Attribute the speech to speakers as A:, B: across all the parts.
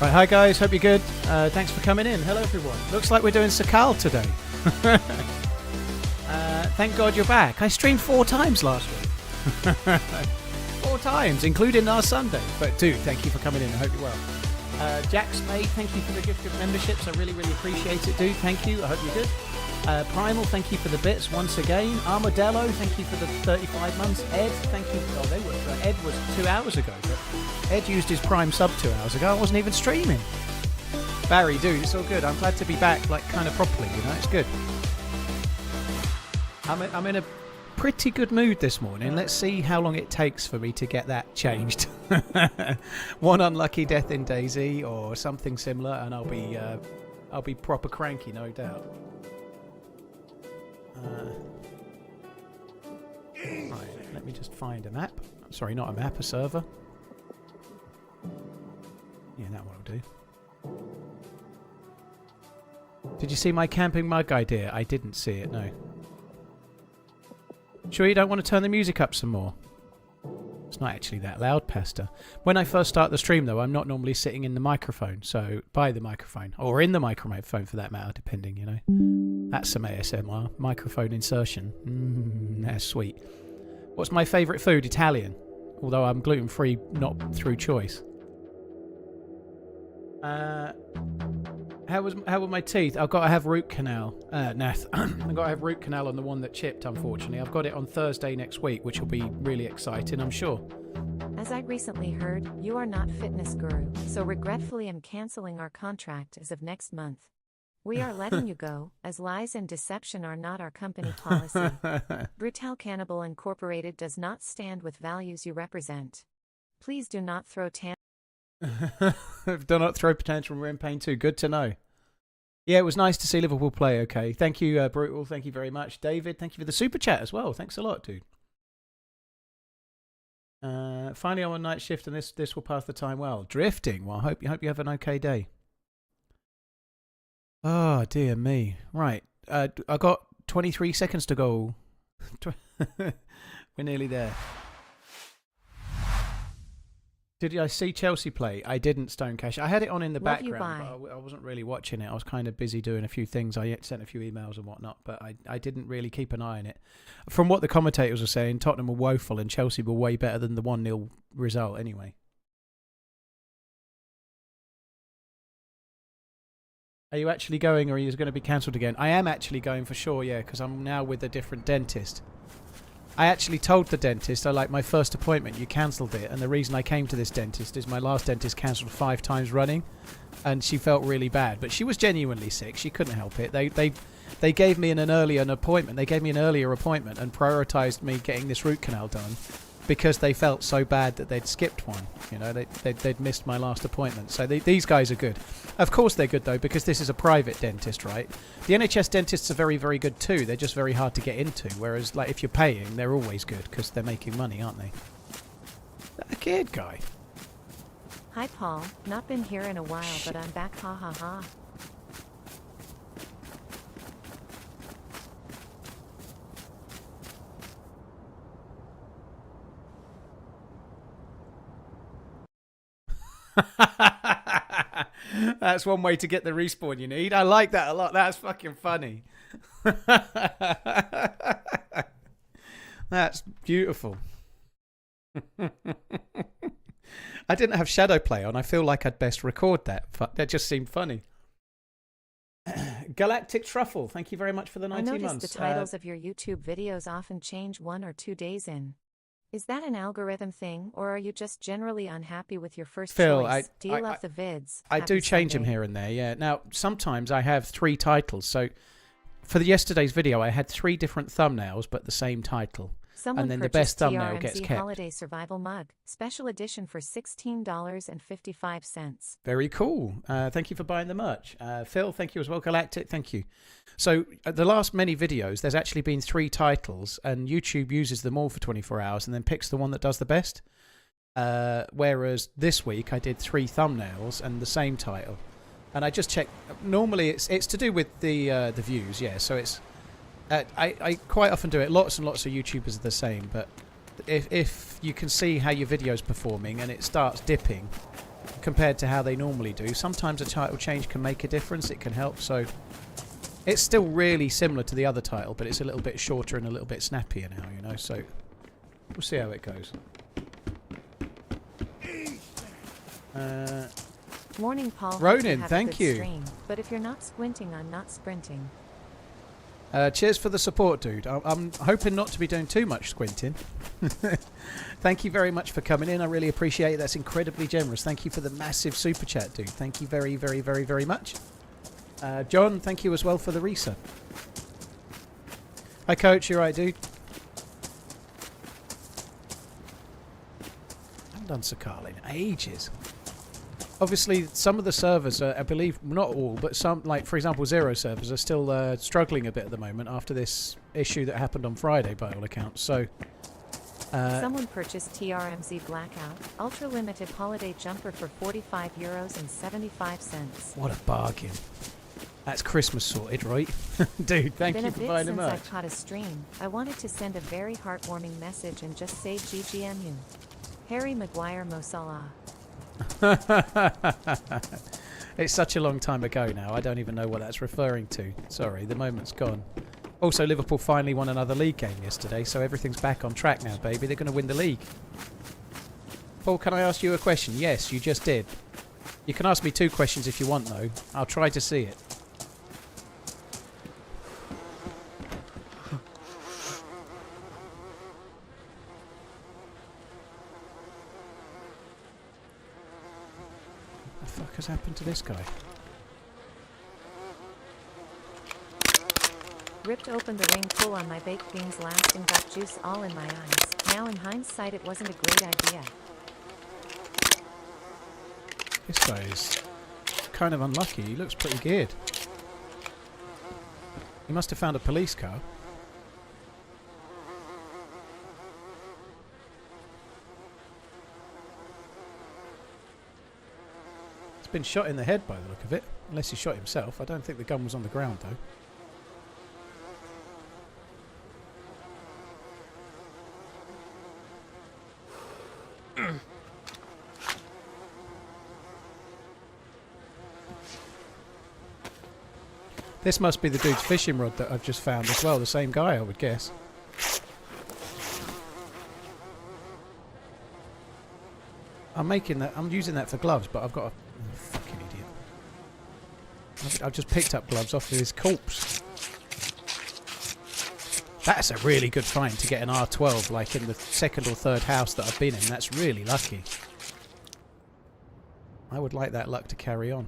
A: Right, hi guys, hope you're good. Thanks for coming in. Hello everyone. Looks like we're doing Sakhal today. Thank God you're back. I streamed 4 times last week. 4 times, including our Sunday. But dude, thank you for coming in. I hope you're well. Jack's mate, thank you for the gift of memberships. I really, really appreciate it, dude. Thank you. I hope you're good. Primal, thank you for the bits once again. Armadillo, thank you for the 35 months. Ed, thank you. Oh, they were. Ed was 2 hours ago, but Ed used his Prime sub 2 hours ago. I wasn't even streaming. Barry, dude, it's all good. I'm glad to be back, like, kind of properly, you know? It's good. I'm in a pretty good mood this morning. Let's see how long it takes for me to get that changed. One unlucky death in DayZ or something similar, and I'll be proper cranky, no doubt. Right, let me just find a map. Sorry, not a map, a server. Yeah, that one will do. Did you see my camping mug idea? I didn't see it, no. Sure you don't want to turn the music up some more? It's not actually that loud, Pasta. When I first start the stream, though, I'm not normally sitting in the microphone, so by the microphone. Or in the microphone, for that matter, depending, you know. That's some ASMR. Microphone insertion. That's sweet. What's my favourite food? Italian. Although I'm gluten-free, not through choice. How were my teeth? I've got to have root canal. Nath. I've got to have root canal on the one that chipped, unfortunately. I've got it on Thursday next week, which will be really exciting, I'm sure.
B: As I recently heard, you are not fitness guru, so regretfully am cancelling our contract as of next month. We are letting you go, as lies and deception are not our company policy. Brutal Cannibal Incorporated does not stand with values you represent. Please do not throw
A: do not throw potential. We're in pain too. Good to know. Yeah, it was nice to see Liverpool play. Okay, thank you, Brutal. Thank you very much, David. Thank you for the super chat as well. Thanks a lot, dude. Finally, I'm on night shift, and this will pass the time well. Drifting. Well, I hope you have an okay day. Oh dear me. Right, I got 23 seconds to go. We're nearly there. Did I see Chelsea play? I didn't, Stonecash. I had it on in the background, but I wasn't really watching it. I was kind of busy doing a few things. I sent a few emails and whatnot, but I didn't really keep an eye on it. From what the commentators were saying, Tottenham were woeful and Chelsea were way better than the 1-0 result anyway. Are you actually going, or are you going to be cancelled again? I am actually going for sure, yeah, because I'm now with a different dentist. I actually told the dentist, my first appointment, you cancelled it. And the reason I came to this dentist is my last dentist cancelled 5 times running. And she felt really bad. But she was genuinely sick. She couldn't help it. They gave me an earlier appointment. They gave me an earlier appointment and prioritised me getting this root canal done because they felt so bad that they'd skipped one. You know, they'd missed my last appointment. So these guys are good. Of course they're good, though, because this is a private dentist, right? The NHS dentists are very, very good, too. They're just very hard to get into. Whereas, like, if you're paying, they're always good because they're making money, aren't they? That a kid guy.
B: Hi, Paul. Not been here in a while, but I'm back. Ha ha ha.
A: That's one way to get the respawn you need. I like that a lot. That's fucking funny. That's beautiful. I didn't have shadow play on. I feel like I'd best record that. That just seemed funny. Galactic Truffle, thank you very much for the 19 months.
B: I noticed the titles of your YouTube videos often change 1 or 2 days in. Is that an algorithm thing, or are you just generally unhappy with your first choice? Do you love the vids?
A: I do change them here and there, yeah. Now, sometimes I have 3 titles. So, for yesterday's video, I had 3 different thumbnails, but the same title.
B: And
A: then the best thumbnail gets kept.
B: Holiday Survival Mug, special edition for $16.55.
A: Very cool. Thank you for buying the merch. Phil, thank you as well. Galactic, thank you. So the last many videos, there's actually been 3 titles, and YouTube uses them all for 24 hours and then picks the one that does the best. Whereas this week I did 3 thumbnails and the same title. And I just checked. Normally it's to do with the views, yeah. So it's I quite often do it. Lots and lots of YouTubers are the same, but if you can see how your video's performing and it starts dipping, compared to how they normally do. Sometimes a title change can make a difference. It can help. So it's still really similar to the other title, but it's a little bit shorter and a little bit snappier now, you know. So we'll see how it goes.
B: Morning, Paul.
A: Ronan, thank you.
B: Stream, but if you're not squinting, I'm not sprinting.
A: Cheers for the support, dude. I'm hoping not to be doing too much squinting. Thank you very much for coming in. I really appreciate it. That's incredibly generous. Thank you for the massive super chat, dude. Thank you very, very, very, very much. John, thank you as well for the resub. Hi, Coach. You right, dude? I haven't done Sakhal in ages. Obviously, some of the servers, I believe, not all, but some, like, for example, Zero servers are still struggling a bit at the moment after this issue that happened on Friday, by all accounts. So,
B: someone purchased TRMZ Blackout, ultra-limited holiday jumper for €45.75.
A: What a bargain. That's Christmas sorted, right? Dude, thank you for buying the merch.
B: Since I caught a stream, I wanted to send a very heartwarming message and just say GGMU. Harry Maguire Mo Salah.
A: It's such a long time ago now. I don't even know what that's referring to. Sorry, the moment's gone. Also, Liverpool finally won another league game yesterday, so everything's back on track now, baby. They're going to win the league. Paul, can I ask you a question? Yes, you just did. You can ask me 2 questions if you want, though. I'll try to see it. What the fuck has happened to this guy?
B: Ripped open the ring full on my baked beans last and got juice all in my eyes. Now in hindsight it wasn't a great idea.
A: This guy is kind of unlucky. He looks pretty geared. He must have found a police car. He's been shot in the head by the look of it. Unless he shot himself. I don't think the gun was on the ground though. This must be the dude's fishing rod that I've just found as well. The same guy, I would guess. I'm using that for gloves, but I've got a... Oh, fucking idiot. I've just picked up gloves off of his corpse. That's a really good find to get an R12, like in the 2nd or 3rd house that I've been in. That's really lucky. I would like that luck to carry on.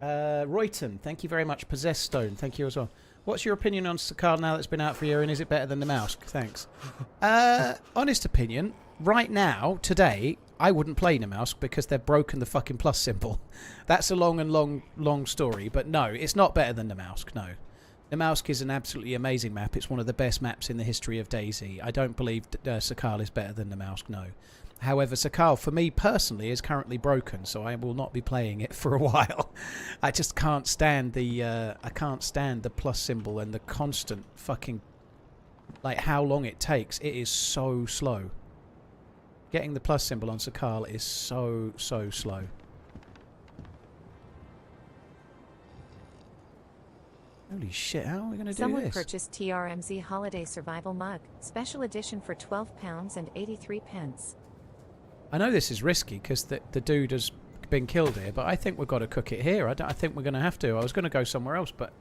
A: Royton, thank you very much. Possessed Stone, thank you as well. What's your opinion on Sakhal now that it's been out for a year, and is it better than the mouse? Thanks. Honest opinion, right now, today, I wouldn't play Namalsk because they've broken the fucking plus symbol. That's a long story, but no, it's not better than Namalsk, no. Namalsk is an absolutely amazing map. It's one of the best maps in the history of DayZ. I don't believe Sakhal is better than Namalsk, no. However, Sakhal, for me personally, is currently broken, so I will not be playing it for a while. I just can't stand the plus symbol and the constant fucking, like, how long it takes. It is so slow. Getting the plus symbol on Sakhal is so slow. Holy shit, how are we going to do this?
B: Someone purchased TRMZ Holiday Survival Mug, special edition for £12.83.
A: I know this is risky because the dude has been killed here, but I think we've got to cook it here. I think we're going to have to. I was going to go somewhere else, but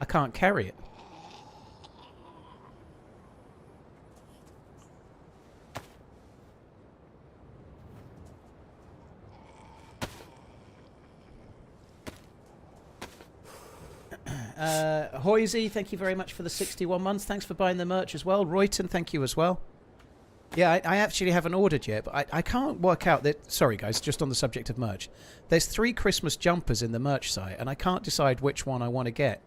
A: I can't carry it. Hoisey, thank you very much for the 61 months. Thanks for buying the merch as well. Royton, thank you as well. Yeah, I actually haven't ordered yet, but I can't work out that... Sorry, guys, just on the subject of merch. There's 3 Christmas jumpers in the merch site, and I can't decide which one I want to get.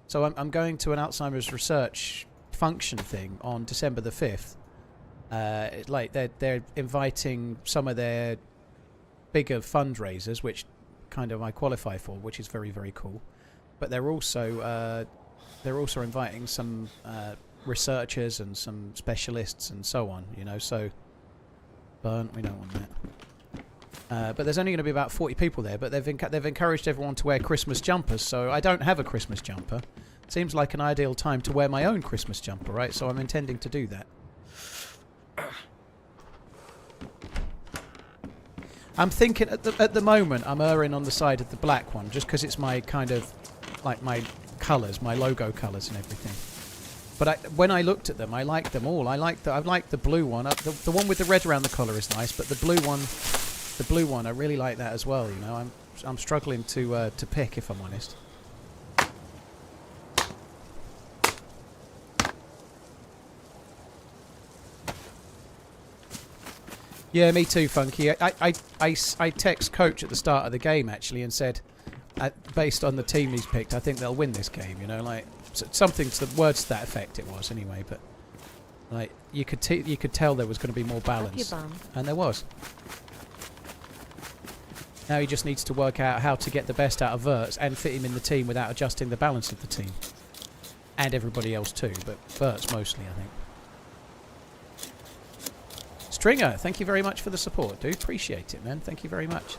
A: So I'm going to an Alzheimer's research function thing on December the 5th. Like, they're inviting some of their bigger fundraisers, which kind of I qualify for, which is very, very cool. But they're also they're also inviting some researchers and some specialists and so on, you know, so burnt, we don't want that. But there's only going to be about 40 people there, but they've encouraged everyone to wear Christmas jumpers, so I don't have a Christmas jumper. Seems like an ideal time to wear my own Christmas jumper, right? So I'm intending to do that. I'm thinking at the moment I'm erring on the side of the black one, just because it's my kind of like my colours, my logo colours and everything. But when I looked at them, I liked them all. I liked the blue one. The one with the red around the collar is nice, but the blue one, I really like that as well. You know, I'm struggling to pick, if I'm honest. Yeah, me too, Funky. I text Coach at the start of the game actually and said, based on the team he's picked, I think they'll win this game. You know, like something to the words to that effect. It was anyway, but like you could tell there was going to be more balance, and there was. Now he just needs to work out how to get the best out of Verts and fit him in the team without adjusting the balance of the team, and everybody else too, but Verts mostly, I think. Stringer, thank you very much for the support, dude. Appreciate it, man. Thank you very much.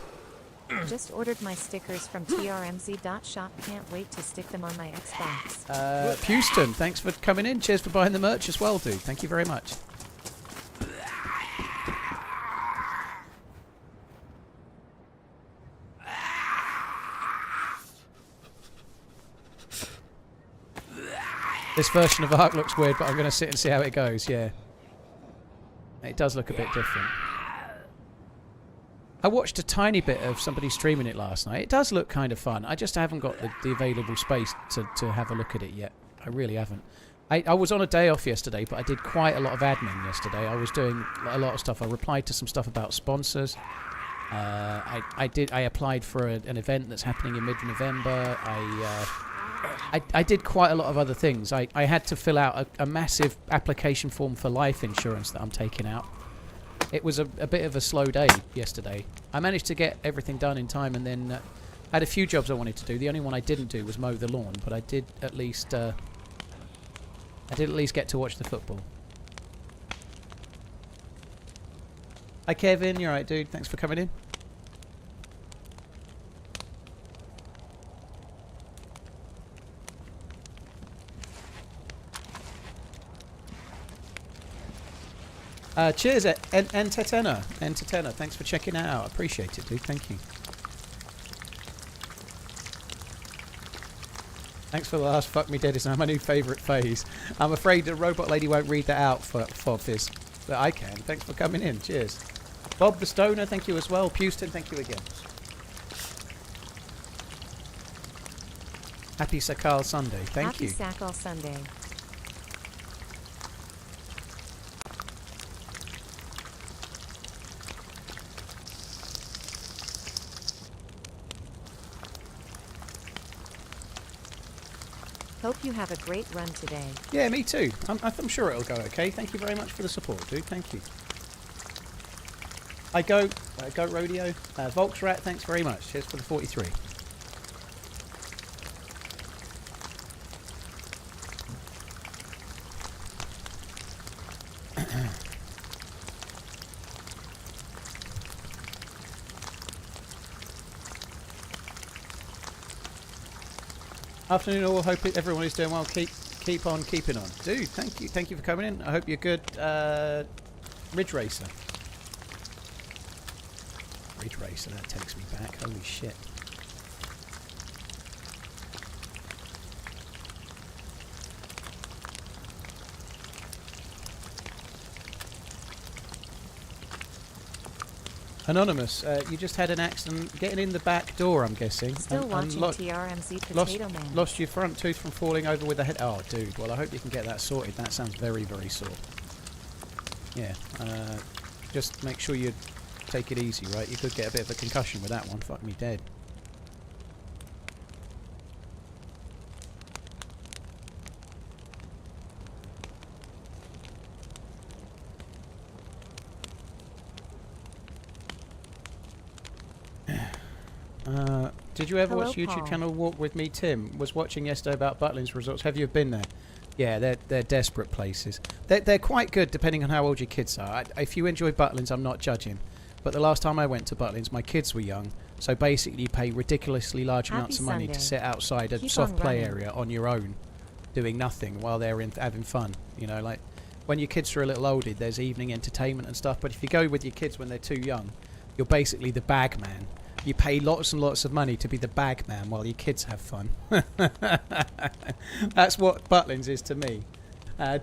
B: Just ordered my stickers from TRMZ.shop. Can't wait to stick them on my Xbox.
A: Houston, thanks for coming in. Cheers for buying the merch as well, dude. Thank you very much. This version of Ark looks weird, but I'm going to sit and see how it goes, yeah. It does look a bit different. I watched a tiny bit of somebody streaming it last night. It does look kind of fun. I just haven't got the available space to have a look at it yet. I really haven't. I was on a day off yesterday, but I did quite a lot of admin yesterday. I was doing a lot of stuff. I replied to some stuff about sponsors. I applied for an event that's happening in mid-November. I did quite a lot of other things. I had to fill out a massive application form for life insurance that I'm taking out. It was a bit of a slow day yesterday. I managed to get everything done in time, and then I had a few jobs I wanted to do. The only one I didn't do was mow the lawn, but I did at least get to watch the football. Hi Kevin, you're right, dude. Thanks for coming in. Cheers, Entertainer. Thanks for checking it out. I appreciate it, dude. Thank you. Thanks for the last fuck me dead is now my new favourite phase. I'm afraid the robot lady won't read that out for Fizz, but I can. Thanks for coming in. Cheers. Bob the Stoner, thank you as well. Houston, thank you again. Happy Sakhal Sunday. Thank you.
B: Happy Sakhal Sunday. Hope you have a great run today.
A: Yeah, me too. I'm sure it'll go okay. Thank you very much for the support, dude. Thank you. Goat Rodeo. Volksrat, thanks very much. Cheers for the 43. Afternoon all, hope everyone is doing well. Keep on keeping on. Dude, thank you for coming in. I hope you're good. Ridge Racer, that takes me back. Holy shit. Anonymous, you just had an accident getting in the back door, I'm guessing.
B: Still watching TRMZ Potato Man.
A: Lost your front tooth from falling over with the head. Oh, dude. Well, I hope you can get that sorted. That sounds very, very sore. Yeah. Just make sure you take it easy, right? You could get a bit of a concussion with that one. Fuck me dead. Did you ever
B: Hello,
A: watch YouTube
B: Paul.
A: channel Walk With Me? Tim was watching yesterday about Butlins resorts. Have you been there? Yeah, they're desperate places. They're quite good depending on how old your kids are. If you enjoy Butlins, I'm not judging. But the last time I went to Butlins, my kids were young. So basically you pay ridiculously large amounts of money to sit outside a
B: Keep
A: soft
B: on
A: play
B: running.
A: area on your own, doing nothing while they're having fun. You know, like when your kids are a little older, there's evening entertainment and stuff. But if you go with your kids when they're too young, you're basically the bag man. You pay lots and lots of money to be the bag man while your kids have fun. That's what Butlins is to me.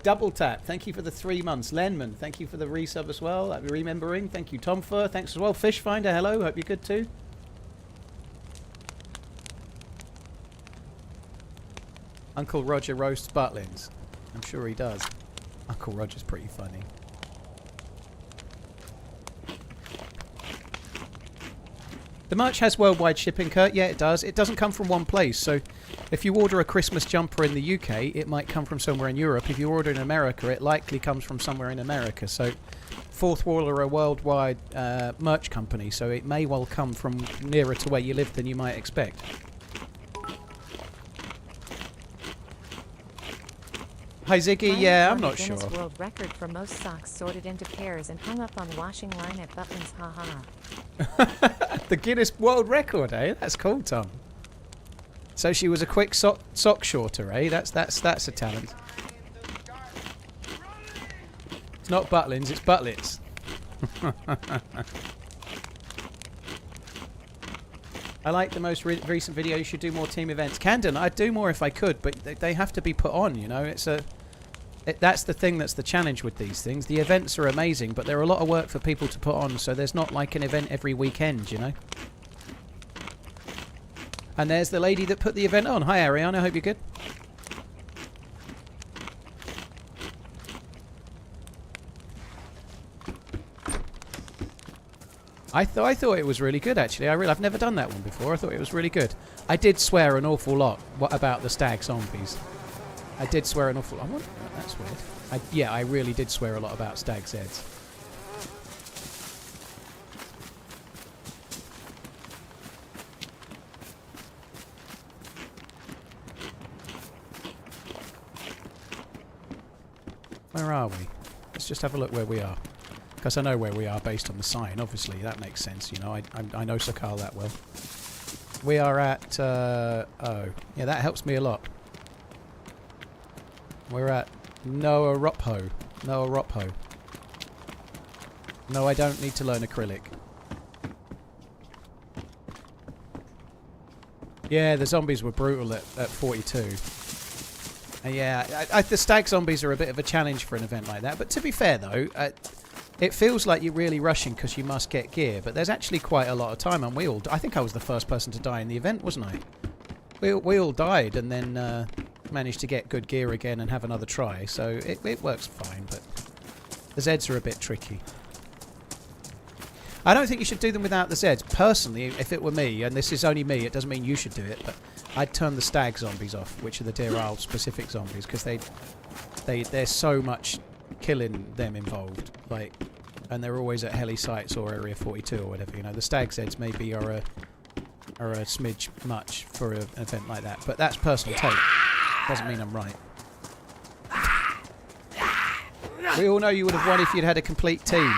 A: Double Tap, thank you for the 3 months. Lenman, thank you for the resub as well. Remembering, thank you. Tom Fur, thanks as well. Fish Finder, hello, hope you're good too. Uncle Roger roasts Butlins. I'm sure he does. Uncle Roger's pretty funny. The merch has worldwide shipping, Kurt. Yeah, it does. It doesn't come from one place. So if you order a Christmas jumper in the UK, it might come from somewhere in Europe. If you order in America, it likely comes from somewhere in America. So Fourth Wall are a worldwide merch company, so it may well come from nearer to where you live than you might expect. Hi Ziggy,
B: Mine
A: yeah,
B: won
A: I'm
B: the
A: not sure.
B: Guinness World Record for most socks sorted into pairs and hung up on washing line at Butlins. Haha.
A: The Guinness World Record, eh? That's cool, Tom. So she was a quick sock shorter, eh? That's a talent. It's not Butlins, it's Butlins. I like the most recent video. You should do more team events. Camden, I'd do more if I could, but they have to be put on, you know. That's the thing that's the challenge with these things. The events are amazing, but they're a lot of work for people to put on, so there's not like an event every weekend, you know. And there's the lady that put the event on. Hi, Ariana. Hope you're good. I thought it was really good, actually. I've never done that one before. I thought it was really good. I did swear an awful lot about the stag zombies. I did swear an awful lot. That's weird. Yeah, I really did swear a lot about stag Zeds. Where are we? Let's just have a look where we are. Because I know where we are based on the sign, obviously. That makes sense, you know. I know Sakhal that well. We are at... oh. Yeah, that helps me a lot. We're at Noah Ropho. Noah Ropho. No, I don't need to learn acrylic. Yeah, the zombies were brutal at 42. Yeah, the stag zombies are a bit of a challenge for an event like that. But to be fair, though... it feels like you're really rushing because you must get gear, but there's actually quite a lot of time, and I think I was the first person to die in the event, wasn't I? We all died and then managed to get good gear again and have another try, so it works fine, but the Zeds are a bit tricky. I don't think you should do them without the Zeds. Personally, if it were me, and this is only me, it doesn't mean you should do it, but I'd turn the stag zombies off, which are the Deer Isle specific zombies, because there's so much killing them involved, like, and they're always at heli sites or Area 42 or whatever, you know. The stag Zeds maybe are a smidge much for an event like that, but that's personal take. Doesn't mean I'm right. We all know you would have won if you'd had a complete team.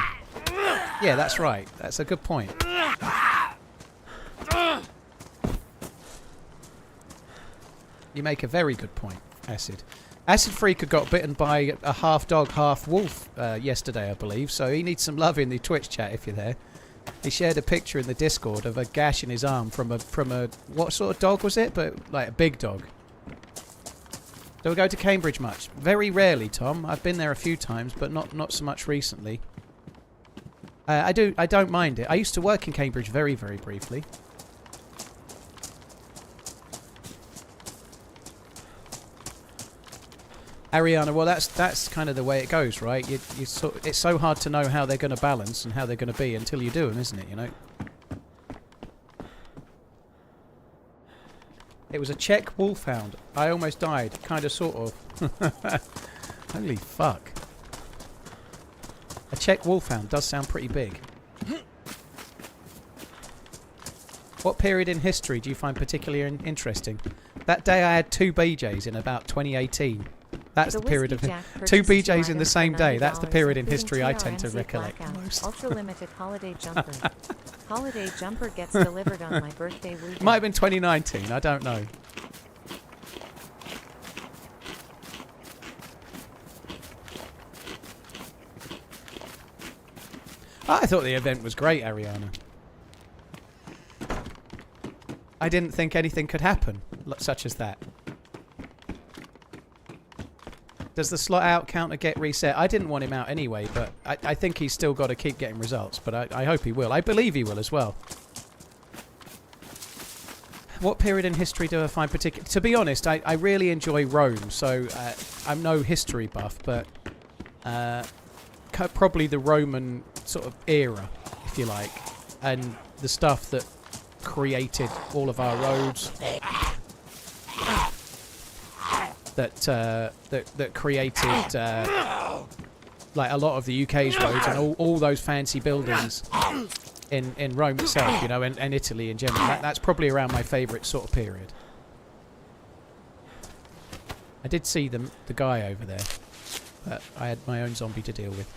A: Yeah, that's right. That's a good point. You make a very good point, Acid. Acid Freak got bitten by a half dog, half wolf yesterday, I believe, so he needs some love in the Twitch chat if you're there. He shared a picture in the Discord of a gash in his arm from a what sort of dog was it? But like a big dog. Do we go to Cambridge much? Very rarely, Tom. I've been there a few times, but not so much recently. I don't mind it. I used to work in Cambridge very, very briefly. Ariana, well, that's kind of the way it goes, right? It's so hard to know how they're going to balance and how they're going to be until you do them, isn't it? You know. It was a Czech wolfhound. I almost died, kind of, sort of. Holy fuck! A Czech wolfhound does sound pretty big. What period in history do you find particularly interesting? That day I had 2 BJs in about 2018. That's the period of... 2 BJs in the same day. That's the period in history I tend to recollect most.
B: Ultra limited holiday jumper. Holiday jumper gets delivered on my birthday weekend.
A: Might have been 2019. I don't know. I thought the event was great, Ariana. I didn't think anything could happen, such as that. Does the slot out counter get reset? I didn't want him out anyway, but I think he's still got to keep getting results. But I hope he will. I believe he will as well. What period in history do I find particular? To be honest, I really enjoy Rome, so I'm no history buff, but probably the Roman sort of era, if you like, and the stuff that created all of our roads. That created like a lot of the UK's roads and all those fancy buildings in Rome itself, you know, and Italy in general. That's probably around my favourite sort of period. I did see the guy over there, but I had my own zombie to deal with.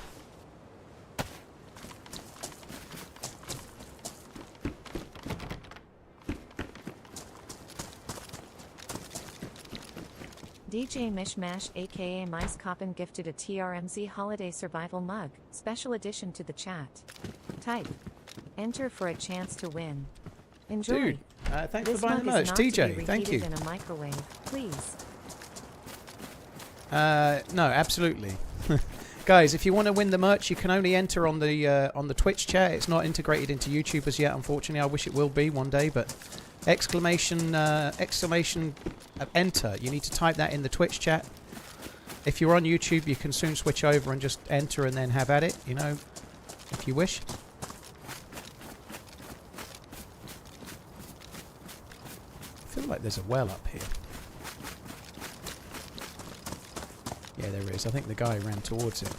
B: DJ Mishmash aka Mice Coppin gifted a TRMZ holiday survival mug, special edition to the chat. Type. Enter for a chance to win. Enjoy.
A: Dude, thanks
B: This
A: for buying the
B: mug is
A: merch.
B: not to be
A: TJ, thank you.
B: reheated in a microwave, please.
A: No, absolutely. Guys, if you want to win the merch, you can only enter on the Twitch chat. It's not integrated into YouTube as yet, unfortunately. I wish it will be one day, but exclamation enter. You need to type that in the Twitch chat. If you're on YouTube, you can soon switch over and just enter and then have at it, you know, if you wish. I feel like there's a well up here. Yeah, there is. I think the guy ran towards it.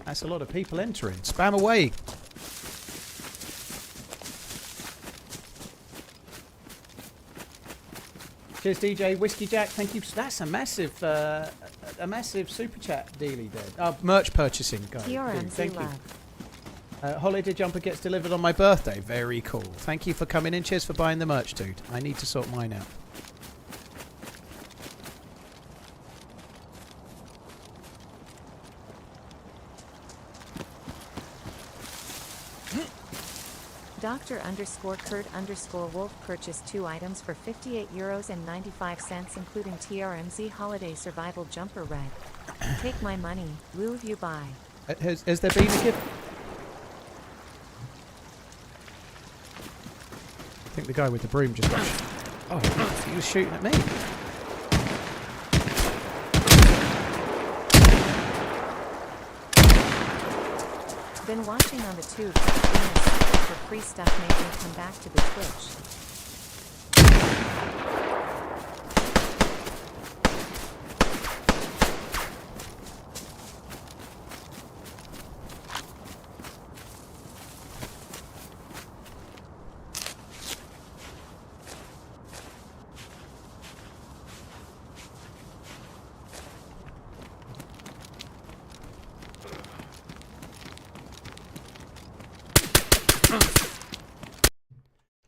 A: That's a lot of people entering. Spam away! Cheers, DJ. Whiskey Jack, thank you. That's a massive super chat dealie there. Merch purchasing, guys.
B: TRMZ
A: Thank you.
B: Lab.
A: Holiday jumper gets delivered on my birthday. Very cool. Thank you for coming in. Cheers for buying the merch, dude. I need to sort mine out.
B: Dr_Kurt_Wolf purchased 2 items for €58.95, including TRMZ Holiday Survival Jumper Red. Take my money, will you buy?
A: Has there been a gift? I think the guy with the broom just... Oh, he was shooting at me.
B: Been watching on the tube for free stuff, make me come back to the Twitch.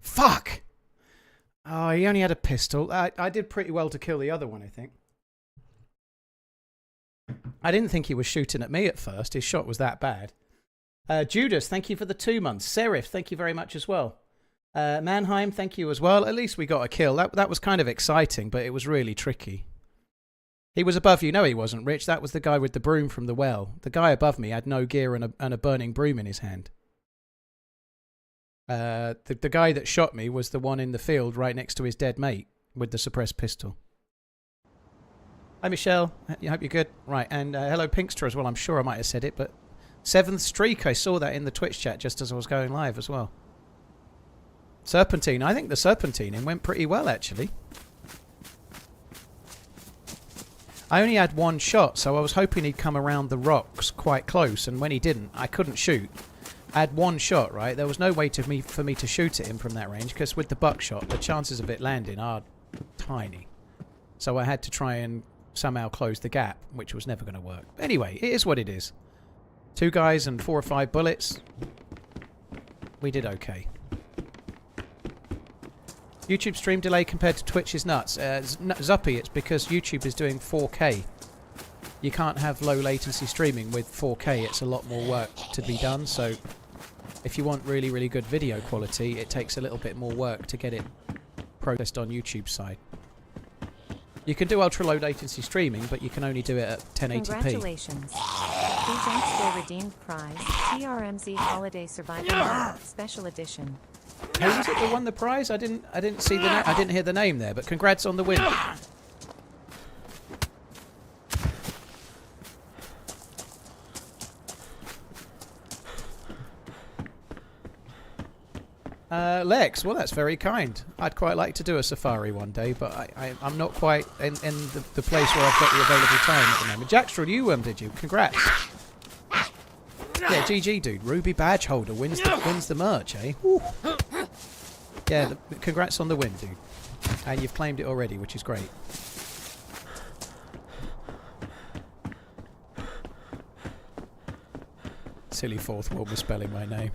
A: Fuck! Oh, he only had a pistol. I did pretty well to kill the other one, I think. I didn't think he was shooting at me at first. His shot was that bad. Judas, thank you for the 2 months. Serif, thank you very much as well. Mannheim, thank you as well. At least we got a kill. That was kind of exciting, but it was really tricky. He was above you. No, he wasn't, Rich. That was the guy with the broom from the well. The guy above me had no gear and a burning broom in his hand. The guy that shot me was the one in the field right next to his dead mate with the suppressed pistol. Hi, Michelle. I hope you're good. Right, and hello, Pinkster as well. I'm sure I might have said it, but 7th streak. I saw that in the Twitch chat just as I was going live as well. Serpentine. I think the serpentining went pretty well, actually. I only had 1 shot, so I was hoping he'd come around the rocks quite close, and when he didn't, I couldn't shoot. I had one shot, right? There was no way for me to shoot at him from that range, because with the buckshot, the chances of it landing are tiny. So I had to try and somehow close the gap, which was never going to work. Anyway, it is what it is. 2 guys and 4 or 5 bullets. We did okay. YouTube stream delay compared to Twitch is nuts. Zuppy, it's because YouTube is doing 4K. You can't have low latency streaming with 4K. It's a lot more work to be done. So if you want really, really good video quality, it takes a little bit more work to get it processed on YouTube's side. You can do ultra low latency streaming, but you can only do it at 1080p.
B: Congratulations. Day redeemed prize, TRMZ Holiday Survivor Special Edition.
A: Who was it that won the prize? I didn't see the I didn't hear the name there, but congrats on the win. Lex, well, that's very kind. I'd quite like to do a safari one day, but I'm not quite in the place where I've got the available time at the moment. Jackstraw, you did you? Congrats. Yeah, GG, dude. Ruby badge holder wins the merch, eh? Woo. Yeah, congrats on the win, dude. And you've claimed it already, which is great. Silly fourth wall misspelling my name.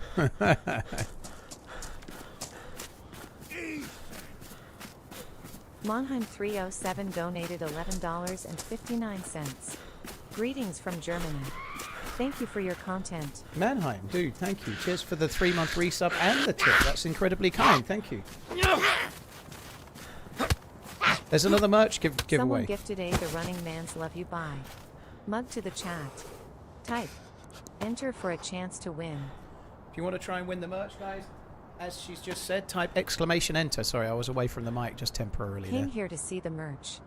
B: Monheim 307 donated $11.59. Greetings from Germany. Thank you for your content.
A: Mannheim, dude, thank you. Cheers for the 3-month resub and the tip. That's incredibly kind. Thank you. There's another merch giveaway.
B: Someone gifted a TheRunningManZ love you bye. Mug to the chat. Type. Enter for a chance to win.
A: If you want to try and win the merch, guys, as she's just said, type !enter. Sorry, I was away from the mic just temporarily there.
B: Came here to see the merch.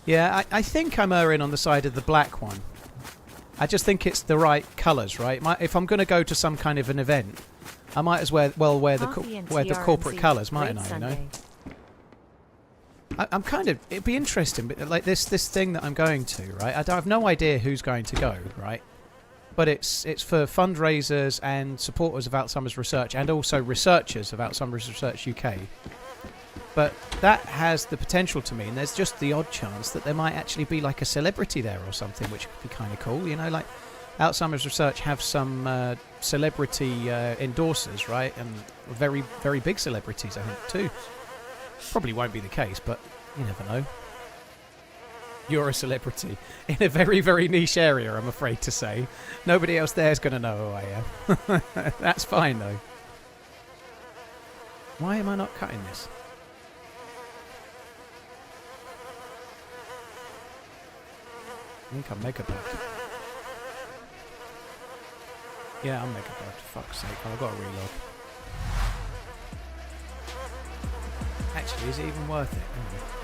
A: Yeah, I think I'm erring on the side of the black one. I just think it's the right colours, right? If I'm going to go to some kind of an event, I might as well wear the corporate colours, mightn't I? You know. I'm kind of. It'd be interesting, but like this thing that I'm going to, right? I have no idea who's going to go, right? But it's for fundraisers and supporters of Alzheimer's research, and also researchers of Alzheimer's Research UK. But that has the potential to mean there's just the odd chance that there might actually be like a celebrity there or something, which could be kind of cool. You know, like Alzheimer's Research have some celebrity endorsers, right? And very, very big celebrities, I think, too. Probably won't be the case, but you never know. You're a celebrity in a very, very niche area, I'm afraid to say. Nobody else there is going to know who I am. That's fine, though. Why am I not cutting this? I think I'm mega bugged. Yeah, I'm mega bugged. For fuck's sake. I've got to relog. Actually, is it even worth it?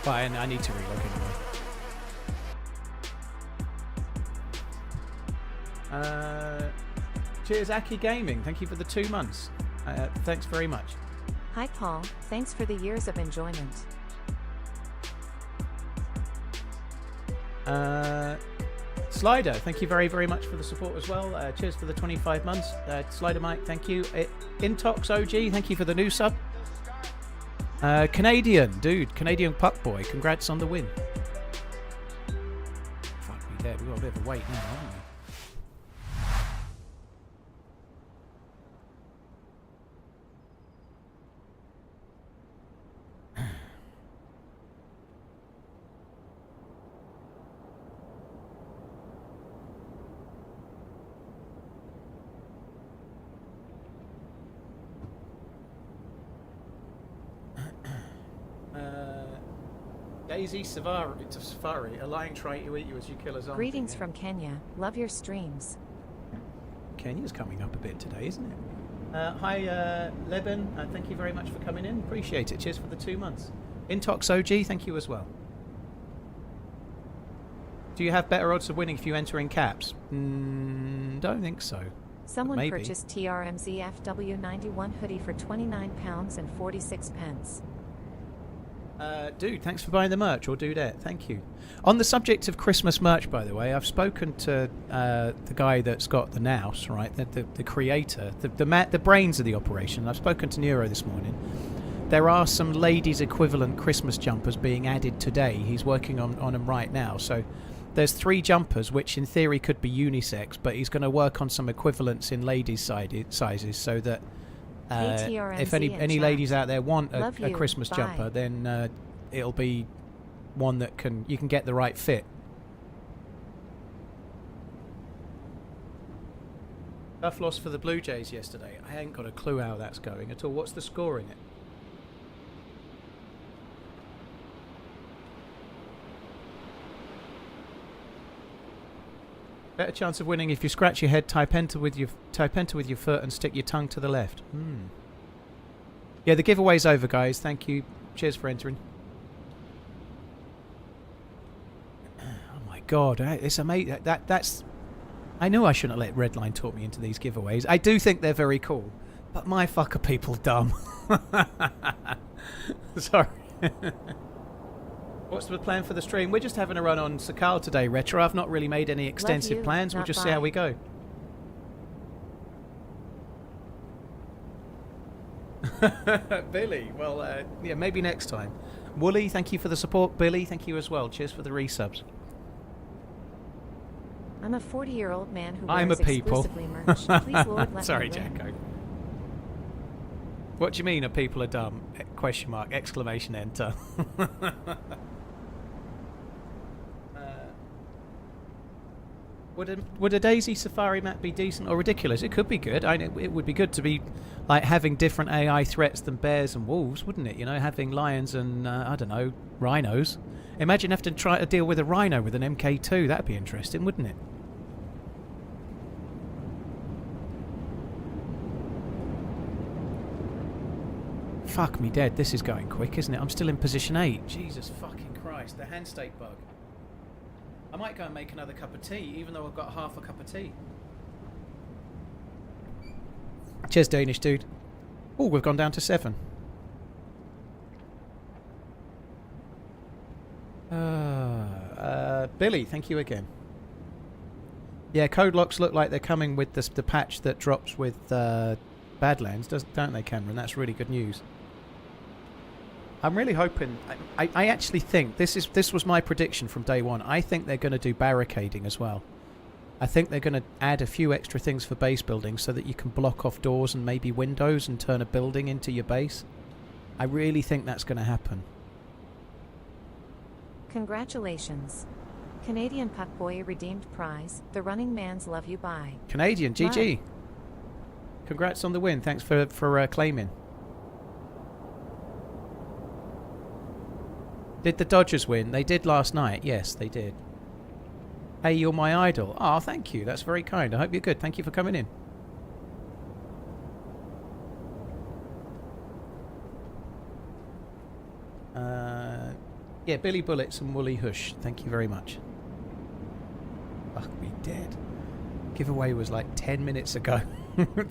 A: But I need to relog anyway. Cheers, Aki Gaming. Thank you for the 2 months. Thanks very much.
B: Hi, Paul. Thanks for the years of enjoyment.
A: Slider, thank you very, very much for the support as well. Cheers for the 25 months. Slider Mike, thank you. Intox OG, thank you for the new sub. Canadian, dude, Canadian Puck Boy, congrats on the win. Fuck me dead, we've got a bit of a wait now, haven't we? DayZ Safari, a lying trying to eat you as you kill a zombie.
B: Greetings from Kenya. Love your streams.
A: Kenya's coming up a bit today, isn't it? Hi, Leben. Thank you very much for coming in. Appreciate it. Cheers for the 2 months. Intox OG, thank you as well. Do you have better odds of winning if you enter in caps? Don't think so.
B: Someone
A: Maybe.
B: purchased TRMZ FW91 hoodie for £29.46.
A: Dude, thanks for buying the merch, or Dudette. Thank you. On the subject of Christmas merch, by the way, I've spoken to the guy that's got the Nous, right? The creator, the brains of the operation. I've spoken to Neuro this morning. There are some ladies' equivalent Christmas jumpers being added today. He's working on them right now. So there's 3 jumpers, which in theory could be unisex, but he's going to work on some equivalents in ladies' sizes so that if any ladies out there want a Christmas jumper, then it'll be one that you can get the right fit. Tough loss for the Blue Jays yesterday. I ain't got a clue how that's going at all. What's the score in it? Better chance of winning if you scratch your head, type enter with your foot, and stick your tongue to the left. Yeah, the giveaway's over, guys. Thank you. Cheers for entering. Oh my god, it's amazing. That's. I knew I shouldn't have let Redline talk me into these giveaways. I do think they're very cool, but my fuck are people dumb. Sorry. What's the plan for the stream? We're just having a run on Sakhal today, Retro. I've not really made any extensive plans. We'll just see how we go. Billy, well, yeah, maybe next time. Wooly, thank you for the support. Billy, thank you as well. Cheers for the resubs.
B: I'm a 40-year-old man who
A: I'm
B: wears
A: a people.
B: exclusively merch. Please, Lord, let
A: Sorry,
B: me win.
A: Jacko. What do you mean, are people are dumb? Question mark, exclamation, enter. Would a DayZ Safari map be decent or ridiculous? It could be good. It would be good to be like having different AI threats than bears and wolves, wouldn't it? You know, having lions and, I don't know, rhinos. Imagine having to try to deal with a rhino with an MK2. That'd be interesting, wouldn't it? Fuck me dead. This is going quick, isn't it? I'm still in position 8. Jesus fucking Christ. The hand stake bug. I might go and make another cup of tea, even though I've got half a cup of tea. Cheers, Danish dude. Oh, we've gone down to 7. Billy, thank you again. Yeah, code locks look like they're coming with the patch that drops with Badlands, don't they, Cameron? That's really good news. I'm really hoping. I actually think this was my prediction from day one. I think they're going to do barricading as well. I think they're going to add a few extra things for base building so that you can block off doors and maybe windows and turn a building into your base. I really think that's going to happen.
B: Congratulations. Canadian Puck Boy redeemed prize. TheRunningManZ love you, bye.
A: Canadian, GG.
B: Bye.
A: Congrats on the win. Thanks for claiming. Did the Dodgers win? They did last night. Yes, they did. Hey, you're my idol. Oh, thank you. That's very kind. I hope you're good. Thank you for coming in. Yeah, Billy Bullets and Woolly Hush. Thank you very much. Fuck me dead. Giveaway was like 10 minutes ago.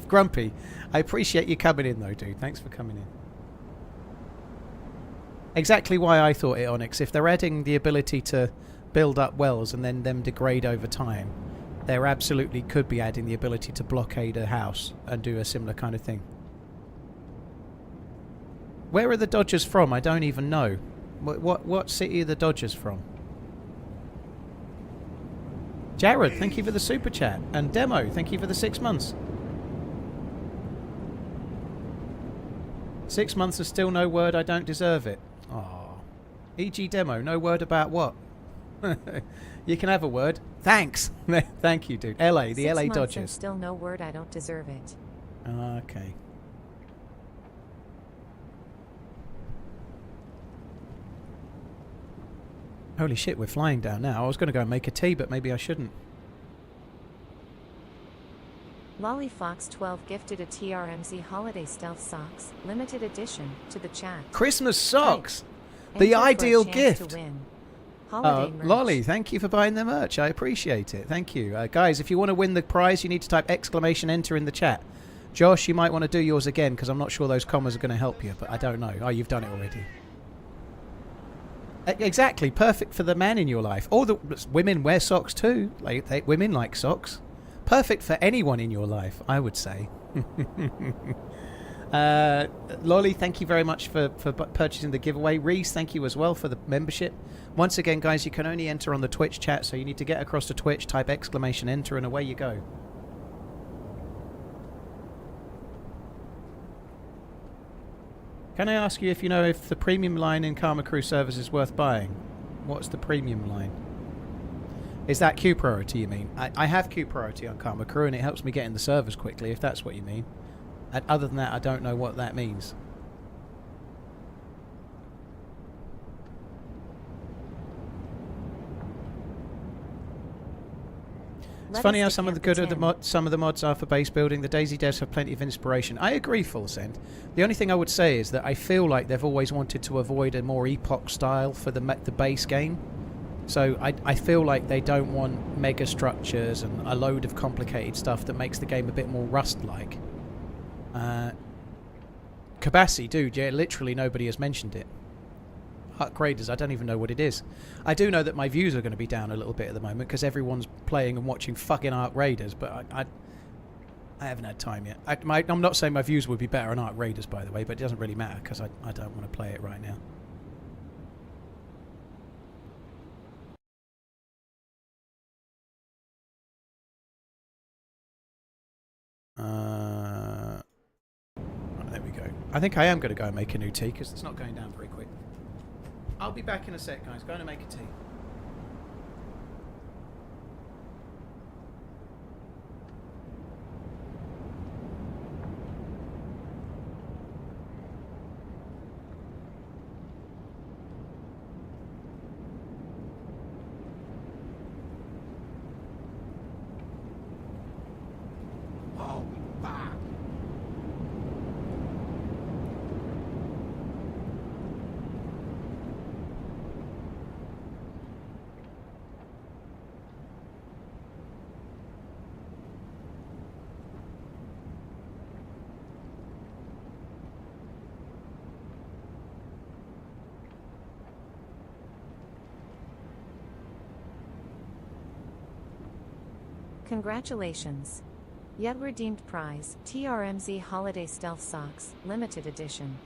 A: Grumpy. I appreciate you coming in though, dude. Thanks for coming in. Exactly why I thought it, Onyx. If they're adding the ability to build up wells and then them degrade over time, there absolutely could be adding the ability to blockade a house and do a similar kind of thing. Where are the Dodgers from? I don't even know. What city are the Dodgers from? Jared, thank you for the super chat. And Demo, thank you for the 6 months. 6 months is still no word. I don't deserve it. Oh, E.g. Demo, no word about what? You can have a word. Thanks. Thank you, dude. LA, the
B: 6
A: LA
B: months
A: Dodgers.
B: and still no word. I don't deserve it.
A: Okay. Holy shit, we're flying down now. I was going to go and make a tea, but maybe I shouldn't.
B: LollyFox12 gifted a TRMZ holiday stealth socks, limited edition, to the chat.
A: Christmas socks!
B: Enter
A: The
B: for a
A: ideal
B: chance
A: gift!
B: to win. Holiday merch.
A: Lolly, thank you for buying the merch. I appreciate it. Thank you. Guys, if you want to win the prize, you need to type exclamation enter in the chat. Josh, you might want to do yours again, because I'm not sure those commas are going to help you, but I don't know. Oh, you've done it already. Exactly, perfect for the man in your life. Or the women wear socks too. Women like socks. Perfect for anyone in your life, I would say. Lolly, thank you very much for purchasing the giveaway. Reese, thank you as well for the membership. Once again, guys, you can only enter on the Twitch chat, so you need to get across to Twitch, type !enter, and away you go. Can I ask you if you know if the premium line in Karma Crew servers is worth buying? What's the premium line? Is that queue priority, you mean? I have queue priority on Karma Crew, and it helps me get in the servers quickly, if that's what you mean. And other than that, I don't know what that means. It's funny how some of the mods are for base building. The DayZ devs have plenty of inspiration. I agree, Full Send. The only thing I would say is that I feel like they've always wanted to avoid a more epoch style for the base game. So I feel like they don't want mega structures and a load of complicated stuff that makes the game a bit more Rust-like. Kabassi, dude, yeah, literally nobody has mentioned it. Arc Raiders, I don't even know what it is. I do know that my views are going to be down a little bit at the moment because everyone's playing and watching fucking Arc Raiders, but I haven't had time yet. I'm not saying my views would be better on Arc Raiders, by the way, but it doesn't really matter because I don't want to play it right now. Right, there we go. I think I am going to go and make a new tea because it's not going down very quick. I'll be back in a sec, guys. Going to make a tea.
B: Congratulations! Yet redeemed prize, TRMZ Holiday Stealth Socks, limited edition.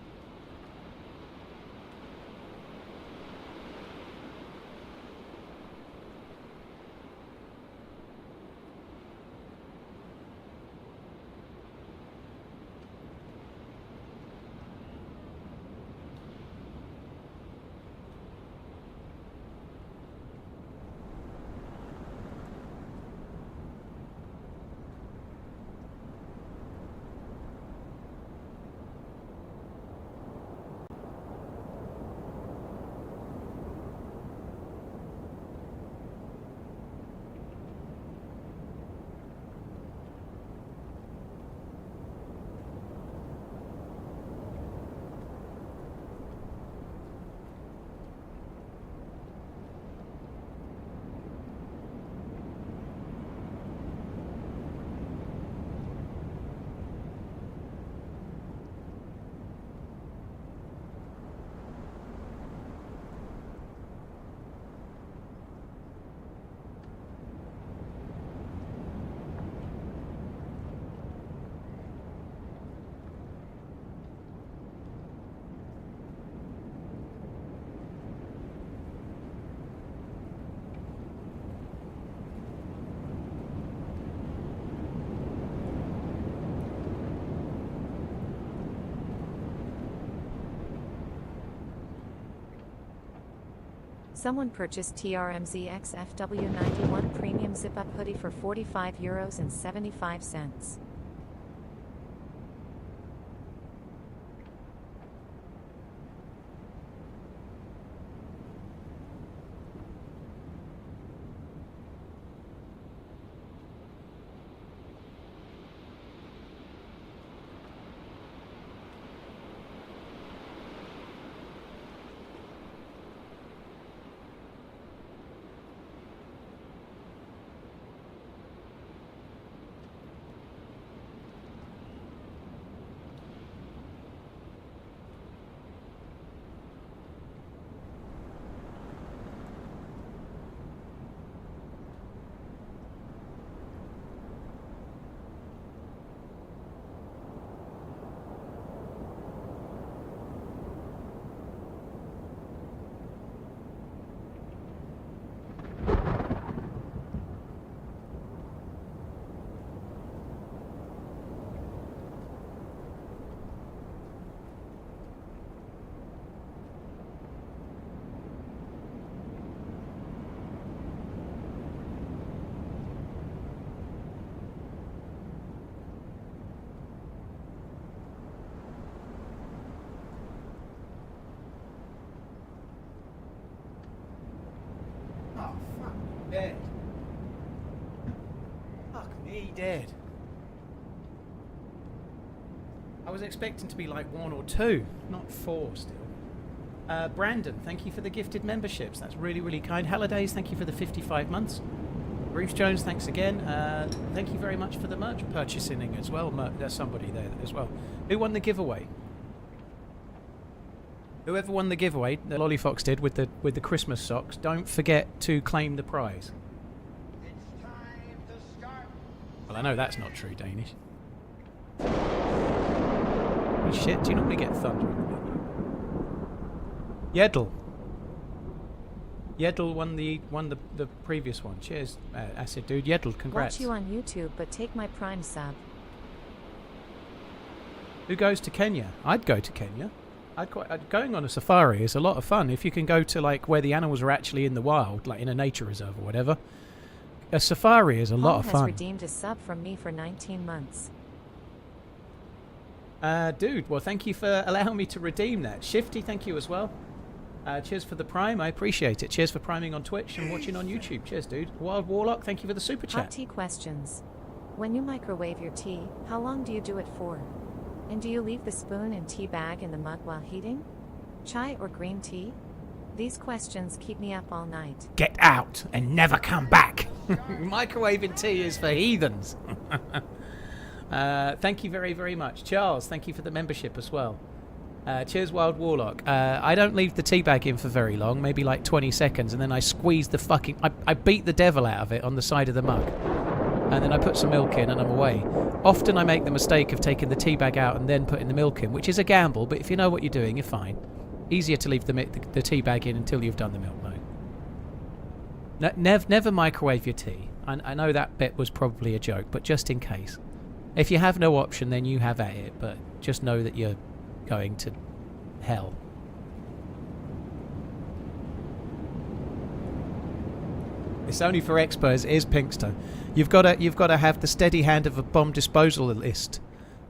B: Someone purchased TRMZ XFW91 Premium Zip-Up Hoodie for €45.75.
A: Dead. Fuck me dead. I was expecting to be like 1 or 2, not 4 still. Brandon, thank you for the gifted memberships. That's really, really kind. Hallidays, thank you for the 55 months. Bruce Jones, thanks again. Thank you very much for the merch purchasing as well. There's somebody there as well. Who won the giveaway? Whoever won the giveaway, the Lollyfox did with the Christmas socks, don't forget to claim the prize.
C: It's time to start.
A: Well, I know that's not true, Danish. Oh shit, do you normally get thunder in the menu? Yeddle. Yeddle won the previous one. Cheers, Acid Dude. Yeddle, congrats.
B: Watch you on YouTube, but take my Prime sub.
A: Who goes to Kenya? I'd go to Kenya. Going on a safari is a lot of fun if you can go to like where the animals are actually in the wild, like in a nature reserve or whatever. A safari is a lot of fun.
B: Has redeemed a sub from me for 19 months.
A: Dude, well, thank you for allowing me to redeem that. Shifty, thank you as well. Cheers for the prime, I appreciate it. Cheers for priming on Twitch and watching on YouTube. Cheers, dude. Wild Warlock, thank you for the super chat.
B: Hot tea questions. When you microwave your tea, how long do you do it for? And do you leave the spoon and tea bag in the mug while heating? Chai or green tea? These questions keep me up all night.
A: Get out and never come back. Microwaving tea is for heathens. Thank you very, very much. Charles, thank you for the membership as well. Cheers, Wild Warlock. I don't leave the tea bag in for very long, maybe like 20 seconds, and then I squeeze the fucking... I beat the devil out of it on the side of the mug. And then I put some milk in and I'm away. Often I make the mistake of taking the tea bag out and then putting the milk in, which is a gamble, but if you know what you're doing, you're fine. Easier to leave the tea bag in until you've done the milk, though. Never microwave your tea. I know that bit was probably a joke, but just in case. If you have no option, then you have at it, but just know that you're going to hell. It's only for experts. It is Pinkster. You've got to have the steady hand of a bomb disposal list.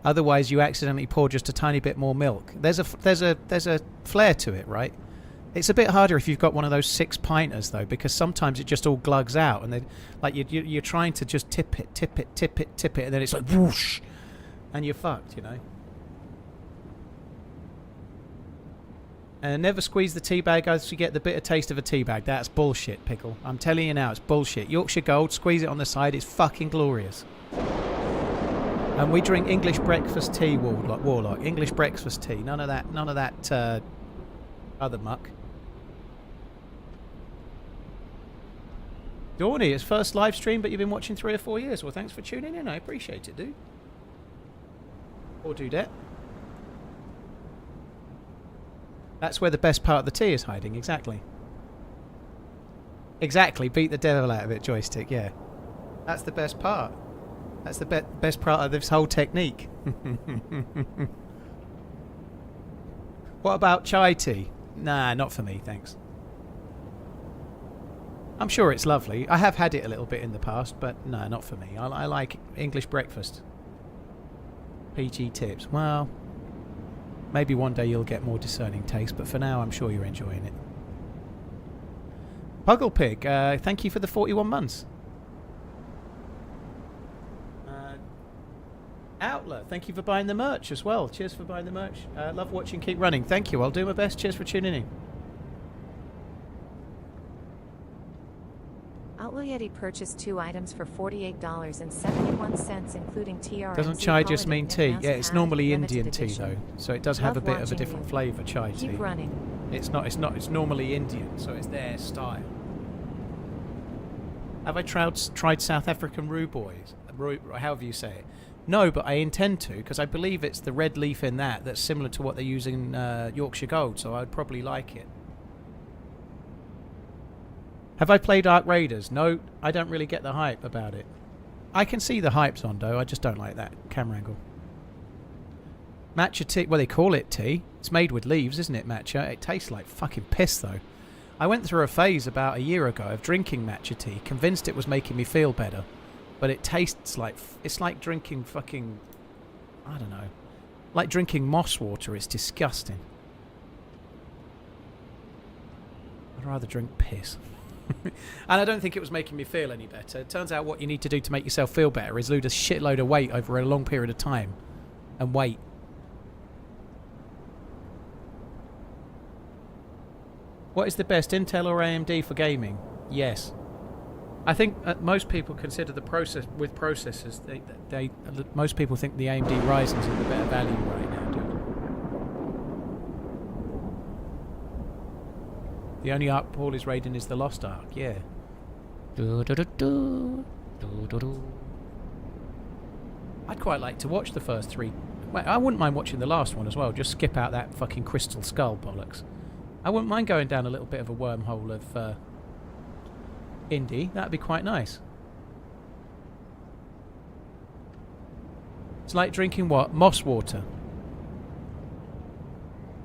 A: Otherwise, you accidentally pour just a tiny bit more milk. There's a flair to it, right? It's a bit harder if you've got one of those 6-pinters though, because sometimes it just all glugs out, and then like you're trying to just tip it, and then it's like whoosh, and you're fucked, you know. And never squeeze the tea bag as you get the bitter taste of a tea bag. That's bullshit, Pickle. I'm telling you now, it's bullshit. Yorkshire Gold, squeeze it on the side. It's fucking glorious. And we drink English breakfast tea, Warlock. English breakfast tea. None of that other muck. Dawny, it's first live stream, but you've been watching 3 or 4 years. Well, thanks for tuning in. I appreciate it, dude. Or dudette. That's where the best part of the tea is hiding, exactly. Exactly, beat the devil out of it, joystick, yeah. That's the best part. That's the best part of this whole technique. What about chai tea? Nah, not for me, thanks. I'm sure it's lovely. I have had it a little bit in the past, but no, not for me. I like English breakfast. PG tips. Well... maybe one day you'll get more discerning taste, but for now I'm sure you're enjoying it. Pugglepig, thank you for the 41 months. Outler, thank you for buying the merch as well. Cheers for buying the merch. Love watching, keep running. Thank you, I'll do my best. Cheers for tuning in.
B: Outlaw Yeti purchased 2 items for $48.71, including TRMZ.
A: Doesn't chai just
B: holiday
A: mean tea?
B: kit
A: Yeah, it's
B: has
A: normally
B: limited
A: Indian tea
B: edition.
A: though, so it does have a
B: Love
A: bit of a
B: watching
A: different
B: you.
A: flavour. Chai tea.
B: Keep running.
A: It's normally Indian, so it's their style. Have I tried South African roo boys? However you say it. No, but I intend to, because I believe it's the red leaf in that's similar to what they use in Yorkshire Gold, so I'd probably like it. Have I played Ark Raiders? No, I don't really get the hype about it. I can see the hype's on, though. I just don't like that camera angle. Matcha tea. Well, they call it tea. It's made with leaves, isn't it, matcha? It tastes like fucking piss, though. I went through a phase about a year ago of drinking matcha tea, convinced it was making me feel better. But it tastes like... it's like drinking fucking... I don't know. Like drinking moss water. It's disgusting. I'd rather drink piss. And I don't think it was making me feel any better. It turns out what you need to do to make yourself feel better is lose a shitload of weight over a long period of time. And wait. What is the best, Intel or AMD for gaming? Yes. I think most people consider the process with processors. Most people think the AMD Ryzen's are the better value right now, dude. The only arc Paul is raiding is the Lost Ark. Yeah. I'd quite like to watch the first 3. Wait, I wouldn't mind watching the last one as well. Just skip out that fucking crystal skull bollocks. I wouldn't mind going down a little bit of a wormhole of indie. That'd be quite nice. It's like drinking what? Moss water.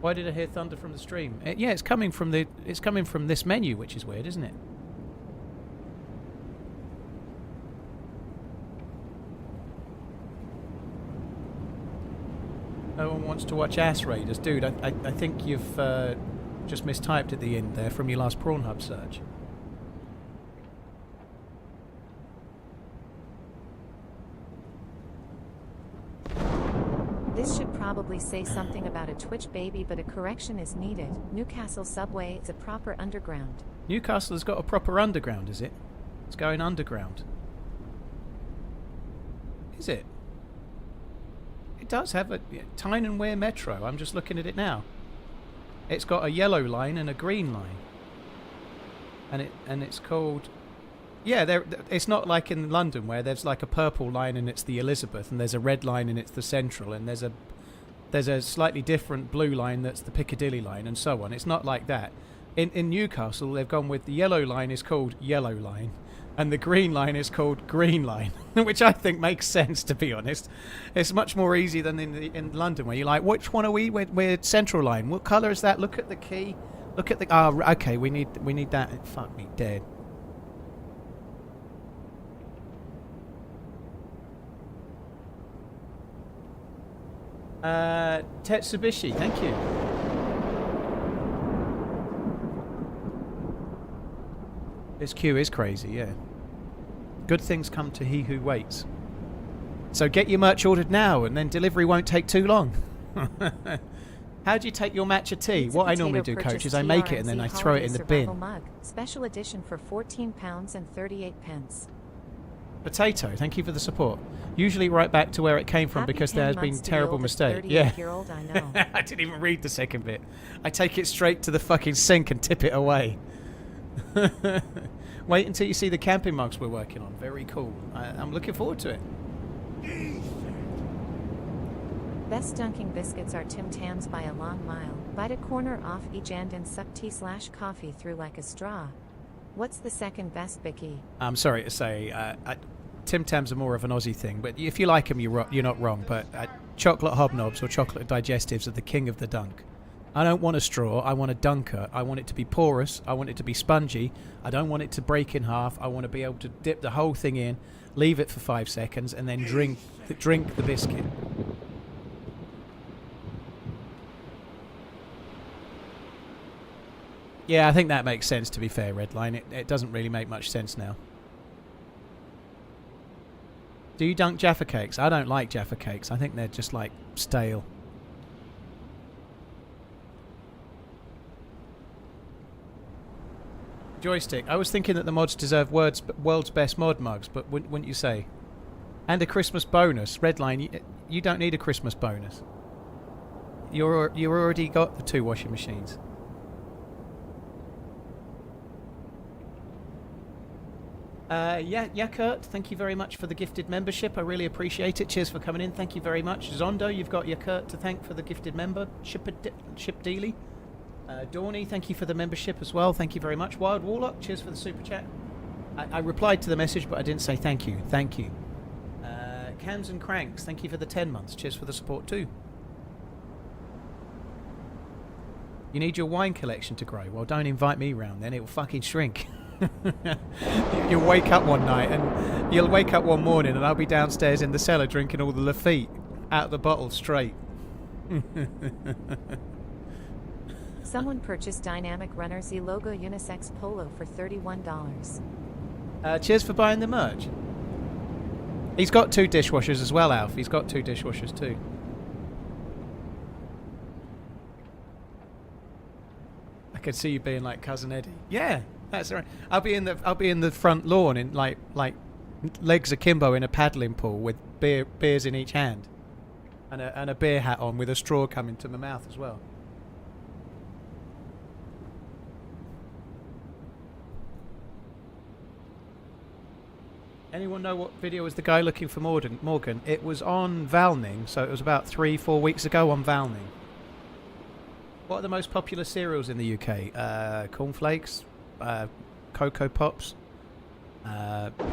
A: Why did I hear thunder from the stream? Yeah, it's coming from this menu, which is weird, isn't it? No one wants to watch Ass Raiders. Dude, I think you've just mistyped at the end there from your last Pornhub search.
B: This should probably say something about a Twitch baby, but a correction is needed. Newcastle subway is a proper underground.
A: Newcastle has got a proper underground, is it? It's going underground. Is it? It does have a Tyne and Wear Metro. I'm just looking at it now. It's got a yellow line and a green line. And it's called... Yeah, it's not like in London where there's like a purple line and it's the Elizabeth, and there's a red line and it's the Central, and there's a slightly different blue line that's the Piccadilly line, and so on. It's not like that. In Newcastle, they've gone with the yellow line is called Yellow Line, and the green line is called Green Line, which I think makes sense, to be honest. It's much more easy than in London, where you're like, which one are we? We're Central Line. What colour is that? Look at the key. Look at the... Oh, okay, we need that. Fuck me dead. Tetsubishi, thank you. This queue is crazy, yeah. Good things come to he who waits. So get your merch ordered now, and then delivery won't take too long. How do you take your matcha tea? What I normally do, Coach, is I make it and then I throw it in the bin.
B: Mug, special edition for £14 and 38 pence.
A: Potato, thank you for the support. Usually right back to where it came from,
B: Happy
A: because there has been terrible mistake. Yeah.
B: I know.
A: I didn't even read the second bit. I take it straight to the fucking sink and tip it away. Wait until you see the camping mugs we're working on. Very cool. I'm looking forward to it.
B: Best dunking biscuits are Tim Tams by a long mile. Bite a corner off each end and suck tea/coffee through like a straw. What's the second best, Bicky?
A: I'm sorry to say, Tim Tams are more of an Aussie thing, but if you like them, you're not wrong. But chocolate hobnobs or chocolate digestives are the king of the dunk. I don't want a straw. I want a dunker. I want it to be porous. I want it to be spongy. I don't want it to break in half. I want to be able to dip the whole thing in, leave it for 5 seconds, and then drink the biscuit. Yeah, I think that makes sense, to be fair, Redline. It doesn't really make much sense now. Do you dunk Jaffa cakes? I don't like Jaffa cakes. I think they're just, like, stale. Joystick. I was thinking that the mods deserve world's best mod mugs, but wouldn't you say? And a Christmas bonus. Redline, you don't need a Christmas bonus. You already got the 2 washing machines. Yeah, Kurt, thank you very much for the gifted membership. I really appreciate it. Cheers for coming in. Thank you very much. Zondo, you've got your Kurt to thank for the gifted membership dealy. Dawny, thank you for the membership as well. Thank you very much. Wild Warlock, cheers for the super chat. I replied to the message, but I didn't say thank you. Thank you. Cams and Cranks, thank you for the 10 months. Cheers for the support too. You need your wine collection to grow. Well, don't invite me round then. It will fucking shrink. You'll wake up one night and you'll wake up one morning and I'll be downstairs in the cellar drinking all the Lafite out of the bottle straight.
B: Someone purchased Dynamic Runner Z logo unisex polo for $31.
A: Cheers for buying the merch. He's got 2 dishwashers as well, Alf. He's got 2 dishwashers too. I could see you being like Cousin Eddie. Yeah, that's right. I'll be in the front lawn in like legs akimbo in a paddling pool with beers in each hand, and a beer hat on with a straw coming to my mouth as well. Anyone know what video was the guy looking for Morgan? It was on Valning, so it was about 3-4 weeks ago on Valning. What are the most popular cereals in the UK? Cornflakes, Cocoa Pops,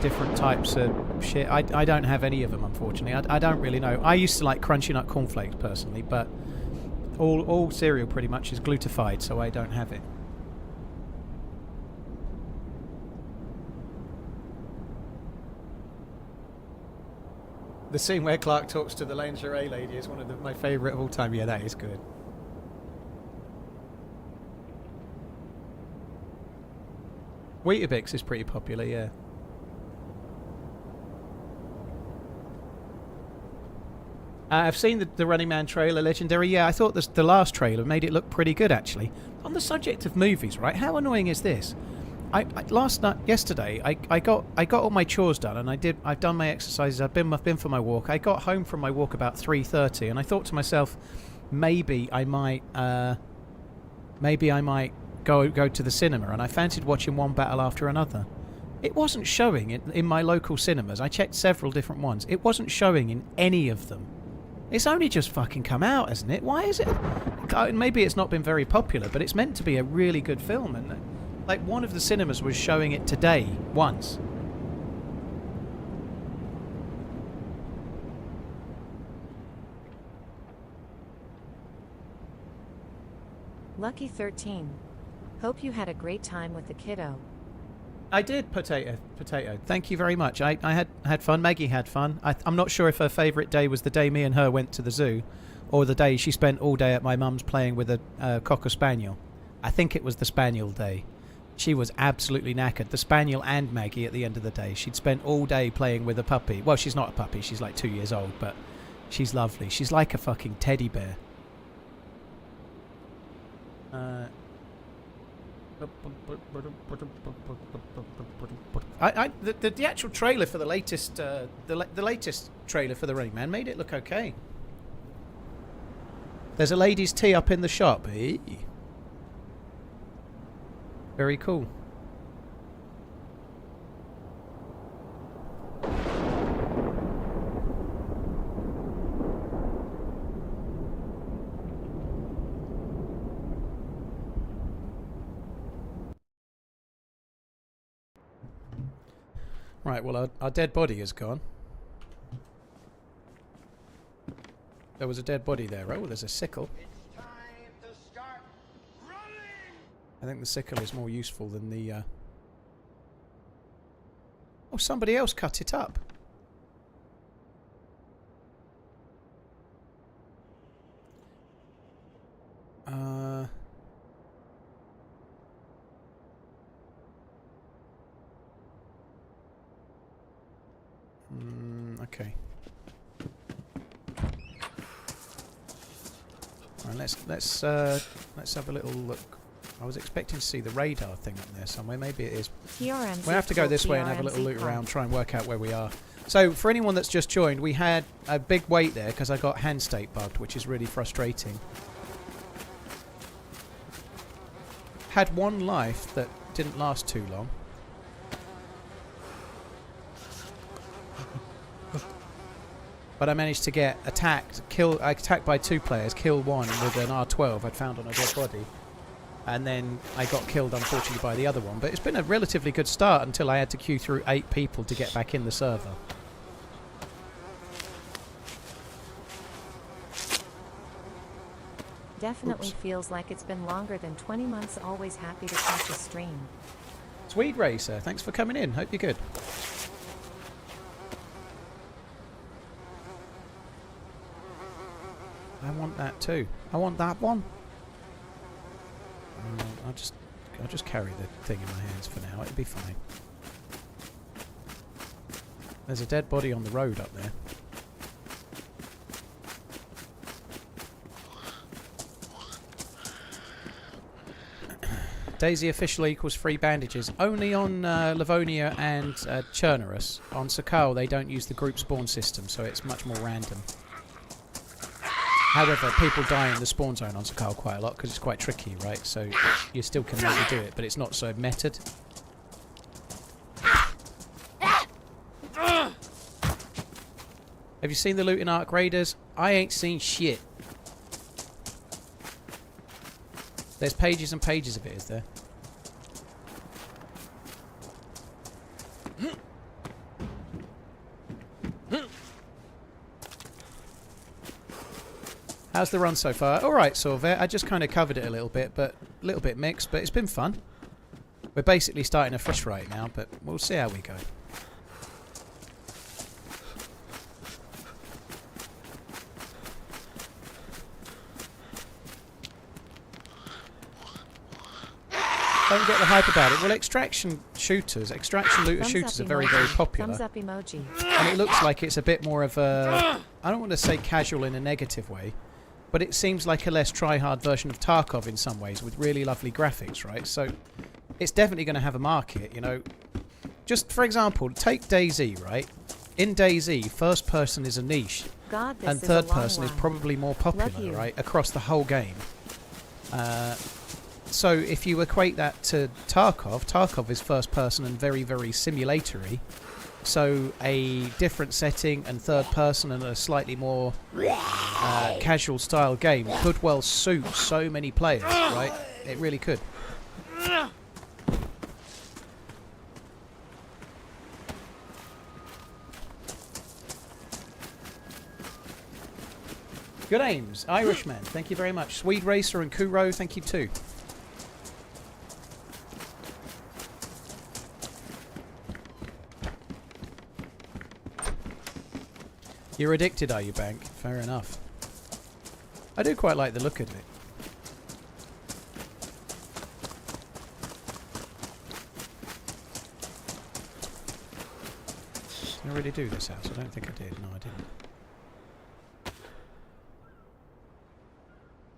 A: different types of shit. I don't have any of them, unfortunately. I don't really know. I used to like Crunchy Nut Cornflakes personally, but all cereal pretty much is glutified, so I don't have it. The scene where Clark talks to the lingerie lady is one of my favourite of all time. Yeah, that is good. Weetabix is pretty popular, yeah. I've seen the Running Man trailer, Legendary. Yeah, I thought the last trailer made it look pretty good, actually. On the subject of movies, right? How annoying is this? Yesterday, I got all my chores done, and I've done my exercises. I've been for my walk. I got home from my walk about 3:30, and I thought to myself, maybe I might go to the cinema, and I fancied watching one battle after another. It wasn't showing in my local cinemas. I checked several different ones. It wasn't showing in any of them. It's only just fucking come out, hasn't it? Why is it? Maybe it's not been very popular, but it's meant to be a really good film, and like one of the cinemas was showing it today once.
B: Lucky 13. Hope you had a great time with the kiddo.
A: I did, Potato. Thank you very much. I had fun. Maggie had fun. I'm not sure if her favourite day was the day me and her went to the zoo, or the day she spent all day at my mum's playing with a Cocker Spaniel. I think it was the Spaniel day. She was absolutely knackered. The Spaniel and Maggie at the end of the day. She'd spent all day playing with a puppy. Well, she's not a puppy. She's like 2 years old, but she's lovely. She's like a fucking teddy bear. The actual trailer for the latest latest trailer for The Running Man made it look okay. There's a ladies' tea up in the shop. Hey. Very cool. Right, well, our dead body is gone. There was a dead body there. Oh, there's a sickle.
C: It's time to start running!
A: I think the sickle is more useful than the... Oh, somebody else cut it up. Okay. Right, let's have a little look. I was expecting to see the radar thing up there somewhere. Maybe it is.
B: TRMZ
A: We'll have to go this way and have a little look around, try and work out where we are. So, for anyone that's just joined, we had a big wait there because I got hand state bugged, which is really frustrating. Had one life that didn't last too long. But I managed to get attacked by 2 players, kill one with an R12 I'd found on a dead body. And then I got killed, unfortunately, by the other one. But it's been a relatively good start until I had to queue through 8 people to get back in the server.
B: Definitely feels like it's been longer than 20 months. Always happy to catch a stream.
A: Tweed Racer, thanks for coming in. Hope you're good. I want that too. I want that one. I'll just carry the thing in my hands for now. It'll be fine. There's a dead body on the road up there. DayZ official equals free bandages. Only on Livonia and Chernarus. On Sakhal they don't use the group spawn system, so it's much more random. However, people die in the spawn zone on Sakhal quite a lot because it's quite tricky, right? So you still can maybe do it, but it's not so meted. Have you seen the loot in Ark Raiders? I ain't seen shit. There's pages and pages of it, is there? How's the run so far? Alright, Sorvet. I just kind of covered it a little bit mixed, but it's been fun. We're basically starting afresh right now, but we'll see how we go. Don't get the hype about it. Well, extraction looter shooters are very, very popular.
B: Thumbs up emoji.
A: And it looks like it's a bit more of a... I don't want to say casual in a negative way, but it seems like a less try-hard version of Tarkov in some ways, with really lovely graphics, right? So it's definitely going to have a market, you know. Just for example, take DayZ, right? In DayZ, first person is a niche, and third person is probably more popular, right? Across the whole game. So if you equate that to Tarkov, Tarkov is first person and very, very simulatory. So a different setting and third person and a slightly more casual style game could well suit so many players, right? It really could. Good aims, Irishman, thank you very much. Swede Racer and Kuro, thank you too. You're addicted, are you, Bank? Fair enough. I do quite like the look of it. Did I really do this house? I don't think I did. No, I didn't.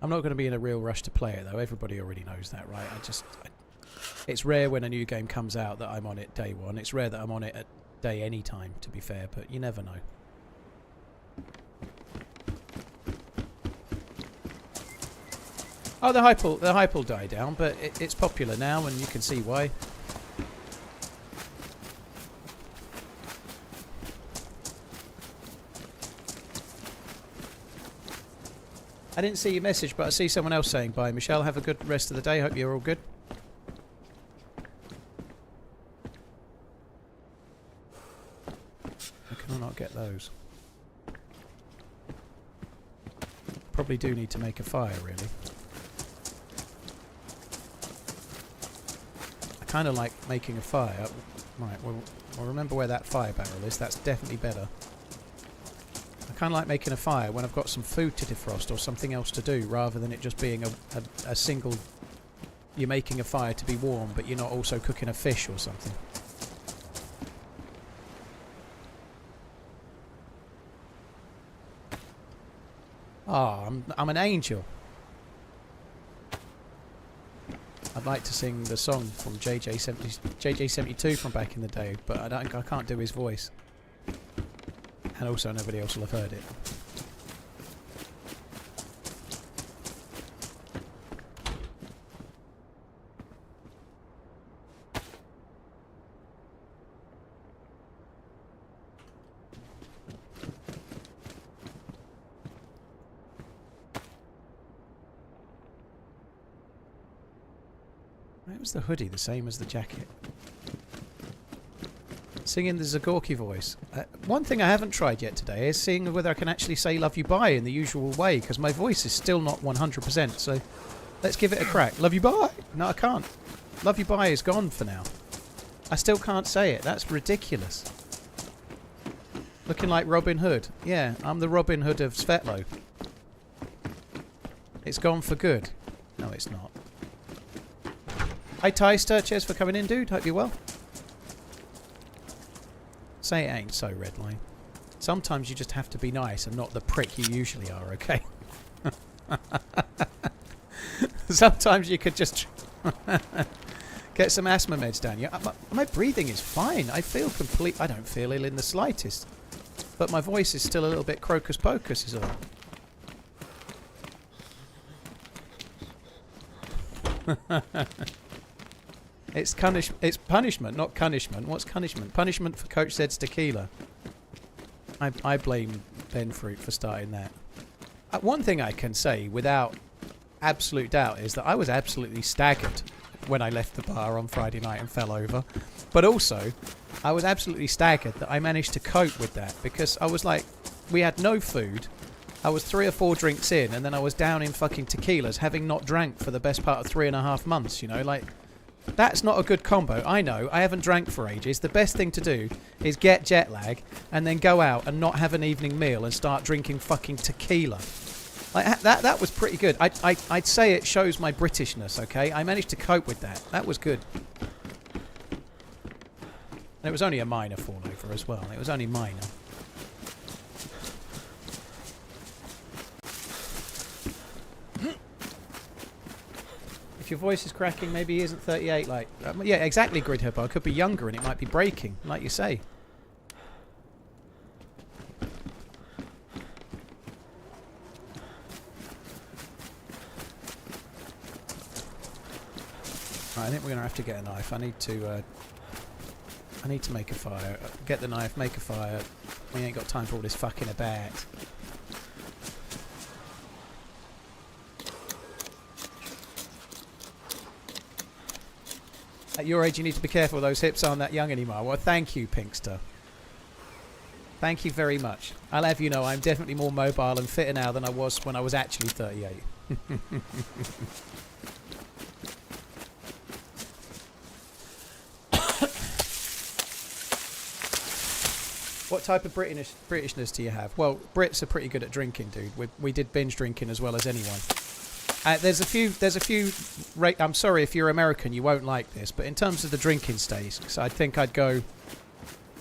A: I'm not going to be in a real rush to play it, though. Everybody already knows that, right? It's rare when a new game comes out that I'm on it day one. It's rare that I'm on it at day any time, to be fair, but you never know. Oh, the hype will die down, but it's popular now, and you can see why. I didn't see your message, but I see someone else saying bye. Michelle, have a good rest of the day. Hope you're all good. How can I not get those? Probably do need to make a fire, really. I kind of like making a fire. Right, well, I'll remember where that fire barrel is. That's definitely better. I kind of like making a fire when I've got some food to defrost or something else to do, rather than it just being a single... You're making a fire to be warm, but you're not also cooking a fish or something. Ah, I'm an angel. I'd like to sing the song from JJ72 from back in the day, but I can't do his voice. And also nobody else will have heard it. Why was the hoodie the same as the jacket? Singing the Zagorki voice. One thing I haven't tried yet today is seeing whether I can actually say love you bye in the usual way, because my voice is still not 100%, so let's give it a crack. Love you bye! No, I can't. Love you bye is gone for now. I still can't say it. That's ridiculous. Looking like Robin Hood. Yeah, I'm the Robin Hood of Svetlo. It's gone for good. No, it's not. Hi, Tyster. Cheers for coming in, dude. Hope you're well. Say it ain't so, Redline. Sometimes you just have to be nice and not the prick you usually are, okay? Sometimes you could just get some asthma meds down. Yeah, my breathing is fine. I feel complete. I don't feel ill in the slightest. But my voice is still a little bit crocus pocus is all. It's punishment, not punishment. What's punishment? Punishment for Coach Zed's tequila. I blame Ben Fruit for starting that. One thing I can say without absolute doubt is that I was absolutely staggered when I left the bar on Friday night and fell over. But also, I was absolutely staggered that I managed to cope with that, because I was like, we had no food. I was 3 or 4 drinks in, and then I was down in fucking tequilas, having not drank for the best part of 3.5 months, you know, like, that's not a good combo. I know, I haven't drank for ages. The best thing to do is get jet lag and then go out and not have an evening meal and start drinking fucking tequila. Like, that was pretty good. I'd say it shows my Britishness, okay? I managed to cope with that. That was good. And it was only a minor fallover as well. It was only minor. If your voice is cracking, maybe he isn't 38. Like, yeah, exactly, Grid Hippo. I could be younger and it might be breaking, like you say. Right, I think we're gonna have to get a knife. I need to make a fire. Get the knife, make a fire. We ain't got time for all this fucking about. At your age, you need to be careful. Those hips aren't that young anymore. Well, thank you, Pinkster. Thank you very much. I'll have you know I'm definitely more mobile and fitter now than I was when I was actually 38. What type of Britishness do you have? Well, Brits are pretty good at drinking, dude. We did binge drinking as well as anyone. There's a few. I'm sorry if you're American, you won't like this, but in terms of the drinking stage, so I think I'd go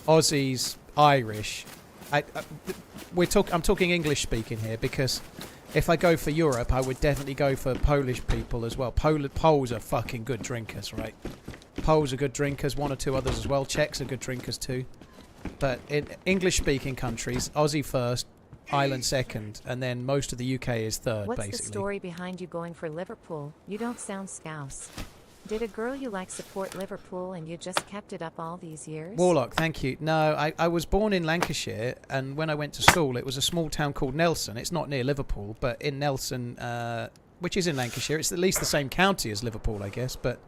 A: Aussies, Irish. I'm talking English speaking here, because if I go for Europe, I would definitely go for Polish people as well. Poles are fucking good drinkers, right? Poles are good drinkers. 1 or 2 others as well. Czechs are good drinkers too. But in English-speaking countries, Aussie first, Ireland second, and then most of the UK is third,
B: What's
A: basically.
B: the story behind you going for Liverpool? You don't sound Scouse. Did a girl you like support Liverpool and you just kept it up all these years?
A: Warlock, thank you. No, I was born in Lancashire, and when I went to school, it was a small town called Nelson. It's not near Liverpool, but in Nelson, which is in Lancashire, it's at least the same county as Liverpool, I guess, but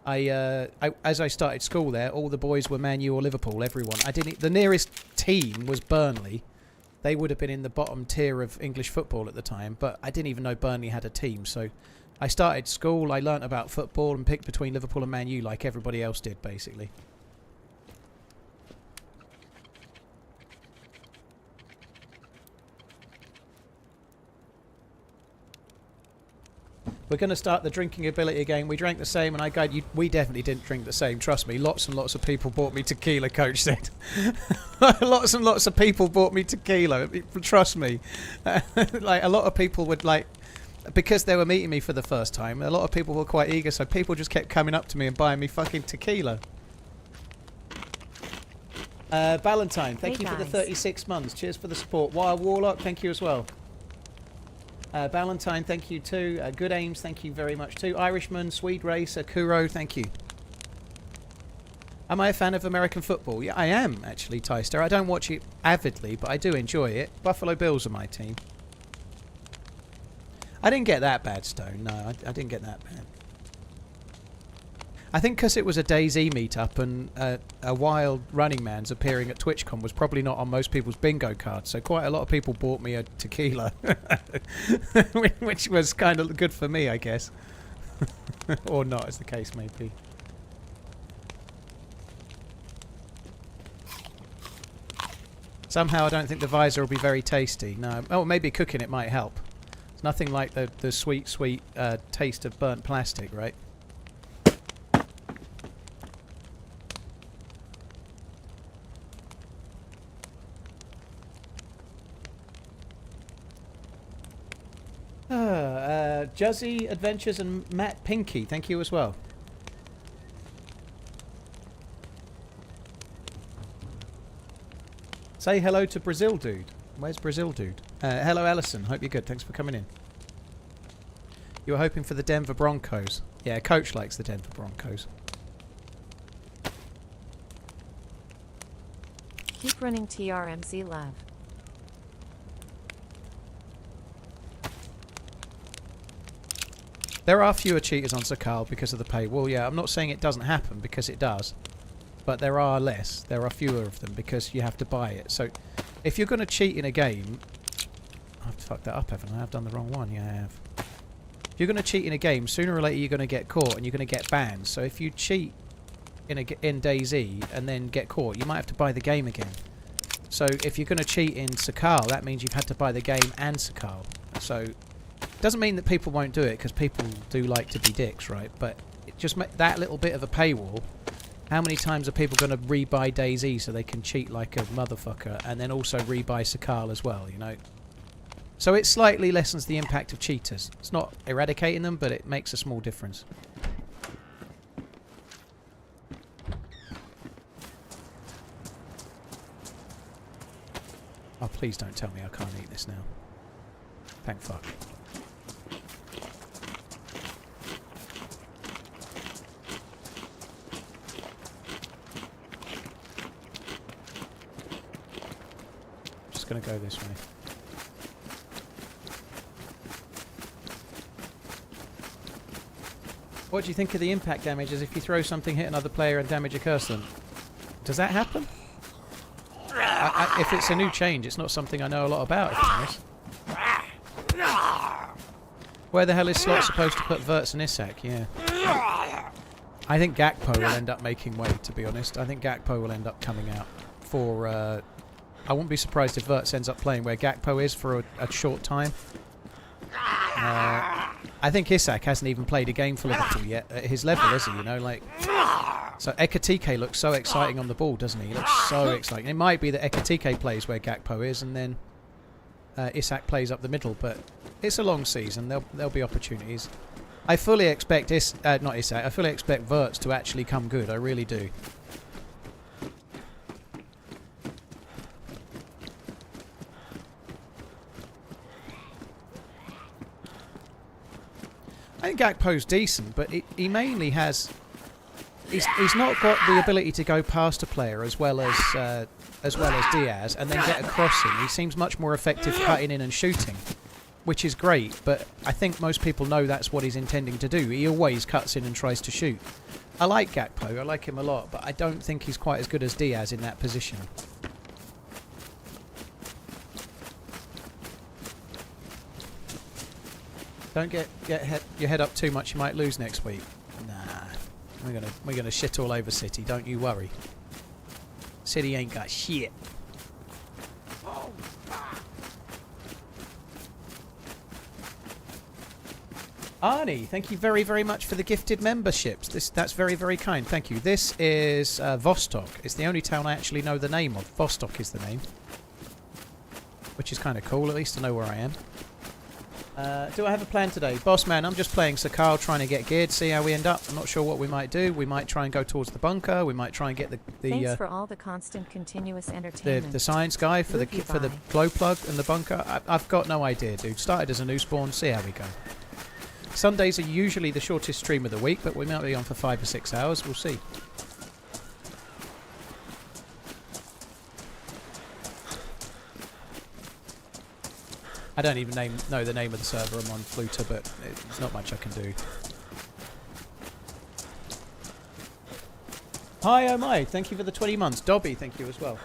A: as I started school there, all the boys were Man U or Liverpool, everyone. The nearest team was Burnley. They would have been in the bottom tier of English football at the time, but I didn't even know Burnley had a team. So I started school, I learnt about football and picked between Liverpool and Man U like everybody else did, basically. We're going to start the drinking ability again. We drank the same, and I guide you. We definitely didn't drink the same. Trust me. Lots and lots of people bought me tequila. Coach said. Lots and lots of people bought me tequila. Trust me. Like, a lot of people would, like, because they were meeting me for the first time. A lot of people were quite eager, so people just kept coming up to me and buying me fucking tequila. Valentine, thank you for the 36 months. Cheers for the support. Wild Warlock, thank you as well. Valentine, thank you too. Good Aims, thank you very much too. Irishman, Swede Racer, Kuro, thank you. Am I a fan of American football? Yeah, I am, actually, Tyster. I don't watch it avidly, but I do enjoy it. Buffalo Bills are my team. I didn't get that bad, Stone. No, I didn't get that bad. I think because it was a DayZ meetup and a wild RunningManZ appearing at TwitchCon was probably not on most people's bingo cards, so quite a lot of people bought me a tequila, which was kind of good for me, I guess. Or not, as the case may be. Somehow I don't think the visor will be very tasty. No. Oh, maybe cooking it might help. It's nothing like the sweet taste of burnt plastic, right? Juzzy Adventures and Matt Pinky, thank you as well. Say hello to Brazil Dude. Where's Brazil Dude? Hello Ellison, hope you're good. Thanks for coming in. You were hoping for the Denver Broncos. Yeah, Coach likes the Denver Broncos.
B: Keep running TRMZ love.
A: There are fewer cheaters on Sakhal because of the paywall. Yeah, I'm not saying it doesn't happen, because it does. But there are less. There are fewer of them because you have to buy it. So if you're going to cheat in a game... I've fucked that up, haven't I? I've done the wrong one. Yeah, I have. If you're going to cheat in a game, sooner or later you're going to get caught and you're going to get banned. So if you cheat in DayZ and then get caught, you might have to buy the game again. So if you're going to cheat in Sakhal, that means you've had to buy the game and Sakhal. So... doesn't mean that people won't do it, because people do like to be dicks, right? But it just that little bit of a paywall. How many times are people going to rebuy DayZ so they can cheat like a motherfucker, and then also rebuy Sakhal as well, you know? So it slightly lessens the impact of cheaters. It's not eradicating them, but it makes a small difference. Oh, please don't tell me I can't eat this now. Thank fuck. Just gonna go this way. What do you think of the impact damage as if you throw something, hit another player and damage occurs to them? Does that happen? If it's a new change, it's not something I know a lot about, if I'm honest. Where the hell is Slot supposed to put Verts and Isak? Yeah. I think Gakpo will end up making way, to be honest. I think Gakpo will end up coming out for... I wouldn't be surprised if Verts ends up playing where Gakpo is for a short time. I think Isak hasn't even played a game full of it yet at his level, is he? You know, like... So Ekatike looks so exciting on the ball, doesn't he? He looks so exciting. It might be that Ekatike plays where Gakpo is, and then Isak plays up the middle, but it's a long season. There'll be opportunities. I fully expect not Isak. I fully expect Verts to actually come good. I really do. I think Gakpo's decent, but he mainly has. He's not got the ability to go past a player as well as Diaz and then get a crossing. He seems much more effective cutting in and shooting, which is great, but I think most people know that's what he's intending to do. He always cuts in and tries to shoot. I like Gakpo, I like him a lot, but I don't think he's quite as good as Diaz in that position. Don't get your head up too much, you might lose next week. Nah. We're gonna shit all over City, don't you worry. City ain't got shit. Arnie, thank you very, very much for the gifted memberships. That's very, very kind. Thank you. This is Vostok. It's the only town I actually know the name of. Vostok is the name. Which is kind of cool, at least to know where I am. Do I have a plan today? Boss man, I'm just playing Sakhal, trying to get geared, see how we end up. I'm not sure what we might do. We might try and go towards the bunker. We might try and get the
B: Thanks for all the constant, continuous entertainment.
A: the science guy for the glow plug and the bunker. I've got no idea, dude. Started as a new spawn. See how we go. Sundays are usually the shortest stream of the week, but we might be on for 5 or 6 hours. We'll see. I don't even know the name of the server I'm on, Fluter, but there's not much I can do. Hi, oh my, thank you for the 20 months. Dobby, thank you as well.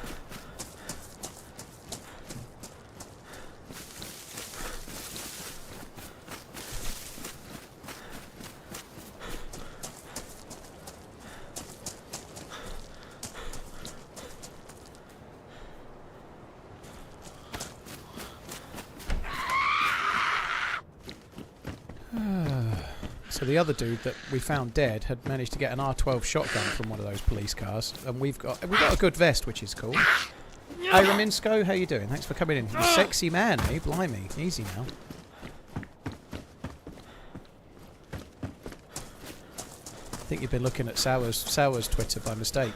A: So the other dude that we found dead had managed to get an R12 shotgun from one of those police cars, and we've got a good vest, which is cool. Hey Raminsko, how you doing? Thanks for coming in. You sexy man, eh? Blimey, easy now. think you've been looking at Sour's Twitter by mistake.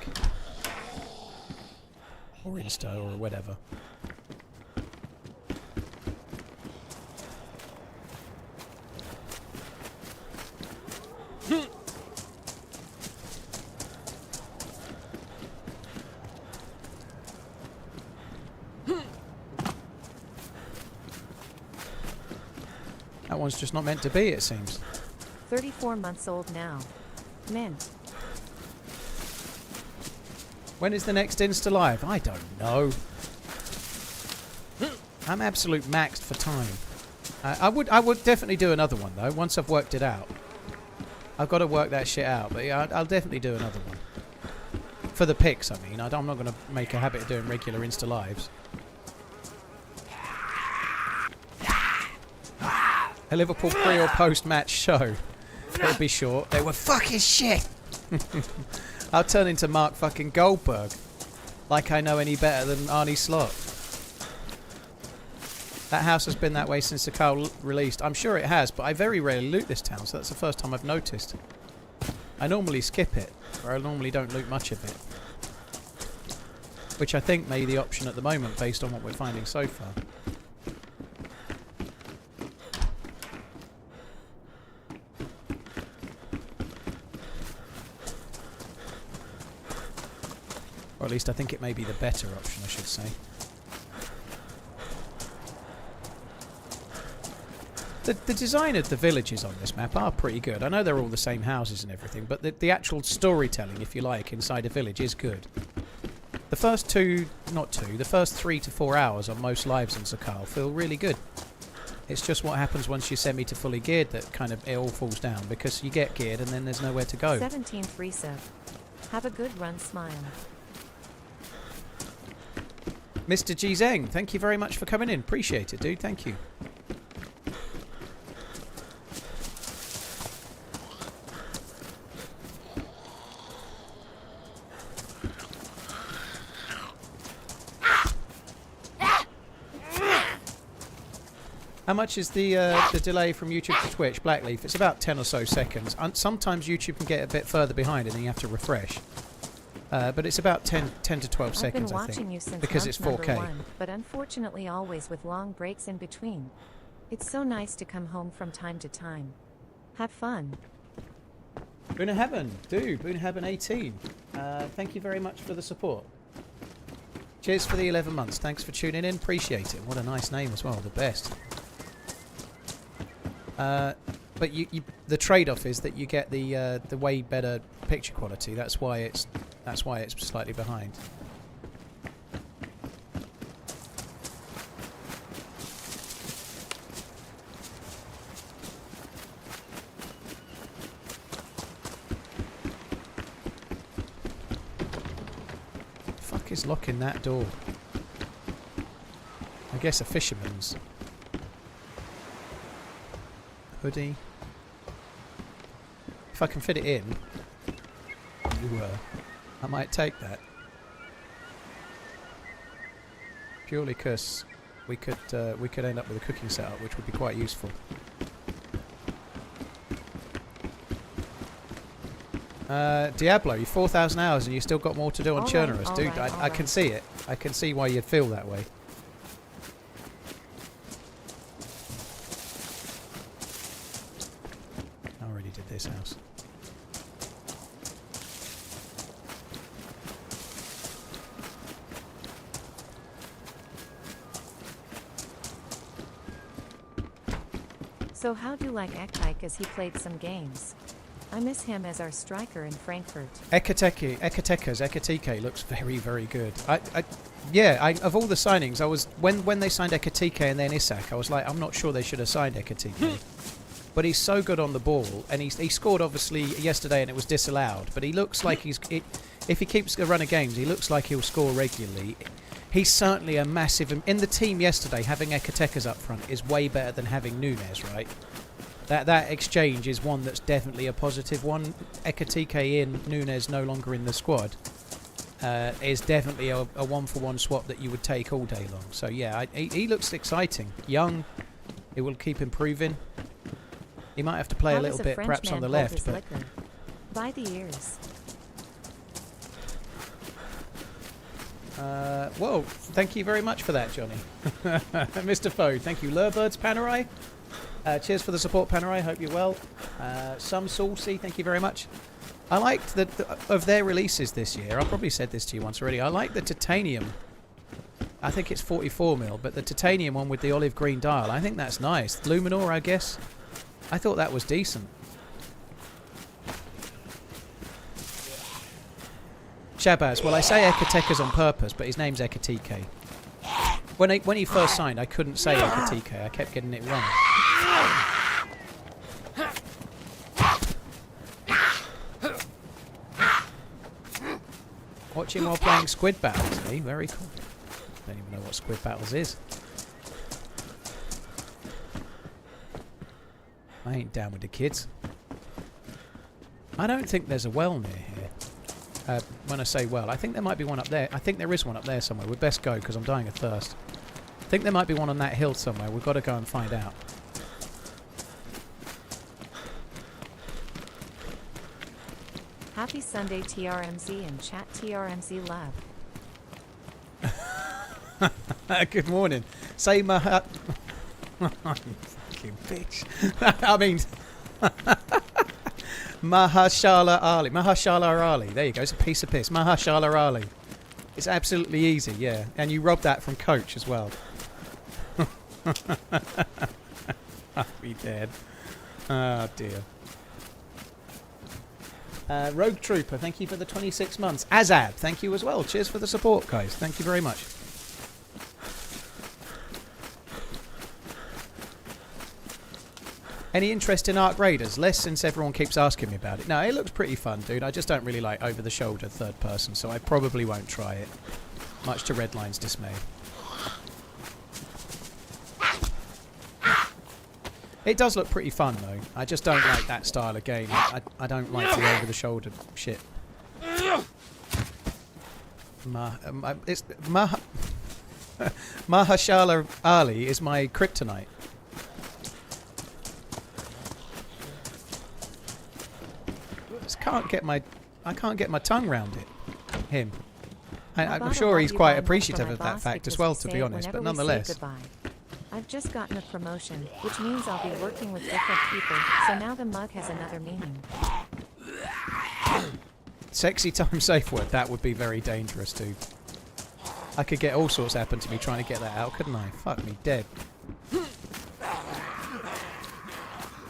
A: Or Insta or whatever. That one's just not meant to be, it seems.
B: 34 months old now. Mint.
A: When is the next Insta Live? I don't know. I'm absolute maxed for time. I would definitely do another one though, once I've worked it out. I've got to work that shit out, but yeah, I'll definitely do another one. For the pics, I mean. I'm not going to make a habit of doing regular Insta Lives. A Liverpool pre or post match show. It'll be short. They were fucking shit. I'll turn into Mark fucking Goldberg. Like I know any better than Arnie Slot. That house has been that way since Sakhal released. I'm sure it has, but I very rarely loot this town, so that's the first time I've noticed. I normally skip it, or I normally don't loot much of it. Which I think may be the option at the moment, based on what we're finding so far. Or at least I think it may be the better option, I should say. The design of the villages on this map are pretty good. I know they're all the same houses and everything, but the actual storytelling, if you like, inside a village is good. The first the first 3 to 4 hours on most lives in Sakhal feel really good. It's just what happens once you send me to fully geared that kind of it all falls down, because you get geared and then there's nowhere to go.
B: 17th resub. Have a good run, smile.
A: Mr. G Zeng, thank you very much for coming in. Appreciate it, dude. Thank you. How much is the delay from YouTube to Twitch, Blackleaf? It's about 10 or so seconds. And sometimes YouTube can get a bit further behind and then you have to refresh. But it's about 10 to 12 seconds, I think. I've been watching you since because it's 4K. 1,
B: but unfortunately always with long breaks in between. It's so nice to come home from time to time. Have fun.
A: Boonahaben, do. Boonahaben 18. Thank you very much for the support. Cheers for the 11 months. Thanks for tuning in. Appreciate it. What a nice name as well. The best. But the trade-off is that you get the way better picture quality. That's why it's slightly behind. Fuck is locking that door? I guess a fisherman's. Hoodie. If I can fit it in, I might take that. Purely because we could end up with a cooking setup, which would be quite useful. Diablo, you're 4,000 hours and you still got more to do on Chernarus, dude. I can see it. I can see why you'd feel that way. I already did this house.
B: So how do you like Ektyke as he played some games? I miss him as our striker in Frankfurt.
A: Ekatike looks very, very good. Of all the signings, I was when they signed Ekatike and then Isak, I was like, I'm not sure they should have signed Ekatike. But he's so good on the ball, and he scored obviously yesterday, and it was disallowed. But he looks like if he keeps a run of games, he looks like he'll score regularly. He's certainly a massive... In the team yesterday, having Ekatekas up front is way better than having Nunes, right? That exchange is one that's definitely a positive one. Ekatike in, Nunes no longer in the squad, is definitely a one-for-one swap that you would take all day long. So yeah, he looks exciting. Young, it will keep improving. He might have to play a little bit perhaps on the left, but...
B: By the ears.
A: Whoa, thank you very much for that, Johnny. Mr. Foe, thank you. Lurbirds Panerai. Cheers for the support, Panerai. Hope you're well. Some Saucy, thank you very much. I liked of their releases this year. I probably said this to you once already. I like the titanium. I think it's 44mm, but the titanium one with the olive green dial. I think that's nice. Luminor, I guess. I thought that was decent. Shabazz, well, I say Ekatekas on purpose, but his name's Ekatike. When he first signed, I couldn't say Ekatike. I kept getting it wrong. Watching while playing Squid Battles, eh? Very cool. Don't even know what Squid Battles is. I ain't down with the kids. I don't think there's a well near here. When I say well, I think there might be one up there. I think there is one up there somewhere. We'd best go because I'm dying of thirst. I think there might be one on that hill somewhere. We've got to go and find out.
B: Happy Sunday TRMZ and chat TRMZ love.
A: Good morning. Say Fucking bitch. I mean... Mahashala Ali. Mahashala Ali. There you go. It's a piece of piss. Mahashala Ali. It's absolutely easy, yeah. And you robbed that from Coach as well. I'll be dead. Oh, dear. Rogue Trooper, thank you for the 26 months. Azad, thank you as well. Cheers for the support, guys. Thank you very much. Any interest in Ark Raiders? Less since everyone keeps asking me about it. No, it looks pretty fun, dude. I just don't really like over-the-shoulder third person, so I probably won't try it. Much to Redline's dismay. It does look pretty fun, though. I just don't like that style of game. I don't like the over-the-shoulder shit. Mahashala Ali is my kryptonite. I can't get my tongue round it. Him. I'm sure he's quite appreciative of that fact as well, to be honest, but nonetheless.
B: I've just gotten a promotion, which means I'll be working with different people, so now the mug has another meaning.
A: Sexy time safe word, that would be very dangerous too. I could get all sorts happen to me trying to get that out, couldn't I? Fuck me dead.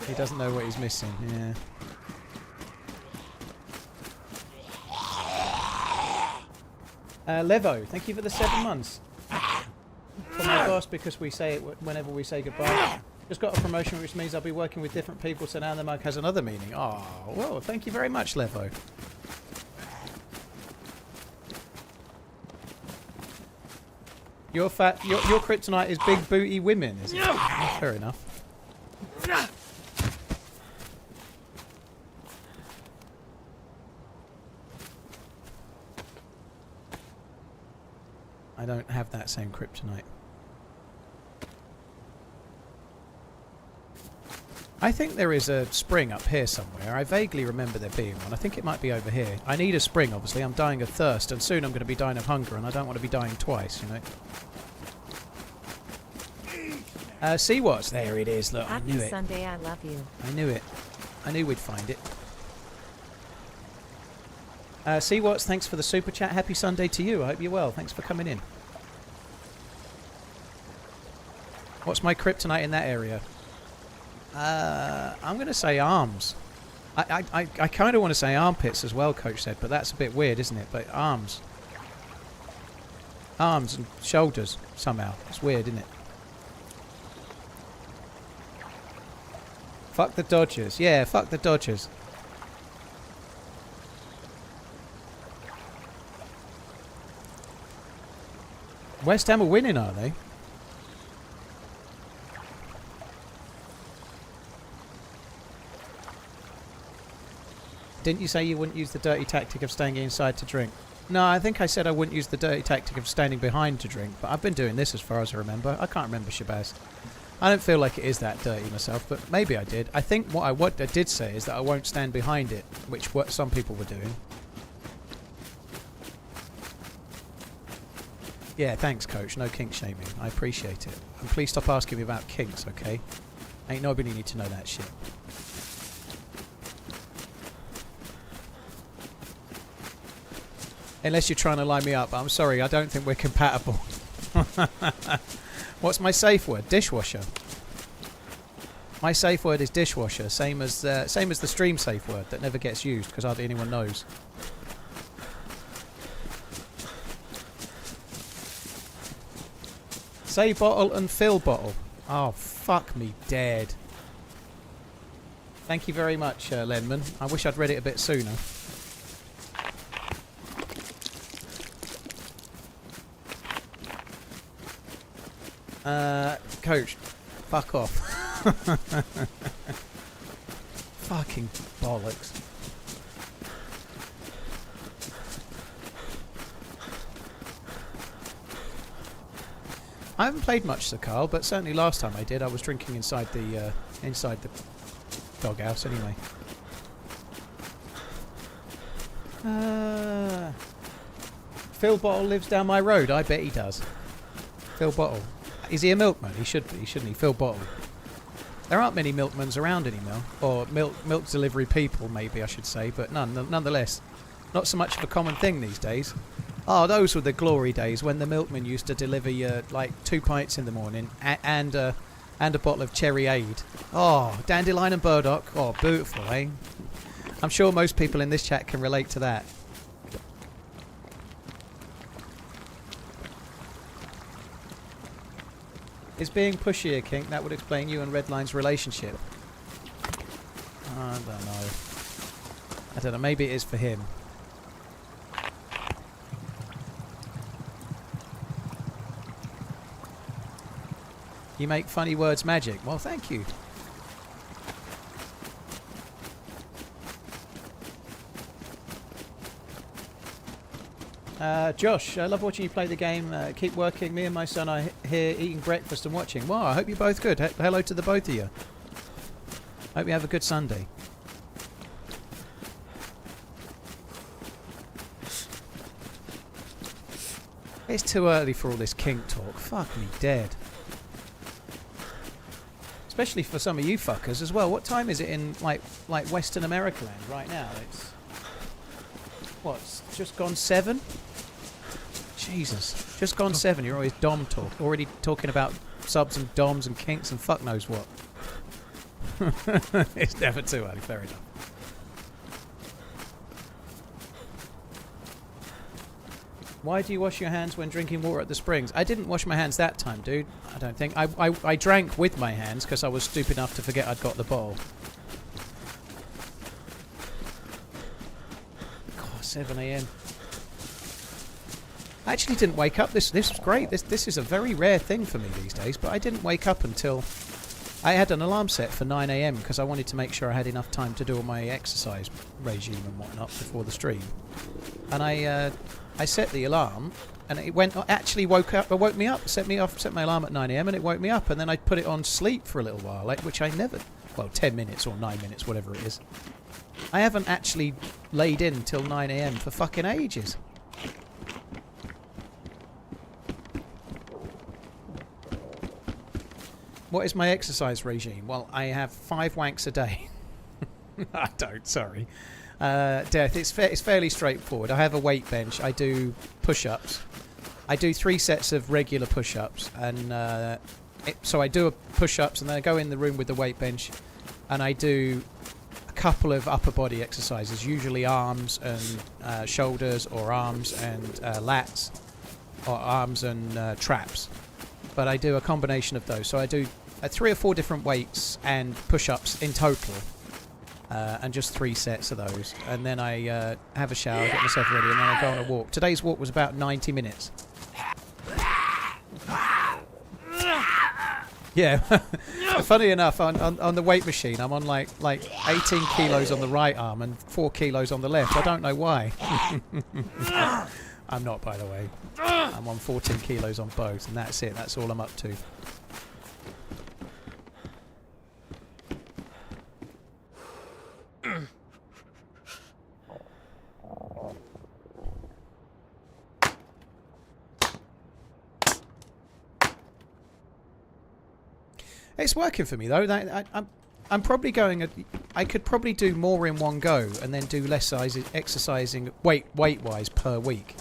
A: He doesn't know what he's missing, yeah. Levo, thank you for the 7 months. For my boss, because we say it whenever we say goodbye. Just got a promotion, which means I'll be working with different people, so now the mug has another meaning. Oh, well, thank you very much, Levo. Your kryptonite is big booty women, is it? Oh, fair enough. I don't have that same kryptonite. I think there is a spring up here somewhere. I vaguely remember there being one. I think it might be over here. I need a spring, obviously. I'm dying of thirst, and soon I'm going to be dying of hunger, and I don't want to be dying twice, you know. See what's there it is. Look, I knew it.
B: Happy Sunday, I love you.
A: I knew it. I knew we'd find it. See what's, thanks for the super chat. Happy Sunday to you. I hope you're well. Thanks for coming in. What's my kryptonite in that area? I'm going to say arms. I kind of want to say armpits as well, Coach said, but that's a bit weird, isn't it? But arms. Arms and shoulders, somehow. It's weird, isn't it? Fuck the Dodgers. Yeah, fuck the Dodgers. West Ham are winning, are they? Didn't you say you wouldn't use the dirty tactic of staying inside to drink? No, I think I said I wouldn't use the dirty tactic of standing behind to drink, but I've been doing this as far as I remember. I can't remember, Shabazz. I don't feel like it is that dirty myself, but maybe I did. I think what I did say is that I won't stand behind it, which what some people were doing. Yeah, thanks, Coach. No kink shaming. I appreciate it. And please stop asking me about kinks, okay? Ain't nobody need to know that shit. Unless you're trying to line me up. I'm sorry, I don't think we're compatible. What's my safe word? Dishwasher. My safe word is dishwasher. Same as the stream safe word that never gets used because hardly anyone knows. Save bottle and fill bottle. Oh, fuck me dead. Thank you very much, Lenman. I wish I'd read it a bit sooner. Coach, fuck off. Fucking bollocks. I haven't played much, Sakhal, but certainly last time I did, I was drinking inside the doghouse anyway. Phil Bottle lives down my road. I bet he does. Phil Bottle. Is he a milkman? He should be, shouldn't he? Phil Bottle. There aren't many milkmans around anymore. Or milk delivery people, maybe I should say, but nonetheless. Not so much of a common thing these days. Oh, those were the glory days when the milkman used to deliver you like 2 pints in the morning and a bottle of cherry aid. Oh, dandelion and burdock. Oh, beautiful, eh? I'm sure most people in this chat can relate to that. Is being pushy a kink? That would explain you and Redline's relationship. I don't know. Maybe it is for him. You make funny words magic. Well, thank you. Josh, I love watching you play the game. Keep working. Me and my son are here eating breakfast and watching. Wow, I hope you're both good. Hello to the both of you. Hope you have a good Sunday. It's too early for all this kink talk. Fuck me dead. Especially for some of you fuckers as well. What time is it in like Western America land right now? It's what? It's just gone 7? Jesus, just gone 7. You're always dom talk. Already talking about subs and doms and kinks and fuck knows what. It's never too early. Fair enough. Why do you wash your hands when drinking water at the springs? I didn't wash my hands that time, dude. I don't think. I drank with my hands because I was stupid enough to forget I'd got the bottle. God, 7 AM. I actually didn't wake up. This was great. This is a very rare thing for me these days, but I didn't wake up until... I had an alarm set for 9 AM because I wanted to make sure I had enough time to do all my exercise regime and whatnot before the stream. And I set the alarm, and it woke me up, set my alarm at 9 AM, and it woke me up, and then I put it on sleep for a little while, which I never, 10 minutes or 9 minutes, whatever it is. I haven't actually laid in till 9 AM for fucking ages. What is my exercise regime? Well, I have 5 wanks a day. I don't, sorry. Death, it's fairly straightforward. I have a weight bench. I do push-ups. I do 3 sets of regular push-ups, and so I do push-ups, and then I go in the room with the weight bench, and I do a couple of upper body exercises, usually arms and shoulders, or arms and lats, or arms and traps. But I do a combination of those. So I do 3 or 4 different weights and push-ups in total. And just 3 sets of those. And then I have a shower, get myself ready, and then I go on a walk. Today's walk was about 90 minutes. Yeah. Funny enough, on the weight machine, I'm on like 18 kilos on the right arm and 4 kilos on the left. I don't know why. I'm not, by the way. I'm on 14 kilos on both, and that's it. That's all I'm up to. It's working for me though. I'm probably going. I could probably do more in one go and then do less exercising weight wise per week.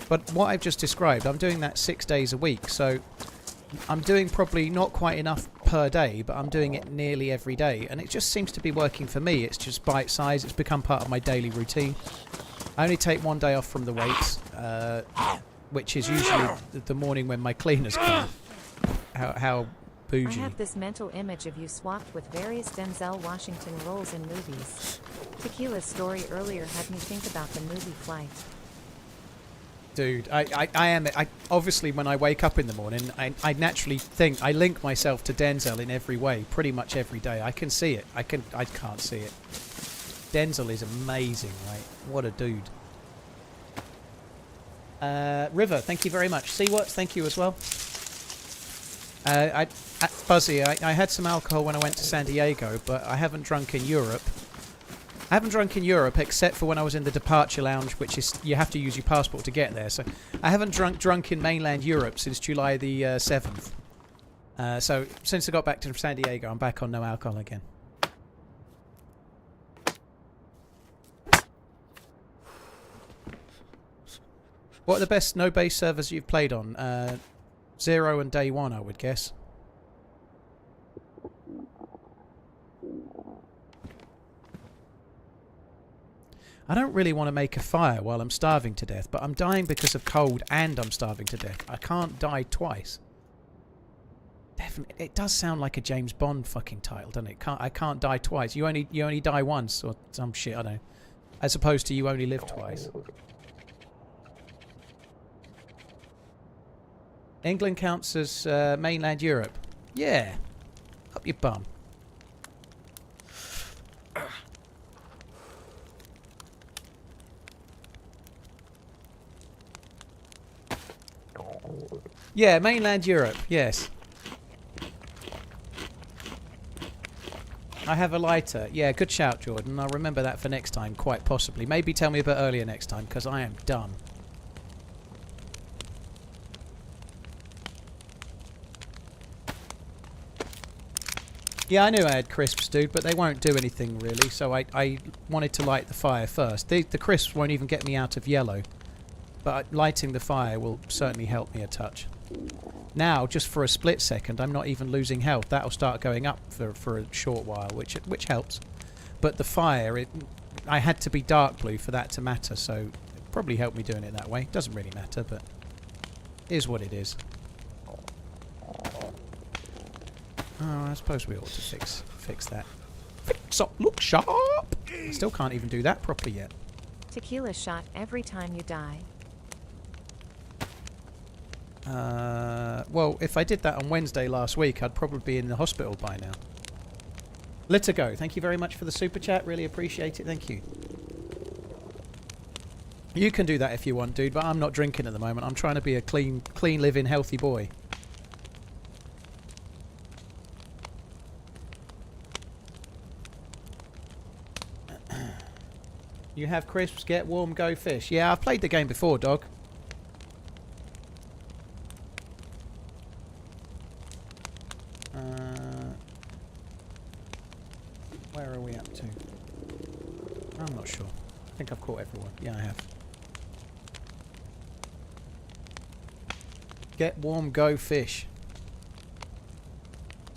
A: But what I've just described, I'm doing that 6 days a week. So I'm doing probably not quite enough per day, but I'm doing it nearly every day, and it just seems to be working for me. It's just bite size. It's become part of my daily routine. I only take 1 day off from the weights, which is usually the morning when my cleaners come. How bougie.
B: I have this mental image of you swapped with various Denzel Washington roles in movies. Tequila's story earlier had me think about the movie Flight.
A: Dude, I obviously when I wake up in the morning, I naturally think I link myself to Denzel in every way, pretty much every day. I can see it. I can't see it. Denzel is amazing, right? What a dude. River, thank you very much. Seaworts, thank you as well. Buzzy, I had some alcohol when I went to San Diego, but I haven't drunk in Europe. I haven't drunk in Europe except for when I was in the departure lounge, which is you have to use your passport to get there. So I haven't drunk in mainland Europe since July the 7th. So since I got back to San Diego, I'm back on no alcohol again. What are the best no-base servers you've played on? 0 and Day 1, I would guess. I don't really want to make a fire while I'm starving to death, but I'm dying because of cold and I'm starving to death. I can't die twice. Definitely, it does sound like a James Bond fucking title, doesn't it? I can't die twice. You only die once or some shit, I don't know. As opposed to you only live twice. England counts as mainland Europe. Yeah. Up your bum. Yeah, mainland Europe, yes. I have a lighter. Yeah, good shout, Jordan. I'll remember that for next time, quite possibly. Maybe tell me a bit earlier next time, because I am dumb. Yeah, I knew I had crisps, dude, but they won't do anything, really, so I wanted to light the fire first. The crisps won't even get me out of yellow, but lighting the fire will certainly help me a touch. Now, just for a split second, I'm not even losing health. That'll start going up for a short while, which helps. But the fire, I had to be dark blue for that to matter, so it probably helped me doing it that way. Doesn't really matter, but it is what it is. Oh, I suppose we ought to fix that. Fix up, look sharp! I still can't even do that properly yet.
B: Tequila shot every time you die.
A: Well, if I did that on Wednesday last week, I'd probably be in the hospital by now. Litigo, thank you very much for the super chat. Really appreciate it. Thank you. You can do that if you want, dude, but I'm not drinking at the moment. I'm trying to be a clean living, healthy boy. You have crisps, get warm, go fish. Yeah, I've played the game before, dog. Where are we up to? I'm not sure. I think I've caught everyone. Yeah, I have. Get warm, go fish.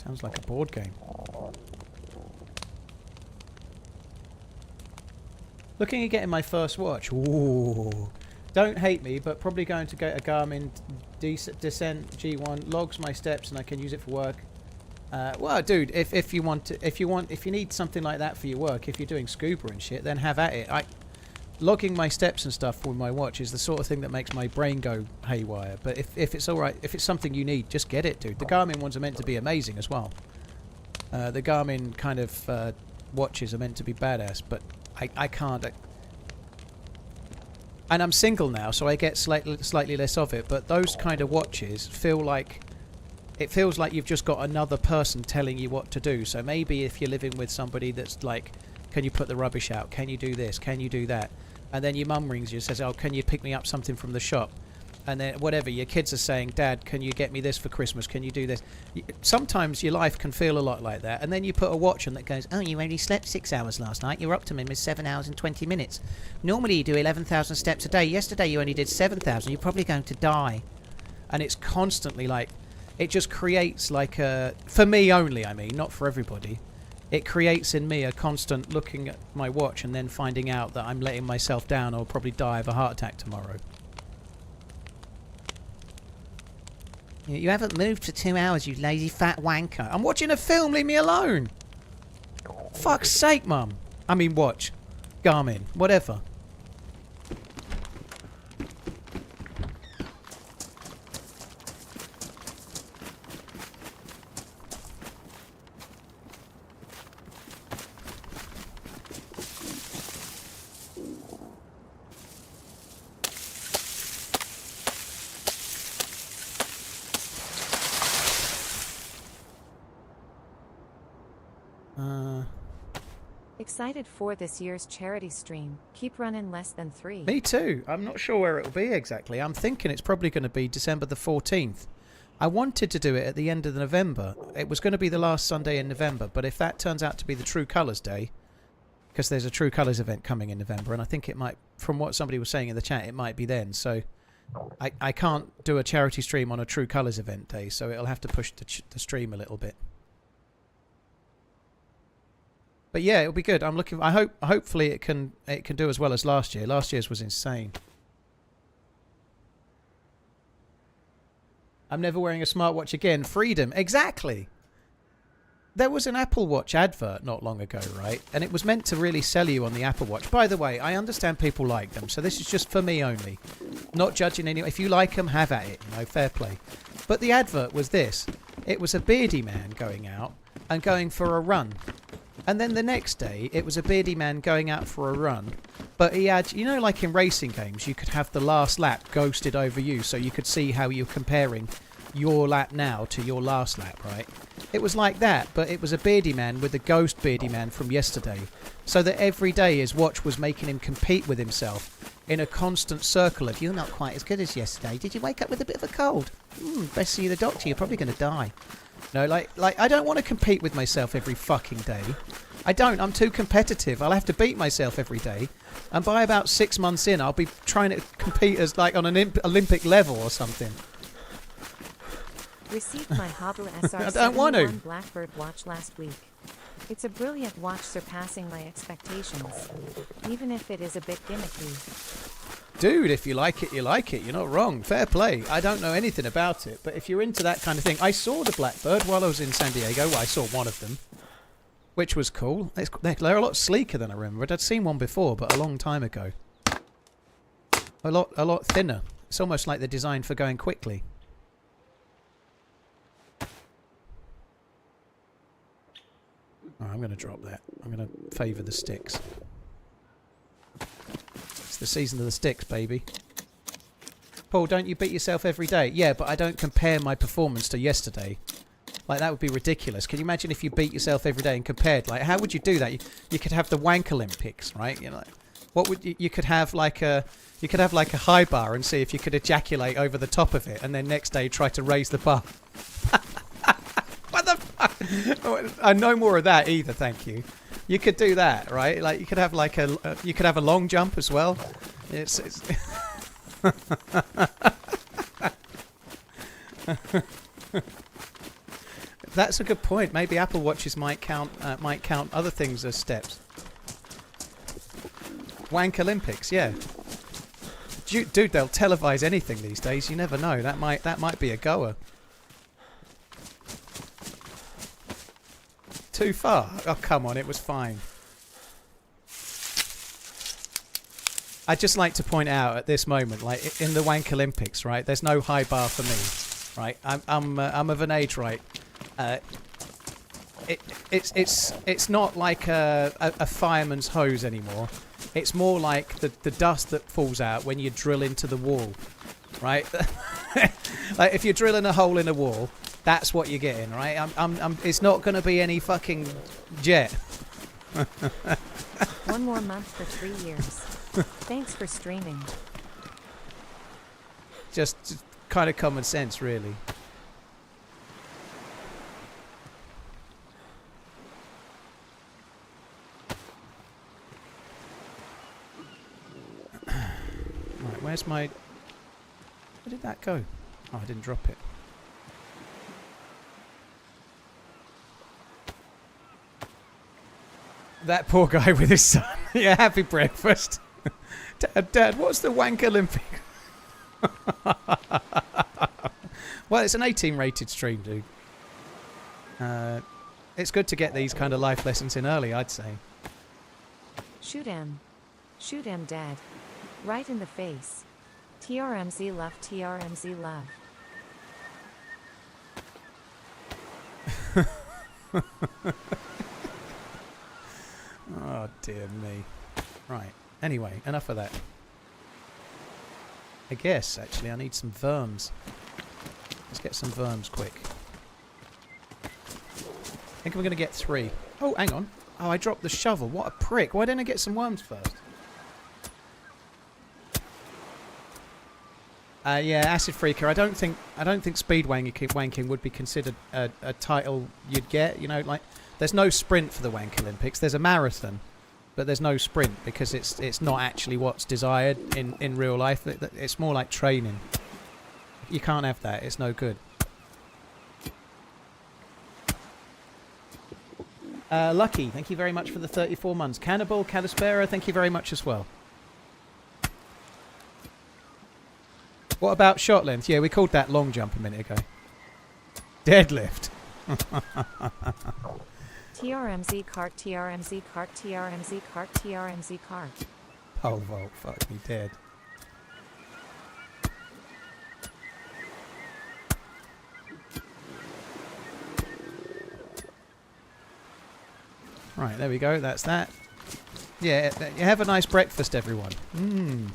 A: Sounds like a board game. Looking at getting my first watch. Ooh. Don't hate me, but probably going to get a Garmin Descent G1. Logs my steps, and I can use it for work. Well, dude, if you need something like that for your work, if you're doing scuba and shit, then have at it. Logging my steps and stuff with my watch is the sort of thing that makes my brain go haywire. But if it's all right, if it's something you need, just get it, dude. The Garmin ones are meant to be amazing as well. The Garmin kind of watches are meant to be badass, but I can't. And I'm single now, so I get slightly less of it. But those kind of watches feel like it feels like you've just got another person telling you what to do. So maybe if you're living with somebody that's like, can you put the rubbish out? Can you do this? Can you do that? And then your mum rings you and says, oh, can you pick me up something from the shop? And then whatever, your kids are saying, Dad, can you get me this for Christmas? Can you do this? Sometimes your life can feel a lot like that. And then you put a watch on that goes, oh, you only slept 6 hours last night. Your optimum is 7 hours and 20 minutes. Normally you do 11,000 steps a day. Yesterday you only did 7,000. You're probably going to die. And it's constantly like, it just creates like a, for me only, I mean, not for everybody. It creates in me a constant looking at my watch and then finding out that I'm letting myself down or probably die of a heart attack tomorrow. You haven't moved for 2 hours, you lazy fat wanker. I'm watching a film, leave me alone. Fuck's sake, Mum. I mean, watch. Garmin. Whatever.
B: Excited for this year's charity stream. Keep running less than 3.
A: Me too. I'm not sure where it'll be exactly. I'm thinking it's probably going to be December the 14th. I wanted to do it at the end of November. It was going to be the last Sunday in November, but if that turns out to be the True Colours Day, because there's a True Colours event coming in November, and I think it might, from what somebody was saying in the chat, it might be then. So I can't do a charity stream on a True Colours event day, so it'll have to push the stream a little bit. But yeah, it'll be good. I'm looking. Hopefully it can do as well as last year. Last year's was insane. I'm never wearing a smartwatch again. Freedom, exactly. There was an Apple Watch advert not long ago, right? And it was meant to really sell you on the Apple Watch. By the way, I understand people like them, so this is just for me only. Not judging anyone. If you like them, have at it. You know, fair play. But the advert was this. It was a beardy man going out and going for a run. And then the next day, it was a beardy man going out for a run. But he had, you know, like in racing games, you could have the last lap ghosted over you so you could see how you're comparing your lap now to your last lap, right? It was like that, but it was a beardy man with a ghost beardy man from yesterday. So that every day his watch was making him compete with himself in a constant circle of, you're not quite as good as yesterday. Did you wake up with a bit of a cold? Best see the doctor, you're probably going to die. No, like I don't want to compete with myself every fucking day. I don't. I'm too competitive. I'll have to beat myself every day. And by about 6 months in, I'll be trying to compete as like on an Olympic level or something.
B: Received my Habu SR
A: I don't want to.
B: Blackbird watch last week. It's a brilliant watch surpassing my expectations, even if it is a bit gimmicky.
A: Dude, if you like it, you like it. You're not wrong. Fair play. I don't know anything about it, but if you're into that kind of thing... I saw the Blackbird while I was in San Diego. Well, I saw one of them, which was cool. They're a lot sleeker than I remembered. I'd seen one before, but a long time ago. A lot thinner. It's almost like they're designed for going quickly. Oh, I'm going to drop that. I'm going to favour the sticks. It's the season of the sticks, baby. Paul, don't you beat yourself every day? Yeah, but I don't compare my performance to yesterday. Like, that would be ridiculous. Can you imagine if you beat yourself every day and compared? Like, how would you do that? You could have the Wank Olympics, right? You know, what would you could have like a high bar and see if you could ejaculate over the top of it, and then next day try to raise the bar. What the fuck? No more of that either, thank you. You could do that, right? Like you could have like you could have a long jump as well. It's That's a good point. Maybe Apple Watches might count other things as steps. Wank Olympics, yeah. Dude, they'll televise anything these days. You never know. That might be a goer. Too far? Oh, come on, it was fine. I'd just like to point out at this moment, like in the Wank Olympics, right? There's no high bar for me, right? I'm of an age, right? It's not like a fireman's hose anymore. It's more like the dust that falls out when you drill into the wall, right? Like if you're drilling a hole in a wall, that's what you're getting, right? It's not going to be any fucking jet.
B: 1 more month for 3 years. Thanks for streaming.
A: just kind of common sense, really. Right, where's my... Where did that go? Oh, I didn't drop it. That poor guy with his son. Yeah, happy breakfast. Dad, what's the Wank Olympics? Well, it's an 18 rated stream, dude. It's good to get these kind of life lessons in early, I'd say.
B: Shoot him. Shoot him dead. Right in the face. TRMZ love, TRMZ love.
A: Oh, dear me. Right. Anyway, enough of that. I guess, actually, I need some worms. Let's get some worms quick. I think we're going to get 3. Oh, hang on. Oh, I dropped the shovel. What a prick. Why didn't I get some worms first? Yeah, Acid Freaker. I don't think speed wanking would be considered a title you'd get. You know, like there's no sprint for the Wank Olympics. There's a marathon, but there's no sprint because it's not actually what's desired in real life. It's more like training. You can't have that. It's no good. Lucky, thank you very much for the 34 months. Cannibal, Calispera, thank you very much as well. What about shot length? Yeah, we called that long jump a minute ago. Deadlift.
B: TRMZ cart, TRMZ cart, TRMZ cart, TRMZ cart.
A: Pole vault, fuck me dead. Right, there we go, that's that. Yeah, you have a nice breakfast, everyone. Mmm.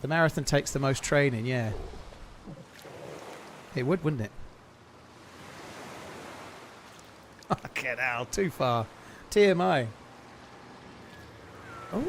A: The marathon takes the most training, yeah. It would, wouldn't it? Fucking hell, too far. TMI. Oh.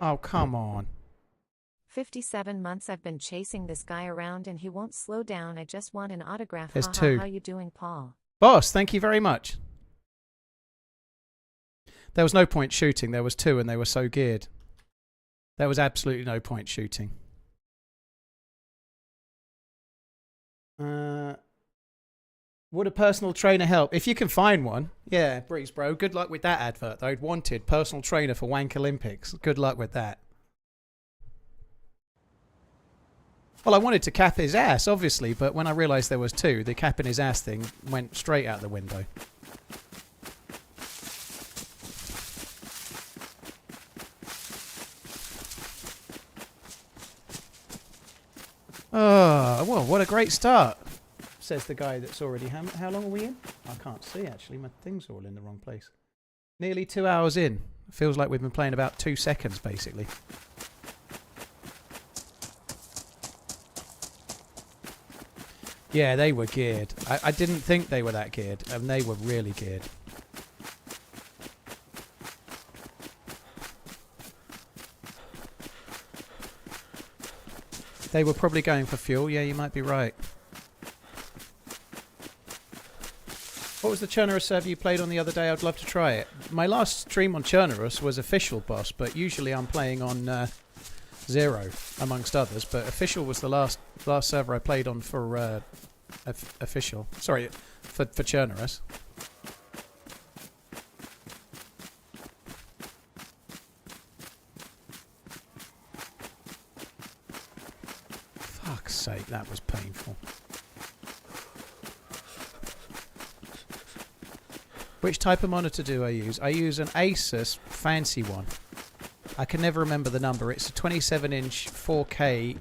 A: Oh, come on.
B: 57 months I've been chasing this guy around and he won't slow down. I just want an autograph.
A: There's
B: Ha,
A: 2.
B: How you doing, Paul?
A: Boss, thank you very much. There was no point shooting. There was 2 and they were so geared. There was absolutely no point shooting. Would a personal trainer help? If you can find one. Yeah, Breeze bro. Good luck with that advert though. Wanted personal trainer for Wank Olympics. Good luck with that. Well, I wanted to cap his ass, obviously, but when I realised there was 2, the capping his ass thing went straight out the window. Oh, well, what a great start, says the guy that's already... How long are we in? I can't see, actually. My thing's all in the wrong place. Nearly 2 hours in. Feels like we've been playing about 2 seconds, basically. Yeah, they were geared. I didn't think they were that geared, and they were really geared. They were probably going for fuel. Yeah, you might be right. What was the Chernarus server you played on the other day? I'd love to try it. My last stream on Chernarus was official, boss, but usually I'm playing on 0, amongst others. But official was the last server I played on for official. Sorry, for Chernarus. Fuck's sake, that was painful. Which type of monitor do I use? I use an Asus fancy one. I can never remember the number. It's a 27-inch 4K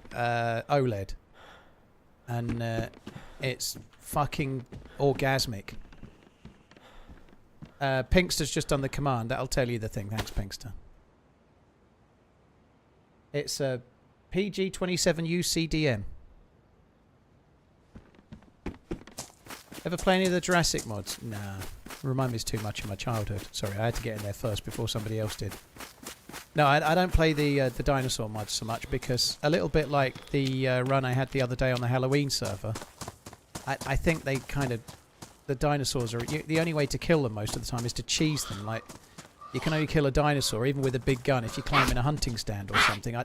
A: OLED. And it's fucking orgasmic. Pinkster's just done the command. That'll tell you the thing. Thanks, Pinkster. It's a PG27UCDM. Ever play any of the Jurassic mods? Nah. Remind me it's too much of my childhood. Sorry, I had to get in there first before somebody else did. No, I don't play the dinosaur mods so much because a little bit like the run I had the other day on the Halloween server, I think they kind of... The dinosaurs are... the only way to kill them most of the time is to cheese them. Like, you can only kill a dinosaur, even with a big gun, if you climb in a hunting stand or something.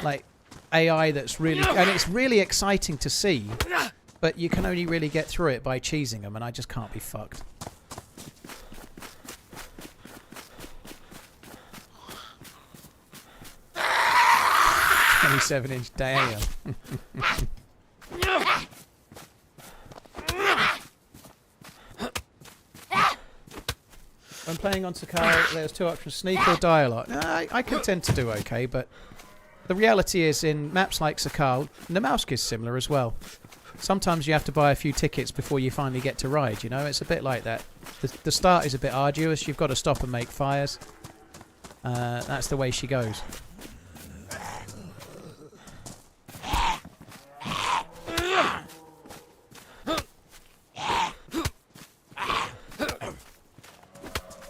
A: Like, AI that's really... And it's really exciting to see, but you can only really get through it by cheesing them, and I just can't be fucked. 27-inch damn. When playing on Sakhal, there's two options, sneak or dialogue. I can tend to do okay, but the reality is in maps like Sakhal, Namalsk is similar as well. Sometimes you have to buy a few tickets before you finally get to ride, you know? It's a bit like that. The start is a bit arduous. You've got to stop and make fires. That's the way she goes.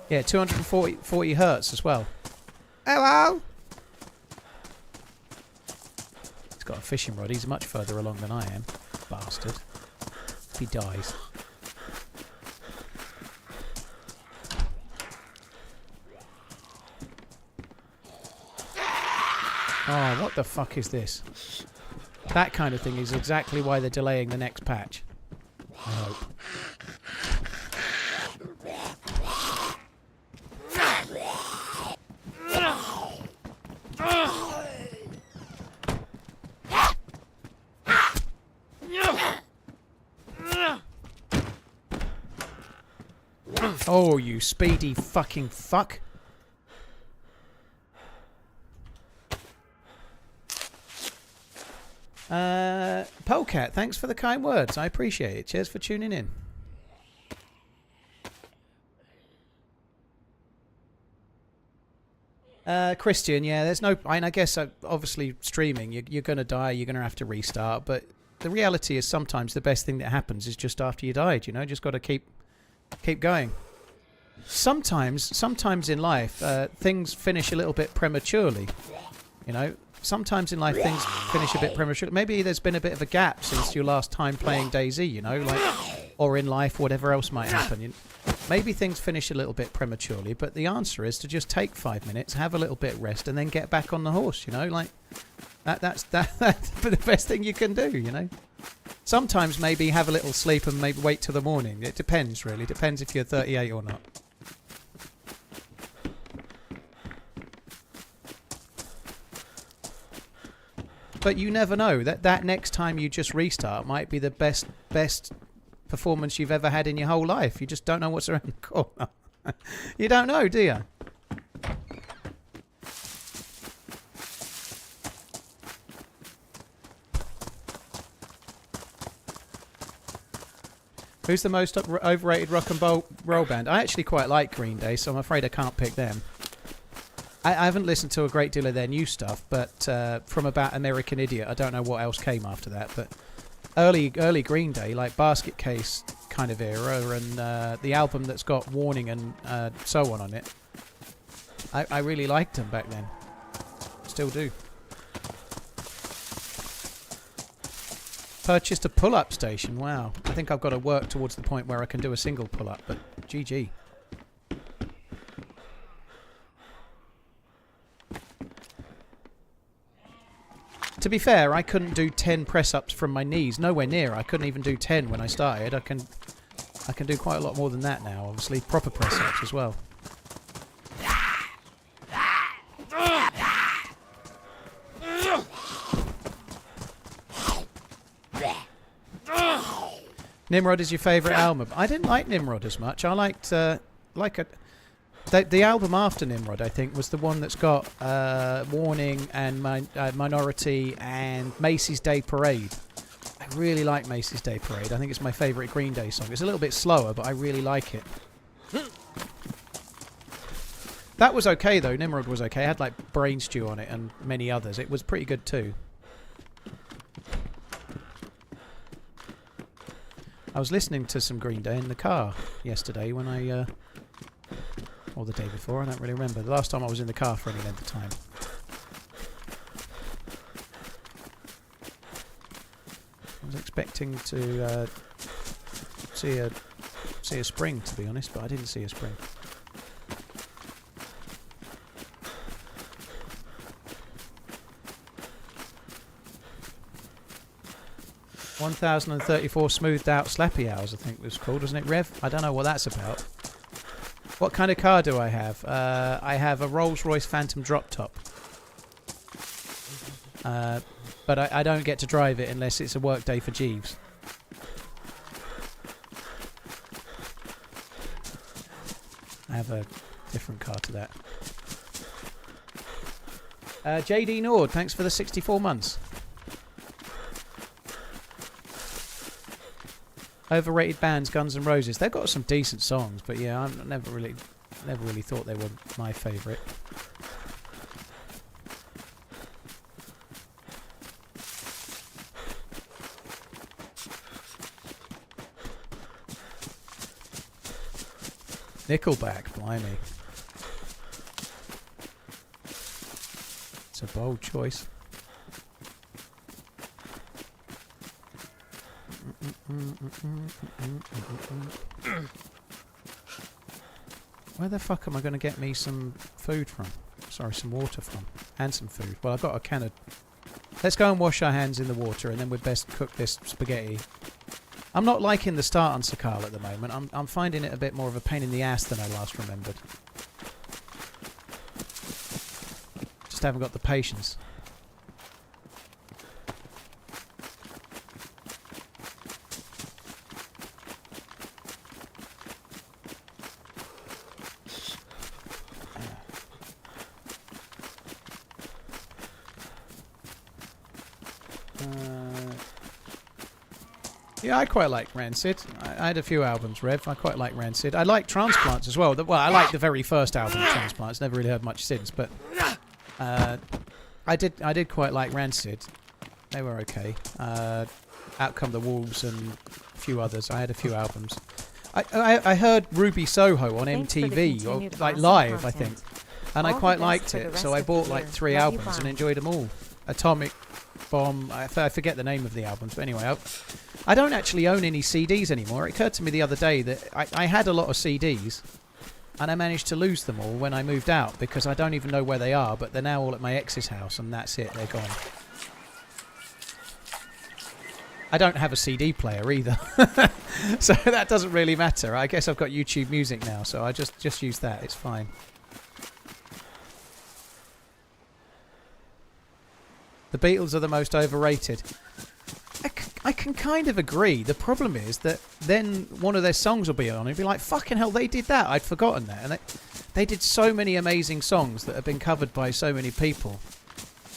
A: Yeah, 240 hertz as well. Hello! He's got a fishing rod. He's much further along than I am. Bastard. He dies. Oh, what the fuck is this? That kind of thing is exactly why they're delaying the next patch. I hope. Oh, you speedy fucking fuck. Polecat, thanks for the kind words. I appreciate it. Cheers for tuning in. Christian, yeah, there's no... I guess, obviously, streaming, you're going to die, you're going to have to restart, but the reality is sometimes the best thing that happens is just after you died, you know? Just got to keep going. Sometimes in life, things finish a little bit prematurely, you know? Sometimes in life things finish a bit prematurely. Maybe there's been a bit of a gap since your last time playing DayZ, you know? Like, or in life, whatever else might happen. Maybe things finish a little bit prematurely, but the answer is to just take 5 minutes, have a little bit of rest, and then get back on the horse, you know? Like, that's the best thing you can do, you know? Sometimes maybe have a little sleep and maybe wait till the morning. It depends, really. Depends if you're 38 or not. But you never know. That next time you just restart might be the best performance you've ever had in your whole life. You just don't know what's around the corner. You don't know, do you? Who's the most overrated rock and roll band? I actually quite like Green Day, so I'm afraid I can't pick them. I haven't listened to a great deal of their new stuff, but from about American Idiot, I don't know what else came after that. But early Green Day, like Basket Case kind of era, and the album that's got Warning and so on it, I really liked them back then. Still do. Purchased a pull-up station. Wow. I think I've got to work towards the point where I can do a single pull-up, but GG. To be fair, I couldn't do 10 press-ups from my knees. Nowhere near. I couldn't even do 10 when I started. I can do quite a lot more than that now, obviously. Proper press-ups as well. Nimrod is your favourite album. I didn't like Nimrod as much. I liked The album after Nimrod, I think, was the one that's got Warning and Minority and Macy's Day Parade. I really like Macy's Day Parade. I think it's my favourite Green Day song. It's a little bit slower, but I really like it. That was okay, though. Nimrod was okay. It had, like, Brain Stew on it and many others. It was pretty good, too. I was listening to some Green Day in the car yesterday when I... or the day before, I don't really remember. The last time I was in the car for any length of time. I was expecting to see a spring, to be honest, but I didn't see a spring. "1,034 smoothed out slappy hours," I think it was called, wasn't it, Rev? I don't know what that's about. What kind of car do I have? I have a Rolls-Royce Phantom drop top. But I don't get to drive it unless it's a work day for Jeeves. I have a different car to that. JD Nord, thanks for the 64 months. Overrated bands, Guns N' Roses. They've got some decent songs, but yeah, I never really thought they were my favourite. Nickelback, blimey. It's a bold choice. Where the fuck am I going to get me some food from? Sorry, some water from. And some food. Well, I've got a can of... Let's go and wash our hands in the water and then we'd best cook this spaghetti. I'm not liking the start on Sakhal at the moment. I'm finding it a bit more of a pain in the ass than I last remembered. Just haven't got the patience. Yeah, I quite like Rancid. I had a few albums, Rev. I quite like Rancid. I like Transplants as well. Well, I like the very first album, Transplants. Never really heard much since, but I did quite like Rancid. They were okay. Out Come the Wolves and a few others. I had a few albums. I heard Ruby Soho on MTV, or like live, I think, and I quite liked it. So I bought like 3 albums and enjoyed them all. Atomic Bomb. I forget the name of the albums, but anyway. I don't actually own any CDs anymore. It occurred to me the other day that I had a lot of CDs and I managed to lose them all when I moved out because I don't even know where they are, but they're now all at my ex's house and that's it, they're gone. I don't have a CD player either, so that doesn't really matter. I guess I've got YouTube Music now, so I just use that, it's fine. The Beatles are the most overrated. I can kind of agree. The problem is that then one of their songs will be on and you'll be like, fucking hell, they did that. I'd forgotten that. And they did so many amazing songs that have been covered by so many people.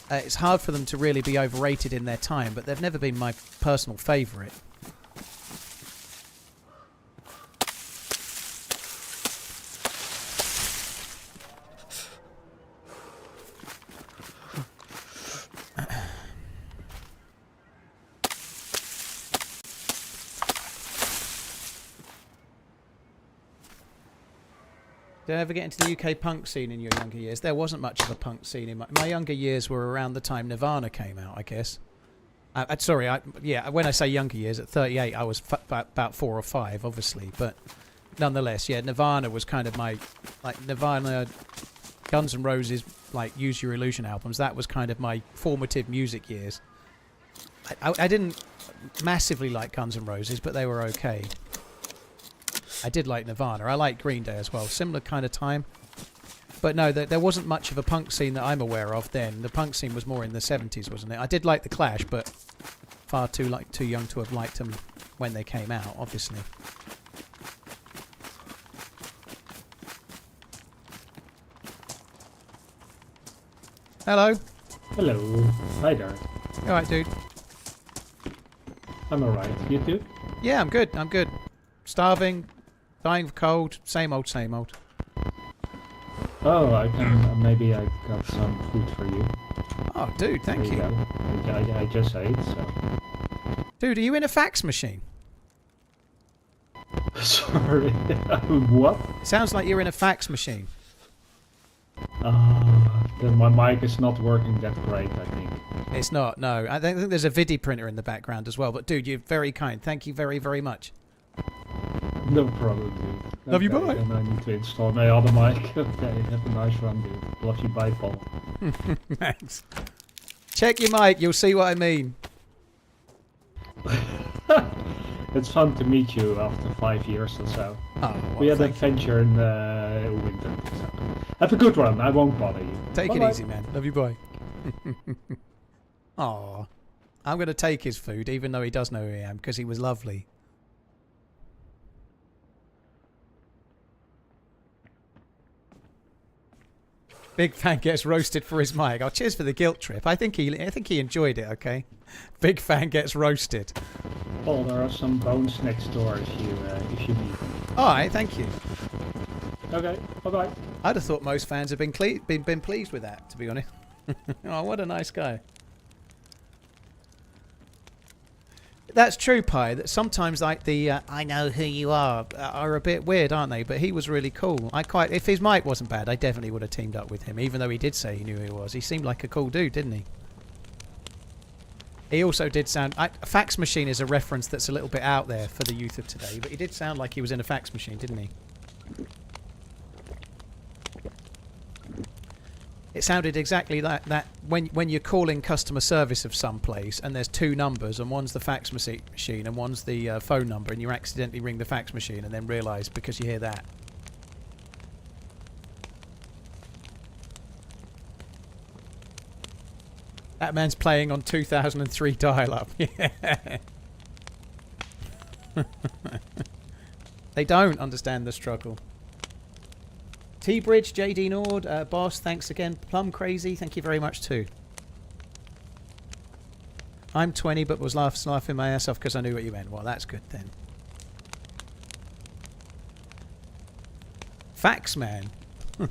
A: It's hard for them to really be overrated in their time, but they've never been my personal favourite. Did I ever get into the UK punk scene in your younger years? There wasn't much of a punk scene in my younger years. Were around the time Nirvana came out, I guess. Yeah, when I say younger years, at 38, I was about 4 or 5, obviously. But nonetheless, yeah, Nirvana was kind of my, like, Nirvana, Guns N' Roses, like, Use Your Illusion albums. That was kind of my formative music years. I didn't massively like Guns N' Roses, but they were okay. I did like Nirvana. I like Green Day as well. Similar kind of time. But no, there wasn't much of a punk scene that I'm aware of then. The punk scene was more in the 70s, wasn't it? I did like The Clash, but far too young to have liked them when they came out, obviously. Hello.
D: Hello. Hi there.
A: You alright, dude?
D: I'm alright. You too?
A: Yeah, I'm good. I'm good. Starving, dying of cold, same old, same old.
D: Oh, I can. Maybe I got some food for you.
A: Oh, dude, thank
D: There
A: you.
D: go. I just ate, so.
A: Dude, are you in a fax machine?
D: Sorry. What?
A: Sounds like you're in a fax machine.
D: Then my mic is not working that great, I think.
A: It's not, no. I think there's a vidi printer in the background as well. But, dude, you're very kind. Thank you very, very much.
D: No problem, dude.
A: Love you,
D: Okay,
A: bye.
D: Then I need to install my other mic. Okay, have a nice run, dude. Love you, bye, Paul.
A: Thanks. Check your mic. You'll see what I mean.
D: It's fun to meet you after 5 years or so.
A: Oh, well,
D: We had an
A: thank you.
D: adventure in winter. So. Have a good one. I won't bother you.
A: Take
D: Bye-bye.
A: it easy, man. Love you, boy. Aw. I'm going to take his food, even though he does know who I am, because he was lovely. Big Fan gets roasted for his mic. Oh, cheers for the guilt trip. I think he enjoyed it. Okay. Big Fan gets roasted.
D: Paul, there are some bones next door if you need them.
A: All right, thank you.
D: Okay, bye-bye.
A: I'd have thought most fans have been pleased with that, to be honest. Oh, what a nice guy. That's true, Pi. That sometimes like the I know who you are a bit weird, aren't they? But he was really cool. If his mic wasn't bad, I definitely would have teamed up with him, even though he did say he knew who he was. He seemed like a cool dude, didn't he? He also did sound... a fax machine is a reference that's a little bit out there for the youth of today, but he did sound like he was in a fax machine, didn't he? It sounded exactly like that when you're calling customer service of some place and there's two numbers and one's the fax machine and one's the phone number, and you accidentally ring the fax machine and then realise because you hear that. That man's playing on 2003 dial-up. Yeah. They don't understand the struggle. T-Bridge, JD Nord, Boss, thanks again. Plum Crazy, thank you very much too. I'm 20 but was laughing my ass off because I knew what you meant. Well, that's good then. Fax Man. I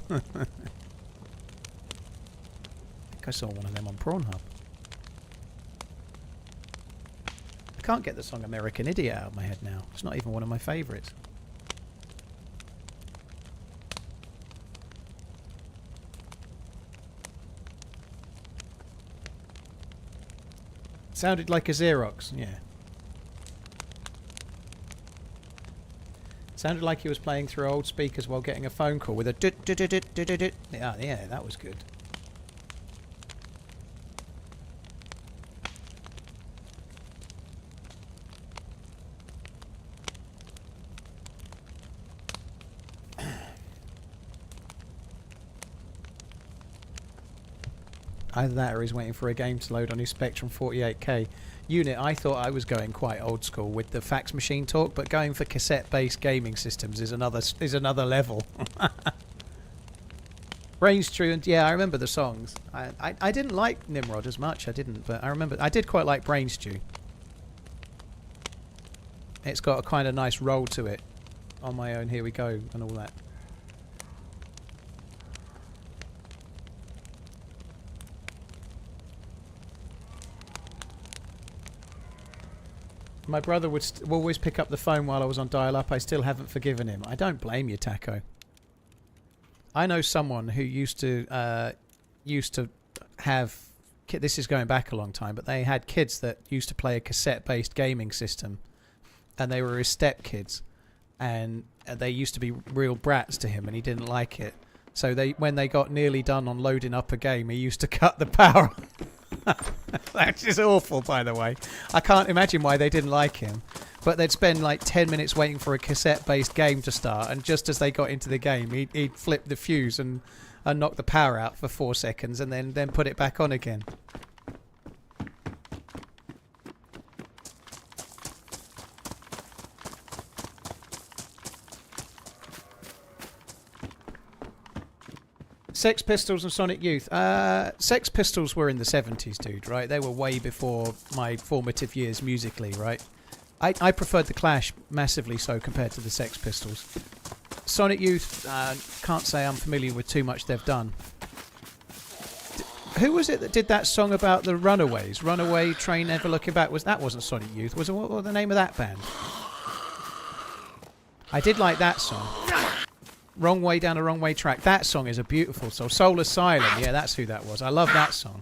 A: think I saw one of them on Pornhub. I can't get the song American Idiot out of my head now. It's not even one of my favourites. Sounded like a Xerox, yeah. Sounded like he was playing through old speakers while getting a phone call with a dit. Yeah, that was good. Either that or he's waiting for a game to load on his Spectrum 48K unit. I thought I was going quite old school with the fax machine talk, but going for cassette-based gaming systems is another level. Brains True, and yeah, I remember the songs. I didn't like Nimrod as much, but I remember I did quite like Brain Stew. It's got a kind of nice roll to it. On My Own, Here We Go, and all that. My brother would always pick up the phone while I was on dial-up. I still haven't forgiven him. I don't blame you, Taco. I know someone who used to have... This is going back a long time, but they had kids that used to play a cassette-based gaming system, and they were his stepkids, and they used to be real brats to him, and he didn't like it. So when they got nearly done on loading up a game, he used to cut the power. That is awful, by the way. I can't imagine why they didn't like him. But they'd spend like 10 minutes waiting for a cassette-based game to start, and just as they got into the game, he'd flip the fuse and knock the power out for 4 seconds, and then put it back on again. Sex Pistols and Sonic Youth. Sex Pistols were in the 70s, dude, right? They were way before my formative years musically, right? I preferred the Clash massively so compared to the Sex Pistols. Sonic Youth, can't say I'm familiar with too much they've done. Who was it that did that song about the Runaways? Runaway Train Never Looking Back. That wasn't Sonic Youth. What was the name of that band? I did like that song. Wrong Way Down a Wrong Way Track. That song is a beautiful song. Soul Asylum. Yeah, that's who that was. I love that song.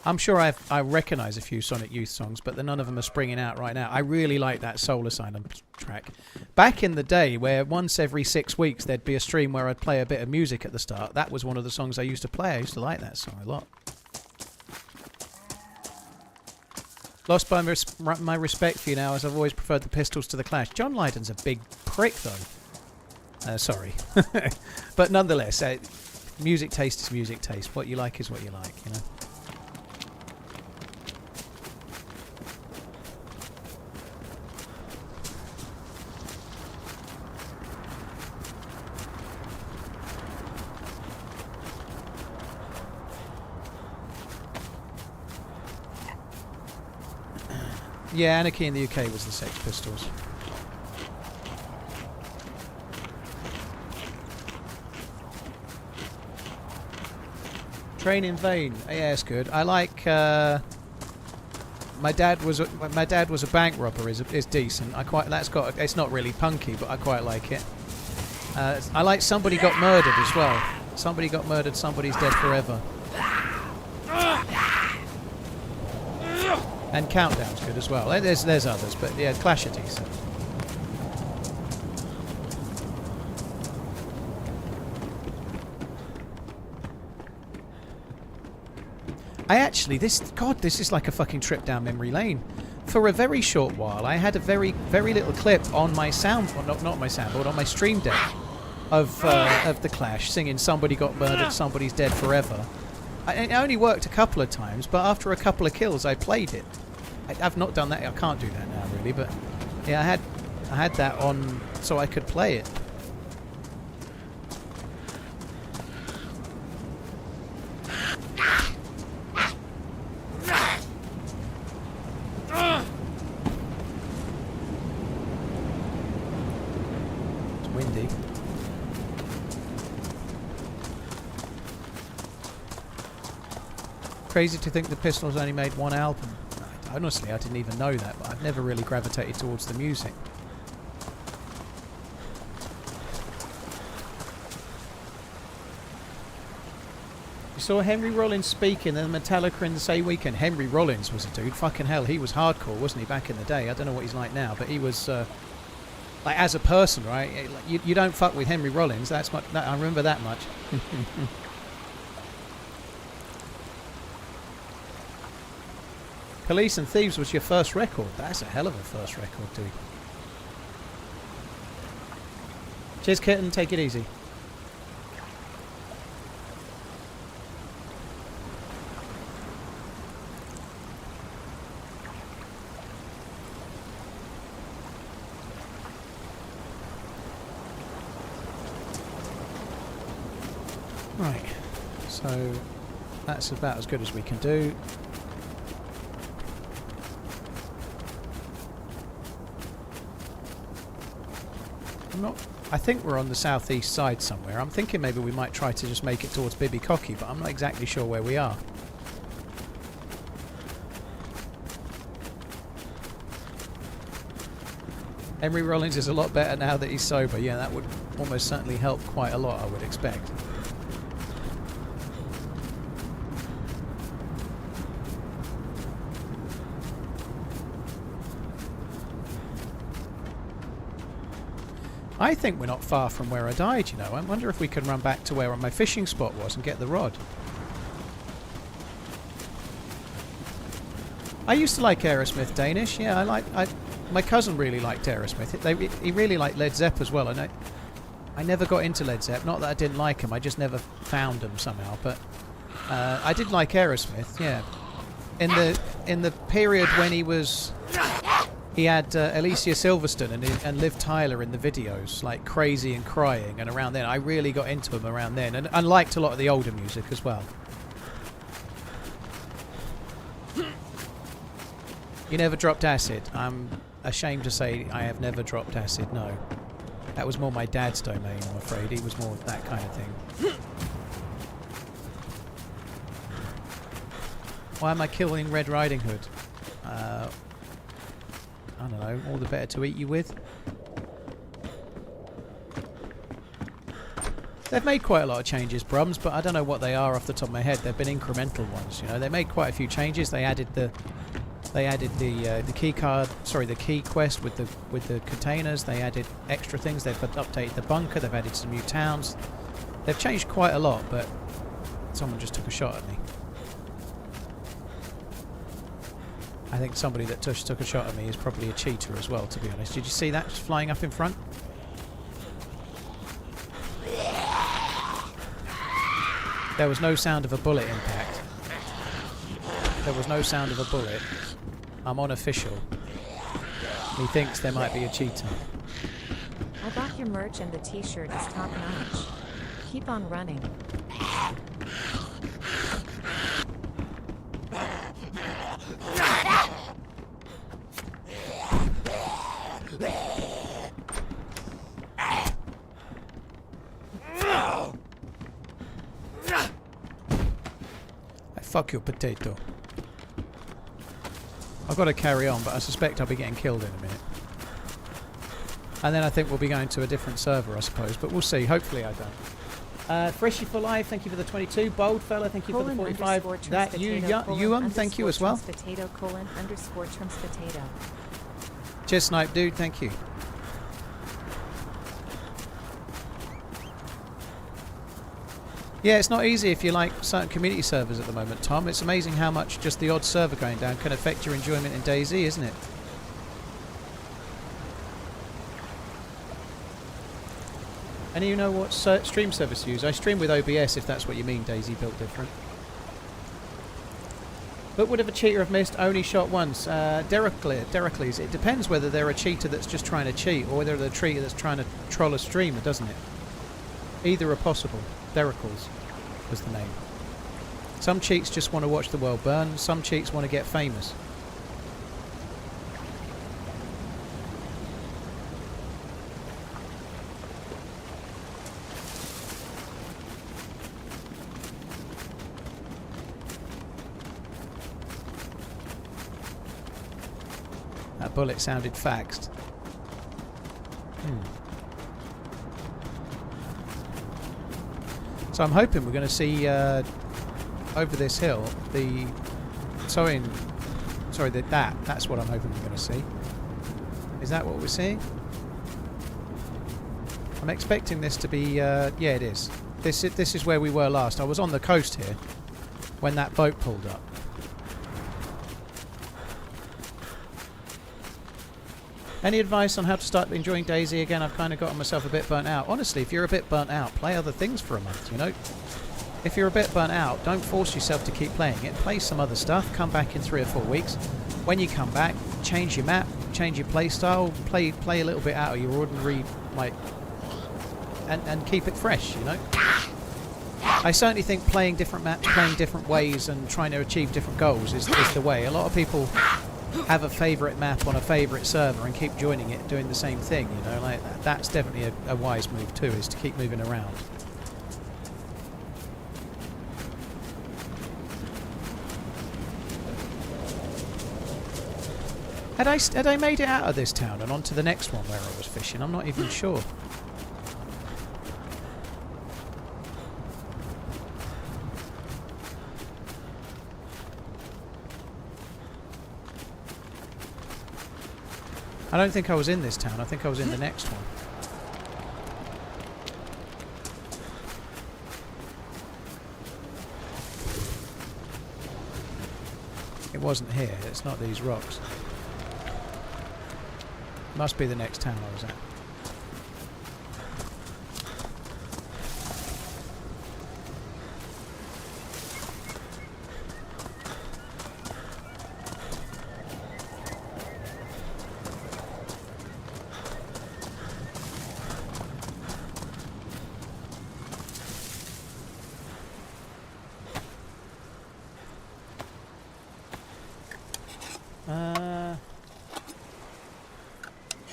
A: I'm sure I recognise a few Sonic Youth songs, but none of them are springing out right now. I really like that Soul Asylum track. Back in the day, where once every 6 weeks there'd be a stream where I'd play a bit of music at the start, that was one of the songs I used to play. I used to like that song a lot. Lost by my respect for you now, as I've always preferred the Pistols to the Clash. John Lydon's a big prick, though. Sorry. But nonetheless, music taste is music taste. What you like is what you like, you know. Yeah, Anarchy in the UK was the Sex Pistols. Train in Vain. Yeah, it's good. I like. My dad was a bank robber. Is decent. It's not really punky, but I quite like it. I like Somebody Got Murdered as well. Somebody Got Murdered. Somebody's Dead Forever. And Countdown's good as well. There's others, but yeah, Clash are decent. This is like a fucking trip down memory lane. For a very short while, I had a very, very little clip on my not my soundboard, on my stream deck of the Clash singing "Somebody Got Murdered, Somebody's Dead Forever." It only worked a couple of times, but after a couple of kills, I played it. I've not done that. I can't do that now, really. But yeah, I had that on so I could play it. It's windy. Crazy to think the Pistols only made one album. Honestly, I didn't even know that, but I've never really gravitated towards the music. You saw Henry Rollins speak in the Metallica in the same weekend. Henry Rollins was a dude. Fucking hell, he was hardcore, wasn't he, back in the day? I don't know what he's like now, but he was, like, as a person, right? You don't fuck with Henry Rollins. I remember that much. Police and Thieves was your first record. That's a hell of a first record, dude. Cheers, Kitten. Take it easy. Right. So that's about as good as we can do. I think we're on the southeast side somewhere. I'm thinking maybe we might try to just make it towards Bibicocky, but I'm not exactly sure where we are. Henry Rollins is a lot better now that he's sober. Yeah, that would almost certainly help quite a lot, I would expect. I think we're not far from where I died, you know. I wonder if we can run back to where my fishing spot was and get the rod. I used to like Aerosmith, Danish. Yeah, my cousin really liked Aerosmith. He really liked Led Zepp as well. And I never got into Led Zepp. Not that I didn't like him. I just never found him somehow. But I did like Aerosmith. Yeah, in the period when he was he had Alicia Silverstone and Liv Tyler in the videos, like Crazy and Crying, and around then I really got into him around then, and I liked a lot of the older music as well. You never dropped acid? I'm ashamed to say I have never dropped acid, no. That was more my dad's domain, I'm afraid. He was more that kind of thing. Why am I killing Red Riding Hood? I don't know, all the better to eat you with. They've made quite a lot of changes, Brums, but I don't know what they are off the top of my head. They've been incremental ones, you know. They made quite a few changes. They added the key card, sorry, the key quest with the containers. They added extra things. They've updated the bunker. They've added some new towns. They've changed quite a lot, but someone just took a shot at me. I think somebody that just took a shot at me is probably a cheater as well, to be honest. Did you see that just flying up in front? There was no sound of a bullet impact. There was no sound of a bullet. I'm unofficial. He thinks there might be a cheater.
B: I bought your merch and the t-shirt is top notch. Keep on running.
A: Fuck your potato. I've got to carry on, but I suspect I'll be getting killed in a minute. And then I think we'll be going to a different server, I suppose, but we'll see. Hopefully I don't. Freshy for life, thank you for the 22. Bold fella, thank you for the 45. That you, thank you as well.
B: Potato __ Trump's potato.
A: Cheers, Snipe Dude, thank you. Yeah, it's not easy if you like certain community servers at the moment, Tom. It's amazing how much just the odd server going down can affect your enjoyment in DayZ, isn't it? And you know what stream service you use? I stream with OBS, if that's what you mean. DayZ built different. But would have a cheater have missed? Only shot once. Deracles, it depends whether they're a cheater that's just trying to cheat or whether they're a cheater that's trying to troll a streamer, doesn't it? Either are possible. Deracles was the name. Some cheats just want to watch the world burn. Some cheats want to get famous. That bullet sounded faxed. So I'm hoping we're going to see over this hill that's what I'm hoping we're going to see. Is that what we're seeing? I'm expecting this to be yeah, it is. This is where we were last. I was on the coast here when that boat pulled up. Any advice on how to start enjoying DayZ again? I've kind of gotten myself a bit burnt out. Honestly, if you're a bit burnt out, play other things for a month, you know? If you're a bit burnt out, don't force yourself to keep playing it. Play some other stuff. Come back in 3 or 4 weeks. When you come back, change your map, change your play style, play a little bit out of your ordinary, like, and keep it fresh, you know? I certainly think playing different maps, playing different ways, and trying to achieve different goals is the way. A lot of people have a favourite map on a favourite server and keep joining it, doing the same thing, you know, like that's definitely a wise move too, is to keep moving around. Had I made it out of this town and onto the next one where I was fishing? I'm not even sure. I don't think I was in this town. I think I was in the next one. It wasn't here. It's not these rocks. Must be the next town I was at.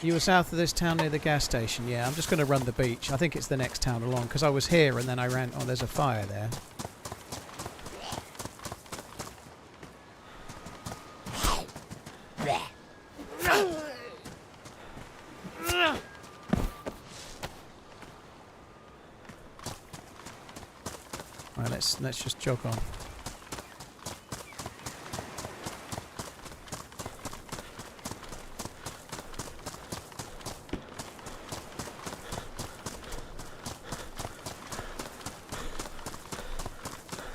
A: You were south of this town near the gas station. Yeah, I'm just going to run the beach. I think it's the next town along because I was here and then I ran. Oh, there's a fire there. Right, let's just jog on.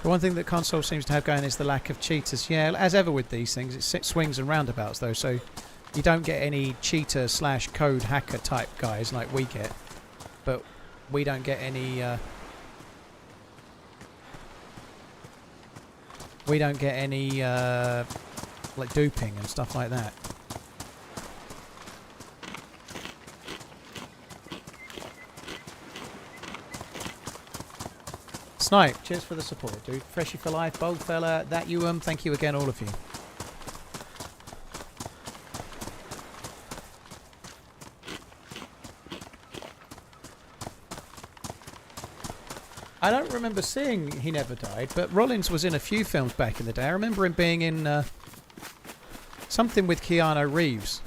A: The one thing that console seems to have going is the lack of cheaters. Yeah, as ever with these things, it's swings and roundabouts though, so you don't get any cheater / code hacker type guys like we get, but we don't get any like duping and stuff like that. Snipe, cheers for the support, dude. Freshy for life, bold fella, that you thank you again, all of you. I don't remember seeing He Never Died, but Rollins was in a few films back in the day. I remember him being in something with Keanu Reeves,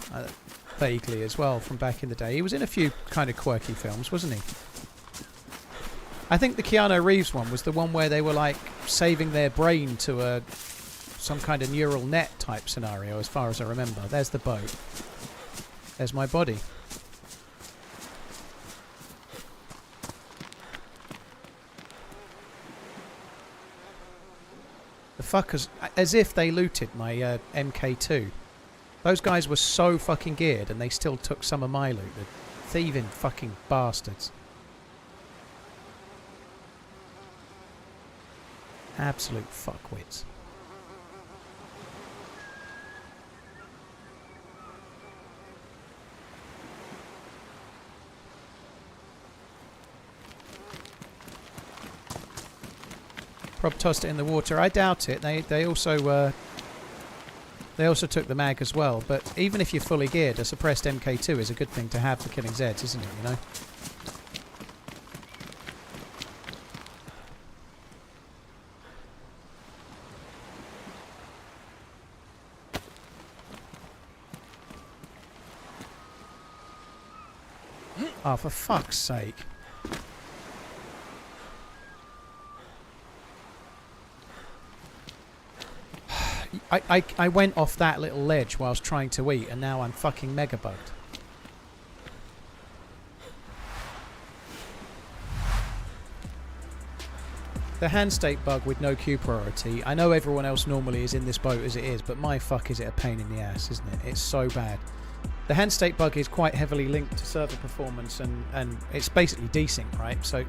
A: vaguely as well, from back in the day. He was in a few kind of quirky films, wasn't he? I think the Keanu Reeves one was the one where they were like saving their brain to some kind of neural net type scenario, as far as I remember. There's the boat. There's my body. The fuckers, as if they looted my MK2. Those guys were so fucking geared and they still took some of my loot. The thieving fucking bastards. Absolute fuckwits. Prob tossed it in the water. I doubt it. They also took the mag as well. But even if you're fully geared, a suppressed MK2 is a good thing to have for killing Zeds, isn't it? You know. Oh, for fuck's sake. I went off that little ledge whilst trying to eat and now I'm fucking mega bugged. The hand state bug with no queue priority. I know everyone else normally is in this boat as it is, but my fuck is it a pain in the ass, isn't it? It's so bad. The hand state bug is quite heavily linked to server performance and it's basically desync, right? So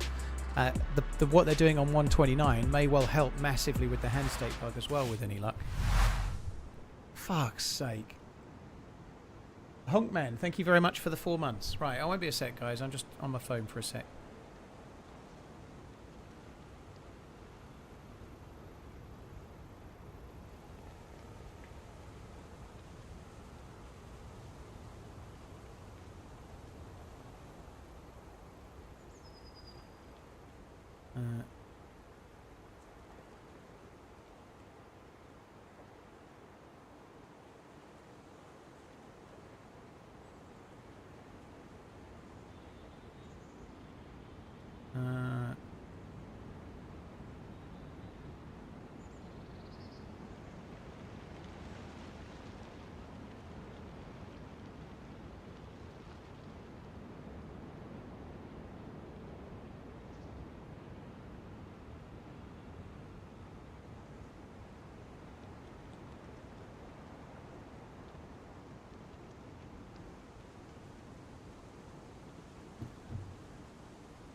A: what they're doing on 129 may well help massively with the hand state bug as well with any luck. Fuck's sake. Honkman, thank you very much for the 4 months. Right, I won't be a sec, guys. I'm just on my phone for a sec.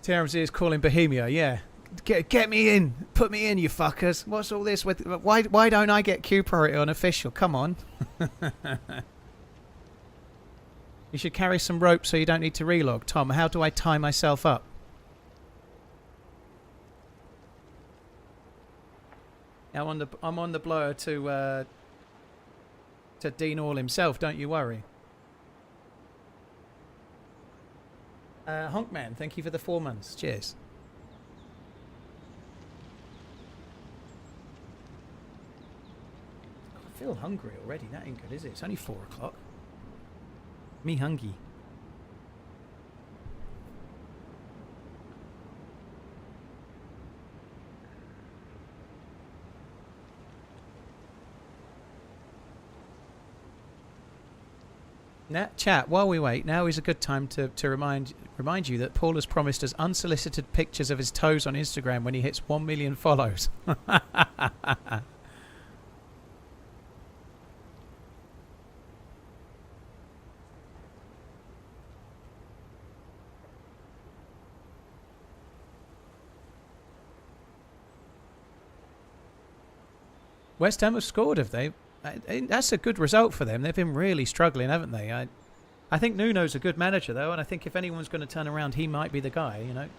A: TRMZ is calling Bohemia, yeah. Get me in. Put me in, you fuckers. What's all this with... Why don't I get queue priority on official? Come on. You should carry some rope so you don't need to relog. Tom, how do I tie myself up? I'm on the blower to Dr. Dean All himself, don't you worry. Honkman, thank you for the 4 months. Cheers. I feel hungry already. That ain't good, is it? It's only 4 o'clock. Me hungry. Now, chat, while we wait, now is a good time to remind you that Paul has promised us unsolicited pictures of his toes on Instagram when he hits 1 million follows. West Ham have scored, have they? That's a good result for them. They've been really struggling, haven't they? I think Nuno's a good manager, though, and I think if anyone's going to turn around, he might be the guy, you know.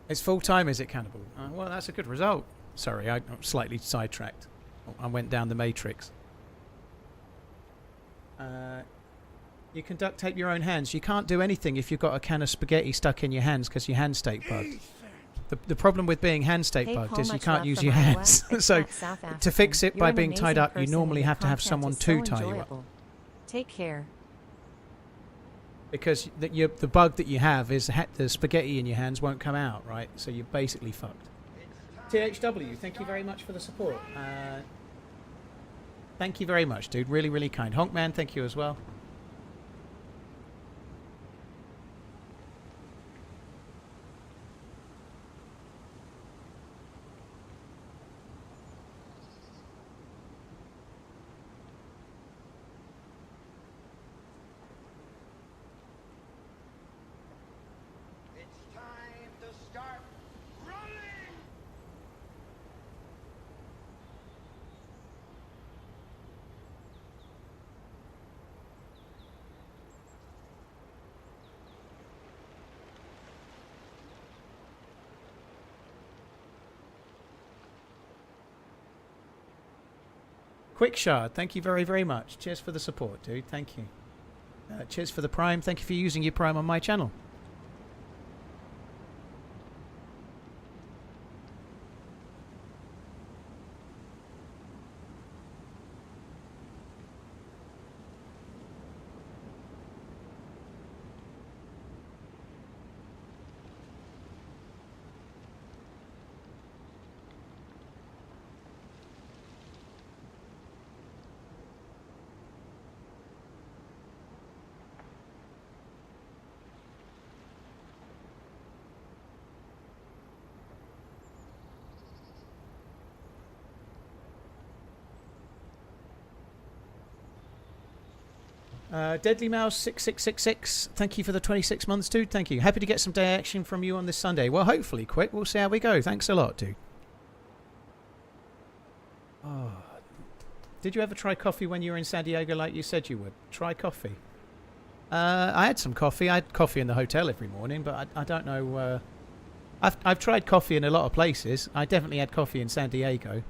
A: It's full time, is it, Cannibal? Well, that's a good result. Sorry, I slightly sidetracked. I went down the matrix. You can duct tape your own hands. You can't do anything if you've got a can of spaghetti stuck in your hands because your hand stake bugged. The problem with being hand stake bugged is you can't use your hands. So to fix it by being tied up, you normally have to have someone to tie you up.
B: Take care.
A: Because the bug that you have is the spaghetti in your hands won't come out, right? So you're basically fucked. THW, thank you very much for the support. Thank you very much, dude. Really, really kind. Honkman, thank you as well. Quick Shard, thank you very, very much. Cheers for the support, dude. Thank you. Cheers for the Prime. Thank you for using your Prime on my channel. Deadly Mouse 6666, thank you for the 26 months, dude. Thank you. Happy to get some day action from you on this Sunday. Well, hopefully quick. We'll see how we go. Thanks a lot, dude. Oh. Did you ever try coffee when you were in San Diego like you said you would? Try coffee. I had some coffee. I had coffee in the hotel every morning, but I don't know. I've tried coffee in a lot of places. I definitely had coffee in San Diego.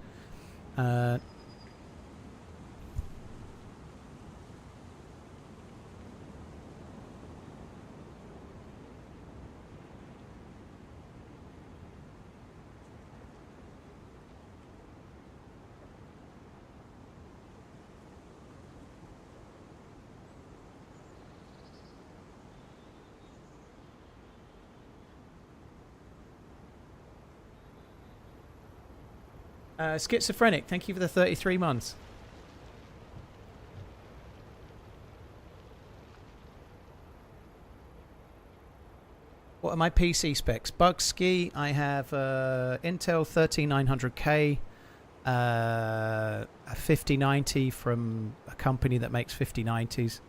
A: Schizophrenic, thank you for the 33 months. what are my PC specs? Bugski, I have Intel 13900K, a 5090 from a company that makes 5090s,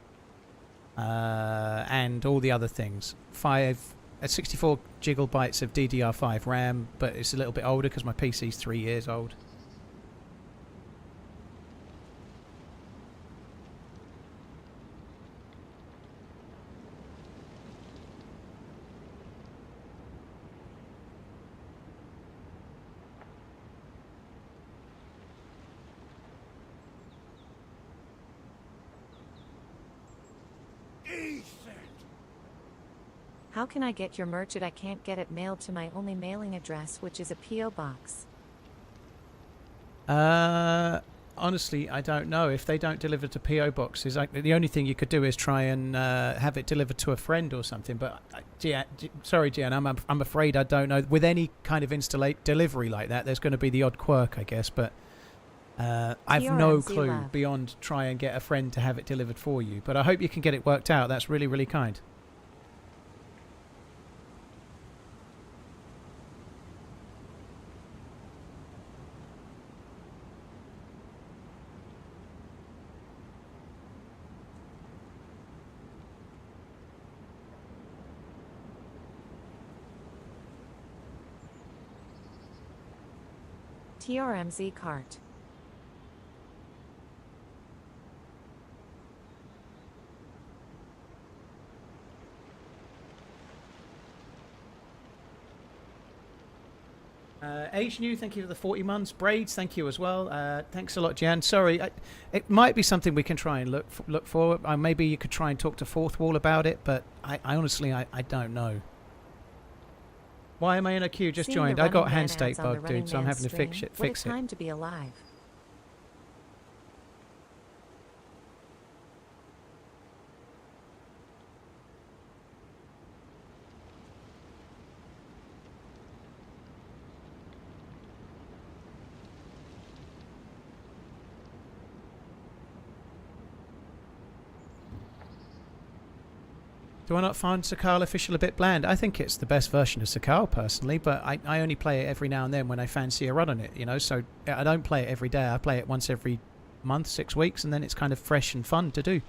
A: and all the other things. 64 gigabytes of DDR5 RAM, but it's a little bit older because my PC's 3 years old.
B: How can I get your merch I can't get it mailed to my only mailing address, which is a P.O. box?
A: Honestly, I don't know. If they don't deliver to PO boxes, the only thing you could do is try and have it delivered to a friend or something. But sorry, Gian, I'm afraid I don't know. With any kind of delivery like that, there's going to be the odd quirk, I guess. But I've no clue beyond try and get a friend to have it delivered for you. But I hope you can get it worked out. That's really, really kind.
B: TRMZ cart.
A: Age New, thank you for the 40 months. Braids, thank you as well. Thanks a lot, Jan. Sorry, it might be something we can try and look for. Maybe you could try and talk to Fourth Wall about it, but I honestly don't know. Why am I in a queue? Just joined. I got hand state bug, dude, so I'm having to fix it.
B: What a time to be alive.
A: Do I not find Sakhal official a bit bland? I think it's the best version of Sakhal personally, but I only play it every now and then when I fancy a run on it, you know, so I don't play it every day. I play it once every month, 6 weeks, and then it's kind of fresh and fun to do.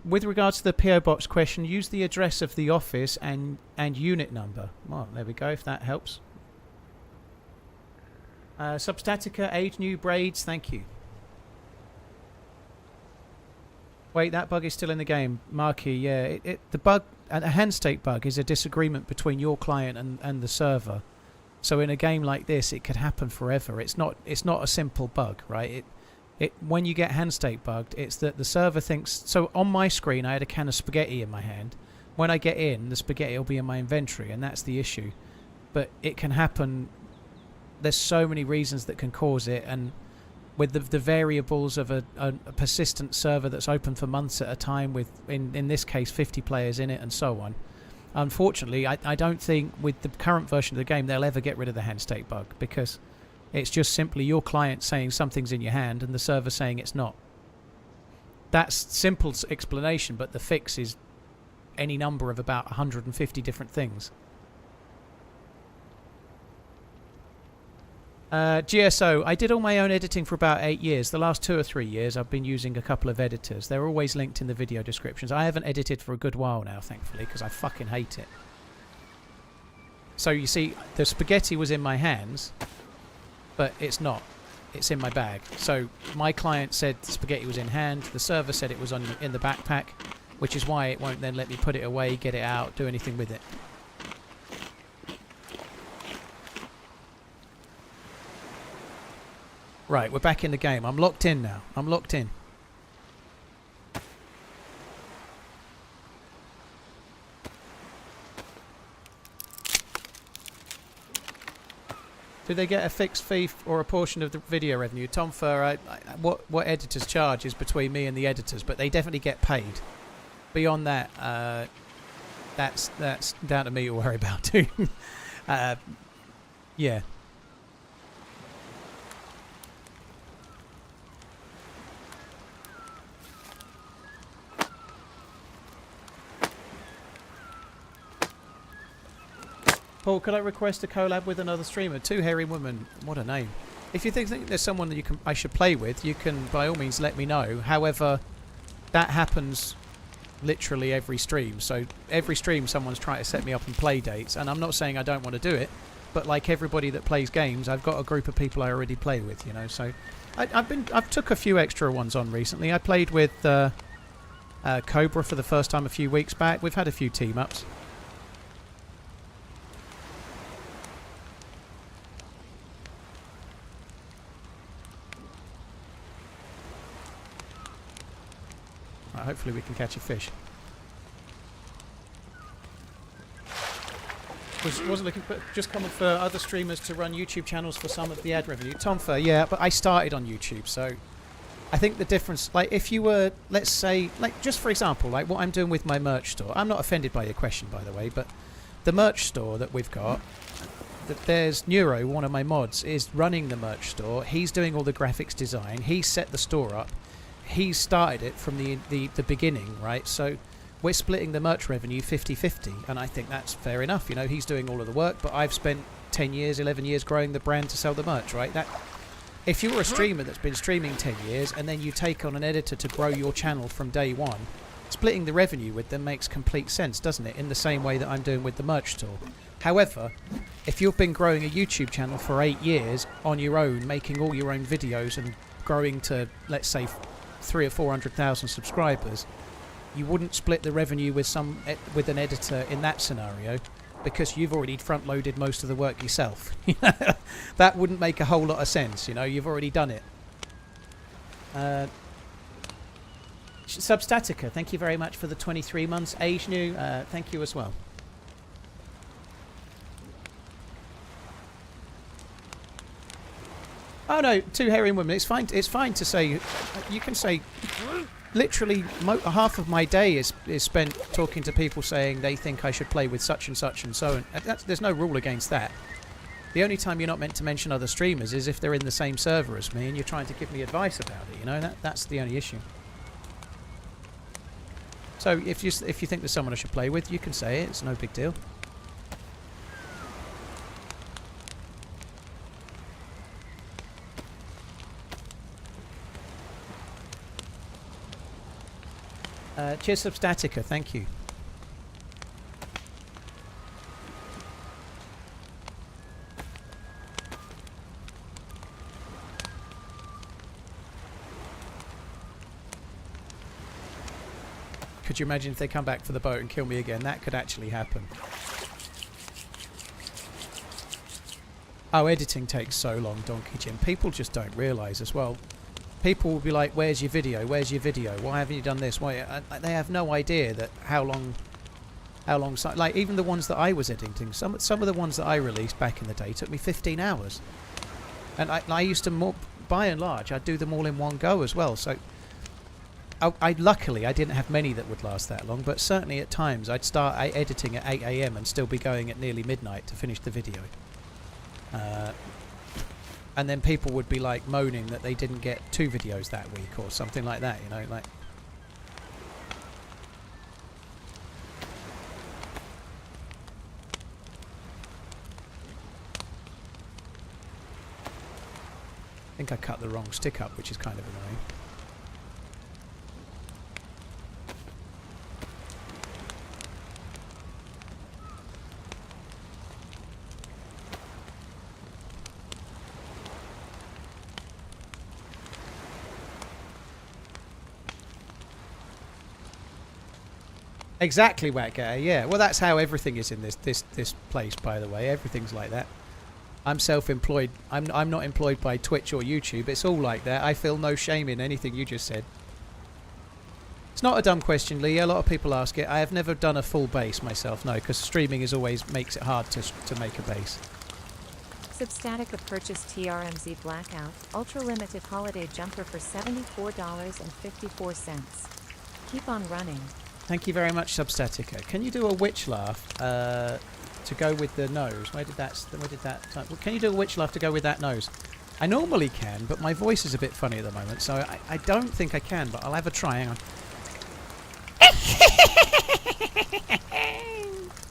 A: With regards to the PO Box question, use the address of the office and unit number. Well, there we go, if that helps. Substatica, Age New, Braids, thank you. Wait, that bug is still in the game. Marky, yeah. The bug, a hand state bug, is a disagreement between your client and the server. So in a game like this, it could happen forever. It's not a simple bug, right? When you get hand state bugged, it's that the server thinks... So on my screen, I had a can of spaghetti in my hand. When I get in, the spaghetti will be in my inventory, and that's the issue. But it can happen... There's so many reasons that can cause it, and with the variables of a persistent server that's open for months at a time with, in this case, 50 players in it and so on. Unfortunately, I don't think with the current version of the game they'll ever get rid of the hand state bug, because it's just simply your client saying something's in your hand and the server saying it's not. That's simple explanation, but the fix is any number of about 150 different things. GSO, I did all my own editing for about 8 years. The last 2 or 3 years I've been using a couple of editors. They're always linked in the video descriptions. I haven't edited for a good while now, thankfully, because I fucking hate it. So you see, the spaghetti was in my hands, but it's not. It's in my bag. So my client said the spaghetti was in hand. The server said it was in the backpack, which is why it won't then let me put it away, get it out, do anything with it. Right, we're back in the game. I'm locked in now. I'm locked in. Do they get a fixed fee or a portion of the video revenue? Tom Fur, what editors charge is between me and the editors, but they definitely get paid. Beyond that, that's down to me to worry about too. Yeah. Paul, could I request a collab with another streamer? Two Hairy Women. What a name. If you think there's someone that I should play with, you can by all means let me know. However, that happens literally every stream. So every stream someone's trying to set me up and play dates, and I'm not saying I don't want to do it, but like everybody that plays games, I've got a group of people I already play with, you know. So I've took a few extra ones on recently. I played with Cobra for the first time a few weeks back. We've had a few team ups. Right, hopefully we can catch a fish. Wasn't looking, but just coming for other streamers to run YouTube channels for some of the ad revenue. Tomfer, yeah, but I started on YouTube, so I think the difference, like if you were, let's say, like just for example, like what I'm doing with my merch store. I'm not offended by your question, by the way, but the merch store that we've got, that there's Neuro, one of my mods, is running the merch store. He's doing all the graphics design. He set the store up. He started it from the beginning, right? So we're splitting the merch revenue 50-50, and I think that's fair enough. You know, he's doing all of the work, but I've spent 10 years, 11 years growing the brand to sell the merch, right? That, if you're a streamer that's been streaming 10 years and then you take on an editor to grow your channel from day one, splitting the revenue with them makes complete sense, doesn't it? In the same way that I'm doing with the merch store. However, if you've been growing a YouTube channel for 8 years on your own, making all your own videos and growing to, let's say, 300,000 or 400,000 subscribers, you wouldn't split the revenue with with an editor in that scenario, because you've already front-loaded most of the work yourself. That wouldn't make a whole lot of sense, you know. You've already done it. Substatica, thank you very much for the 23 months. Age New, thank you as well. Oh no, two hairy women. It's fine. It's fine to say. You can say. Literally, half of my day is spent talking to people saying they think I should play with such and such and so on. There's no rule against that. The only time you're not meant to mention other streamers is if they're in the same server as me and you're trying to give me advice about it. You know, that's the only issue. So if you think there's someone I should play with, you can say it. It's no big deal. Cheers, Substatica. Thank you. Could you imagine if they come back for the boat and kill me again? That could actually happen. Oh, editing takes so long, Donkey Jim. People just don't realise as well. People will be like, "Where's your video? Where's your video? Why haven't you done this? Why?" They have no idea that how long. Like even the ones that I was editing, some of the ones that I released back in the day took me 15 hours, and I used to by and large I'd do them all in one go as well. So luckily I didn't have many that would last that long, but certainly at times I'd start editing at 8 AM and still be going at nearly midnight to finish the video. And then people would be like moaning that they didn't get 2 videos that week or something like that, you know, like. I think I cut the wrong stick up, which is kind of annoying. Exactly, Whackgator, yeah. Well, that's how everything is in this place, by the way. Everything's like that. I'm self-employed. I'm not employed by Twitch or YouTube. It's all like that. I feel no shame in anything you just said. It's not a dumb question, Lee. A lot of people ask it. I have never done a full base myself, no, because streaming makes it hard to make a base.
B: Substatica purchased TRMZ Blackout Ultra Limited Holiday Jumper for $74.54. Keep on running.
A: Thank you very much, Substatica. Can you do a witch laugh to go with the nose? Where did that? Can you do a witch laugh to go with that nose? I normally can, but my voice is a bit funny at the moment, so I don't think I can. But I'll have a try. Hang on.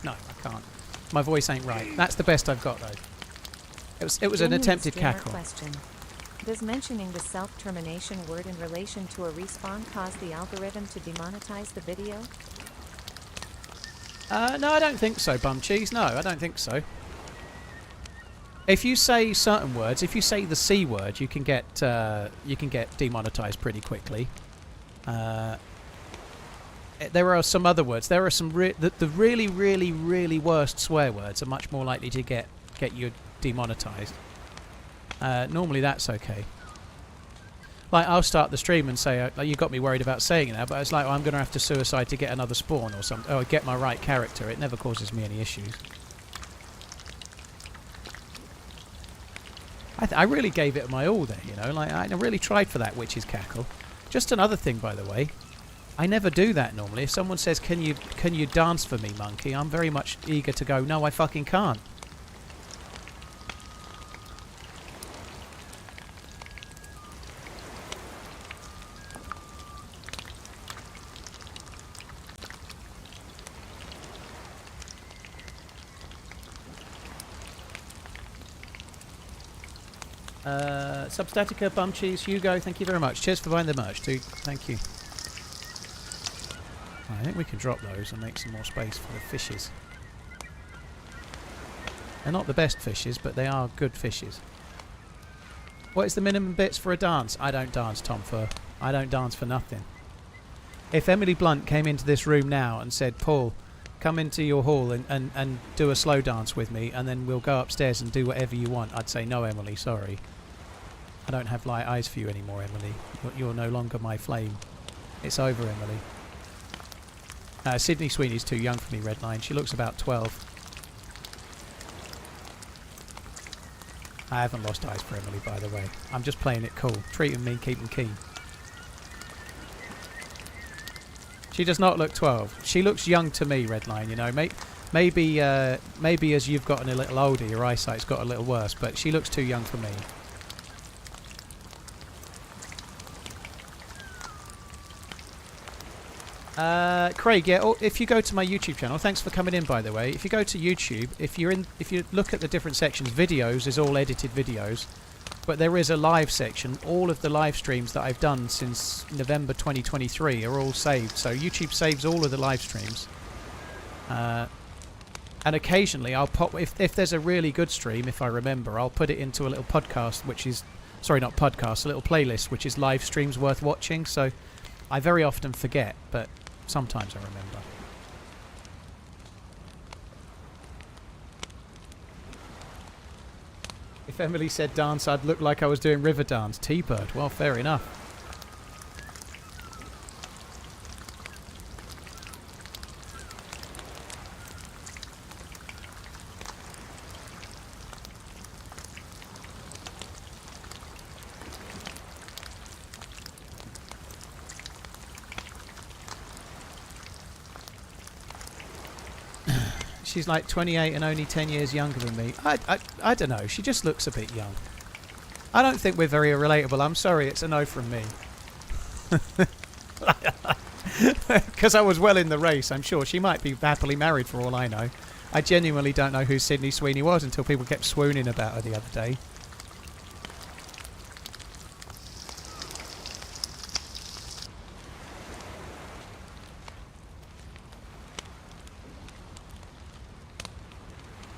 A: No, I can't. My voice ain't right. That's the best I've got, though. It was an attempted cackle.
B: Question. Does mentioning the self-termination word in relation to a respawn cause the algorithm to demonetize the video?
A: No, I don't think so, bum cheese. No, I don't think so. If you say certain words, if you say the C word, you can get demonetized pretty quickly. There are some other words. There are some the really, really, really worst swear words are much more likely to get you demonetized. Normally that's okay. Like, I'll start the stream and say, you got me worried about saying that, but it's like, I'm going to have to suicide to get another spawn or something. Oh, get my right character. It never causes me any issues. I really gave it my all there, you know. Like, I really tried for that witch's cackle. Just another thing, by the way. I never do that normally. If someone says, can you dance for me, monkey? I'm very much eager to go, no, I fucking can't. Substatica, Bum Cheese, Hugo, thank you very much. Cheers for buying the merch, too. Thank you. I think we can drop those and make some more space for the fishes. They're not the best fishes, but they are good fishes. What is the minimum bits for a dance? I don't dance, Tom Fur. I don't dance for nothing. If Emily Blunt came into this room now and said, Paul, come into your hall and do a slow dance with me, and then we'll go upstairs and do whatever you want, I'd say, no, Emily, sorry. I don't have light eyes for you anymore, Emily. You're no longer my flame. It's over, Emily. Sydney Sweeney's too young for me, Redline. She looks about 12. I haven't lost eyes for Emily, by the way. I'm just playing it cool. Treating me, keeping keen. She does not look 12. She looks young to me, Redline, you know. Maybe as you've gotten a little older, your eyesight's got a little worse, but she looks too young for me. Craig, yeah. If you go to my YouTube channel, thanks for coming in, by the way. If you go to YouTube, if you look at the different sections, videos is all edited videos, but there is a live section. All of the live streams that I've done since November 2023 are all saved. So YouTube saves all of the live streams, and occasionally I'll pop if there's a really good stream, if I remember, I'll put it into a little podcast, which is sorry, not podcast, a little playlist, which is live streams worth watching. So I very often forget, but sometimes I remember. If Emily said dance, I'd look like I was doing river dance. T-Bird. Well, fair enough. She's like 28 and only 10 years younger than me. I don't know. She just looks a bit young. I don't think we're very relatable. I'm sorry. It's a no from me. Because I was well in the race, I'm sure. She might be happily married for all I know. I genuinely don't know who Sydney Sweeney was until people kept swooning about her the other day.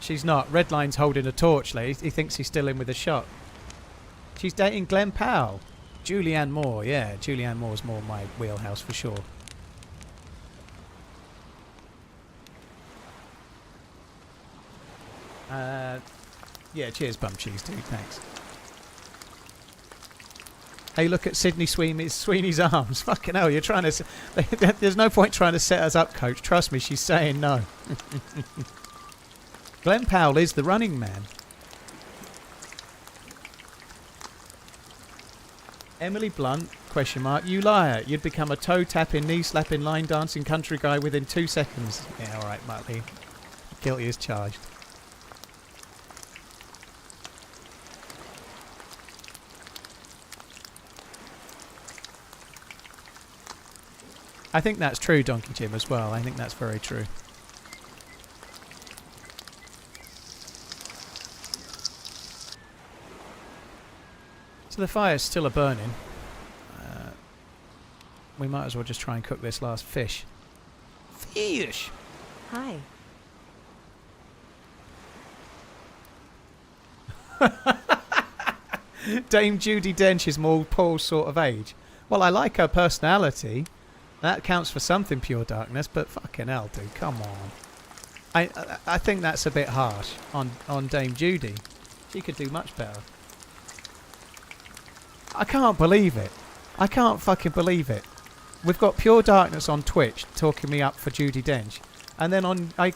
A: She's not. Redline's holding a torch, he thinks he's still in with a shot. She's dating Glenn Powell. Julianne Moore, yeah. Julianne Moore's more my wheelhouse for sure. Yeah, cheers, Bum Cheese, dude. Thanks. Hey, look at Sydney Sweeney's arms. Fucking hell, you're trying to... There's no point trying to set us up, coach. Trust me, she's saying no. Glenn Powell is the running man. Emily Blunt, question mark, you liar. You'd become a toe-tapping, knee-slapping, line-dancing country guy within 2 seconds. Yeah, alright, Muttley. Guilty as charged. I think that's true, Donkey Jim, as well. I think that's very true. So the fire's still a-burning. We might as well just try and cook this last fish. Fish!
B: Hi.
A: Dame Judi Dench is more Paul's sort of age. Well, I like her personality. That counts for something, Pure Darkness, but fucking hell, dude, come on. I think that's a bit harsh on Dame Judi. She could do much better. I can't believe it. I can't fucking believe it. We've got Pure Darkness on Twitch talking me up for Judi Dench. And then I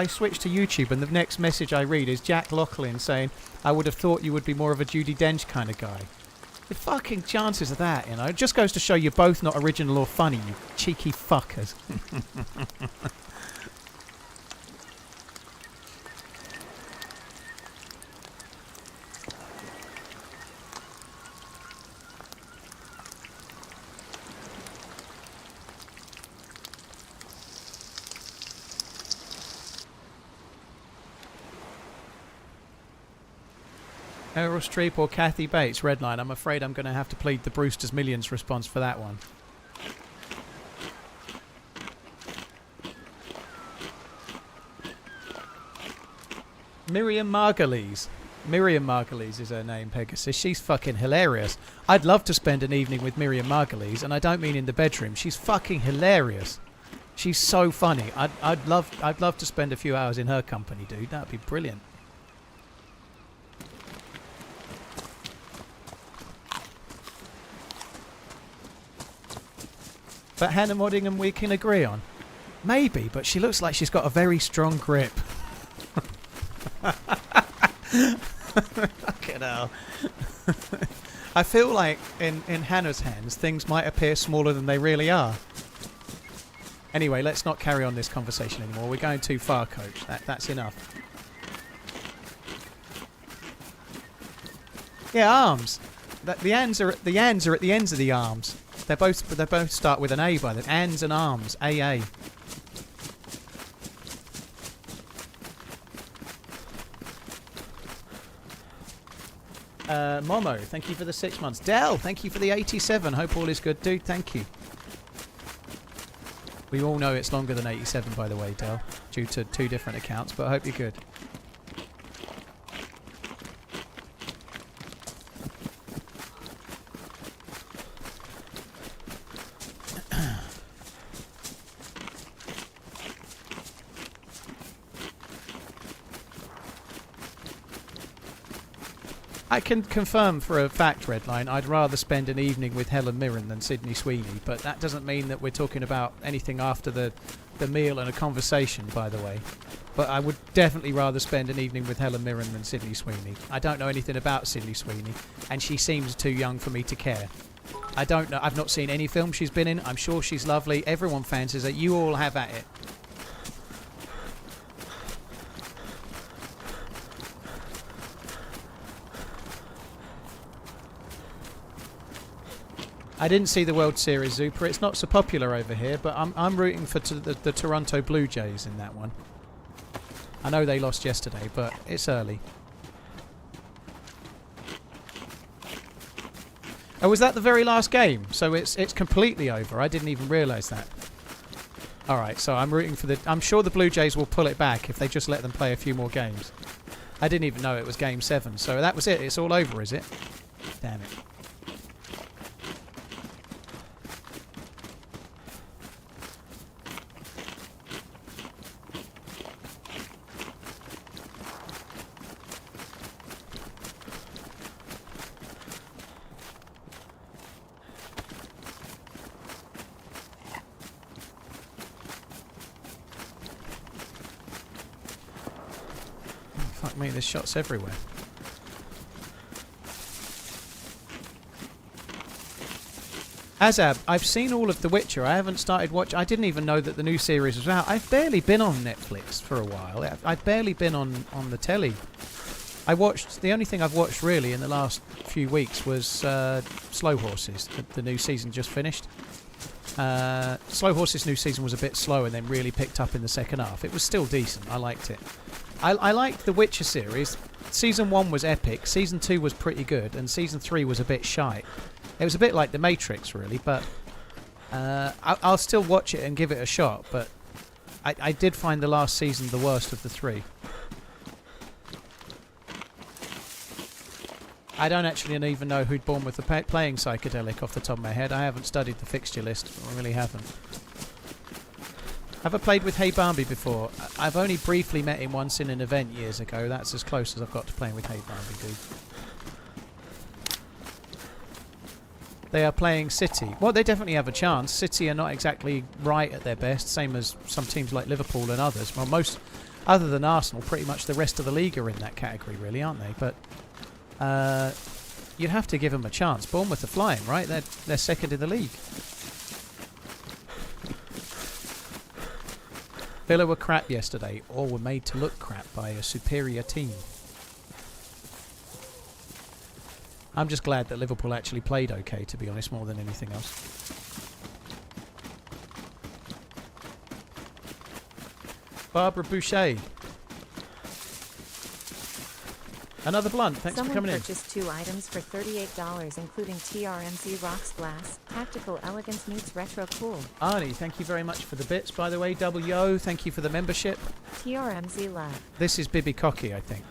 A: switched to YouTube, and the next message I read is Jack Lachlan saying, I would have thought you would be more of a Judi Dench kind of guy. The fucking chances of that, you know, it just goes to show you're both not original or funny, you cheeky fuckers. Meryl Streep or Kathy Bates, Redline. I'm afraid I'm going to have to plead the Brewster's Millions response for that one. Miriam Margolyes. Miriam Margolyes is her name, Pegasus. She's fucking hilarious. I'd love to spend an evening with Miriam Margolyes, and I don't mean in the bedroom. She's fucking hilarious. She's so funny. I'd love to spend a few hours in her company, dude. That'd be brilliant. But Hannah Moddingham we can agree on. Maybe, but she looks like she's got a very strong grip. Fucking hell. I feel like in Hannah's hands things might appear smaller than they really are. Anyway, let's not carry on this conversation anymore. We're going too far, Coach. That's enough. Yeah, arms. The ands are at the ends of the arms. They both start with an A by the ands and arms. AA. Momo, thank you for the 6 months. Dell, thank you for the 87. Hope all is good, dude. Thank you. We all know it's longer than 87, by the way, Dell, due to 2 different accounts, but I hope you're good. I can confirm for a fact, Redline, I'd rather spend an evening with Helen Mirren than Sydney Sweeney, but that doesn't mean that we're talking about anything after the meal and a conversation, by the way. But I would definitely rather spend an evening with Helen Mirren than Sydney Sweeney. I don't know anything about Sydney Sweeney, and she seems too young for me to care. I don't know. I've not seen any film she's been in. I'm sure she's lovely. Everyone fancies her. You all have at it. I didn't see the World Series, Zupa. It's not so popular over here, but I'm rooting for the Toronto Blue Jays in that one. I know they lost yesterday, but it's early. Oh, was that the very last game? So it's completely over. I didn't even realise that. All right, so I'm rooting for the... I'm sure the Blue Jays will pull it back if they just let them play a few more games. I didn't even know it was Game 7, so that was it. It's all over, is it? Damn it. Me, there's shots everywhere. Azab, I've seen all of The Witcher. I haven't started watching. I didn't even know that the new series was out. I've barely been on Netflix for a while. I've barely been on the telly. The only thing I've watched really in the last few weeks was Slow Horses. The new season just finished. Slow Horses' new season was a bit slow and then really picked up in the second half. It was still decent. I liked it. I liked the Witcher series. Season 1 was epic, Season 2 was pretty good, and Season 3 was a bit shite. It was a bit like The Matrix, really, but I'll still watch it and give it a shot, but I did find the last season the worst of the 3. I don't actually even know who'd born with the playing psychedelic off the top of my head. I haven't studied the fixture list. I really haven't. Have I played with Hey Bambi before? I've only briefly met him once in an event years ago. That's as close as I've got to playing with Hey Bambi, dude. They are playing City. Well, they definitely have a chance. City are not exactly right at their best, same as some teams like Liverpool and others. Well, most, other than Arsenal, pretty much the rest of the league are in that category, really, aren't they? But you'd have to give them a chance. Bournemouth are flying, right? They're second in the league. Villa were crap yesterday, or were made to look crap by a superior team. I'm just glad that Liverpool actually played okay, to be honest, more than anything else. Barbara Boucher. Another blunt. Thanks for coming in.
B: Someone purchased 2 items for $38, including TRMZ Rocks Glass. Tactical elegance meets retro cool.
A: Arnie, thank you very much for the bits, by the way. WO, thank you for the membership.
B: TRMZ Love.
A: This is Bibby Cocky, I think.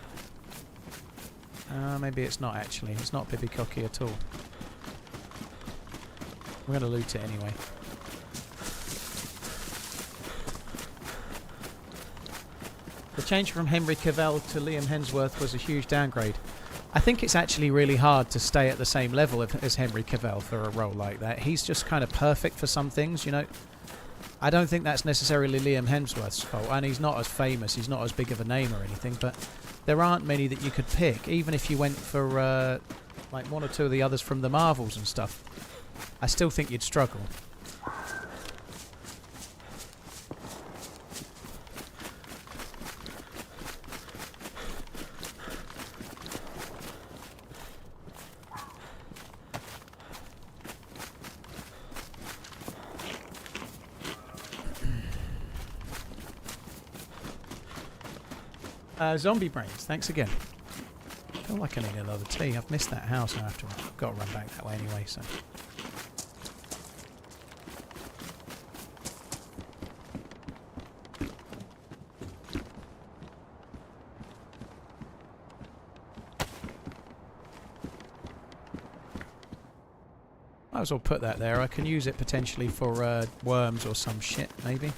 A: Maybe it's not actually. It's not Bibby Cocky at all. We're going to loot it anyway. The change from Henry Cavill to Liam Hemsworth was a huge downgrade. I think it's actually really hard to stay at the same level as Henry Cavill for a role like that. He's just kind of perfect for some things, you know. I don't think that's necessarily Liam Hemsworth's fault, and he's not as famous, he's not as big of a name or anything, but there aren't many that you could pick, even if you went for like 1 or 2 of the others from the Marvels and stuff. I still think you'd struggle. Zombie Brains, thanks again. I feel like I need another tea. I've missed that house now after I've got to run back that way anyway, so. Might as well put that there. I can use it potentially for worms or some shit, maybe.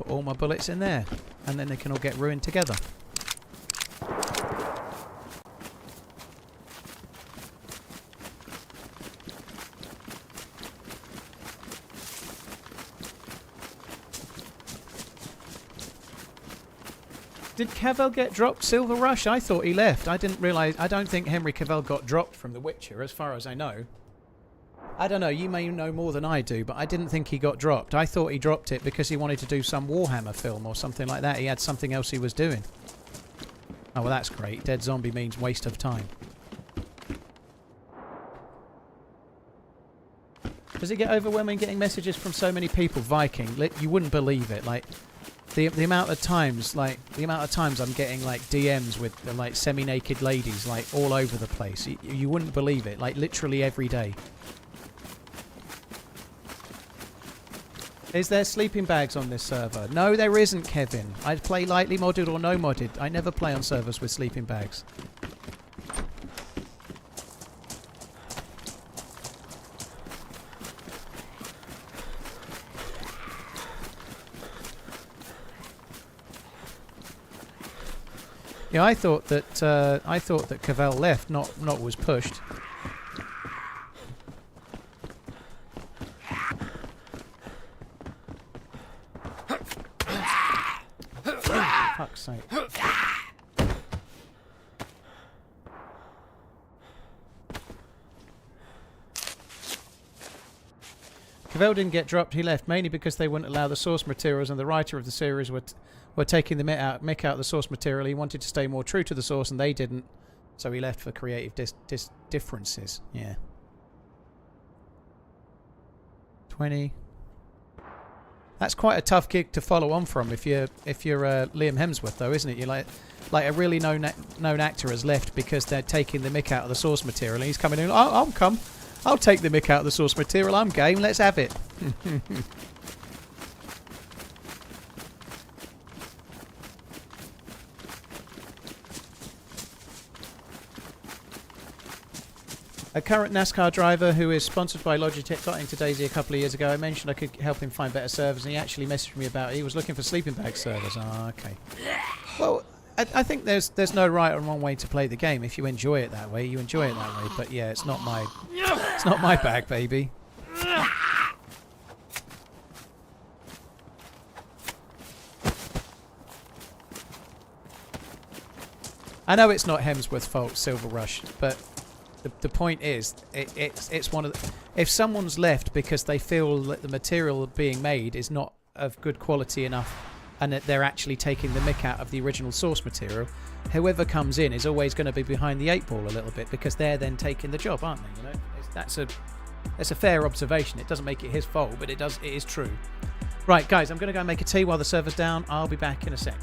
A: All my bullets in there, and then they can all get ruined together. Did Cavill get dropped Silver Rush? I thought he left. I didn't realise. I don't think Henry Cavill got dropped from The Witcher, as far as I know. I don't know, you may know more than I do, but I didn't think he got dropped. I thought he dropped it because he wanted to do some Warhammer film or something like that. He had something else he was doing. Oh, well, that's great. Dead zombie means waste of time. Does it get overwhelming getting messages from so many people? Viking, you wouldn't believe it. Like, the amount of times, I'm getting, like, DMs with, like, semi-naked ladies, like, all over the place. You wouldn't believe it. Like, literally every day. Is there sleeping bags on this server? No, there isn't, Kevin. I play lightly modded or no modded. I never play on servers with sleeping bags. Yeah, I thought that Cavell left, not was pushed. Fuck's sake. Cavell didn't get dropped, he left, mainly because they wouldn't allow the source materials, and the writer of the series were taking the mick out of the source material. He wanted to stay more true to the source, and they didn't. So he left for creative differences. Yeah. 20. That's quite a tough gig to follow on from if you're Liam Hemsworth, though, isn't it? You're like a really known actor has left because they're taking the mick out of the source material, and he's coming in. I'll take the mick out of the source material. I'm game. Let's have it. A current NASCAR driver who is sponsored by Logitech got into DayZ a couple of years ago. I mentioned I could help him find better servers, and he actually messaged me about it. He was looking for sleeping bag servers. Oh, okay. Well, I think there's no right or wrong way to play the game. If you enjoy it that way, you enjoy it that way. But yeah, it's not my bag, baby. I know it's not Hemsworth's fault, Silver Rush, but the point is, it's one of the, if someone's left because they feel that the material being made is not of good quality enough, and that they're actually taking the mick out of the original source material, whoever comes in is always going to be behind the 8 ball a little bit, because they're then taking the job, aren't they? You know, that's a fair observation. It doesn't make it his fault, but it is true. Right, guys, I'm going to go and make a tea while the server's down. I'll be back in a sec.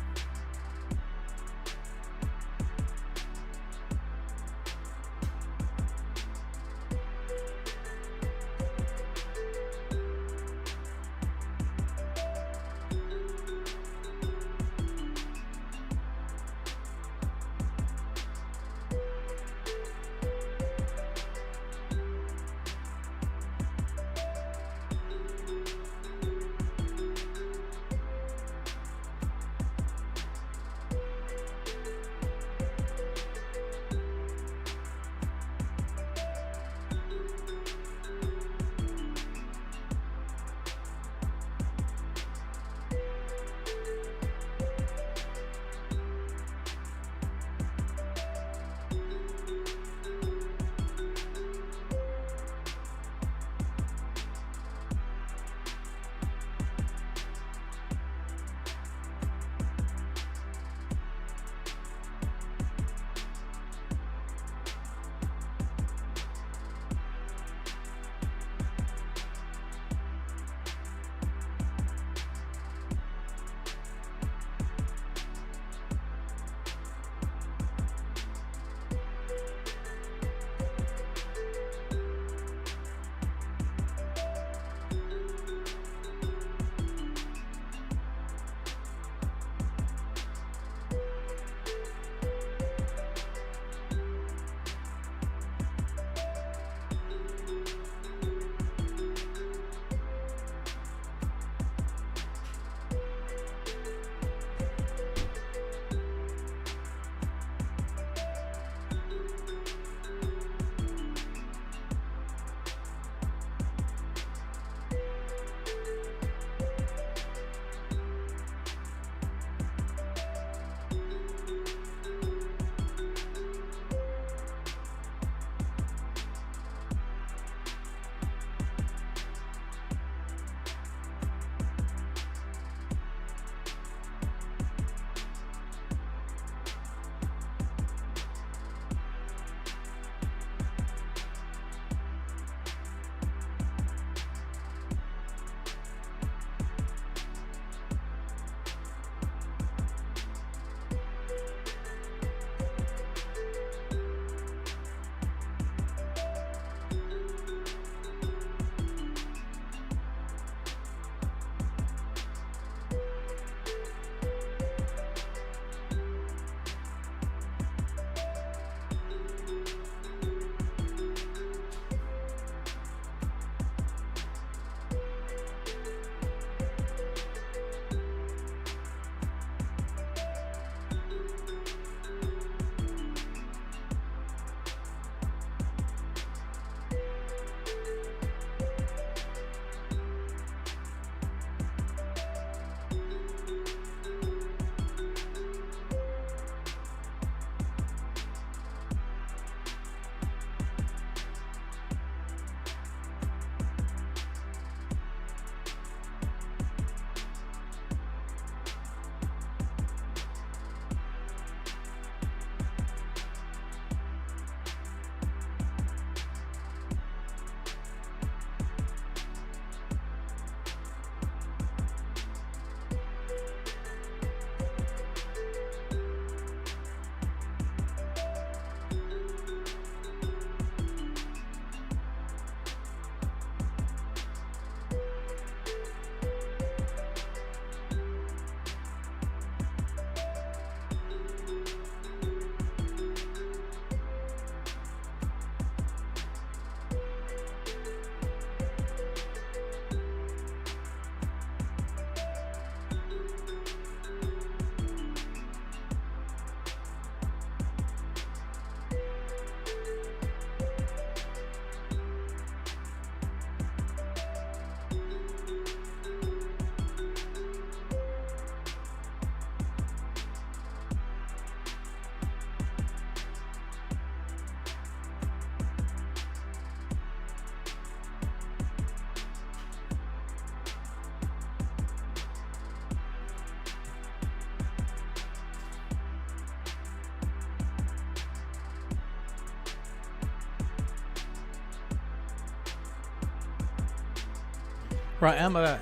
A: Right, I'm back.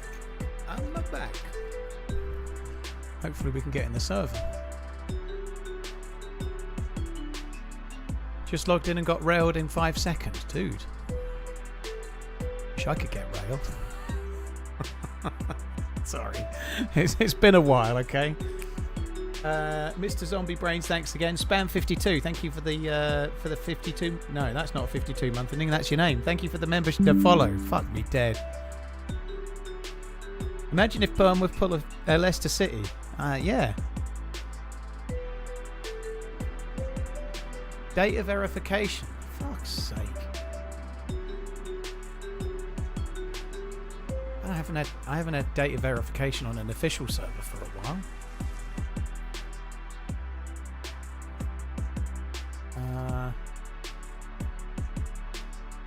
A: I'm back. Hopefully we can get in the server. Just logged in and got railed in 5 seconds. Dude. Wish I could get railed. Sorry. It's been a while, okay? Mr. Zombie Brains, thanks again. Spam52, thank you for the 52. No, that's not a 52 month thing. That's your name. Thank you for the membership to follow. Fuck me dead. Imagine if Bournemouth pull a Leicester City. Yeah. Data verification. Fuck's sake. I haven't had data verification on an official server for a while.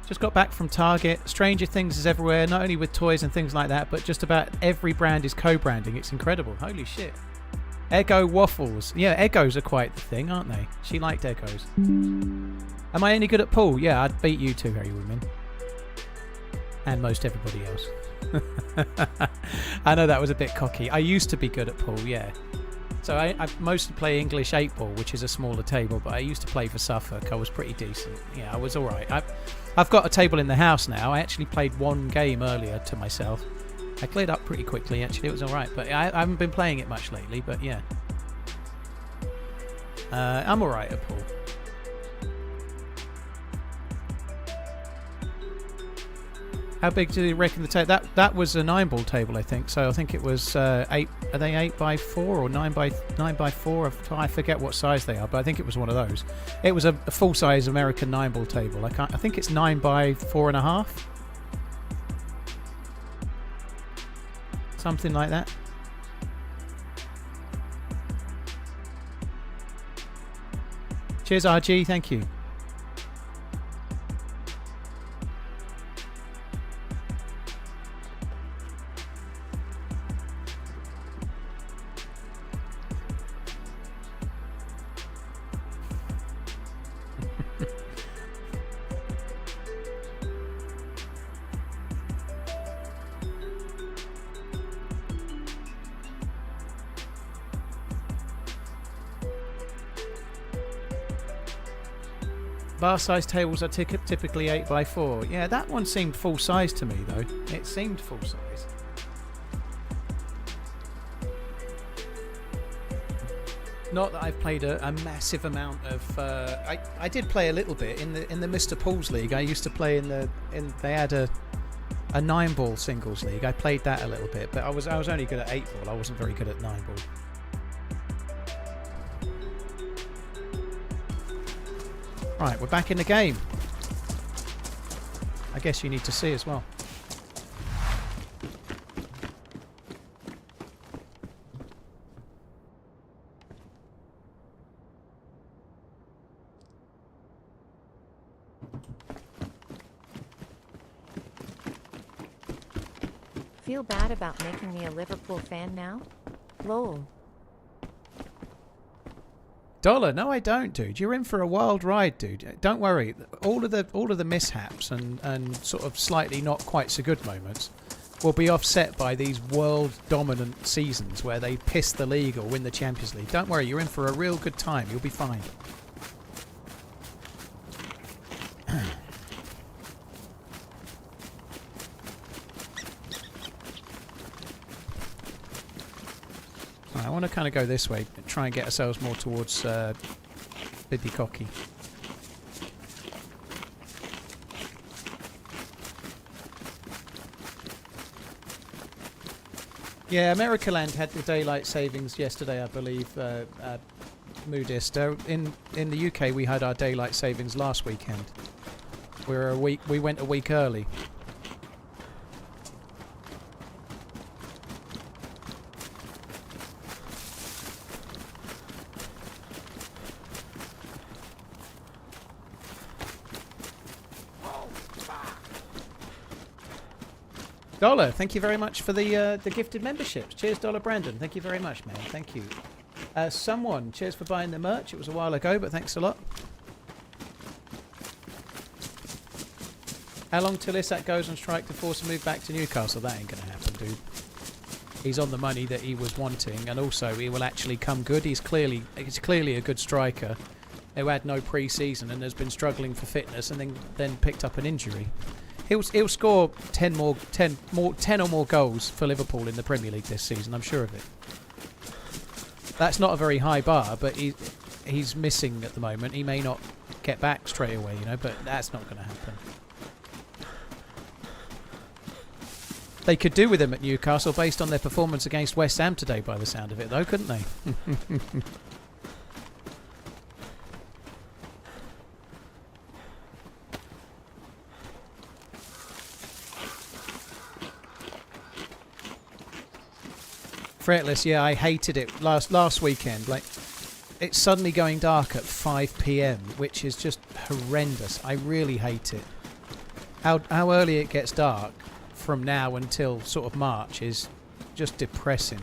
A: Just got back from Target. Stranger Things is everywhere, not only with toys and things like that, but just about every brand is co-branding. It's incredible. Holy shit. Eggo waffles. Yeah, Eggos are quite the thing, aren't they? She liked Eggos. Am I any good at pool? Yeah, I'd beat you two, Harry Women. And most everybody else. I know that was a bit cocky. I used to be good at pool, yeah. So I mostly play English 8-ball, which is a smaller table, but I used to play for Suffolk. I was pretty decent. Yeah, I was alright. I've got a table in the house now. I actually played one game earlier to myself. I cleared up pretty quickly, actually. It was alright, but I haven't been playing it much lately, but yeah. I'm alright at pool. How big do you reckon the table? That was a 9-ball table, I think. So I think it was 8. Are they 8x4 or 9x4? I forget what size they are, but I think it was one of those. It was a full-size American 9-ball table. I think it's 9x4.5. Something like that. Cheers, RG. Thank you. Bar size tables are typically 8x4. Yeah, that one seemed full size to me though. It seemed full size. Not that I've played a massive amount of. I did play a little bit in the Mr. Paul's League. I used to play they had a 9-ball singles league. I played that a little bit, but I was only good at 8-ball. I wasn't very good at 9-ball. Right, we're back in the game. I guess you need to see as well.
B: Feel bad about making me a Liverpool fan now? Lol.
A: Dollar, no, I don't, dude. You're in for a wild ride, dude. Don't worry. All of the mishaps and sort of slightly not quite so good moments will be offset by these world dominant seasons where they piss the league or win the Champions League. Don't worry, you're in for a real good time. You'll be fine. I want to kind of go this way and try and get ourselves more towards Biddy Cocky. Yeah, Americaland had the daylight savings yesterday, I believe. Moodist. In the UK, we had our daylight savings last weekend. We went a week early. Dollar, thank you very much for the gifted memberships. Cheers, Dollar Brandon. Thank you very much, man. Thank you. Someone, cheers for buying the merch. It was a while ago, but thanks a lot. How long till Isak goes on strike to force a move back to Newcastle? That ain't going to happen, dude. He's on the money that he was wanting, and also he will actually come good. He's clearly a good striker who had no pre-season and has been struggling for fitness, and then picked up an injury. He'll score 10 or more goals for Liverpool in the Premier League this season. I'm sure of it. That's not a very high bar, but he's missing at the moment. He may not get back straight away, you know, but that's not going to happen. They could do with him at Newcastle based on their performance against West Ham today, by the sound of it, though, couldn't they? Fretless, yeah, I hated it last weekend. Like, it's suddenly going dark at 5 p.m, which is just horrendous. I really hate it. How early it gets dark from now until sort of March is just depressing.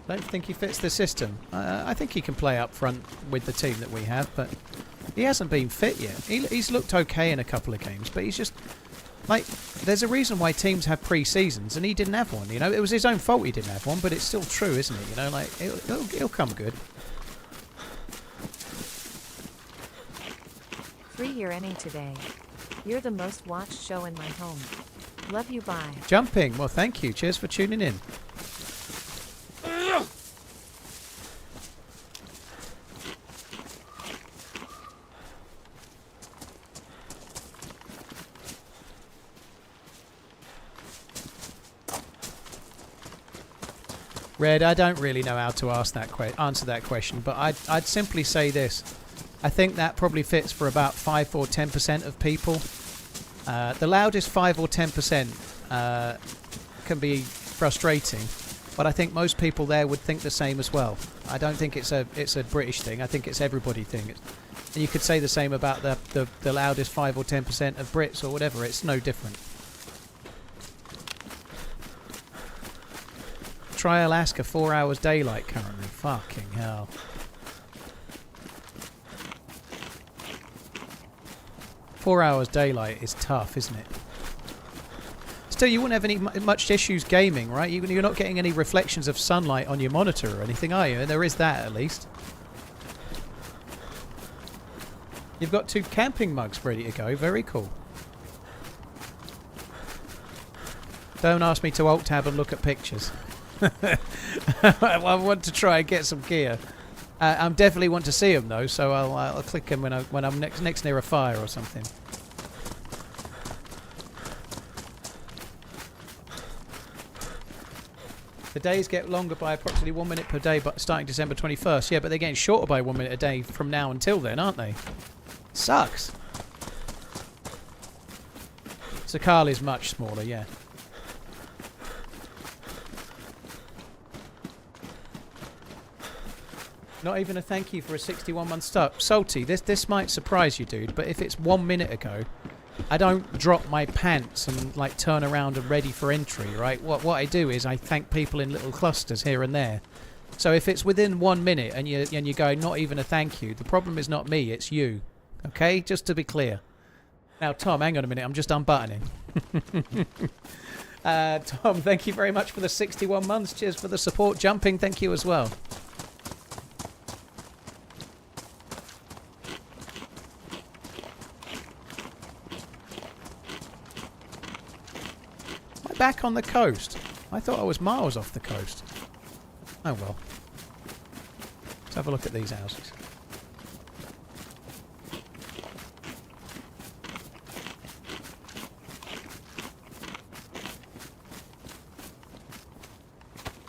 A: Don't think he fits the system. I think he can play up front with the team that we have, but he hasn't been fit yet. He's looked okay in a couple of games, but he's just like, there's a reason why teams have pre-seasons and he didn't have one, you know. It was his own fault he didn't have one, but it's still true, isn't it? You know, like, he'll come good.
B: 3-year inning today. You're the most watched show in my home. Love you, bye.
A: Jumping. Well, thank you. Cheers for tuning in. Red, I don't really know how to answer that question, but I'd simply say this. I think that probably fits for about 5 or 10% of people. The loudest 5 or 10% can be frustrating, but I think most people there would think the same as well. I don't think it's a British thing. I think it's everybody thing. And you could say the same about the loudest 5 or 10% of Brits or whatever. It's no different. Try Alaska, 4 hours daylight currently. Fucking hell. Four hours daylight is tough, isn't it? Still, you wouldn't have much issues gaming, right? You're not getting any reflections of sunlight on your monitor or anything, are you? And there is that, at least. You've got 2 camping mugs ready to go. Very cool. Don't ask me to alt-tab and look at pictures. I want to try and get some gear. I definitely want to see them though, so I'll click them when I'm next near a fire or something. The days get longer by approximately 1 minute per day, but starting December 21st. Yeah, but they're getting shorter by 1 minute a day from now until then, aren't they? Sucks. Sakhal is much smaller, yeah. Not even a thank you for a 61-month start. Salty, this might surprise you, dude, but if it's 1 minute ago, I don't drop my pants and like turn around and ready for entry, right? What I do is I thank people in little clusters here and there. So if it's within 1 minute and you go, not even a thank you, the problem is not me, it's you. Okay? Just to be clear. Now, Tom, hang on a minute, I'm just unbuttoning. Tom, thank you very much for the 61 months. Cheers for the support. Jumping, thank you as well. Back on the coast. I thought I was miles off the coast. Oh well. Let's have a look at these houses.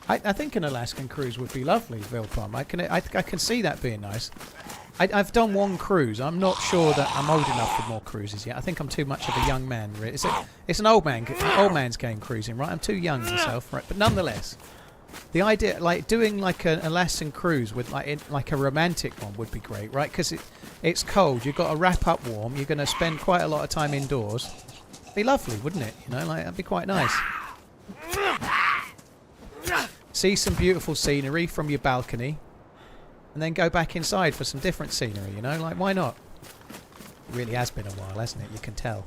A: I think an Alaskan cruise would be lovely, Vilpom. I can see that being nice. I've done one cruise. I'm not sure that I'm old enough for more cruises yet. I think I'm too much of a young man. Really. It's an old man's game cruising, right? I'm too young myself, right? But nonetheless, the idea, like doing like an Alaskan cruise with like a romantic one, would be great, right? Because it's cold. You've got to wrap up warm. You're going to spend quite a lot of time indoors. It'd be lovely, wouldn't it? You know, like that'd be quite nice. See some beautiful scenery from your balcony. And then go back inside for some different scenery, you know? Like, why not? It really has been a while, hasn't it? You can tell.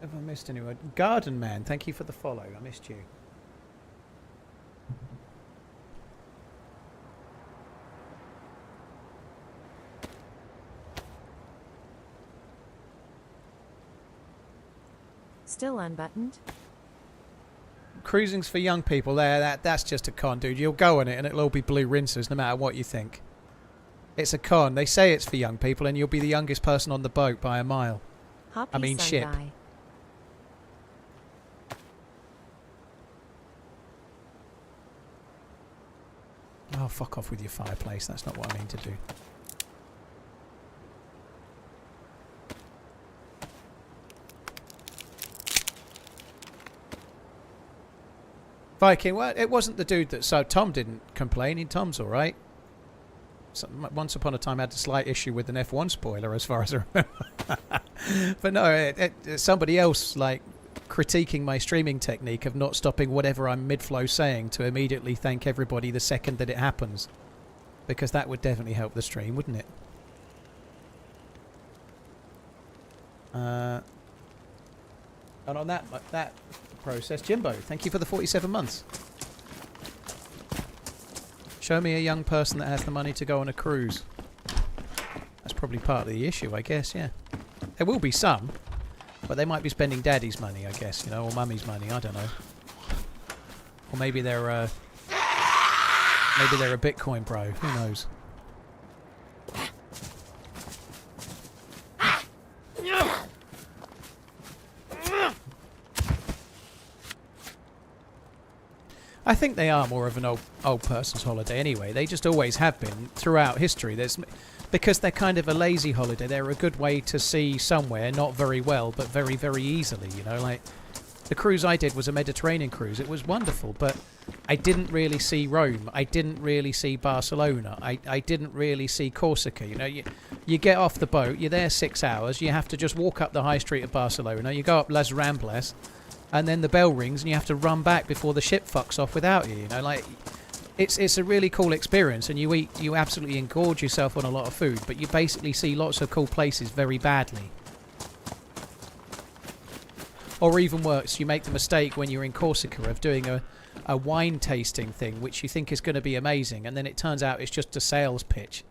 A: Have I missed anyone? Garden Man, thank you for the follow. I missed you.
B: Still unbuttoned?
A: Cruising's for young people. That's just a con, dude. You'll go on it and it'll all be blue rinses no matter what you think. It's a con. They say it's for young people and you'll be the youngest person on the boat by a mile.
B: Hoppy
A: I mean ship.
B: Guy.
A: Oh, fuck off with your fireplace. That's not what I mean to do. Viking, well, it wasn't the dude that... So Tom didn't complain. Tom's all right. Once upon a time, I had a slight issue with an F1 spoiler, as far as I remember. But no, somebody else, like, critiquing my streaming technique of not stopping whatever I'm mid-flow saying to immediately thank everybody the second that it happens. Because that would definitely help the stream, wouldn't it? And on that process, Jimbo, thank you for the 47 months. Show me a young person that has the money to go on a cruise. That's probably part of the issue, I guess, yeah. There will be some, but they might be spending daddy's money, I guess, you know, or mummy's money, I don't know. Or maybe they're a Bitcoin bro, who knows. I think they are more of an old person's holiday anyway. They just always have been throughout history. Because they're kind of a lazy holiday. They're a good way to see somewhere, not very well, but very, very easily. You know, like the cruise I did was a Mediterranean cruise. It was wonderful, but I didn't really see Rome. I didn't really see Barcelona. I didn't really see Corsica. You know, you get off the boat, you're there 6 hours. You have to just walk up the high street of Barcelona. You go up Las Ramblas. And then the bell rings and you have to run back before the ship fucks off without you, you know, like it's a really cool experience, and you absolutely engorge yourself on a lot of food, but you basically see lots of cool places very badly. Or even worse, you make the mistake when you're in Corsica of doing a wine tasting thing, which you think is going to be amazing, and then it turns out it's just a sales pitch.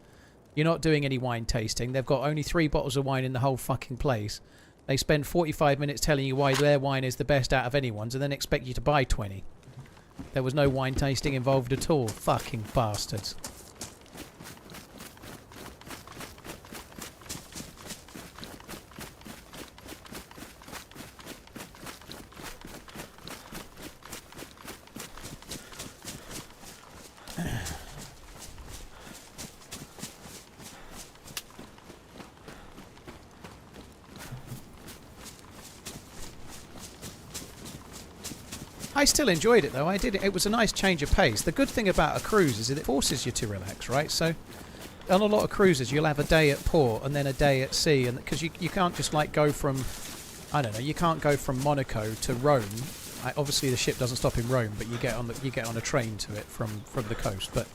A: You're not doing any wine tasting. They've got only 3 bottles of wine in the whole fucking place. They spend 45 minutes telling you why their wine is the best out of anyone's and then expect you to buy 20. There was no wine tasting involved at all. Fucking bastards. I still enjoyed it though. I did it. It was a nice change of pace. The good thing about a cruise is that it forces you to relax, right? So on a lot of cruises you'll have a day at port and then a day at sea, and because you can't just like go from, I don't know, you can't go from Monaco to Rome. Obviously the ship doesn't stop in Rome, but you get on a train to it from the coast. But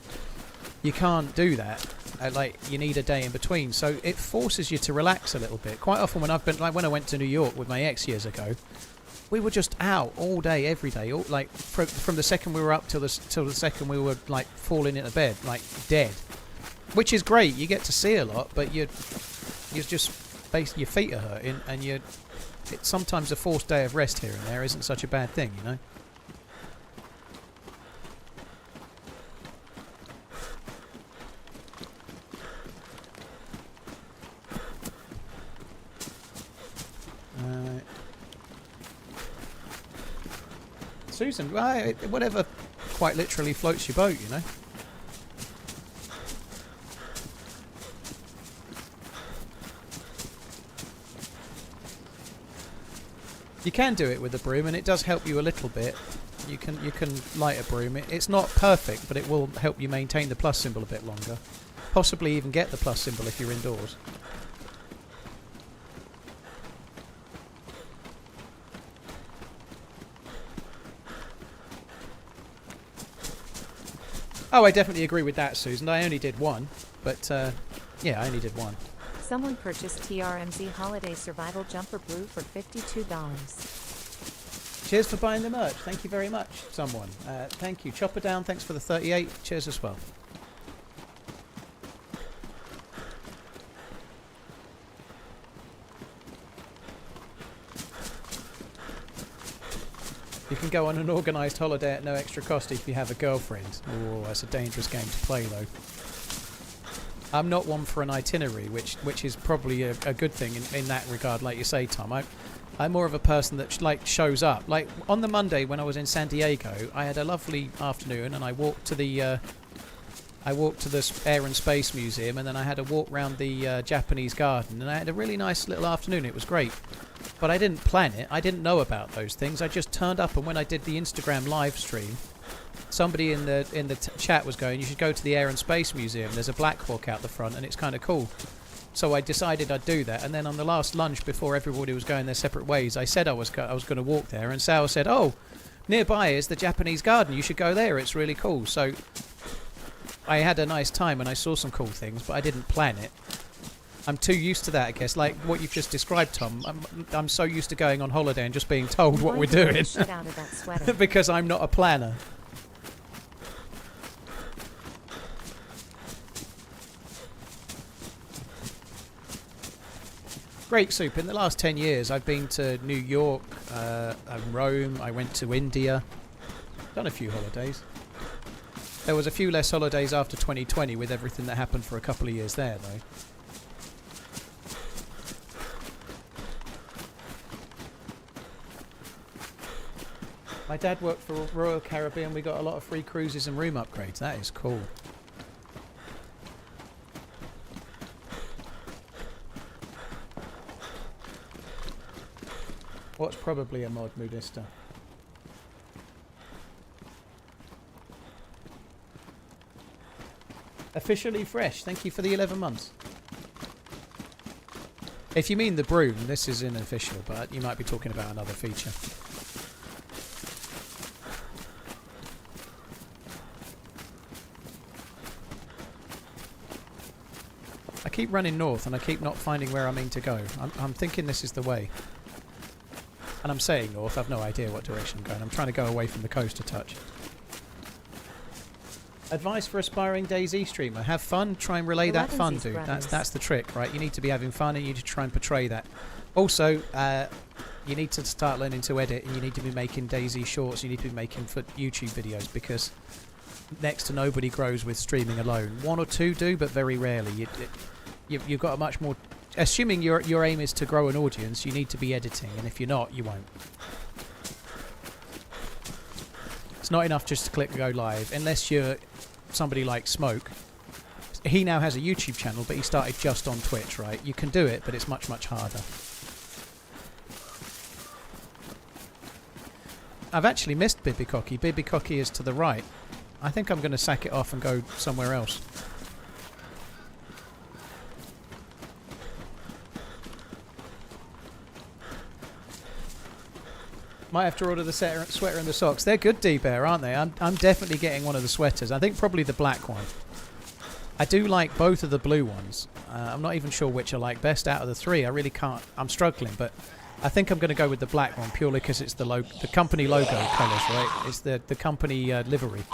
A: you can't do that. Like you need a day in between, so it forces you to relax a little bit. Quite often when I've been, like when I went to New York with my ex years ago, we were just out all day, every day. Like from the second we were up till the second we were like falling into bed, like dead. Which is great. You get to see a lot, but you're just basically your feet are hurting, and sometimes a forced day of rest here and there isn't such a bad thing, you know. Susan, well, whatever quite literally floats your boat, you know. You can do it with a broom, and it does help you a little bit. You can light a broom. It's not perfect, but it will help you maintain the plus symbol a bit longer. Possibly even get the plus symbol if you're indoors. Oh, I definitely agree with that, Susan. I only did one, but yeah, I only did one.
B: Someone purchased TRMZ Holiday Survival Jumper Brew for $52.
A: Cheers for buying the merch. Thank you very much, someone. Thank you. Chopper Down, thanks for the 38. Cheers as well. You can go on an organised holiday at no extra cost if you have a girlfriend. Oh, that's a dangerous game to play, though. I'm not one for an itinerary, which is probably a good thing in that regard, like you say, Tom. I'm more of a person that shows up. Like on the Monday when I was in San Diego, I had a lovely afternoon, and I walked to the Air and Space Museum, and then I had a walk around the Japanese garden, and I had a really nice little afternoon. It was great. But I didn't plan it. I didn't know about those things. I just turned up, and when I did the Instagram live stream, somebody in the chat was going, "You should go to the Air and Space Museum. There's a Black Hawk out the front, and it's kind of cool." So I decided I'd do that. And then on the last lunch, before everybody was going their separate ways, I said I was going to walk there. And Sal said, "Oh, nearby is the Japanese garden. You should go there. It's really cool." So I had a nice time, and I saw some cool things, but I didn't plan it. I'm too used to that, I guess. Like what you've just described, Tom. I'm so used to going on holiday and just being told what we're doing because I'm not a planner. Great Soup. In the last 10 years, I've been to New York, Rome. I went to India. Done a few holidays. There was a few less holidays after 2020 with everything that happened for a couple of years there, though. My dad worked for Royal Caribbean. We got a lot of free cruises and room upgrades. That is cool. What's probably a mod, Moodista? Officially fresh. Thank you for the 11 months. If you mean the broom, this is unofficial, but you might be talking about another feature. I keep running north and I keep not finding where I mean to go. I'm thinking this is the way. And I'm saying north, I've no idea what direction I'm going. I'm trying to go away from the coast a touch. Advice for aspiring DayZ streamer. Have fun, try and relay that fun, dude. That's the trick, right? You need to be having fun and you need to try and portray that. Also, you need to start learning to edit and you need to be making DayZ shorts. You need to be making YouTube videos because next to nobody grows with streaming alone. One or two do, but very rarely. You've got a much more... Assuming your aim is to grow an audience, you need to be editing, and if you're not, you won't. It's not enough just to click go live, unless you're somebody like Smoke. He now has a YouTube channel, but he started just on Twitch, right? You can do it, but it's much, much harder. I've actually missed Bibicocky. Bibicocky is to the right. I think I'm going to sack it off and go somewhere else. Might have to order the sweater and the socks. They're good, D-Bear, aren't they? I'm definitely getting one of the sweaters. I think probably the black one. I do like both of the blue ones. I'm not even sure which I like best out of the three. I really can't. I'm struggling, but I think I'm going to go with the black one purely because it's the company logo colours, right? It's the company livery.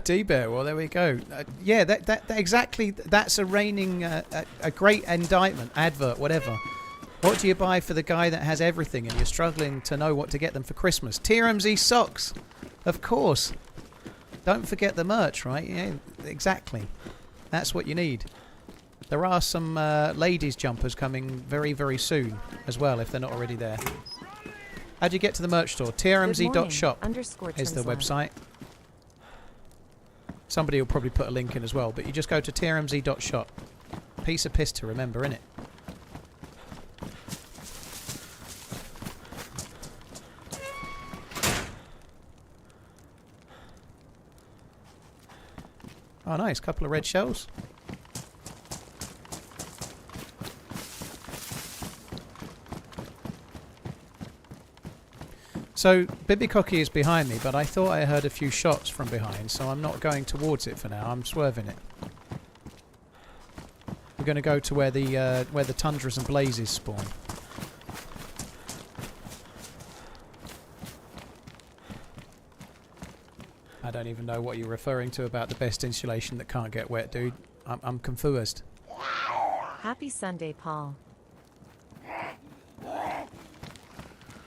A: D-Bear, well, there we go. Yeah, that exactly. That's a reigning, a great indictment, advert, whatever. What do you buy for the guy that has everything and you're struggling to know what to get them for Christmas? TRMZ socks, of course. Don't forget the merch, right? Yeah, exactly. That's what you need. There are some ladies' jumpers coming very, very soon as well, if they're not already there. How do you get to the merch store? TRMZ.shop is the website. Somebody will probably put a link in as well, but you just go to TRMZ.shop. Piece of piss to remember, innit? Oh, nice. Couple of red shells. So, Bibicocky is behind me, but I thought I heard a few shots from behind, so I'm not going towards it for now. I'm swerving it. We're going to go to where the tundras and blazes spawn. I don't even know what you're referring to about the best insulation that can't get wet, dude. I'm confused.
B: Happy Sunday, Paul.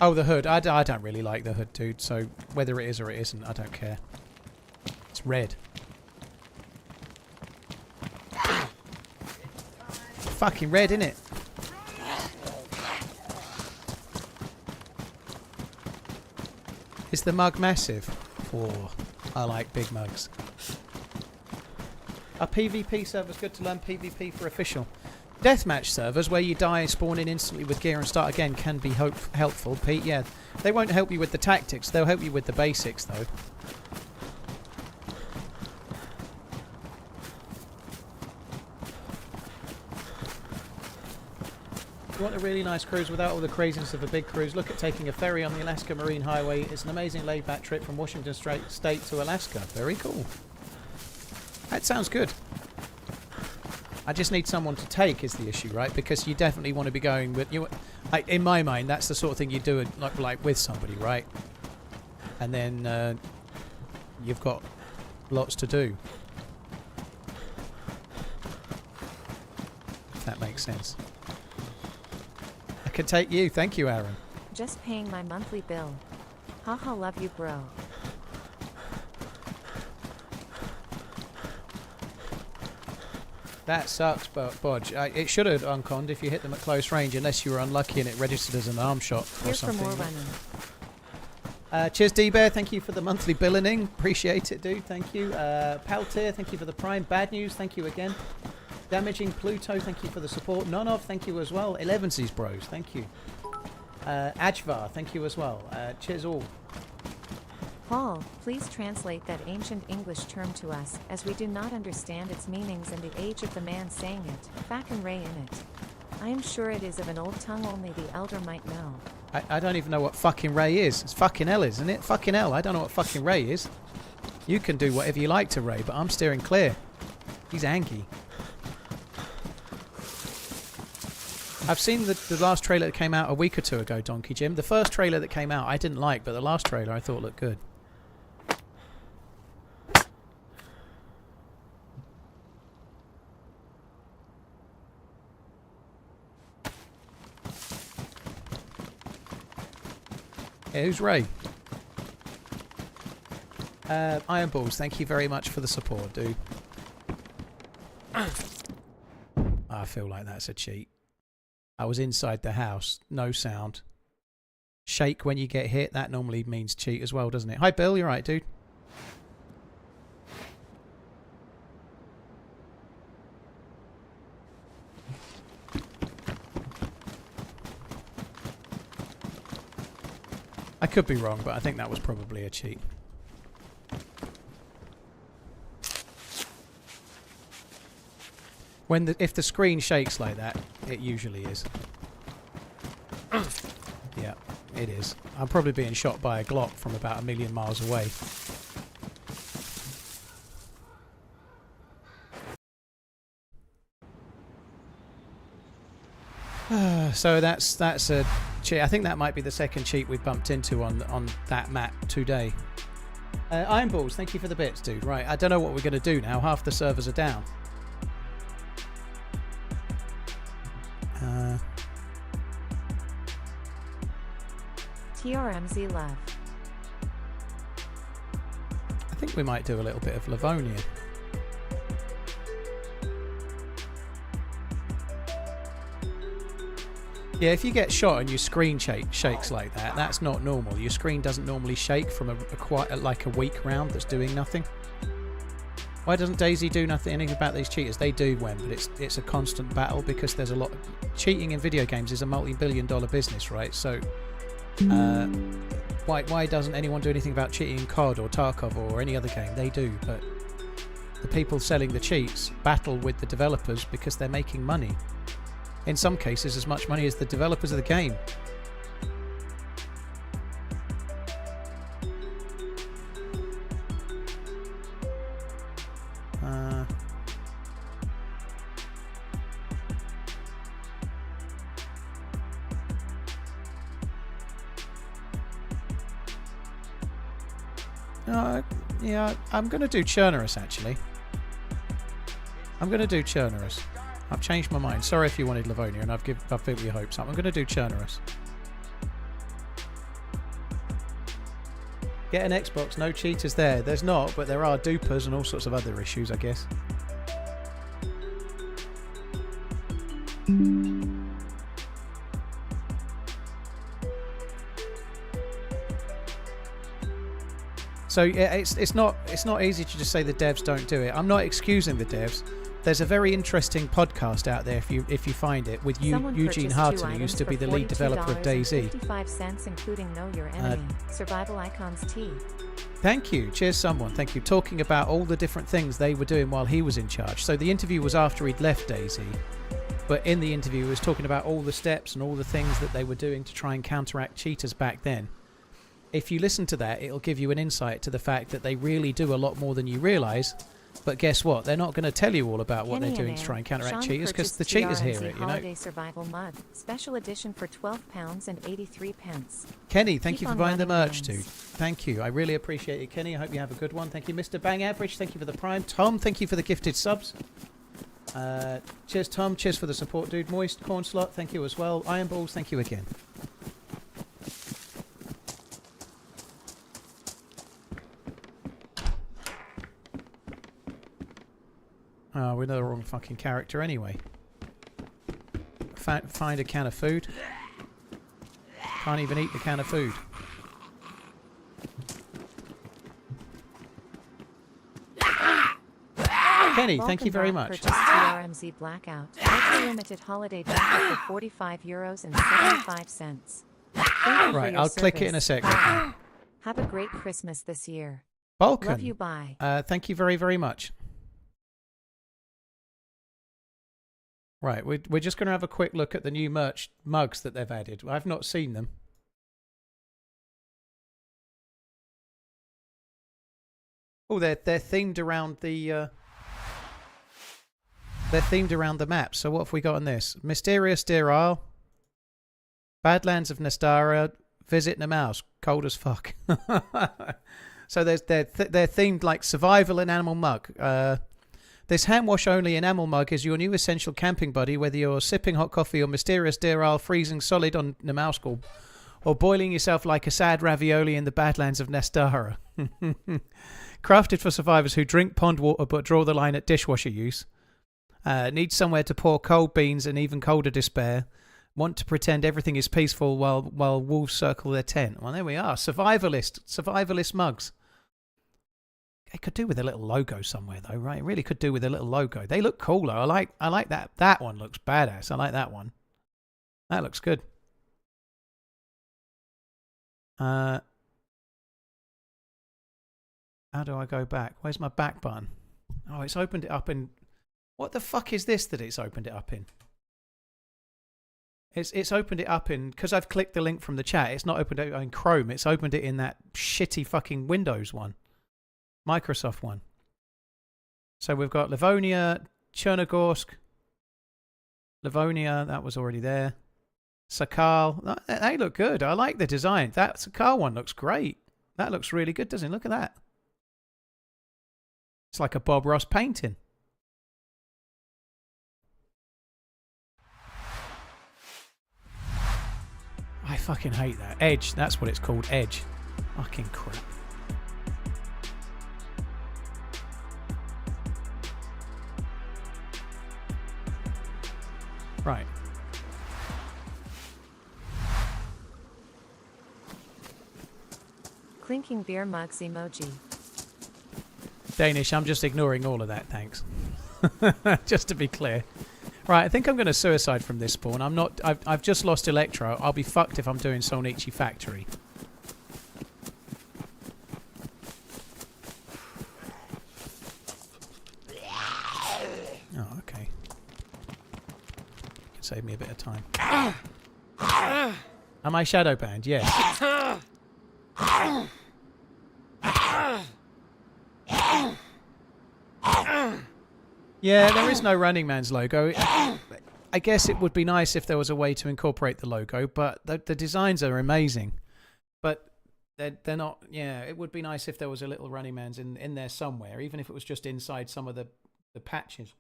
A: Oh, the hood. I don't really like the hood, dude. So whether it is or it isn't, I don't care. It's red. Fucking red, innit? Is the mug massive? Oh, I like big mugs. Are PvP servers good to learn PvP for official? Deathmatch servers where you die, spawn in instantly with gear and start again can be helpful, Pete. Yeah, they won't help you with the tactics. They'll help you with the basics, though. If you want a really nice cruise without all the craziness of a big cruise, look at taking a ferry on the Alaska Marine Highway. It's an amazing laid-back trip from Washington State to Alaska. Very cool. That sounds good. I just need someone to take is the issue, right? Because you definitely want to be going with you. Like, in my mind, that's the sort of thing you do like with somebody, right? And then you've got lots to do. If that makes sense. I could take you. Thank you, Aaron.
B: Just paying my monthly bill. Haha, love you, bro.
A: That sucks, but Bodge. It should have unconned if you hit them at close range, unless you were unlucky and it registered as an arm shot or
B: Here
A: something.
B: for more running.
A: Cheers, D-Bear. Thank you for the monthly billening. Appreciate it, dude. Thank you. Paltier, thank you for the prime. Bad news, thank you again. Damaging Pluto, thank you for the support. None of, thank you as well. 11sies bros, thank you. Ajvar, thank you as well. Cheers all.
B: Paul, please translate that ancient English term to us, as we do not understand its meanings and the age of the man saying it. Fucking Ray in it. I am sure it is of an old tongue only the elder might know.
A: I don't even know what fucking Ray is. It's fucking hell, isn't it? Fucking hell, I don't know what fucking Ray is. You can do whatever you like to Ray, but I'm steering clear. He's angry. I've seen the last trailer that came out a week or two ago, Donkey Jim. The first trailer that came out I didn't like, but the last trailer I thought looked good. Yeah, who's Ray? Iron Balls, thank you very much for the support, dude. I feel like that's a cheat. I was inside the house, no sound. Shake when you get hit, that normally means cheat as well, doesn't it? Hi Bill, you're right, dude. I could be wrong, but I think that was probably a cheat. If the screen shakes like that, it usually is. Yeah, it is. I'm probably being shot by a Glock from about 1,000,000 miles away. So that's a cheat. I think that might be the second cheat we bumped into on that map today. Ironballs, thank you for the bits, dude. Right, I don't know what we're going to do now. Half the servers are down.
B: TRMZ love.
A: I think we might do a little bit of Livonia. Yeah, if you get shot and your screen shakes like that, that's not normal. Your screen doesn't normally shake from like a weak round that's doing nothing. Why doesn't DayZ do anything about these cheaters? They do, when, but it's a constant battle because there's a lot. Cheating in video games is a multi-billion-dollar business, right? So, why doesn't anyone do anything about cheating in COD or Tarkov or any other game? They do, but the people selling the cheats battle with the developers because they're making money. In some cases, as much money as the developers of the game. Yeah, I'm going to do Chernarus, actually. I'm going to do Chernarus. I've changed my mind. Sorry if you wanted Livonia, and I've built your hopes up. I'm going to do Chernarus. Get an Xbox, no cheaters there. There's not, but there are dupers and all sorts of other issues, I guess. So yeah, it's not easy to just say the devs don't do it. I'm not excusing the devs. There's a very interesting podcast out there if you find it with Eugene Harton, who used to be the lead developer of DayZ.
B: 55 cents, including Know Your Enemy, Survival Icons T.
A: Thank you. Cheers, someone. Thank you. Talking about all the different things they were doing while he was in charge. So the interview was after he'd left DayZ, but in the interview he was talking about all the steps and all the things that they were doing to try and counteract cheaters back then. If you listen to that, it'll give you an insight to the fact that they really do a lot more than you realise. But guess what? They're not going to tell you all about what they're doing to try and counteract cheaters because the cheaters hear it, you know.
B: Holiday Survival Mug, special edition for £12 and 83 pence.
A: Kenny, thank you for buying the merch, dude. Thank you. I really appreciate it, Kenny. I hope you have a good one. Thank you, Mr. Bang Average. Thank you for the Prime. Tom, thank you for the gifted subs. Cheers, Tom. Cheers for the support, dude. Moist Corn Slot, thank you as well. Ironballs, thank you again. Oh, we're the wrong fucking character anyway. Find a can of food. Can't even eat the can of food. Kenny, thank you very much.
B: TRMZ Blackout. Ultra limited holiday jacket for €45 and 75 cents.
A: Right, I'll click it in a sec.
B: Have a great Christmas this year.
A: Balkan.
B: Love you, bye.
A: Thank you very, very much. Right, we're just going to have a quick look at the new merch mugs that they've added. I've not seen them. Oh, they're themed around the map. So what have we got on this? Mysterious Deer Isle, Badlands of Nestara, Visit Namaus, cold as fuck. So they're themed like survival and animal mug. This hand wash only enamel mug is your new essential camping buddy, whether you're sipping hot coffee or Mysterious Deer Isle freezing solid on Namauscal, or boiling yourself like a sad ravioli in the Badlands of Nestara. Crafted for survivors who drink pond water but draw the line at dishwasher use. Need somewhere to pour cold beans and even colder despair. Want to pretend everything is peaceful while wolves circle their tent. Well, there we are. Survivalist mugs. It could do with a little logo somewhere, though, right? It really could do with a little logo. They look cooler. I like that. That one looks badass. I like that one. That looks good. How do I go back? Where's my back button? Oh, it's opened it up in... What the fuck is this that it's opened it up in? It's opened it up in... Because I've clicked the link from the chat, it's not opened it in Chrome. It's opened it in that shitty fucking Windows one. Microsoft one. So we've got Livonia, Chernarus, Livonia, that was already there. Sakhal, they look good. I like the design. That Sakhal one looks great. That looks really good, doesn't it? Look at that. It's like a Bob Ross painting. I fucking hate that. Edge, that's what it's called, Edge. Fucking crap. Right.
B: Clinking beer mugs emoji.
A: Danish, I'm just ignoring all of that, thanks. Just to be clear. Right, I think I'm going to suicide from this spawn. I've just lost Electro. I'll be fucked if I'm doing Solnichi Factory. Oh, okay. Can save me a bit of time. Am I shadow banned? Yes. Yeah, there is no RunningManZ logo. I guess it would be nice if there was a way to incorporate the logo, but the designs are amazing. But they're not. Yeah, it would be nice if there was a little RunningManZ in there somewhere, even if it was just inside some of the patches.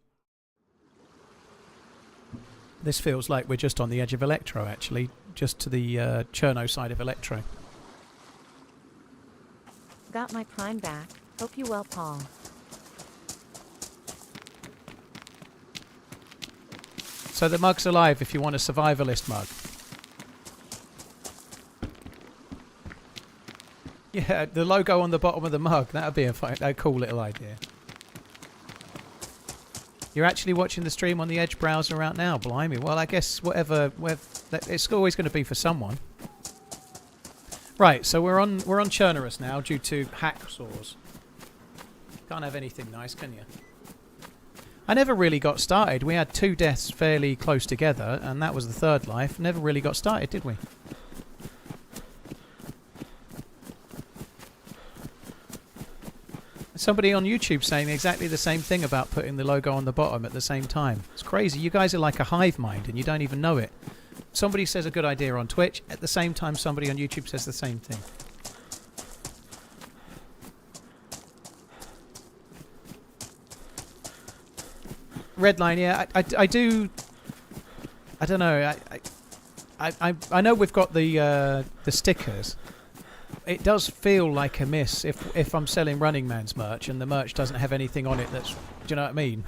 A: This feels like we're just on the edge of Electro, actually, just to the Cherno side of Electro.
B: Got my prime back. Hope you well, Paul.
A: So the mug's alive if you want a survivalist mug. Yeah, the logo on the bottom of the mug. That would be a cool little idea. You're actually watching the stream on the Edge browser right now, blimey. Well, I guess it's always going to be for someone. Right, so we're on Chernarus now due to hacksaws. Can't have anything nice, can you? I never really got started. We had 2 deaths fairly close together, and that was the 3rd life. Never really got started, did we? Somebody on YouTube saying exactly the same thing about putting the logo on the bottom at the same time. It's crazy. You guys are like a hive mind, and you don't even know it. Somebody says a good idea on Twitch. At the same time, somebody on YouTube says the same thing. Redline, yeah, I do. I don't know. I know we've got the stickers. It does feel like a miss if I'm selling RunningManZ merch and the merch doesn't have anything on it that's. Do you know what I mean?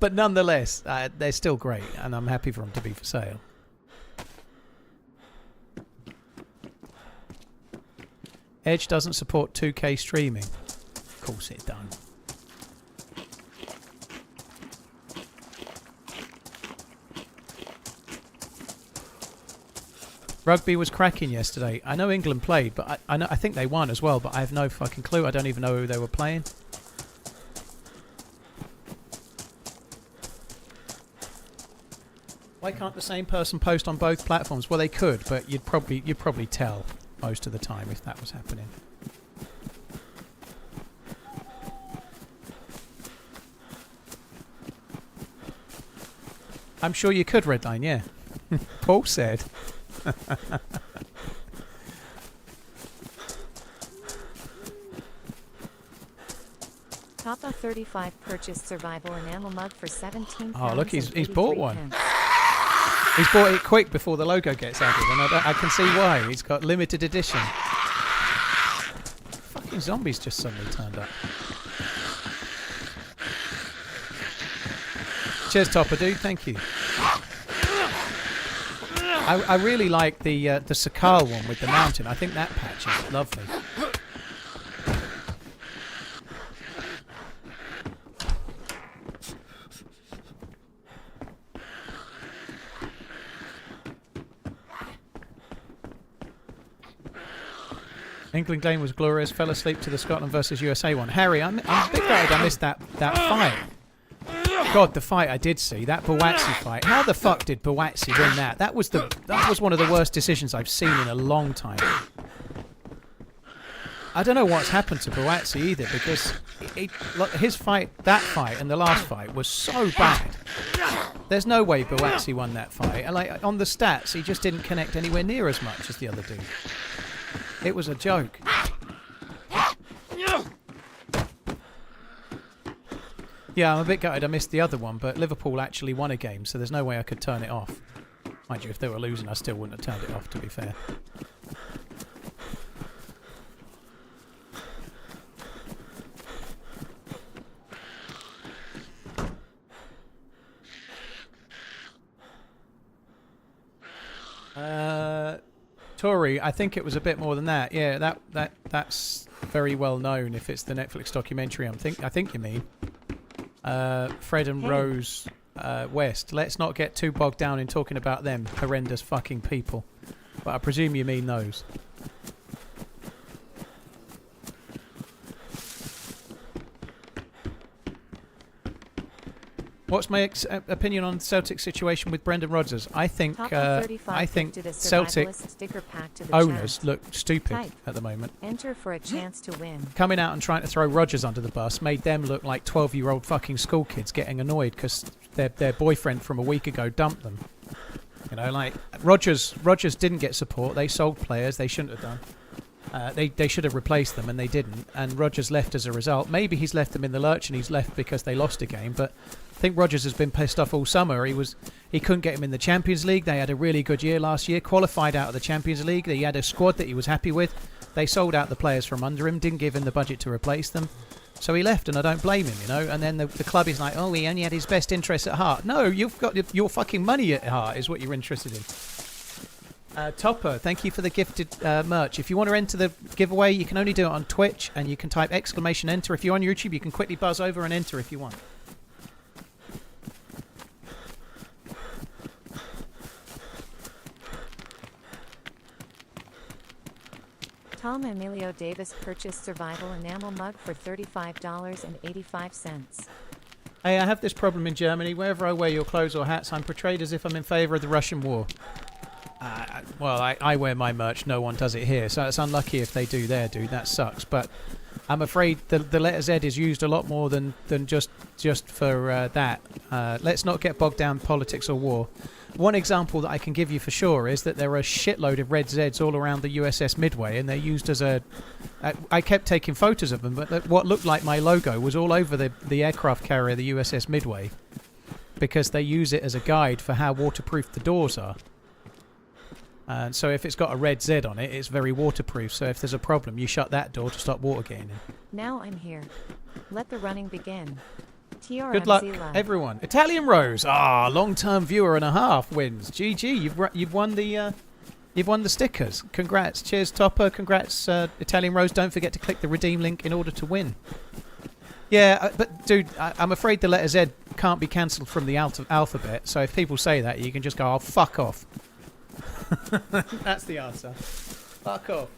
A: But nonetheless, they're still great, and I'm happy for them to be for sale. Edge doesn't support 2K streaming. Of course it don't. Rugby was cracking yesterday. I know England played, but I think they won as well, but I have no fucking clue. I don't even know who they were playing. Why can't the same person post on both platforms? Well, they could, but you'd probably tell most of the time if that was happening. I'm sure you could, Redline, yeah. Paul said.
B: Papa 35 purchased survival enamel mug for 17 pounds.
A: Oh, look, he's bought one.
B: pence.
A: He's bought it quick before the logo gets added, and I can see why. He's got limited edition. Fucking zombies just suddenly turned up. Cheers, Topper dude. Thank you. I really like the Sakhal one with the mountain. I think that patch is lovely. England game was glorious. Fell asleep to the Scotland versus USA one. Harry, I'm a bit gutted I missed that fight. God, the fight I did see, that Buatsi fight. How the fuck did Buatsi win that? That was one of the worst decisions I've seen in a long time. I don't know what's happened to Buatsi either, because his fight, that fight, and the last fight was so bad. There's no way Buatsi won that fight. And like on the stats, he just didn't connect anywhere near as much as the other dude. It was a joke. Yeah, I'm a bit gutted I missed the other one, but Liverpool actually won a game, so there's no way I could turn it off. Mind you, if they were losing, I still wouldn't have turned it off, to be fair. Tory, I think it was a bit more than that. Yeah, that's very well known. If it's the Netflix documentary, I think you mean. Fred and Rose West. Let's not get too bogged down in talking about them horrendous fucking people. But I presume you mean those. What's my opinion on Celtic's situation with Brendan Rodgers? I think Celtic owners look stupid at the moment.
B: Enter for a chance to win.
A: Coming out and trying to throw Rodgers under the bus made them look like 12-year-old fucking school kids getting annoyed because their boyfriend from a week ago dumped them. You know, like Rodgers didn't get support. They sold players they shouldn't have done. They should have replaced them, and they didn't. And Rodgers left as a result. Maybe he's left them in the lurch, and he's left because they lost a game. But I think Rodgers has been pissed off all summer. He couldn't get him in the Champions League. They had a really good year last year, qualified out of the Champions League. He had a squad that he was happy with. They sold out the players from under him, didn't give him the budget to replace them. So he left, and I don't blame him, you know. And then the club is like, oh, he only had his best interests at heart. No, you've got your fucking money at heart is what you're interested in. Topper, thank you for the gifted merch. If you want to enter the giveaway, you can only do it on Twitch, and you can type !enter. If you're on YouTube, you can quickly buzz over and enter if you want.
B: Tom Emilio Davis purchased Survival Enamel Mug for $35.85.
A: Hey, I have this problem in Germany. Wherever I wear your clothes or hats, I'm portrayed as if I'm in favour of the Russian war. Well, I wear my merch. No one does it here, so it's unlucky if they do there, dude. That sucks. But I'm afraid the letter Z is used a lot more than just for that. Let's not get bogged down in politics or war. One example that I can give you for sure is that there are a shitload of red Zs all around the USS Midway, and they're used as a... I kept taking photos of them, but what looked like my logo was all over the aircraft carrier, the USS Midway, because they use it as a guide for how waterproof the doors are. And so if it's got a red Z on it, it's very waterproof. So if there's a problem, you shut that door to stop water getting in.
B: Now I'm here. Let the running begin. TRMZ
A: Good luck,
B: live.
A: everyone. Italian Rose, long-term viewer and a half wins. GG, you've won the stickers. Congrats. Cheers, Topper. Congrats, Italian Rose. Don't forget to click the redeem link in order to win. Yeah, but dude, I'm afraid the letter Z can't be cancelled from the alphabet. So if people say that, you can just go, "Oh, fuck off." That's the answer. Fuck off.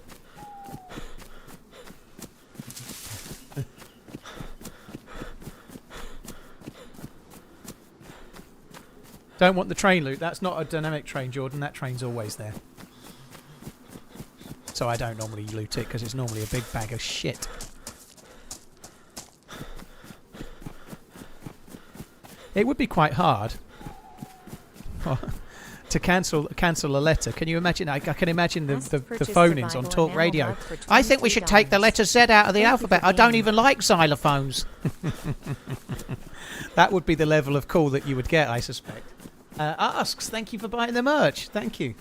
A: Don't want the train loot. That's not a dynamic train, Jordan. That train's always there. So I don't normally loot it because it's normally a big bag of shit. It would be quite hard to cancel a letter. Can you imagine? I can imagine the phone-ins on Talk Radio. I think we should take the letter Z out of the alphabet. I don't even like xylophones. That would be the level of call that you would get, I suspect. Asks, thank you for buying the merch. Thank you.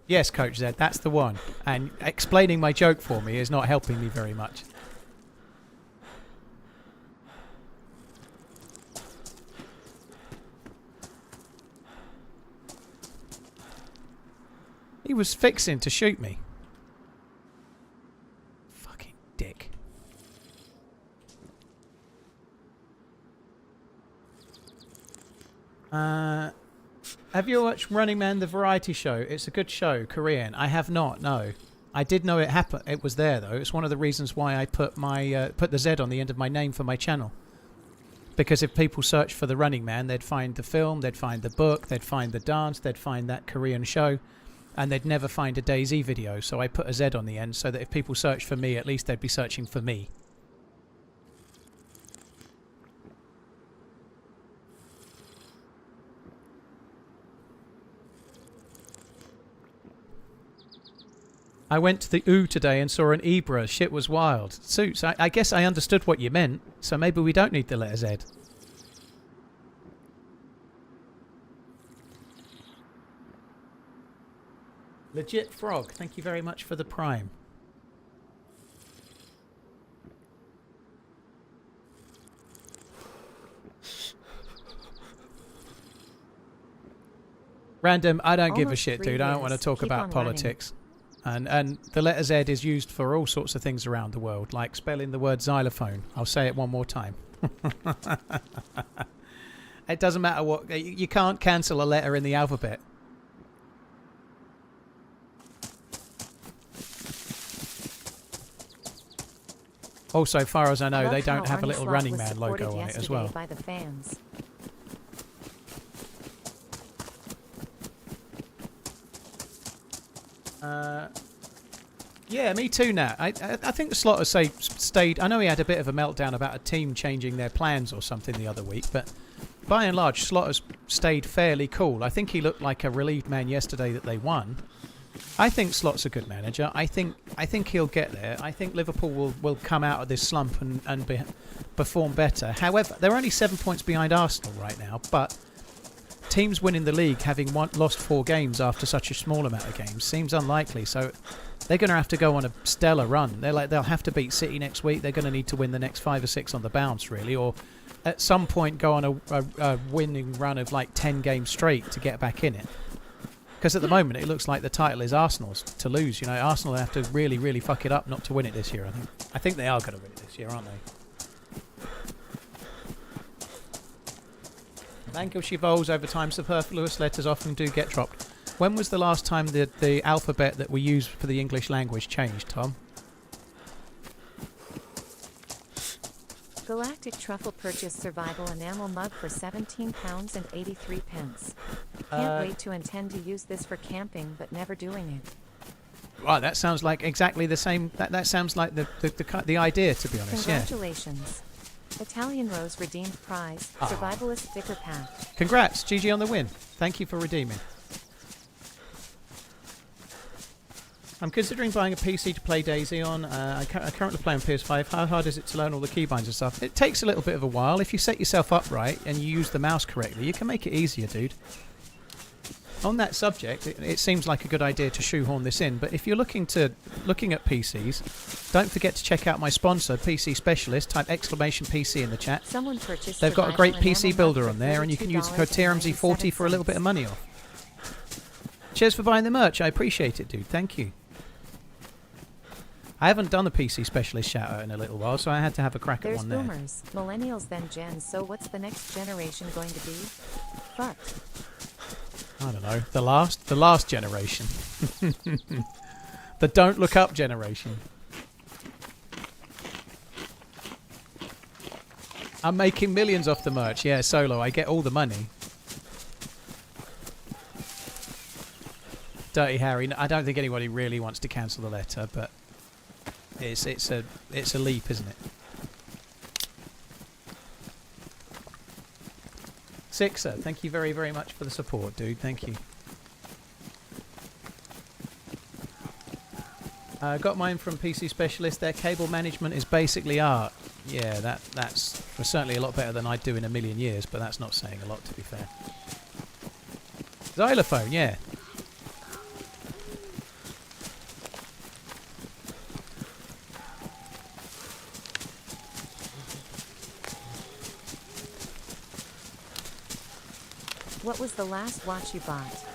A: Yes, Coach Z, that's the one. And explaining my joke for me is not helping me very much. He was fixing to shoot me. Fucking dick. Have you watched Running Man, the variety show? It's a good show, Korean. I have not, no. I did know it happened. It was there, though. It's one of the reasons why I put my put the Z on the end of my name for my channel. Because if people search for The Running Man, they'd find the film, they'd find the book, they'd find the dance, they'd find that Korean show, and they'd never find a DayZ video. So I put a Z on the end so that if people search for me, at least they'd be searching for me. I went to the Oo today and saw an Ibra. Shit was wild. Suits, I guess I understood what you meant, so maybe we don't need the letter Z. Legit Frog, thank you very much for the prime. Random, I don't give a
B: Almost
A: shit,
B: 3
A: dude. I don't want to
B: years.
A: talk
B: Keep
A: about
B: on
A: politics. And the letter Z is used for all sorts of things around the world, like spelling the word xylophone. I'll say it one more time. It doesn't matter what... You can't cancel a letter in the alphabet. Also, far as I know, they don't have a little Running Man logo on it as well.
B: By the fans.
A: Yeah, me too, Nat. I think the Slaughter stayed... I know he had a bit of a meltdown about a team changing their plans or something the other week, but by and large, Slaughter's stayed fairly cool. I think he looked like a relieved man yesterday that they won. I think Slot's a good manager. I think he'll get there. I think Liverpool will come out of this slump and perform better. However, they're only 7 points behind Arsenal right now, but teams winning the league having lost 4 games after such a small amount of games seems unlikely. So they're going to have to go on a stellar run. They'll have to beat City next week. They're going to need to win the next 5 or 6 on the bounce, really, or at some point go on a winning run of like 10 games straight to get back in it. Because at the moment it looks like the title is Arsenal's to lose. You know, Arsenal have to really, really fuck it up not to win it this year. I think they are going to win it this year, aren't they? Language evolves over time. Superfluous letters often do get dropped. When was the last time the alphabet that we use for the English language changed, Tom?
B: Galactic Truffle purchased survival enamel mug for £17.83. Can't wait to intend to use this for camping, but never doing it.
A: Right, that sounds like exactly the same. That sounds like the idea, to be honest.
B: Congratulations. Yeah. Italian Rose redeemed prize. Survivalist sticker pack.
A: Congrats, GG on the win. Thank you for redeeming. I'm considering buying a PC to play DayZ on. I currently play on PS5. How hard is it to learn all the keybinds and stuff? It takes a little bit of a while. If you set yourself up right and you use the mouse correctly, you can make it easier, dude. On that subject, it seems like a good idea to shoehorn this in, but if you're looking at PCs, don't forget to check out my sponsor, PC Specialist. Type !PC in the chat.
B: Someone purchased
A: They've got a great PC builder on there, and you can use the code TRMZ40 for a little bit of money off. Cheers for buying the merch. I appreciate it, dude. Thank you. I haven't done the PC Specialist shout out in a little while, so I had to have a crack at one there.
B: There's boomers, millennials, then Gen. So what's the next generation going to be? Fucked.
A: I don't know. The last generation. The don't look up generation. I'm making millions off the merch. Yeah, Solo. I get all the money. Dirty Harry. I don't think anybody really wants to cancel the letter, but it's a leap, isn't it? Sixer, thank you very, very much for the support, dude. Thank you. Got mine from PC Specialist. Their cable management is basically art. Yeah, that's certainly a lot better than I'd do in a million years, but that's not saying a lot, to be fair. Xylophone, yeah.
B: What was the last watch you bought?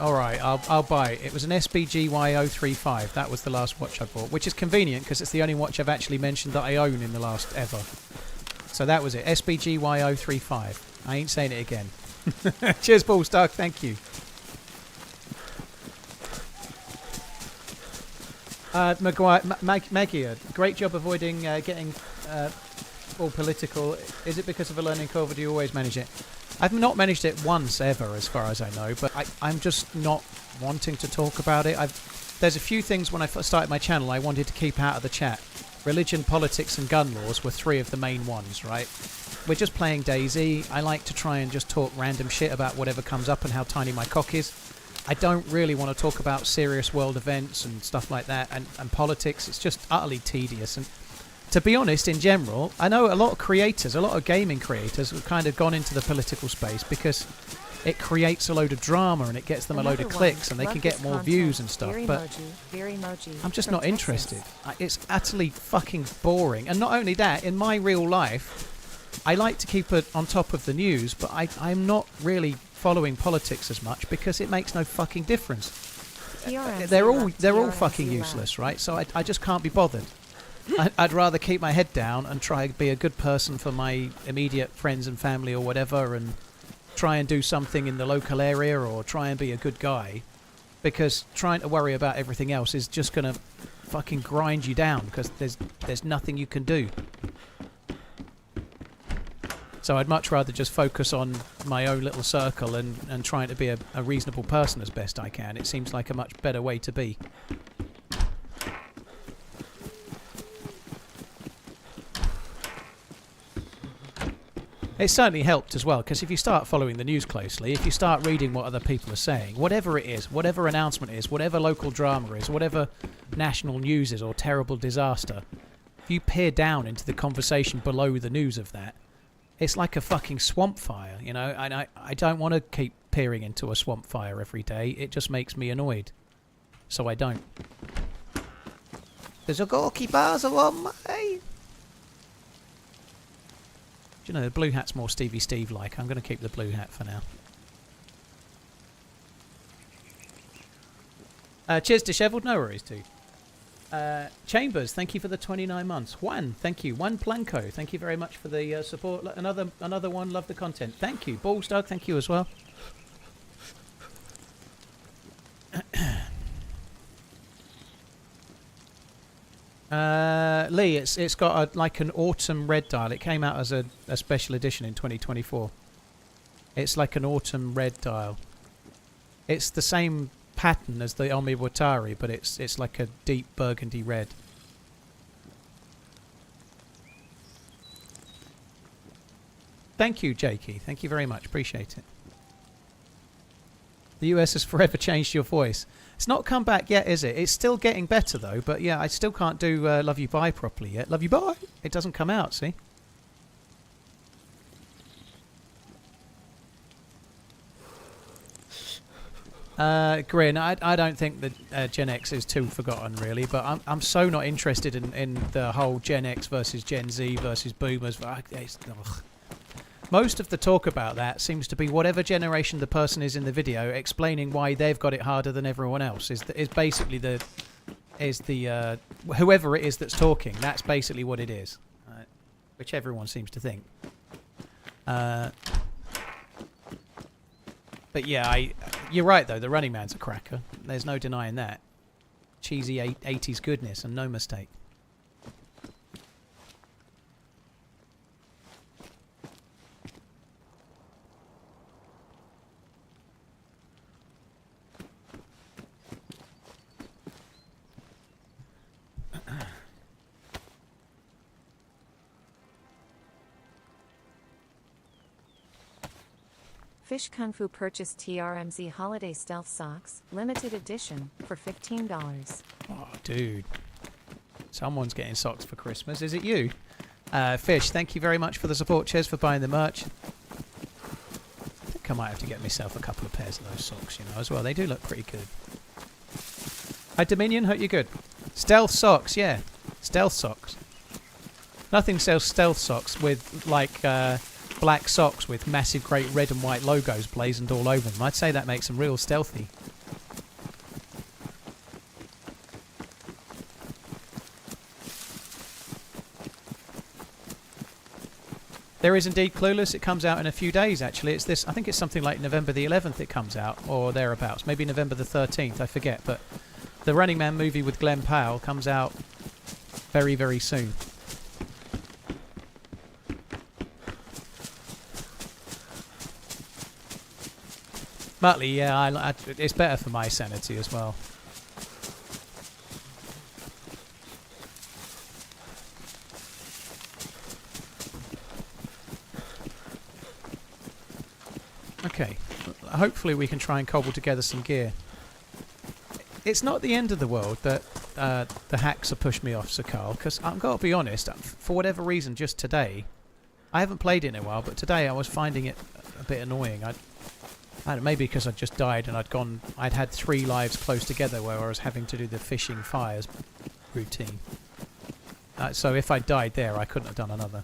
A: Alright, I'll buy it. It was an SBGY035. That was the last watch I bought, which is convenient because it's the only watch I've actually mentioned that I own in the last ever. So that was it. SBGY035. I ain't saying it again. Cheers, Paul Stark. Thank you. Maggie, great job avoiding getting all political. Is it because of a learning curve, or do you always manage it? I've not managed it once ever, as far as I know, but I'm just not wanting to talk about it. There's a few things when I first started my channel I wanted to keep out of the chat. Religion, politics and gun laws were 3 of the main ones, right? We're just playing DayZ. I like to try and just talk random shit about whatever comes up and how tiny my cock is. I don't really want to talk about serious world events and stuff like that, and politics. It's just utterly tedious. And to be honest, in general, I know a lot of creators, a lot of gaming creators have kind of gone into the political space because it creates a load of drama and it gets them a load of clicks and they can get more views and stuff. But I'm just not interested. It's utterly fucking boring. And not only that, in my real life, I like to keep it on top of the news, but I'm not really following politics as much because it makes no fucking difference. They're all fucking useless, right? So I just can't be bothered. I'd rather keep my head down and try to be a good person for my immediate friends and family or whatever, and try and do something in the local area, or try and be a good guy, because trying to worry about everything else is just going to fucking grind you down because there's nothing you can do. So I'd much rather just focus on my own little circle and trying to be a reasonable person as best I can. It seems like a much better way to be. It certainly helped as well, because if you start following the news closely, if you start reading what other people are saying, whatever it is, whatever announcement is, whatever local drama is, whatever national news is or terrible disaster, if you peer down into the conversation below the news of that, it's like a fucking swamp fire, you know, and I don't want to keep peering into a swamp fire every day. It just makes me annoyed. So I don't. There's a Gorky Basel on my... Do you know, the blue hat's more Stevie Steve-like. I'm going to keep the blue hat for now. Cheers, Dishevelled. No worries, too. Chambers, thank you for the 29 months. Juan, thank you. Juan Planco, thank you very much for the support. Another one, love the content. Thank you. Balls Doug, thank you as well. Lee, it's got like an autumn red dial. It came out as a special edition in 2024. It's like an autumn red dial. It's the same pattern as the Omi Watari, but it's like a deep burgundy red. Thank you, Jakey. Thank you very much. Appreciate it. The US has forever changed your voice. It's not come back yet, is it? It's still getting better, though. But yeah, I still can't do Love You Bye properly yet. Love You Bye! It doesn't come out, see? Grin, I don't think that Gen X is too forgotten, really. But I'm so not interested in the whole Gen X versus Gen Z versus Boomers. Most of the talk about that seems to be whatever generation the person is in the video explaining why they've got it harder than everyone else. Is basically whoever it is that's talking. That's basically what it is, which everyone seems to think. But yeah, you're right though. The Running Man's a cracker. There's no denying that. Cheesy 80s goodness and no mistake.
B: Fish Kung Fu purchased TRMZ Holiday Stealth Socks, limited edition, for $15.
A: Oh, dude. Someone's getting socks for Christmas. Is it you? Fish, thank you very much for the support. Cheers for buying the merch. I think I might have to get myself a couple of pairs of those socks, you know, as well. They do look pretty good. Hi, Dominion. Hope you're good. Stealth socks, yeah. Stealth socks. Nothing sells stealth socks with, like, black socks with massive great red and white logos blazoned all over them. I'd say that makes them real stealthy. There is indeed Clueless. It comes out in a few days, actually. It's this. I think it's something like November the 11th it comes out, or thereabouts. Maybe November the 13th, I forget. But the Running Man movie with Glenn Powell comes out very, very soon. Muttley, yeah, it's better for my sanity as well. Okay, hopefully we can try and cobble together some gear. It's not the end of the world that the hacks have pushed me off, Sakhal, because I've got to be honest, for whatever reason, just today, I haven't played it in a while, but today I was finding it a bit annoying. I don't know, maybe because I'd just died and I'd had 3 lives close together where I was having to do the fishing fires routine. So if I died there, I couldn't have done another.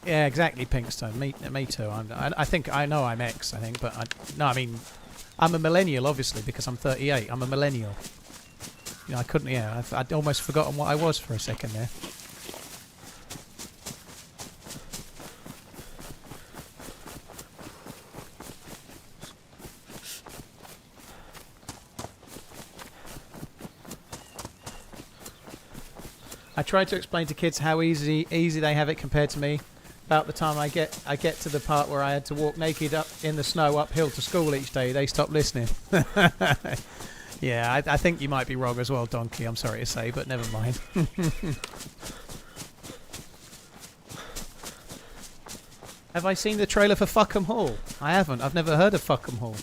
A: Yeah, exactly, Pinkstone. Me too. I think I know I'm X. I think, but I mean, I'm a millennial, obviously, because I'm 38. I'm a millennial. You know, I couldn't. Yeah, I'd almost forgotten what I was for a second there. I try to explain to kids how easy they have it compared to me. About the time I get to the part where I had to walk naked up in the snow uphill to school each day, they stop listening. Yeah, I think you might be wrong as well, Donkey. I'm sorry to say, but never mind. Have I seen the trailer for Fuck'em Hall? I haven't. I've never heard of Fuck'em Hall.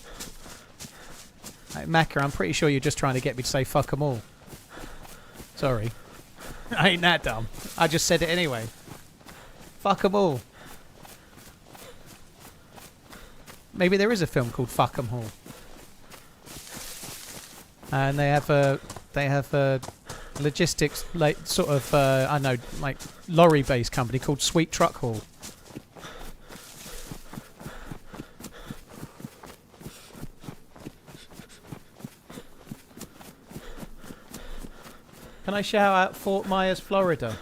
A: Hey, Macca, I'm pretty sure you're just trying to get me to say Fuck'em All. Sorry. I ain't that dumb. I just said it anyway. Fuck 'em all. Maybe there is a film called Fuck 'em All. And they have a logistics like sort of I don't know, like lorry-based company called Sweet Truck Hall. Can I shout out Fort Myers, Florida?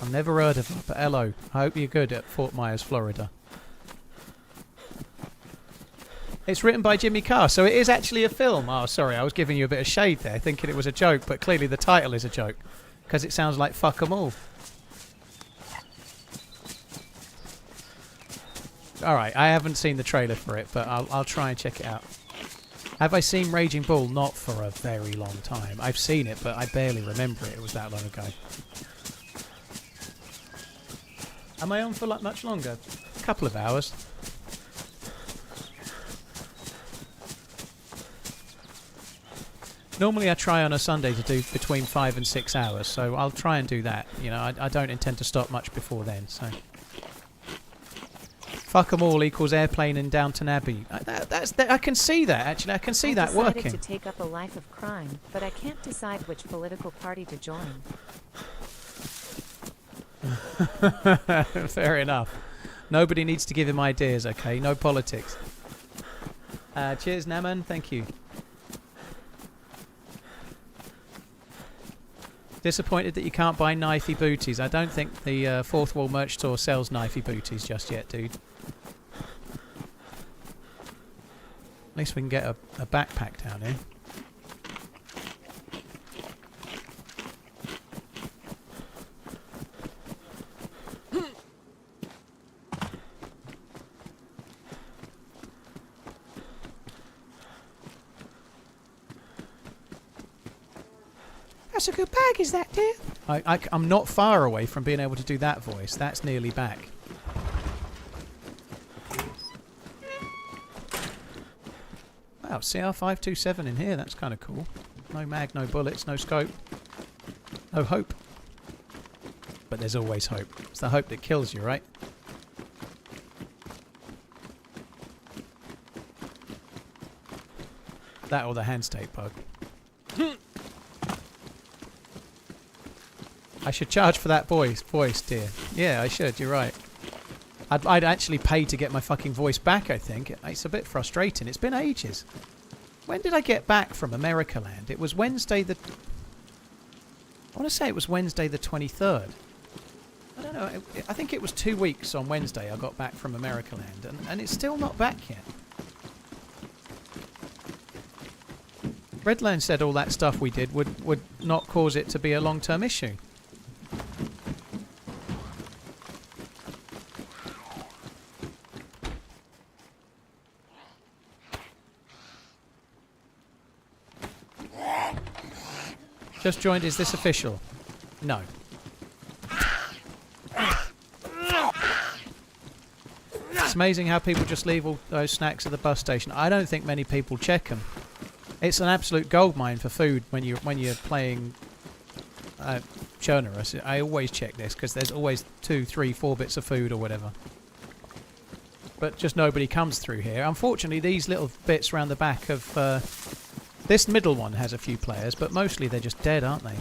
A: I've never heard of it, but hello. I hope you're good at Fort Myers, Florida. It's written by Jimmy Carr, so it is actually a film. Oh, sorry, I was giving you a bit of shade there, thinking it was a joke, but clearly the title is a joke, because it sounds like fuck 'em all. Alright, I haven't seen the trailer for it, but I'll try and check it out. Have I seen Raging Bull? Not for a very long time. I've seen it, but I barely remember it. It was that long ago. Am I on for like much longer? A couple of hours. Normally I try on a Sunday to do between 5 and 6 hours, so I'll try and do that. You know, I don't intend to stop much before then, so... Fuck 'em all equals airplane in Downton Abbey. I can see that, actually. I can see that working.
B: I decided to take up a life of crime, but I can't decide which political party to join.
A: Fair enough. Nobody needs to give him ideas, okay? No politics. Cheers, Naman. Thank you. Disappointed that you can't buy knifey booties. I don't think the Fourth Wall merch store sells knifey booties just yet, dude. At least we can get a backpack down here. That's a good bag, is that, dear? I'm not far away from being able to do that voice. That's nearly back. Wow, CR527 in here. That's kind of cool. No mag, no bullets, no scope. No hope. But there's always hope. It's the hope that kills you, right? That or the hand state bug. I should charge for that voice, dear. Yeah, I should. You're right. I'd actually pay to get my fucking voice back, I think. It's a bit frustrating. It's been ages. When did I get back from America Land? It was Wednesday the... I want to say it was Wednesday the 23rd. I don't know. I think it was 2 weeks on Wednesday I got back from America Land. And it's still not back yet. Redland said all that stuff we did would not cause it to be a long-term issue. Just joined. Is this official? No. It's amazing how people just leave all those snacks at the bus station. I don't think many people check them. It's an absolute goldmine for food when you're playing Chernarus. I always check this because there's always 2, 3, 4 bits of food or whatever. But just nobody comes through here. Unfortunately, these little bits around the back of this middle one has a few players, but mostly they're just dead, aren't they?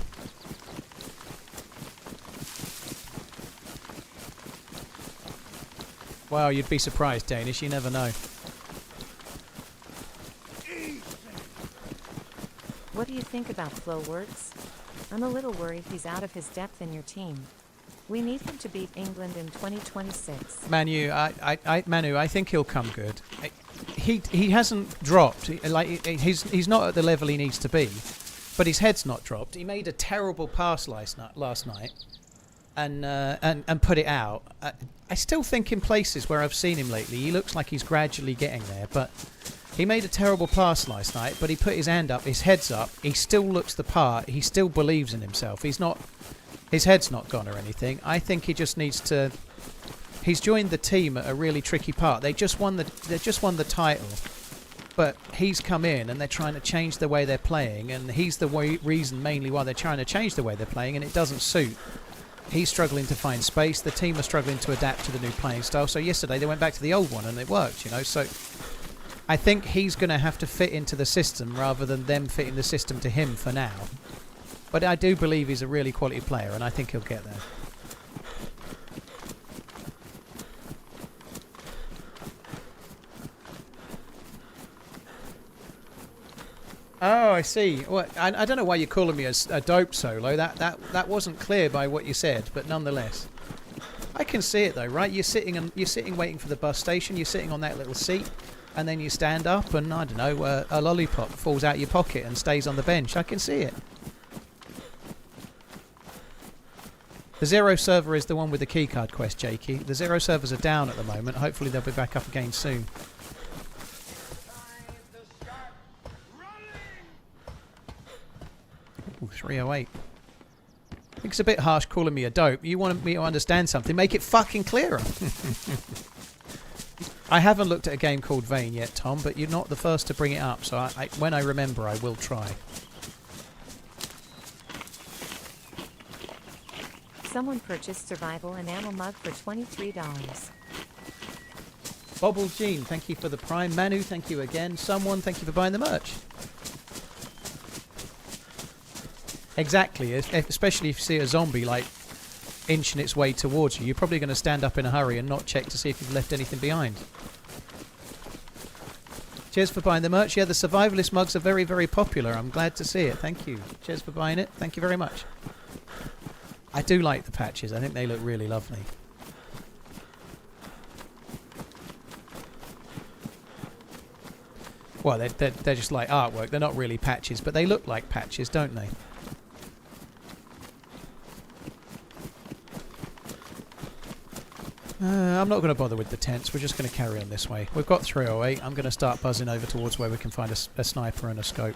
A: Wow, you'd be surprised, Danish. You never know.
B: What do you think about Flowworks? I'm a little worried he's out of his depth in your team. We need him to beat England in 2026.
A: Manu, I think he'll come good. He hasn't dropped. He's not at the level he needs to be, but his head's not dropped. He made a terrible pass last night, and put it out. I still think in places where I've seen him lately, he looks like he's gradually getting there, but he made a terrible pass last night, but he put his hand up, his head's up, he still looks the part, he still believes in himself. His head's not gone or anything. I think he just needs to... He's joined the team at a really tricky part. They just won the title, but he's come in and they're trying to change the way they're playing, and he's the reason mainly why they're trying to change the way they're playing, and it doesn't suit. He's struggling to find space. The team are struggling to adapt to the new playing style. So yesterday they went back to the old one and it worked, you know. So I think he's going to have to fit into the system rather than them fitting the system to him for now. But I do believe he's a really quality player, and I think he'll get there. Oh, I see. Well, I don't know why you're calling me a dope solo. That wasn't clear by what you said, but nonetheless, I can see it though, right? You're sitting waiting for the bus station. You're sitting on that little seat, and then you stand up, and I don't know, a lollipop falls out your pocket and stays on the bench. I can see it. The Zero server is the one with the keycard quest, Jakey. The Zero servers are down at the moment. Hopefully they'll be back up again soon. Ooh, 308. I think it's a bit harsh calling me a dope. You want me to understand something, make it fucking clearer. I haven't looked at a game called Vane yet, Tom, but you're not the first to bring it up, so when I remember, I will try.
B: Someone purchased Survival Enamel Mug for $23.
A: Bobble Jean, thank you for the Prime. Manu, thank you again. Someone, thank you for buying the merch. Exactly, especially if you see a zombie like inching its way towards you, you're probably going to stand up in a hurry and not check to see if you've left anything behind. Cheers for buying the merch. Yeah, the survivalist mugs are very, very popular. I'm glad to see it. Thank you. Cheers for buying it. Thank you very much. I do like the patches. I think they look really lovely. Well, they're just like artwork. They're not really patches, but they look like patches, don't they? I'm not going to bother with the tents. We're just going to carry on this way. We've got 308. I'm going to start buzzing over towards where we can find a sniper and a scope.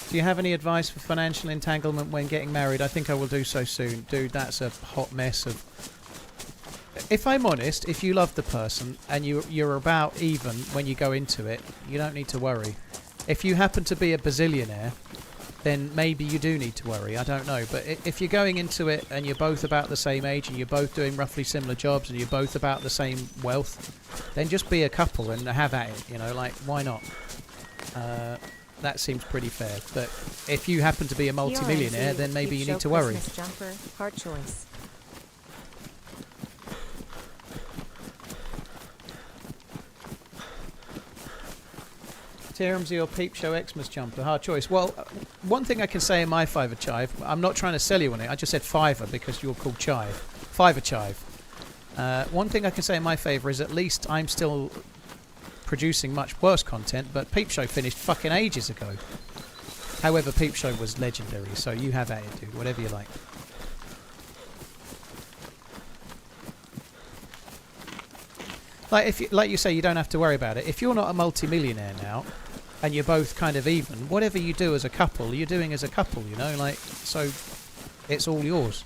A: Do you have any advice for financial entanglement when getting married? I think I will do so soon. Dude, that's a hot mess of... If I'm honest, if you love the person and you're about even when you go into it, you don't need to worry. If you happen to be a bazillionaire, then maybe you do need to worry. I don't know. But if you're going into it and you're both about the same age and you're both doing roughly similar jobs and you're both about the same wealth, then just be a couple and have at it. You know, like, why not? That seems pretty fair. But if you happen to be a multi-millionaire, then maybe you need to worry.
B: Christmas jumper, hard choice.
A: TRMZ or Peep Show Xmas jumper, hard choice. Well, one thing I can say in my Fiver Chive, I'm not trying to sell you on it, I just said Fiver because you're called Chive. Fiver Chive. One thing I can say in my favour is at least I'm still producing much worse content, but Peep Show finished fucking ages ago. However, Peep Show was legendary, so you have at it, dude, whatever you like. Like you say, you don't have to worry about it. If you're not a multi-millionaire now, and you're both kind of even, whatever you do as a couple, you're doing as a couple, you know, like, so it's all yours.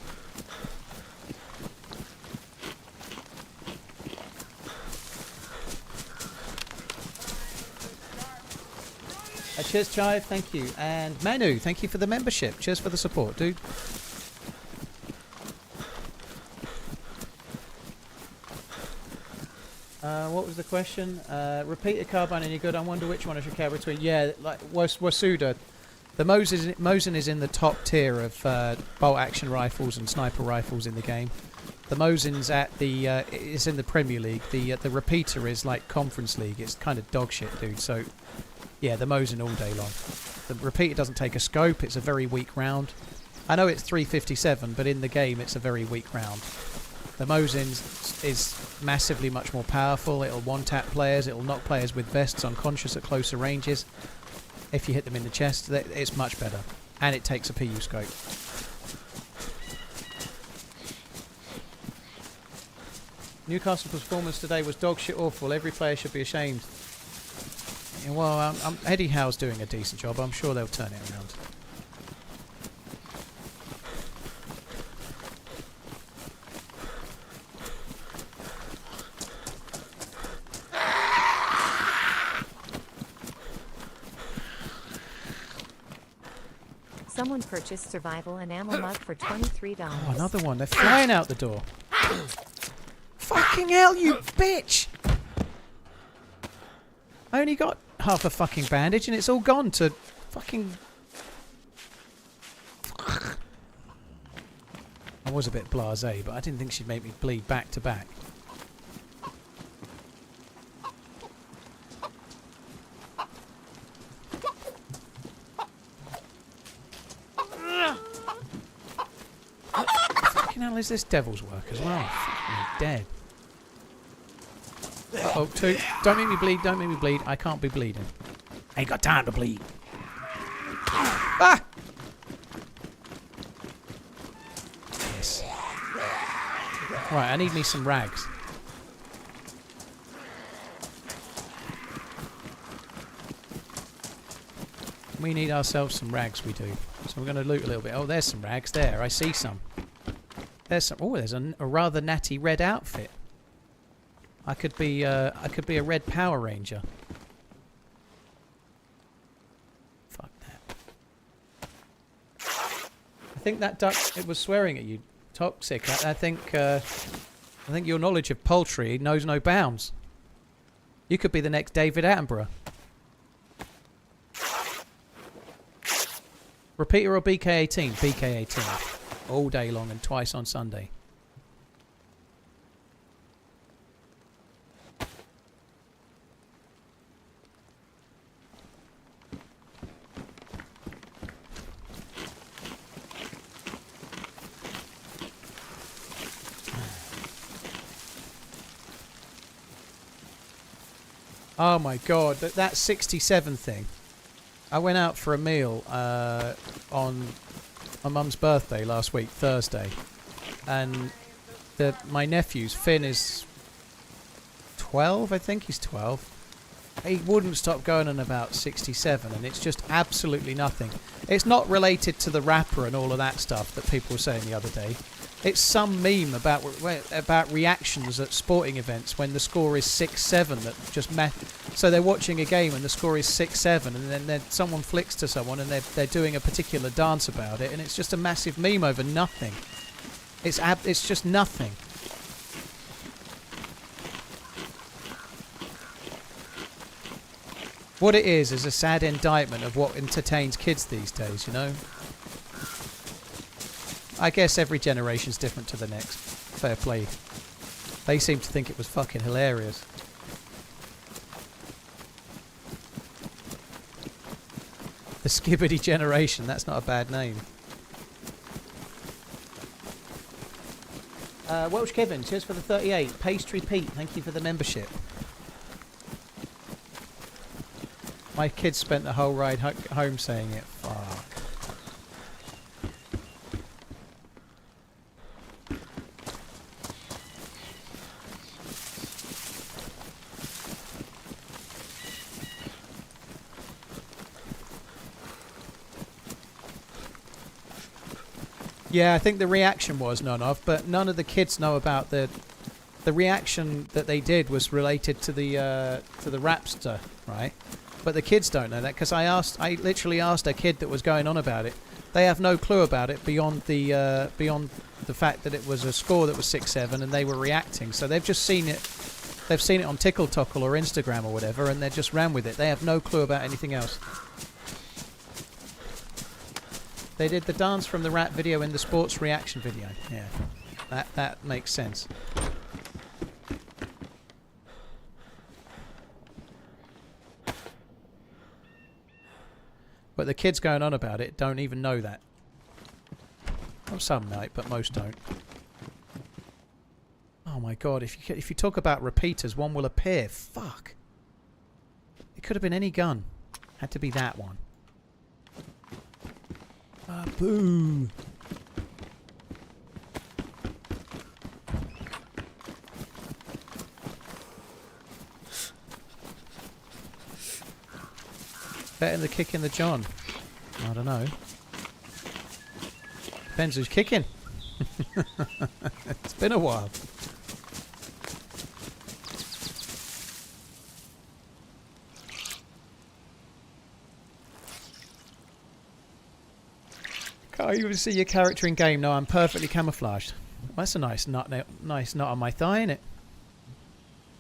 A: Cheers, Chive. Thank you. And Manu, thank you for the membership. Cheers for the support, dude. What was the question? Repeated carbine and you're good. I wonder which one I should carry between. Yeah, like Wasuda. The Mosin is in the top tier of bolt action rifles and sniper rifles in the game. The Mosin's at the it's in the Premier League. The repeater is like Conference League. It's kind of dog shit, dude. So yeah, the Mosin all day long. The repeater doesn't take a scope. It's a very weak round. I know it's 357, but in the game it's a very weak round. The Mosin is massively much more powerful. It'll one-tap players. It'll knock players with vests unconscious at closer ranges. If you hit them in the chest, it's much better. And it takes a PU scope. Newcastle performance today was dog shit awful. Every player should be ashamed. Yeah, well, Eddie Howe's doing a decent job. I'm sure they'll turn it around.
B: Someone purchased survival and ammo mug for $23.
A: Oh, another one. They're flying out the door. Fucking hell, you bitch! I only got half a fucking bandage and it's all gone to fucking... I was a bit blasé, but I didn't think she'd make me bleed back to back. Is this devil's work as well? Fuck me dead. Uh-oh, two. Don't make me bleed, don't make me bleed. I can't be bleeding. Ain't got time to bleed. Ah! Yes. Right, I need me some rags. We need ourselves some rags, we do. So we're going to loot a little bit. Oh, there's some rags there. I see some. There's some. Oh, there's a rather natty red outfit. I could be a red Power Ranger. Fuck that. I think that duck. It was swearing at you. Toxic. I think your knowledge of poultry knows no bounds. You could be the next David Attenborough. Repeater or BK18? BK18. All day long and twice on Sunday. Oh my god, that 67 thing. I went out for a meal on my mum's birthday last week, Thursday, and my nephew's Finn is 12, I think he's 12. He wouldn't stop going on about 67, and it's just absolutely nothing. It's not related to the rapper and all of that stuff that people were saying the other day. It's some meme about reactions at sporting events when the score is 6-7 that just so they're watching a game and the score is 6-7, and then someone flicks to someone and they're doing a particular dance about it, and it's just a massive meme over nothing. It's just nothing. What it is a sad indictment of what entertains kids these days, you know? I guess every generation's different to the next. Fair play. They seem to think it was fucking hilarious. The Skibbity generation, that's not a bad name. Welsh Kevin, cheers for the 38. Pastry Pete, thank you for the membership. My kids spent the whole ride home saying it. Fuck. Yeah, I think the reaction was none of, but none of the kids know about the reaction that they did was related to the Rapster, right? But the kids don't know that, because I literally asked a kid that was going on about it. They have no clue about it beyond the fact that it was a score that was 6-7 and they were reacting. So they've just seen it. They've seen it on Tickle Tockle or Instagram or whatever, and they just ran with it. They have no clue about anything else. They did the dance from the rat video in the sports reaction video. Yeah, that makes sense. But the kids going on about it don't even know that. Well, some might, but most don't. Oh my god, if you talk about repeaters, one will appear. Fuck. It could have been any gun. Had to be that one. Boo. Better than the kick in the John. I don't know. Depends who's kicking. It's been a while. Can't even see your character in game. No, I'm perfectly camouflaged. Well, that's a nice knot on my thigh, isn't it?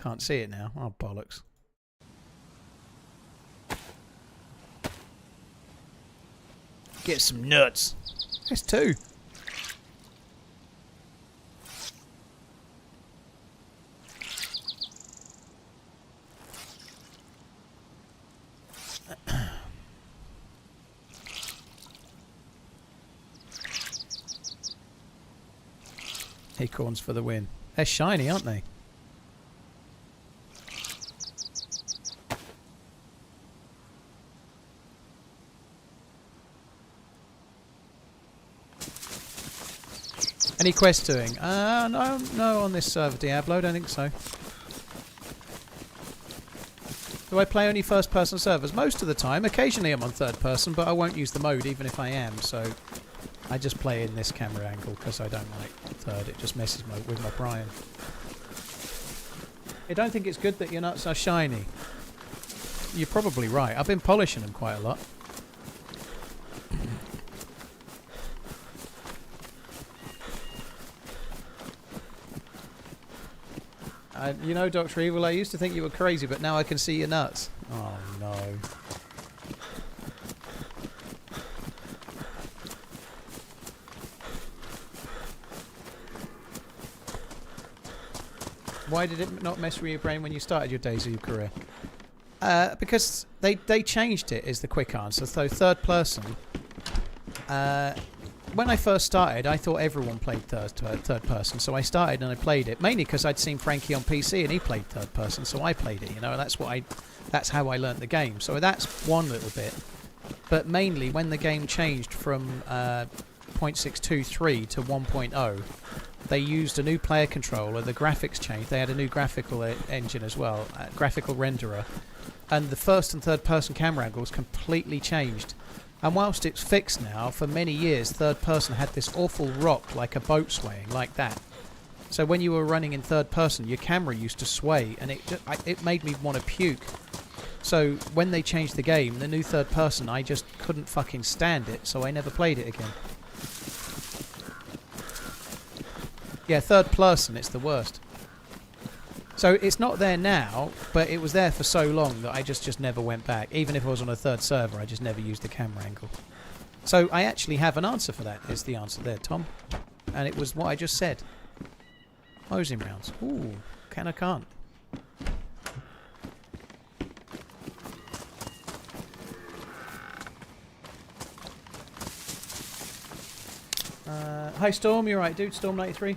A: Can't see it now. Oh, bollocks. Get some nuts. There's two. Acorns for the win. They're shiny, aren't they? Any quest doing? No on this server, Diablo. Don't think so. Do I play only first-person servers? Most of the time. Occasionally I'm on third-person, but I won't use the mode even if I am. So I just play in this camera angle because I don't like third. It just messes with my brain. I don't think it's good that your nuts are shiny. You're probably right. I've been polishing them quite a lot. You know, Dr. Evil, I used to think you were crazy, but now I can see your nuts. Oh, no. Why did it not mess with your brain when you started your DayZ career? Because they changed it, is the quick answer. So third person... when I first started, I thought everyone played third person, so I started and I played it mainly because I'd seen Frankie on PC and he played third person, so I played it. You know, that's how I learnt the game. So that's one little bit. But mainly when the game changed from 0.623 to 1.0, they used a new player controller. The graphics changed. They had a new graphical engine as well, graphical renderer, and the first and third person camera angles completely changed. And whilst it's fixed now, for many years, third person had this awful rock like a boat swaying, like that. So when you were running in third person, your camera used to sway, and it made me want to puke. So when they changed the game, the new third person, I just couldn't fucking stand it, so I never played it again. Yeah, third person, it's the worst. So it's not there now, but it was there for so long that I just never went back. Even if I was on a third server, I just never used the camera angle. So I actually have an answer for that, is the answer there, Tom. And it was what I just said. Closing rounds. Ooh, can I can't. Hi Storm, you're right, dude. Storm93.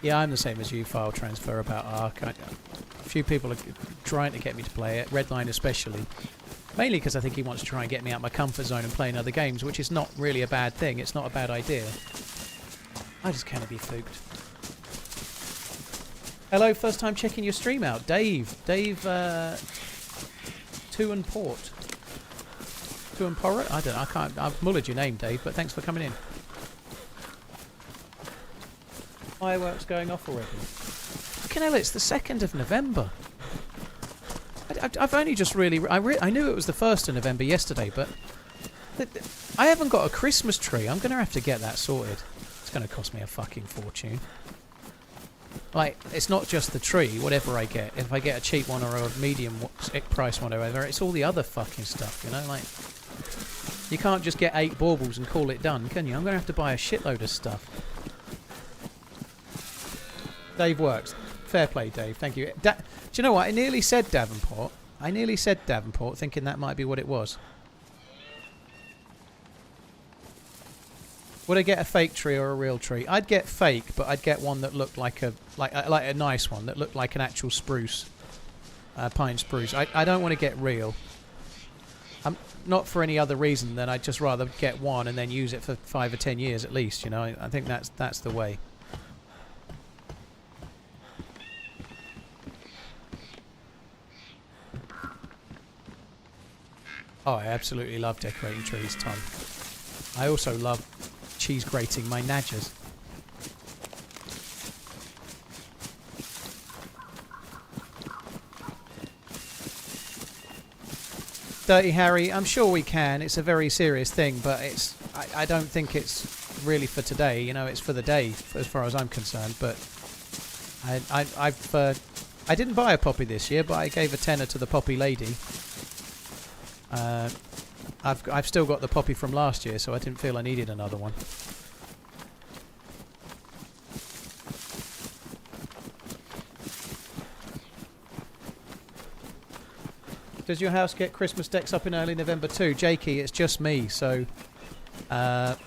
A: Yeah, I'm the same as you, file transfer about Ark. A few people are trying to get me to play it, Redline especially. Mainly because I think he wants to try and get me out my comfort zone and play in other games, which is not really a bad thing. It's not a bad idea. I just cannot be fooked. Hello, first time checking your stream out. Dave. Dave, Two and Port. Two and Porret? I don't know, I've mullered your name, Dave, but thanks for coming in. Fireworks going off already. Fucking hell, it's the 2nd of November. I've only just really... I knew it was the 1st of November yesterday, but... I haven't got a Christmas tree. I'm going to have to get that sorted. It's going to cost me a fucking fortune. Like, it's not just the tree, whatever I get. If I get a cheap one or a medium price one or whatever, it's all the other fucking stuff, you know? Like, you can't just get 8 baubles and call it done, can you? I'm going to have to buy a shitload of stuff. Dave works. Fair play, Dave. Thank you. Do you know what? I nearly said Davenport. Thinking that might be what it was. Would I get a fake tree or a real tree? I'd get fake, but I'd get one that looked like a nice one that looked like an actual spruce, pine spruce. I don't want to get real. Not for any other reason than I'd just rather get one and then use it for 5 or 10 years at least. You know, I think that's the way. Oh, I absolutely love decorating trees, Tom. I also love cheese grating my nadgers. Dirty Harry, I'm sure we can. It's a very serious thing, but I don't think it's really for today. You know, it's for the day, as far as I'm concerned. But I didn't buy a poppy this year, but I gave a tenner to the poppy lady. I've still got the poppy from last year, so I didn't feel I needed another one. Does your house get Christmas decks up in early November too? Jakey, it's just me, so I'm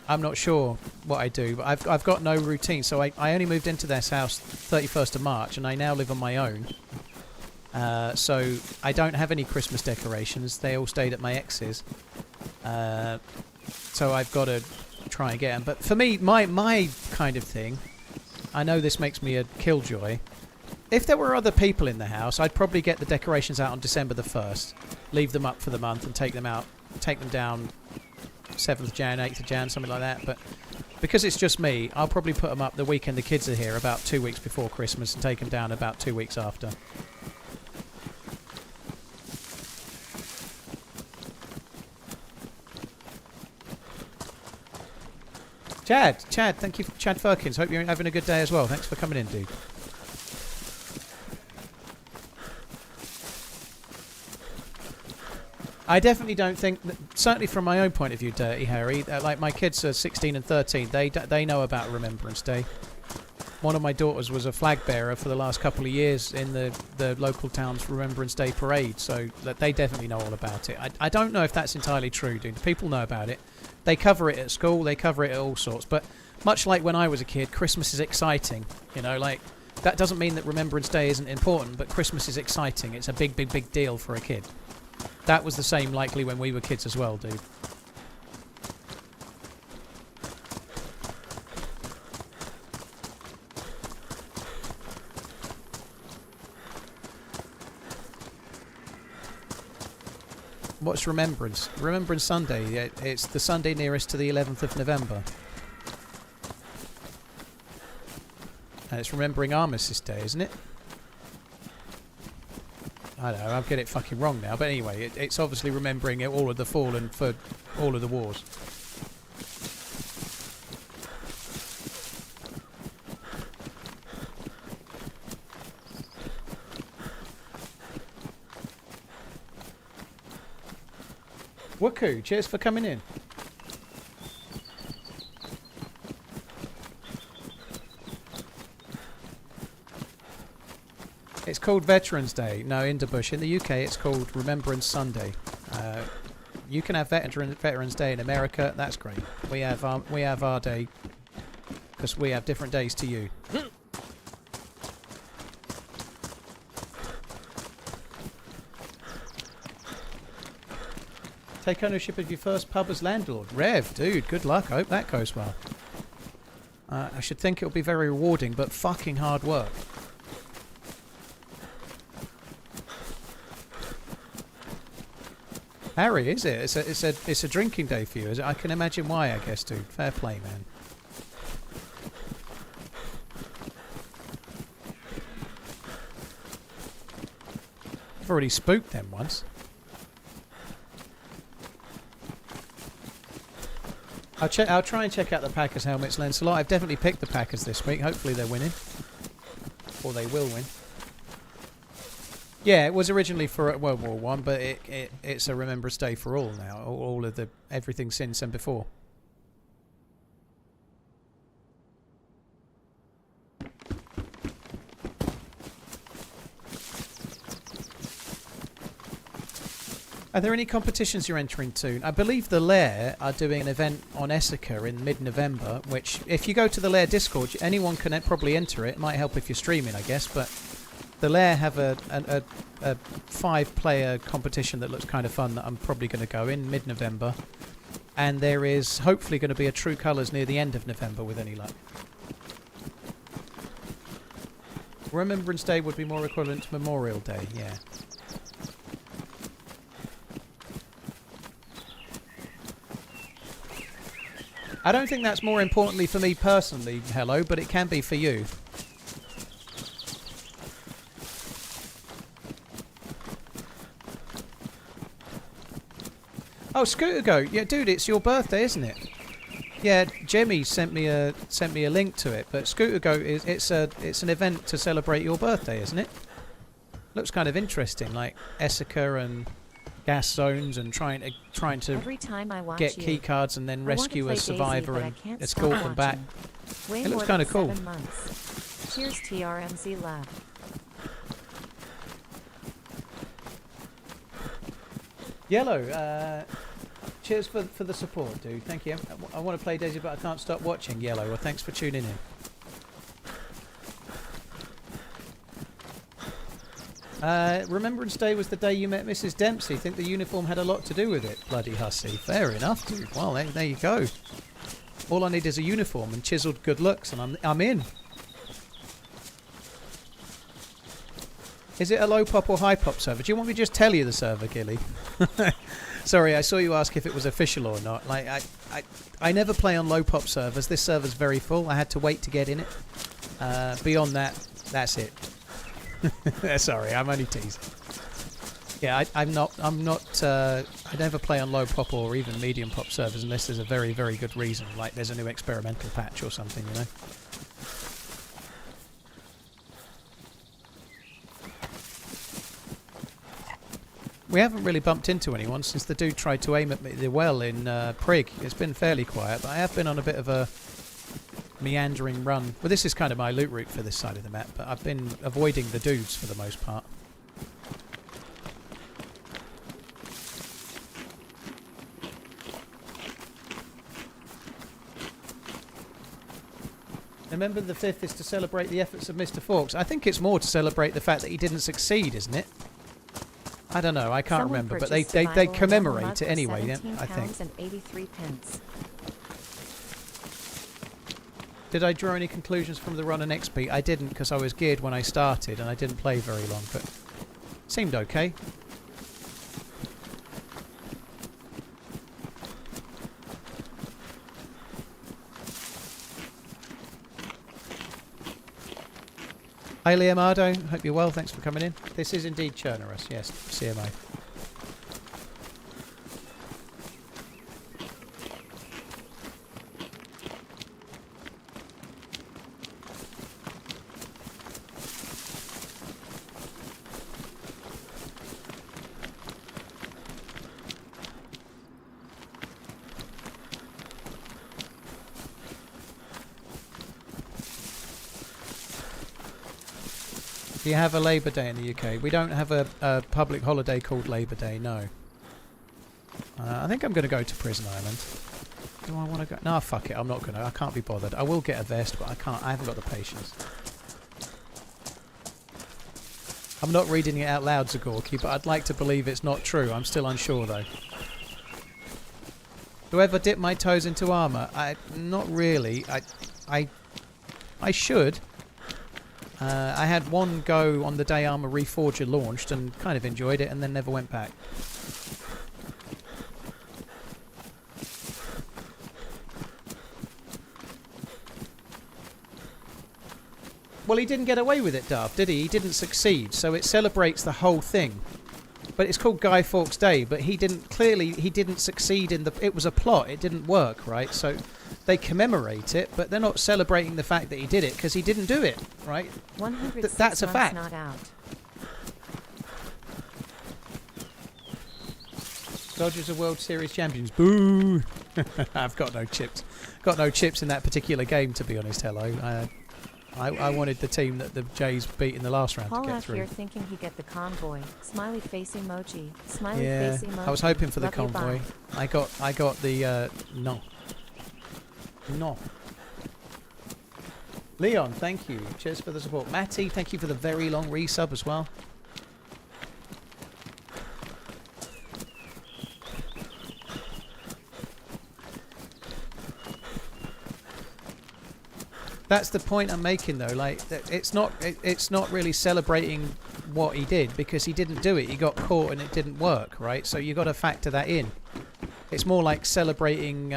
A: not sure what I do, but I've got no routine. So I only moved into this house 31st of March, and I now live on my own. So I don't have any Christmas decorations. They all stayed at my ex's. So I've got to try and get them. But for me, my kind of thing, I know this makes me a killjoy. If there were other people in the house, I'd probably get the decorations out on December the 1st, leave them up for the month and take them down 7th of Jan, 8th of Jan, something like that. But because it's just me, I'll probably put them up the weekend the kids are here, about 2 weeks before Christmas, and take them down about 2 weeks after. Chad, thank you, Chad Firkins. Hope you're having a good day as well. Thanks for coming in, dude. I definitely don't think, certainly from my own point of view, Dirty Harry, like my kids are 16 and 13, they know about Remembrance Day. One of my daughters was a flag bearer for the last couple of years in the local town's Remembrance Day parade, so that they definitely know all about it. I don't know if that's entirely true, dude. People know about it. They cover it at school, they cover it at all sorts, but much like when I was a kid, Christmas is exciting, you know, like, that doesn't mean that Remembrance Day isn't important, but Christmas is exciting. It's a big, big, big deal for a kid. That was the same likely when we were kids as well, dude. What's Remembrance? Remembrance Sunday. It's the Sunday nearest to the 11th of November. And it's remembering Armistice Day, isn't it? I don't know, I'll get it fucking wrong now. But anyway, it's obviously remembering all of the fallen for all of the wars. Woohoo, cheers for coming in. It's called Veterans Day. No, in Bush. In the UK, it's called Remembrance Sunday. You can have Veterans Day in America. That's great. We have our day because we have different days to you. Take ownership of your first pub as landlord. Rev, dude, good luck. I hope that goes well. I should think it'll be very rewarding, but fucking hard work. Harry, is it? It's a drinking day for you, is it? I can imagine why, I guess, dude. Fair play, man. I've already spooked them once. I'll try and check out the Packers helmets, Lancelot. I've definitely picked the Packers this week. Hopefully they're winning. Or they will win. Yeah, it was originally for World War One, but it's a Remembrance Day for all now. All of the everything since and before. Are there any competitions you're entering to? I believe the Lair are doing an event on Essica in mid-November, which, if you go to the Lair Discord, anyone can probably enter it. It might help if you're streaming, I guess, but the Lair have a 5-player competition that looks kind of fun that I'm probably going to go in mid-November. And there is hopefully going to be a True Colours near the end of November with any luck. Remembrance Day would be more equivalent to Memorial Day, yeah. I don't think that's more importantly for me personally, Hello, but it can be for you. Oh, Scooter Go. Yeah, dude, it's your birthday, isn't it? Yeah, Jemmy sent me a link to it, but Scooter Go it's an event to celebrate your birthday, isn't it? Looks kind of interesting, like Essica and gas zones and trying to
B: Every time I watch
A: get
B: you,
A: key cards and then
B: I want to
A: rescue
B: play
A: a survivor
B: DayZ,
A: and
B: but I can't
A: escort
B: stop
A: them back.
B: watching. Way
A: It looks
B: more
A: kinda
B: than
A: cool.
B: 7 months. Cheers, TRMZ Lab.
A: Yellow, cheers for the support, dude. Thank you. I want to play DayZ, but I can't stop watching. Yellow, well, thanks for tuning in. Remembrance Day was the day you met Mrs. Dempsey. Think the uniform had a lot to do with it. Bloody hussy. Fair enough, dude. Well, there you go. All I need is a uniform and chiseled good looks, and I'm in. Is it a low pop or high pop server? Do you want me to just tell you the server, Gilly? Sorry, I saw you ask if it was official or not. Like I never play on low pop servers. This server's very full. I had to wait to get in it. Beyond that, that's it. Sorry, I'm only teasing. Yeah, I never play on low pop or even medium pop servers unless there's a very, very good reason, like there's a new experimental patch or something, you know. We haven't really bumped into anyone since the dude tried to aim at me well in Prig. It's been fairly quiet, but I have been on a bit of a meandering run. Well, this is kind of my loot route for this side of the map, but I've been avoiding the dudes for the most part. November the 5th is to celebrate the efforts of Mr. Fawkes. I think it's more to celebrate the fact that he didn't succeed, isn't it? I don't know, I can't remember, but they commemorate it anyway, yeah, I think.
B: And 83 pence.
A: Did I draw any conclusions from the run on XP? I didn't, because I was geared when I started and I didn't play very long, but seemed okay. Hi Leonardo, hope you're well, thanks for coming in. This is indeed Chernarus, yes, CMO. Do you have a Labour Day in the UK? We don't have a public holiday called Labour Day, no. I think I'm going to go to Prison Island. Do I want to go? No, fuck it, I'm not going to. I can't be bothered. I will get a vest, but I haven't got the patience. I'm not reading it out loud, Zagorki, but I'd like to believe it's not true. I'm still unsure, though. Do I ever dip my toes into armour? Not really. I should. I had one go on the day Armour Reforger launched and kind of enjoyed it and then never went back. Well, he didn't get away with it, Darth, did he? He didn't succeed, so it celebrates the whole thing. But it's called Guy Fawkes Day, but he didn't succeed in the... It was a plot, it didn't work, right? So they commemorate it, but they're not celebrating the fact that he did it, because he didn't do it, right?
B: 106
A: That's a fact.
B: Not out.
A: Dodgers are World Series champions. Boo! I've got no chips. Got no chips in that particular game, to be honest, hello. I wanted the team that the Jays beat in the last round
B: Paul
A: to get
B: out
A: through.
B: here thinking he get the convoy. Smiley face emoji. Smiley
A: Yeah,
B: face emoji.
A: I was hoping for the
B: Love you,
A: convoy.
B: bye.
A: I got the no. Leon, thank you. Cheers for the support. Matty, thank you for the very long resub as well. That's the point I'm making, though. Like, it's not really celebrating what he did, because he didn't do it. He got caught and it didn't work, right? So you got to factor that in. It's more like celebrating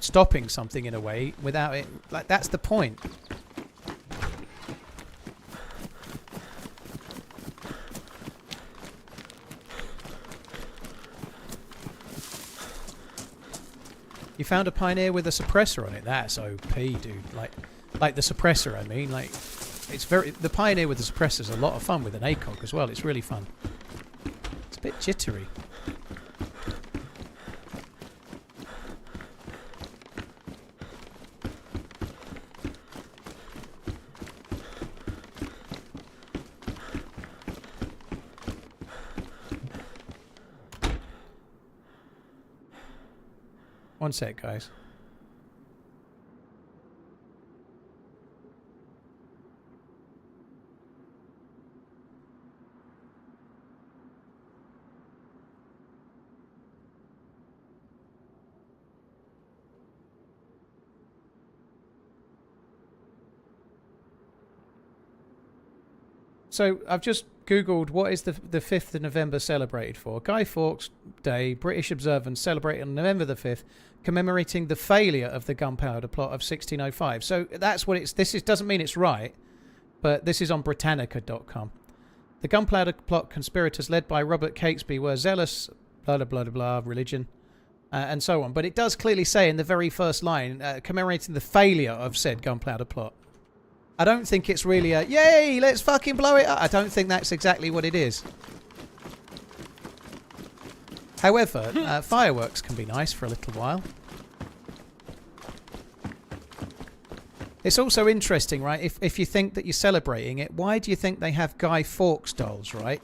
A: stopping something in a way without it. Like, that's the point. You found a Pioneer with a suppressor on it. That's OP, dude. Like the suppressor, I mean. Like, it's very... The Pioneer with the suppressor is a lot of fun with an ACOG as well. It's really fun. It's a bit jittery. One sec, guys. So I've just Googled what is the 5th of November celebrated for. Guy Fawkes Day, British observance celebrated on November the 5th, commemorating the failure of the gunpowder plot of 1605. So that's what it's... This doesn't mean it's right, but this is on Britannica.com. The gunpowder plot conspirators led by Robert Catesby were zealous, blah, blah, blah, blah, religion, and so on. But it does clearly say in the very first line, commemorating the failure of said gunpowder plot. I don't think it's really a, yay, let's fucking blow it up. I don't think that's exactly what it is. However, fireworks can be nice for a little while. It's also interesting, right? If you think that you're celebrating it, why do you think they have Guy Fawkes dolls, right?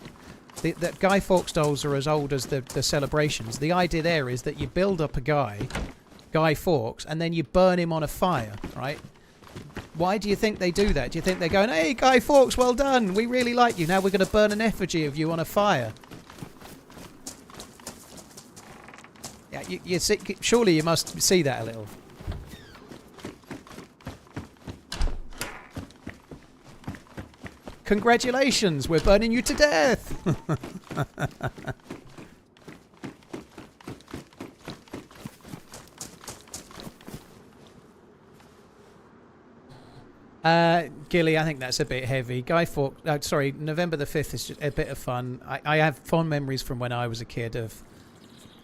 A: That Guy Fawkes dolls are as old as the celebrations. The idea there is that you build up a Guy Fawkes, and then you burn him on a fire, right? Why do you think they do that? Do you think they're going, hey, Guy Fawkes, well done. We really like you. Now we're going to burn an effigy of you on a fire. Yeah, you see, surely you must see that a little. Congratulations, we're burning you to death. Gilly, I think that's a bit heavy. Guy Fawkes, sorry, November the 5th is just a bit of fun. I have fond memories from when I was a kid of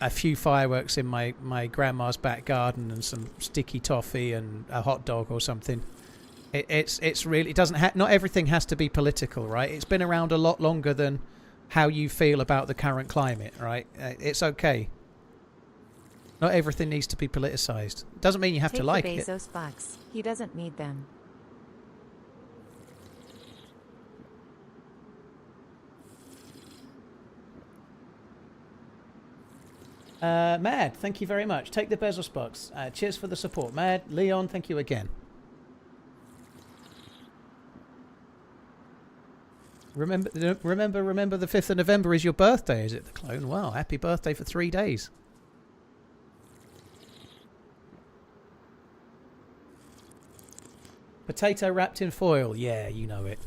A: a few fireworks in my grandma's back garden and some sticky toffee and a hot dog or something. It's really, it doesn't not everything has to be political, right? It's been around a lot longer than how you feel about the current climate, right? It's okay. Not everything needs to be politicized. Doesn't mean you have to like it.
B: Take the Bezos bucks. He doesn't need them.
A: Mad, thank you very much. Take the Bezos bucks. Cheers for the support. Mad, Leon, thank you again. Remember the 5th of November is your birthday, is it, the clone? Wow, happy birthday for 3 days. Potato wrapped in foil. Yeah, you know it.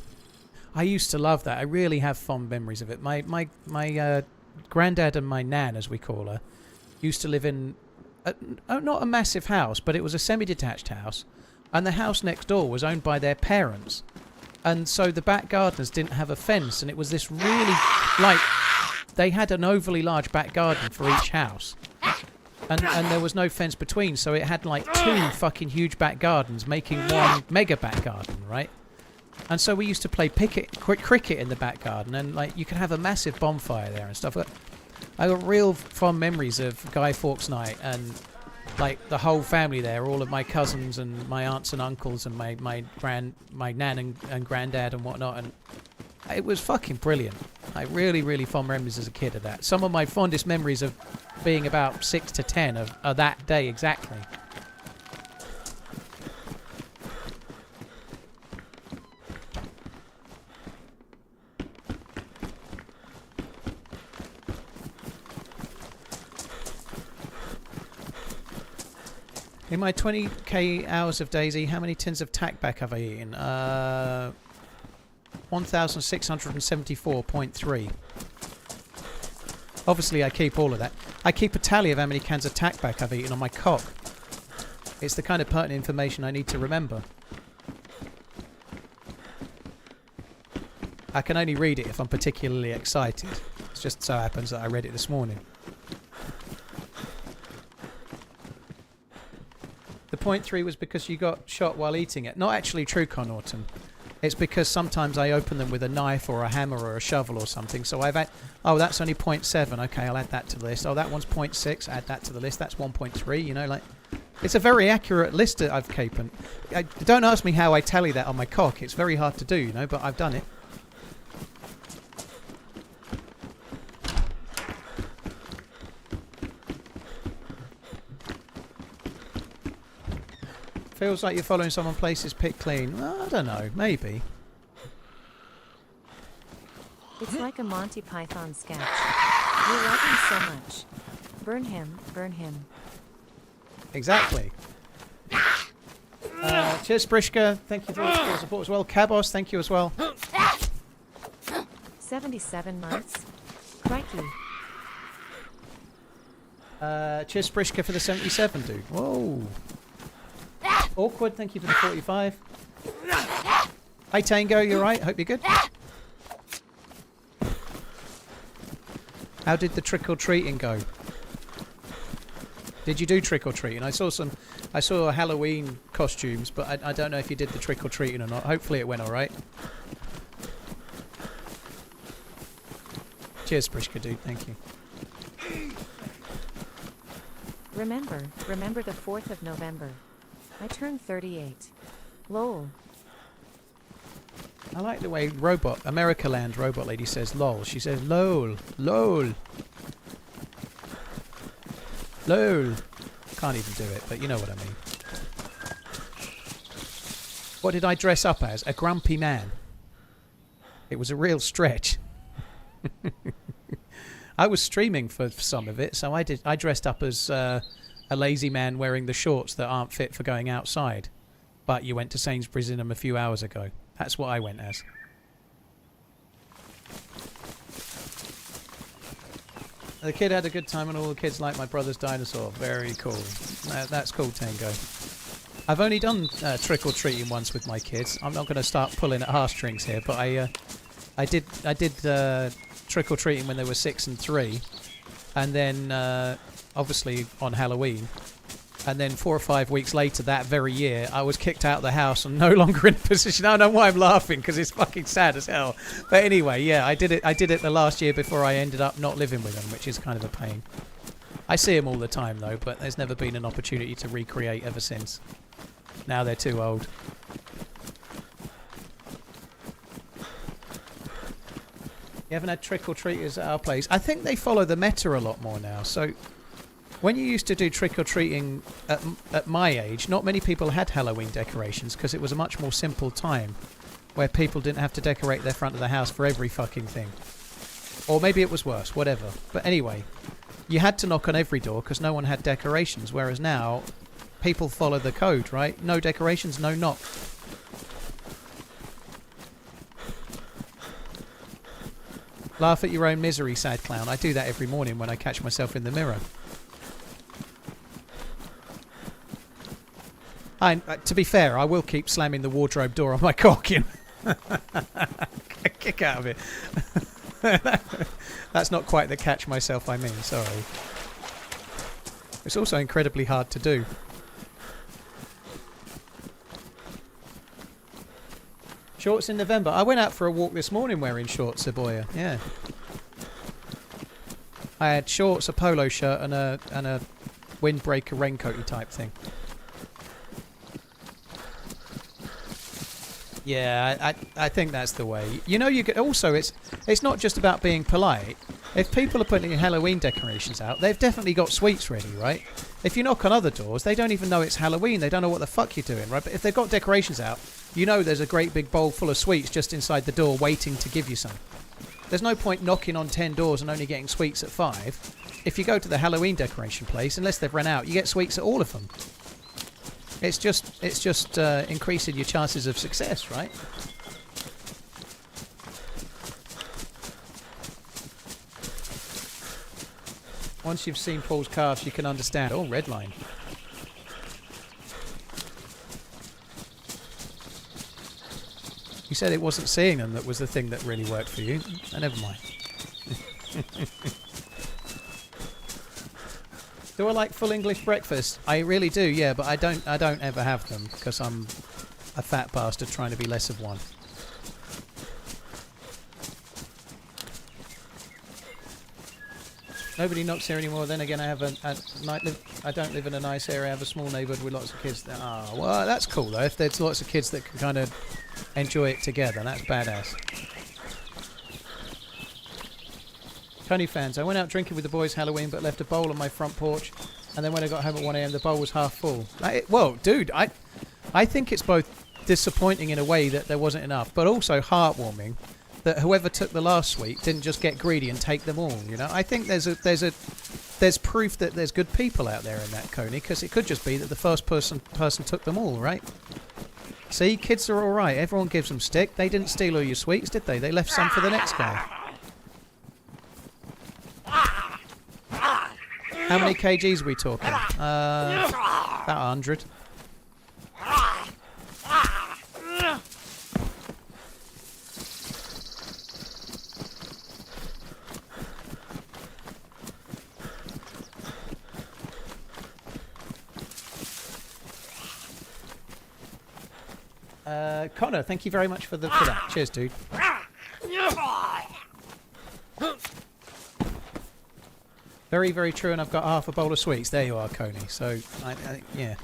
A: I used to love that. I really have fond memories of it. My granddad and my nan, as we call her, used to live in not a massive house, but it was a semi-detached house, and the house next door was owned by their parents, and so the back gardeners didn't have a fence, and it was this really, like, they had an overly large back garden for each house. And there was no fence between, so it had like 2 fucking huge back gardens making one mega back garden, right? And so we used to play cricket in the back garden, and like you could have a massive bonfire there and stuff. I got real fond memories of Guy Fawkes Night and like the whole family there, all of my cousins and my aunts and uncles and my nan and granddad and whatnot, and it was fucking brilliant. I really fond memories as a kid of that. Some of my fondest memories of being about 6 to 10 of that day exactly. In my 20k hours of DayZ, how many tins of tackback have I eaten? 1,674.3. Obviously, I keep all of that. I keep a tally of how many cans of tackback I've eaten on my cock. It's the kind of pertinent information I need to remember. I can only read it if I'm particularly excited. It just so happens that I read it this morning. The point 3 was because you got shot while eating it. Not actually true, Connaughton. It's because sometimes I open them with a knife or a hammer or a shovel or something. So I've had... Oh, that's only 0.7. Okay, I'll add that to the list. Oh, that one's 0.6. Add that to the list. That's 1.3. You know, like... It's a very accurate list that I've kept. Don't ask me how I tally that on my cock. It's very hard to do, you know, but I've done it. Feels like you're following someone places pick clean. Well, I don't know. Maybe.
B: It's like a Monty Python sketch. You love him so much. Burn him, burn him.
A: Exactly. Cheers, Sprishka. Thank you for your support as well. Cabos, thank you as well.
B: 77 months. Crikey.
A: Cheers, Sprishka, for the 77, dude. Whoa. Awkward, thank you for the 45. Hey, Tango, you alright? Hope you're good. How did the trick-or-treating go? Did you do trick-or-treating? I saw Halloween costumes, but I don't know if you did the trick-or-treating or not. Hopefully it went alright. Cheers, Sprishka, dude. Thank you.
B: Remember the 4th of November. I turned 38. Lol.
A: I like the way America Land Robot Lady says lol. She says lol. Lol. Lol. Can't even do it, but you know what I mean. What did I dress up as? A grumpy man. It was a real stretch. I was streaming for some of it, so I dressed up as a lazy man wearing the shorts that aren't fit for going outside. But you went to Sainsbury's in them a few hours ago. That's what I went as. The kid had a good time and all the kids like my brother's dinosaur. Very cool. That's cool, Tango. I've only done trick-or-treating once with my kids. I'm not going to start pulling at heartstrings here, but I did trick-or-treating when they were 6 and 3. And then... obviously on Halloween, and then 4 or 5 weeks later that very year I was kicked out of the house and no longer in a position. I don't know why I'm laughing because it's fucking sad as hell, but anyway, yeah, I did it the last year before I ended up not living with them, which is kind of a pain. I see them all the time though, but there's never been an opportunity to recreate ever since. Now they're too old. You haven't had trick-or-treaters at our place? I think they follow the meta a lot more now, so when you used to do trick-or-treating at my age, not many people had Halloween decorations because it was a much more simple time where people didn't have to decorate their front of the house for every fucking thing. Or maybe it was worse, whatever. But anyway, you had to knock on every door because no one had decorations, whereas now people follow the code, right? No decorations, no knock. Laugh at your own misery, sad clown. I do that every morning when I catch myself in the mirror. To be fair, I will keep slamming the wardrobe door on my cock in. Kick out of it. That's not quite the catch myself I mean, sorry. It's also incredibly hard to do. Shorts in November. I went out for a walk this morning wearing shorts, Saboya. Yeah. I had shorts, a polo shirt, and a windbreaker raincoaty type thing. Yeah, I think that's the way. You know, you get also it's not just about being polite. If people are putting Halloween decorations out, they've definitely got sweets ready, right? If you knock on other doors, they don't even know it's Halloween. They don't know what the fuck you're doing, right? But if they've got decorations out, you know there's a great big bowl full of sweets just inside the door waiting to give you some. There's no point knocking on 10 doors and only getting sweets at 5. If you go to the Halloween decoration place, unless they've run out, you get sweets at all of them. It's just increasing your chances of success, right? Once you've seen Paul's calves, you can understand. Oh, red line. You said it wasn't seeing them that was the thing that really worked for you. Oh, never mind. Do I like full English breakfast? I really do, yeah, but I don't ever have them because I'm a fat bastard trying to be less of one. Nobody knocks here anymore. Then again, I have I don't live in a nice area. I have a small neighbourhood with lots of kids. Well, that's cool though. If there's lots of kids that can kind of enjoy it together, that's badass. Tony fans, I went out drinking with the boys Halloween, but left a bowl on my front porch, and then when I got home at 1 a.m, the bowl was half full. Well, dude, I think it's both disappointing in a way that there wasn't enough, but also heartwarming that whoever took the last sweet didn't just get greedy and take them all. You know, I think there's proof that there's good people out there in that, Coney, because it could just be that the first person took them all, right? See, kids are all right. Everyone gives them stick. They didn't steal all your sweets, did they? They left some for the next guy. How many kgs are we talking? About 100. Connor, thank you very much for that. Cheers, dude. Very, very true, and I've got half a bowl of sweets. There you are, Coney. So, yeah.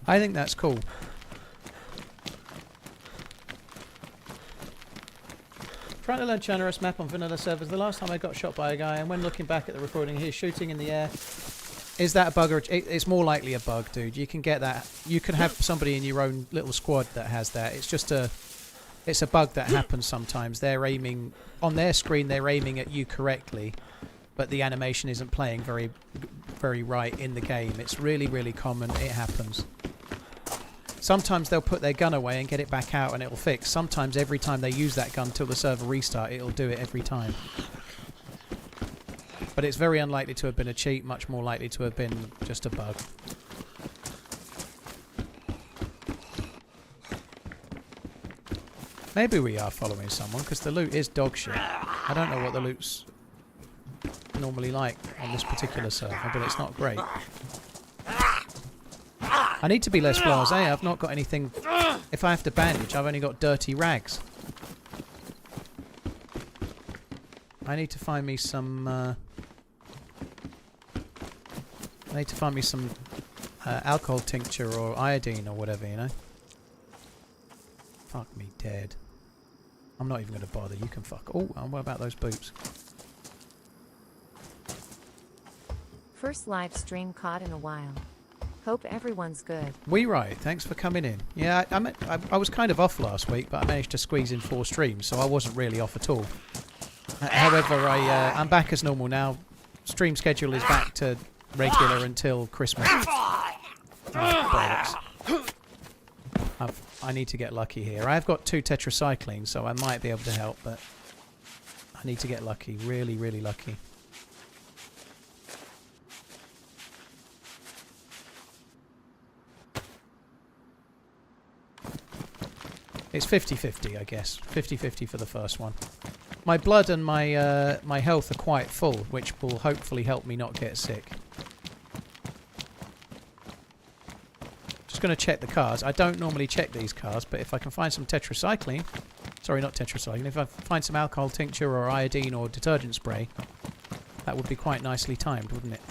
A: I think that's cool. Trying to learn Chernarus map on vanilla servers. The last time I got shot by a guy, and when looking back at the recording, he's shooting in the air. Is that a bug or it's more likely a bug, dude? You can get that. You can have somebody in your own little squad that has that. It's just it's a bug that happens sometimes. They're aiming on their screen. They're aiming at you correctly, but the animation isn't playing very, very right in the game. It's really, really common. It happens. Sometimes they'll put their gun away and get it back out and it'll fix. Sometimes every time they use that gun till the server restart, it'll do it every time. But it's very unlikely to have been a cheat, much more likely to have been just a bug. Maybe we are following someone, because the loot is dog shit. I don't know what the loot's normally like on this particular server, but it's not great. I need to be less blasé. I've not got anything... If I have to bandage, I've only got dirty rags. I need to find me some... I need to find me some alcohol tincture or iodine or whatever, you know? Fuck me dead. I'm not even going to bother. You can fuck... Oh, and what about those boots?
B: First live stream caught in a while. Hope everyone's good.
A: We right. Thanks for coming in. Yeah, I was kind of off last week, but I managed to squeeze in 4 streams, so I wasn't really off at all. However, I'm back as normal now. Stream schedule is back to regular until Christmas. Oh, I need to get lucky here. I've got 2 tetracyclines, so I might be able to help, but I need to get lucky. Really, really lucky. It's 50-50, I guess. 50-50 for the first one. My blood and my my health are quite full, which will hopefully help me not get sick. Just going to check the cars. I don't normally check these cars, but if I can find some tetracycline... Sorry, not tetracycline. If I find some alcohol tincture or iodine or detergent spray, that would be quite nicely timed, wouldn't it?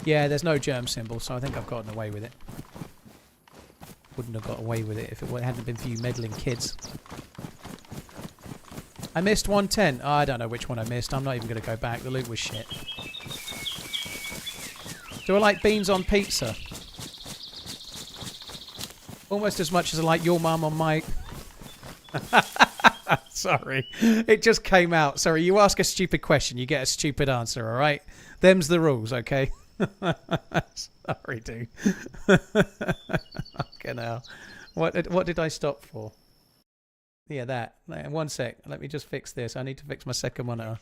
A: Yeah, there's no germ symbol, so I think I've gotten away with it. Wouldn't have got away with it if it hadn't been for you meddling kids. I missed 110. Oh, I don't know which one I missed. I'm not even going to go back. The loot was shit. Do I like beans on pizza? Almost as much as I like your mum on my... Sorry. It just came out. Sorry, you ask a stupid question, you get a stupid answer, alright? Them's the rules, okay? Sorry, dude. Fucking hell. What did I stop for? Yeah, that. One sec. Let me just fix this. I need to fix my second monitor.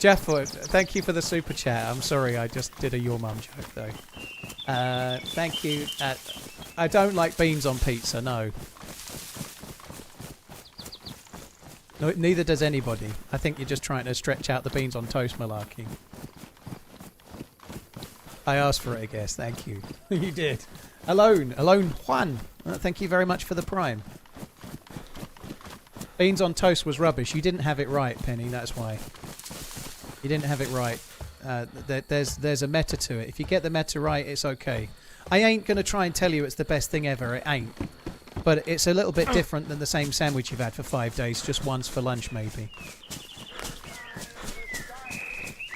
A: Jeff, thank you for the super chat. I'm sorry, I just did a your mum joke though. Thank you. I don't like beans on pizza, no. No, neither does anybody. I think you're just trying to stretch out the beans on toast malarkey. I asked for it, I guess. Thank you. You did. Alone Juan. Thank you very much for the prime. Beans on toast was rubbish. You didn't have it right, Penny. That's why. You didn't have it right. There's a meta to it. If you get the meta right, it's okay. I ain't going to try and tell you it's the best thing ever. It ain't. But it's a little bit different than the same sandwich you've had for 5 days, just once for lunch maybe.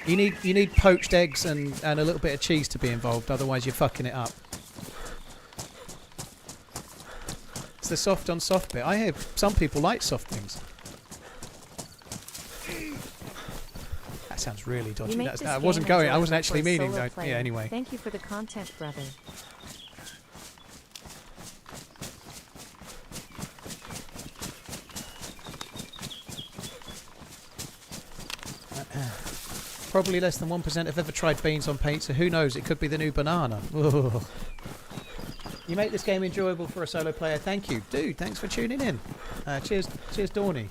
A: You need poached eggs and a little bit of cheese to be involved, otherwise you're fucking it up. It's the soft on soft bit. I hear some people like soft things. That sounds really dodgy. I wasn't actually meaning that. Yeah, anyway.
B: Thank you for the content, brother.
A: Probably less than 1% have ever tried beans on pizza. Who knows? It could be the new banana. Ugh. You make this game enjoyable for a solo player. Thank you. Dude, thanks for tuning in. Cheers, Dawny.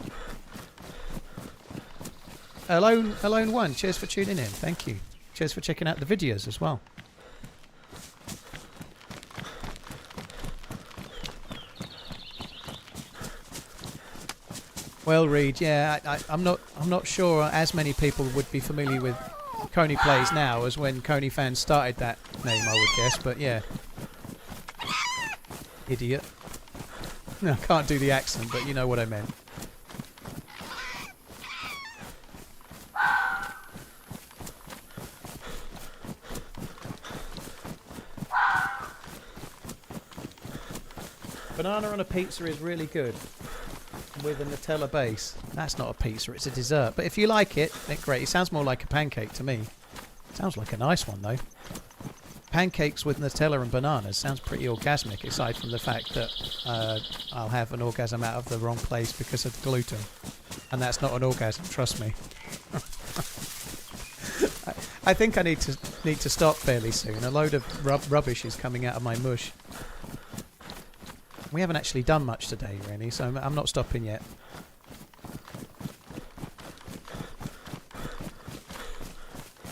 A: Alone One, cheers for tuning in. Thank you. Cheers for checking out the videos as well. Well, Reed, yeah, I'm not sure as many people would be familiar with Coney Plays now as when Coney fans started that name, I would guess, but yeah. Idiot. No, I can't do the accent, but you know what I meant. Banana on a pizza is really good. With a Nutella base. That's not a pizza, it's a dessert. But if you like it, then great. It sounds more like a pancake to me. Sounds like a nice one, though. Pancakes with Nutella and bananas sounds pretty orgasmic, aside from the fact that I'll have an orgasm out of the wrong place because of the gluten. And that's not an orgasm, trust me. I think I need to stop fairly soon. A load of rubbish is coming out of my mush. We haven't actually done much today, really, so I'm not stopping yet.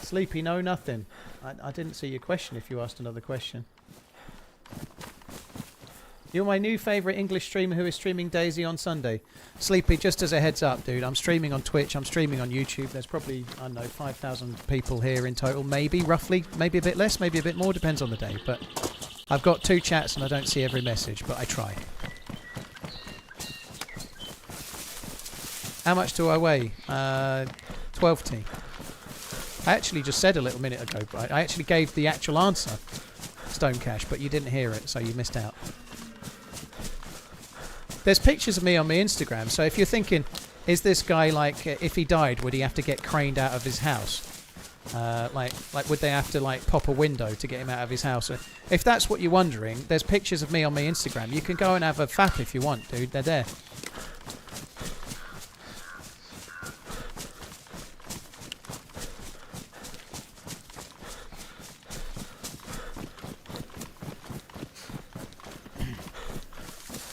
A: Sleepy, no, nothing. I didn't see your question if you asked another question. You're my new favourite English streamer who is streaming DayZ on Sunday. Sleepy, just as a heads up, dude, I'm streaming on Twitch, I'm streaming on YouTube. There's probably, I don't know, 5,000 people here in total, maybe, roughly. Maybe a bit less, maybe a bit more, depends on the day, but... I've got 2 chats and I don't see every message, but I try. How much do I weigh? 12T. I actually just said a little minute ago, but I actually gave the actual answer, Stone Cash, but you didn't hear it, so you missed out. There's pictures of me on my Instagram, so if you're thinking, is this guy like, if he died, would he have to get craned out of his house? Like would they have to like pop a window to get him out of his house? If that's what you're wondering, there's pictures of me on my Instagram. You can go and have a fap if you want, dude. They're there.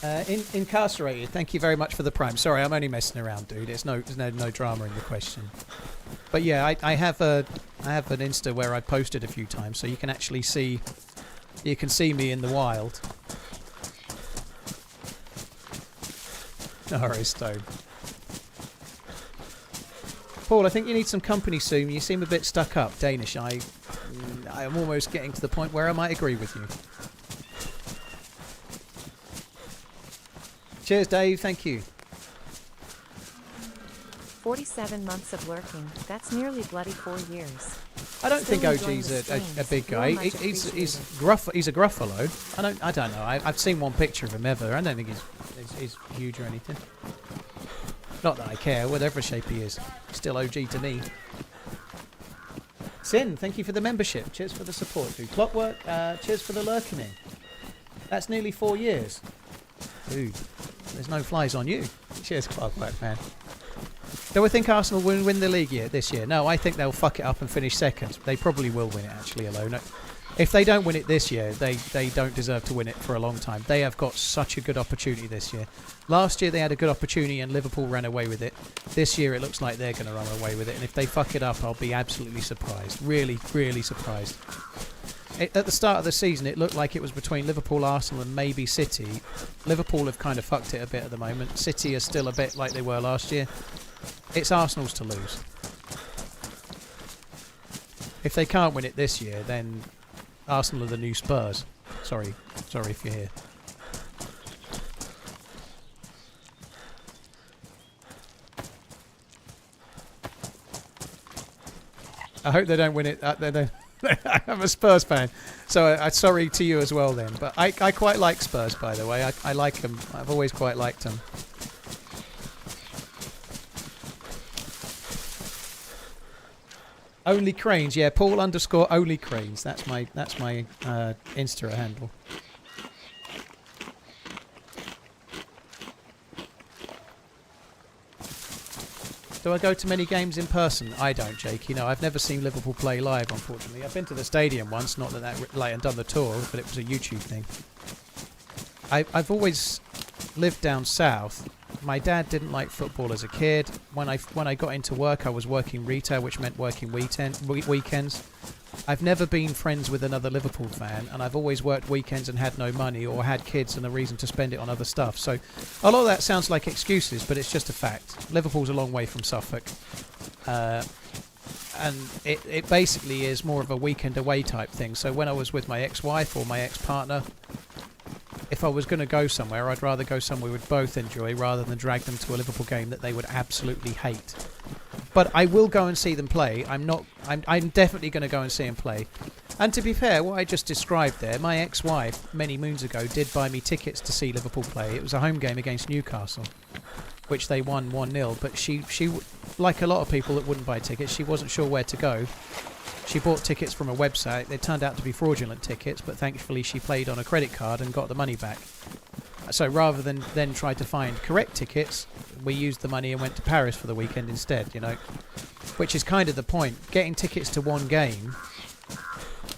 A: Incarcerated. Thank you very much for the prime. Sorry, I'm only messing around, dude. There's no drama in the question. But yeah, I have an Insta where I posted a few times, so you can actually see. You can see me in the wild. Alright, Stone. Paul, I think you need some company soon. You seem a bit stuck up, Danish. I'm almost getting to the point where I might agree with you. Cheers, Dave. Thank you.
B: 47 months of lurking. That's nearly bloody 4 years.
A: I don't
B: Still
A: think
B: enjoying
A: OG's
B: the
A: a
B: streams.
A: big
B: You're
A: guy.
B: much
A: He's
B: appreciated.
A: gruff. He's a gruffalo. I don't know. I've seen one picture of him ever. I don't think he's huge or anything. Not that I care. Whatever shape he is, still OG to me. Sin, thank you for the membership. Cheers for the support, dude. Clockwork, cheers for the lurking in. That's nearly 4 years. Dude, there's no flies on you. Cheers, Clockwork, man. Do I think Arsenal will win the league this year? No, I think they'll fuck it up and finish second. They probably will win it, actually, alone. If they don't win it this year, they don't deserve to win it for a long time. They have got such a good opportunity this year. Last year they had a good opportunity and Liverpool ran away with it. This year it looks like they're going to run away with it. And if they fuck it up, I'll be absolutely surprised. Really, really surprised. At the start of the season, it looked like it was between Liverpool, Arsenal and maybe City. Liverpool have kind of fucked it a bit at the moment. City are still a bit like they were last year. It's Arsenal's to lose. If they can't win it this year, then Arsenal are the new Spurs. Sorry if you're here. I hope they don't win it. I'm a Spurs fan, so sorry to you as well then. But I quite like Spurs, by the way. I like them. I've always quite liked them. Only Cranes, yeah. Paul _ Only Cranes. That's my Insta handle. Do I go to many games in person? I don't, Jake. You know, I've never seen Liverpool play live, unfortunately. I've been to the stadium once, not that like and done the tour, but it was a YouTube thing. I've always lived down south. My dad didn't like football as a kid. When I got into work, I was working retail, which meant working weekends. I've never been friends with another Liverpool fan, and I've always worked weekends and had no money or had kids and a reason to spend it on other stuff. So a lot of that sounds like excuses, but it's just a fact. Liverpool's a long way from Suffolk. And it basically is more of a weekend away type thing. So when I was with my ex-wife or my ex-partner, if I was going to go somewhere, I'd rather go somewhere we'd both enjoy rather than drag them to a Liverpool game that they would absolutely hate. But I will go and see them play. I'm definitely going to go and see them play. And to be fair, what I just described there, my ex-wife many moons ago did buy me tickets to see Liverpool play. It was a home game against Newcastle, which they won 1-0. But she, like a lot of people that wouldn't buy tickets, she wasn't sure where to go. She bought tickets from a website. They turned out to be fraudulent tickets, but thankfully she played on a credit card and got the money back. So rather than then try to find correct tickets, we used the money and went to Paris for the weekend instead, you know. Which is kind of the point. Getting tickets to one game,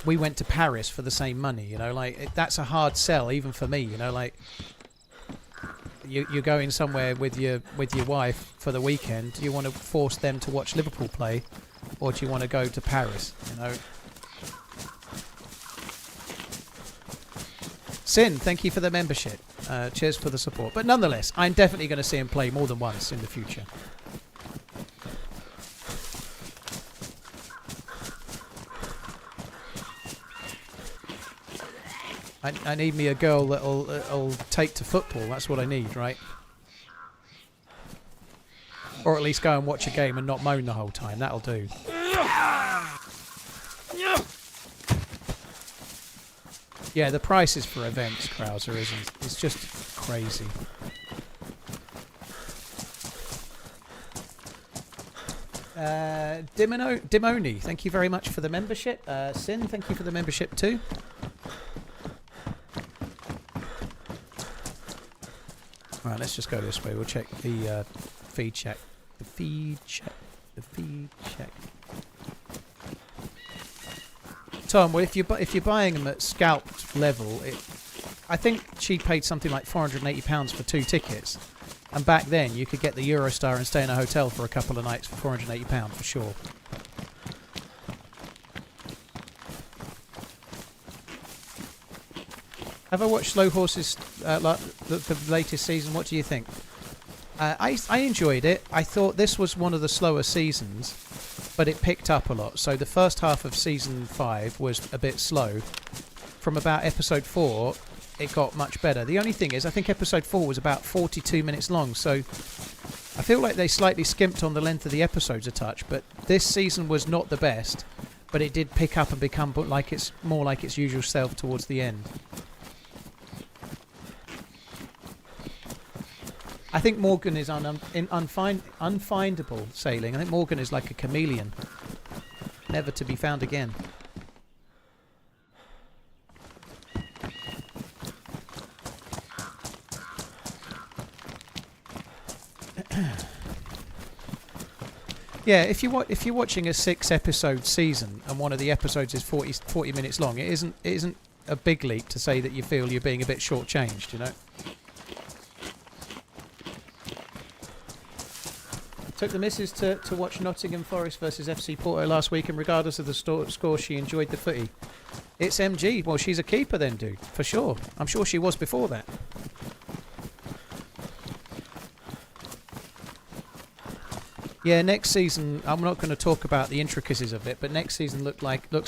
A: we went to Paris for the same money, you know. Like, that's a hard sell, even for me, you know. Like, you're going somewhere with your wife for the weekend. Do you want to force them to watch Liverpool play? Or do you want to go to Paris, you know? Sin, thank you for the membership. Cheers for the support. But nonetheless, I'm definitely going to see him play more than once in the future. I need me a girl that'll take to football. That's what I need, right? Or at least go and watch a game and not moan the whole time. That'll do. Yeah, the prices for events, Krauser, isn't. It's just crazy. Dimoni, thank you very much for the membership. Sin, thank you for the membership too. Right, let's just go this way. We'll check the feed check. The feed check. Tom, well, if you're buying them at scalped level, I think she paid something like £480 for 2 tickets. And back then, you could get the Eurostar and stay in a hotel for a couple of nights for £480 for sure. Have I watched Slow Horses, the latest season? What do you think? I enjoyed it. I thought this was one of the slower seasons, but it picked up a lot. So the first half of season 5 was a bit slow. From about episode 4, it got much better. The only thing is, I think episode 4 was about 42 minutes long, so I feel like they slightly skimped on the length of the episodes a touch, but this season was not the best, but it did pick up and become like it's more like its usual self towards the end. I think Morgan is unfindable sailing. I think Morgan is like a chameleon, never to be found again. Yeah, if you're watching a 6-episode season and one of the episodes is 40 minutes long, it isn't a big leap to say that you feel you're being a bit shortchanged, you know. Took the missus to watch Nottingham Forest versus FC Porto last week, and regardless of the score, she enjoyed the footy. It's MG. Well, she's a keeper then, dude, for sure. I'm sure she was before that. Yeah, next season, I'm not going to talk about the intricacies of it, but next season looks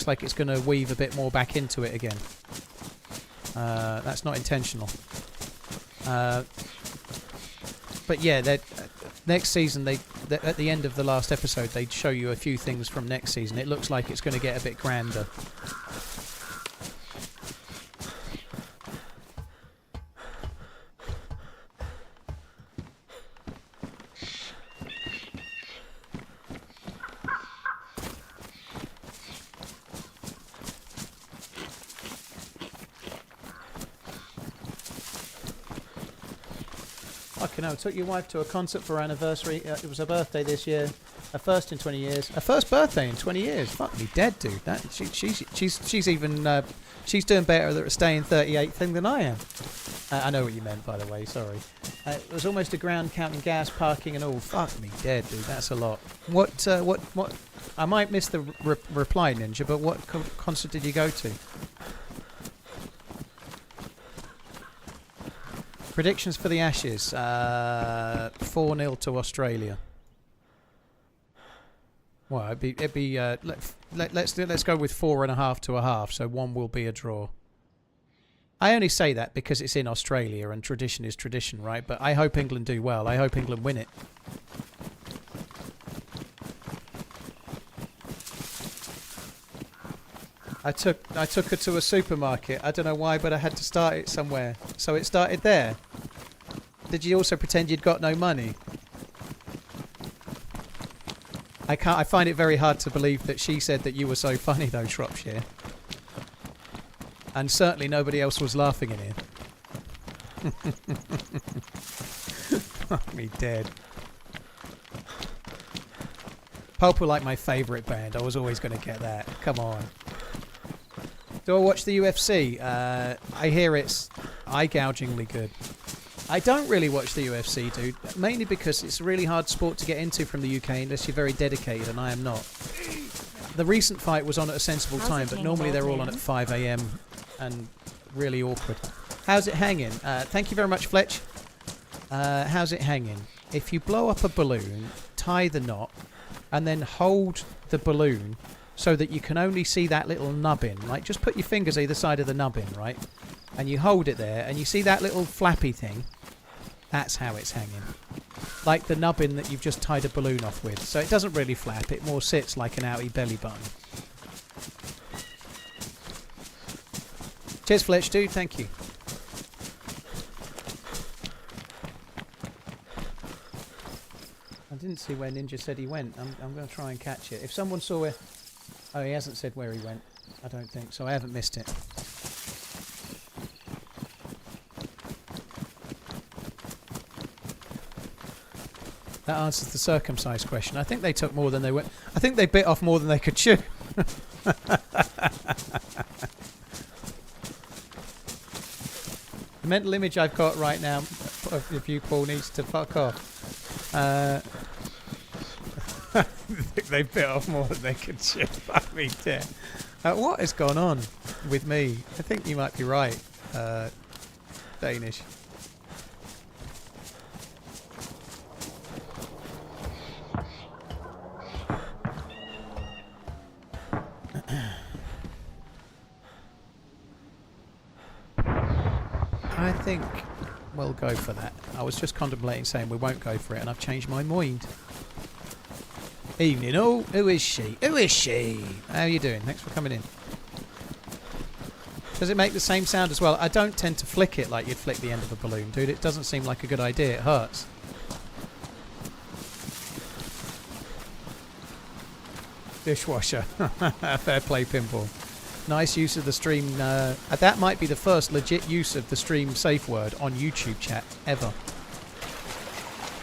A: like it's going to weave a bit more back into it again. That's not intentional. But yeah, next season, at the end of the last episode, they'd show you a few things from next season. It looks like it's going to get a bit grander. I took your wife to a concert for her anniversary. It was her birthday this year. Her first in 20 years. Her first birthday in 20 years. Fuck me dead, dude. She's even she's doing better at staying 38th thing than I am. I know what you meant, by the way. Sorry. It was almost a ground counting gas, parking, and all. Fuck me dead, dude. That's a lot. What? I might miss the reply, Ninja. But what concert did you go to? Predictions for the Ashes, 4-0 to Australia. Well, it'd be let's go with 4.5 to a half, so 1 will be a draw. I only say that because it's in Australia and tradition is tradition, right? But I hope England do well. I hope England win it. I took her to a supermarket. I don't know why, but I had to start it somewhere. So it started there. Did you also pretend you'd got no money? I find it very hard to believe that she said that you were so funny though, Shropshire. And certainly nobody else was laughing in here. Fuck me dead. Pulp were like my favourite band. I was always going to get that. Come on. Do I watch the UFC? I hear it's eye-gougingly good. I don't really watch the UFC, dude. Mainly because it's a really hard sport to get into from the UK unless you're very dedicated, and I am not. The recent fight was on at a sensible time, but normally they're all on at 5 AM and really awkward. How's it hanging? Thank you very much, Fletch. How's it hanging? If you blow up a balloon, tie the knot, and then hold the balloon so that you can only see that little nubbin. Like, just put your fingers either side of the nubbin, right? And you hold it there, and you see that little flappy thing? That's how it's hanging. Like the nubbin that you've just tied a balloon off with. So it doesn't really flap, it more sits like an outie belly button. Cheers, Fletch, dude, thank you. I didn't see where Ninja said he went. I'm going to try and catch it. If someone saw it... Oh, he hasn't said where he went. I don't think so. I haven't missed it. That answers the circumcised question. I think they took more than they went. I think they bit off more than they could chew. The mental image I've got right now of you, Paul, needs to fuck off. I think they bit off more than they could chew. Fuck me, dear. What has gone on with me? I think you might be right, Danish. I think we'll go for that. I was just contemplating saying we won't go for it, and I've changed my mind. Evening all. Who is she? Who is she? How are you doing? Thanks for coming in. Does it make the same sound as well? I don't tend to flick it like you'd flick the end of a balloon, dude. It doesn't seem like a good idea. It hurts. Dishwasher. Fair play, Pinball. Nice use of the stream. That might be the first legit use of the stream safe word on YouTube chat ever.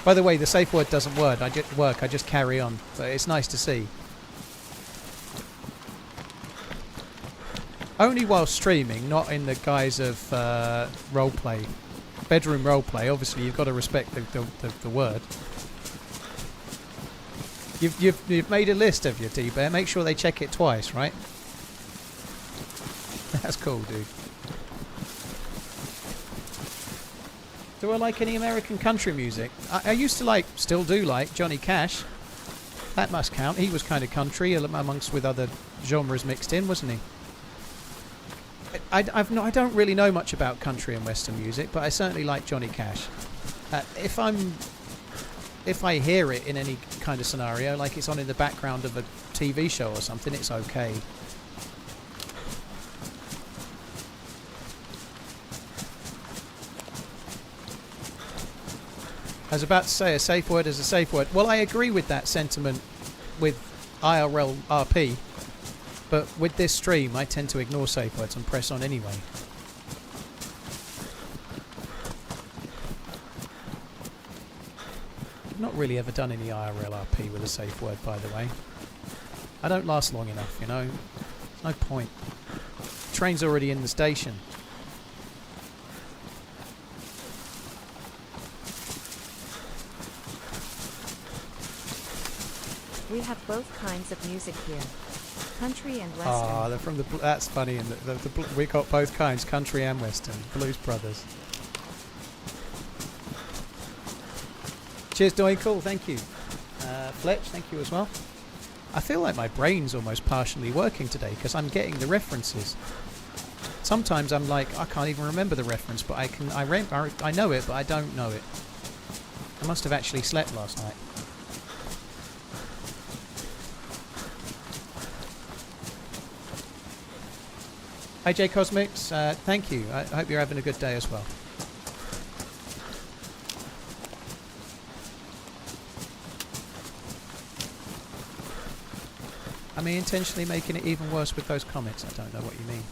A: By the way, the safe word doesn't work. I just carry on. But it's nice to see. Only while streaming, not in the guise of roleplay. Bedroom roleplay. Obviously, you've got to respect the word. You've made a list of your D-Bear. Make sure they check it twice, right? That's cool, dude. Do I like any American country music? I used to like, still do like, Johnny Cash. That must count. He was kind of country amongst with other genres mixed in, wasn't he? I don't really know much about country and western music, but I certainly like Johnny Cash. If I hear it in any kind of scenario, like it's on in the background of a TV show or something, it's okay. I was about to say a safe word is a safe word. Well, I agree with that sentiment with IRL RP, but with this stream I tend to ignore safe words and press on anyway. I've not really ever done any IRL RP with a safe word, by the way. I don't last long enough, you know. There's no point. The train's already in the station.
B: We have both kinds of music here. Country and western.
A: Ah, they're from the... That's funny. And we got both kinds, country and western. Blues Brothers. Cheers, Doinkle. Thank you. Fletch, thank you as well. I feel like my brain's almost partially working today because I'm getting the references. Sometimes I'm like, I can't even remember the reference, but I know it, but I don't know it. I must have actually slept last night. AJ Cosmics, thank you. I hope you're having a good day as well. Am I intentionally making it even worse with those comments? I don't know what you mean.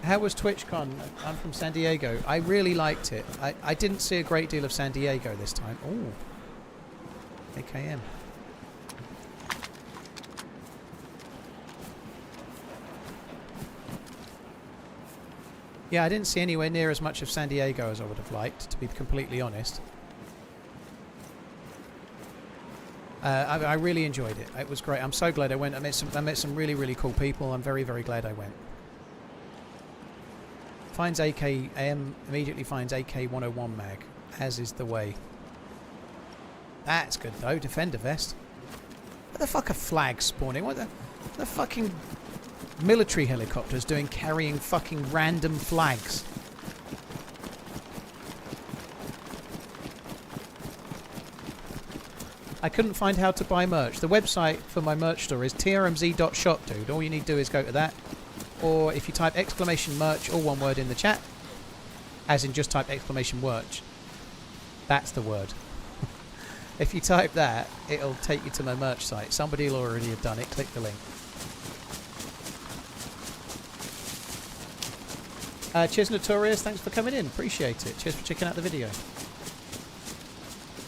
A: How was TwitchCon? I'm from San Diego. I really liked it. I didn't see a great deal of San Diego this time. Oh, AKM. Yeah, I didn't see anywhere near as much of San Diego as I would have liked, to be completely honest. I really enjoyed it. It was great. I'm so glad I went. I met some really, really cool people. I'm very, very glad I went. Finds AM immediately finds AK-101 mag, as is the way. That's good though. Defender vest. What the fuck are flags spawning? What the fucking military helicopters doing carrying fucking random flags? I couldn't find how to buy merch. The website for my merch store is trmz.shop, dude. All you need to do is go to that. Or if you type exclamation merch, all one word in the chat, as in just type exclamation merch, that's the word. If you type that, it'll take you to my merch site. Somebody will already have done it. Click the link. Cheers, Notorious. Thanks for coming in. Appreciate it. Cheers for checking out the video.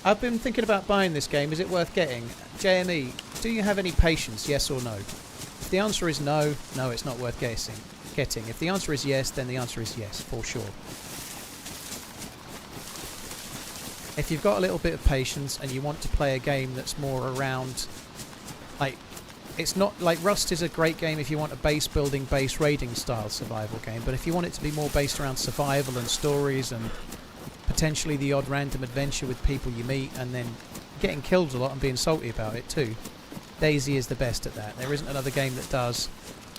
A: I've been thinking about buying this game. Is it worth getting? JME, do you have any patience? Yes or no? If the answer is no, no, it's not worth getting. If the answer is yes, then the answer is yes, for sure. If you've got a little bit of patience and you want to play a game that's more around, like, it's not like Rust is a great game if you want a base building, base raiding style survival game, but if you want it to be more based around survival and stories and potentially the odd random adventure with people you meet and then getting killed a lot and being salty about it too, DayZ is the best at that. There isn't another game that does,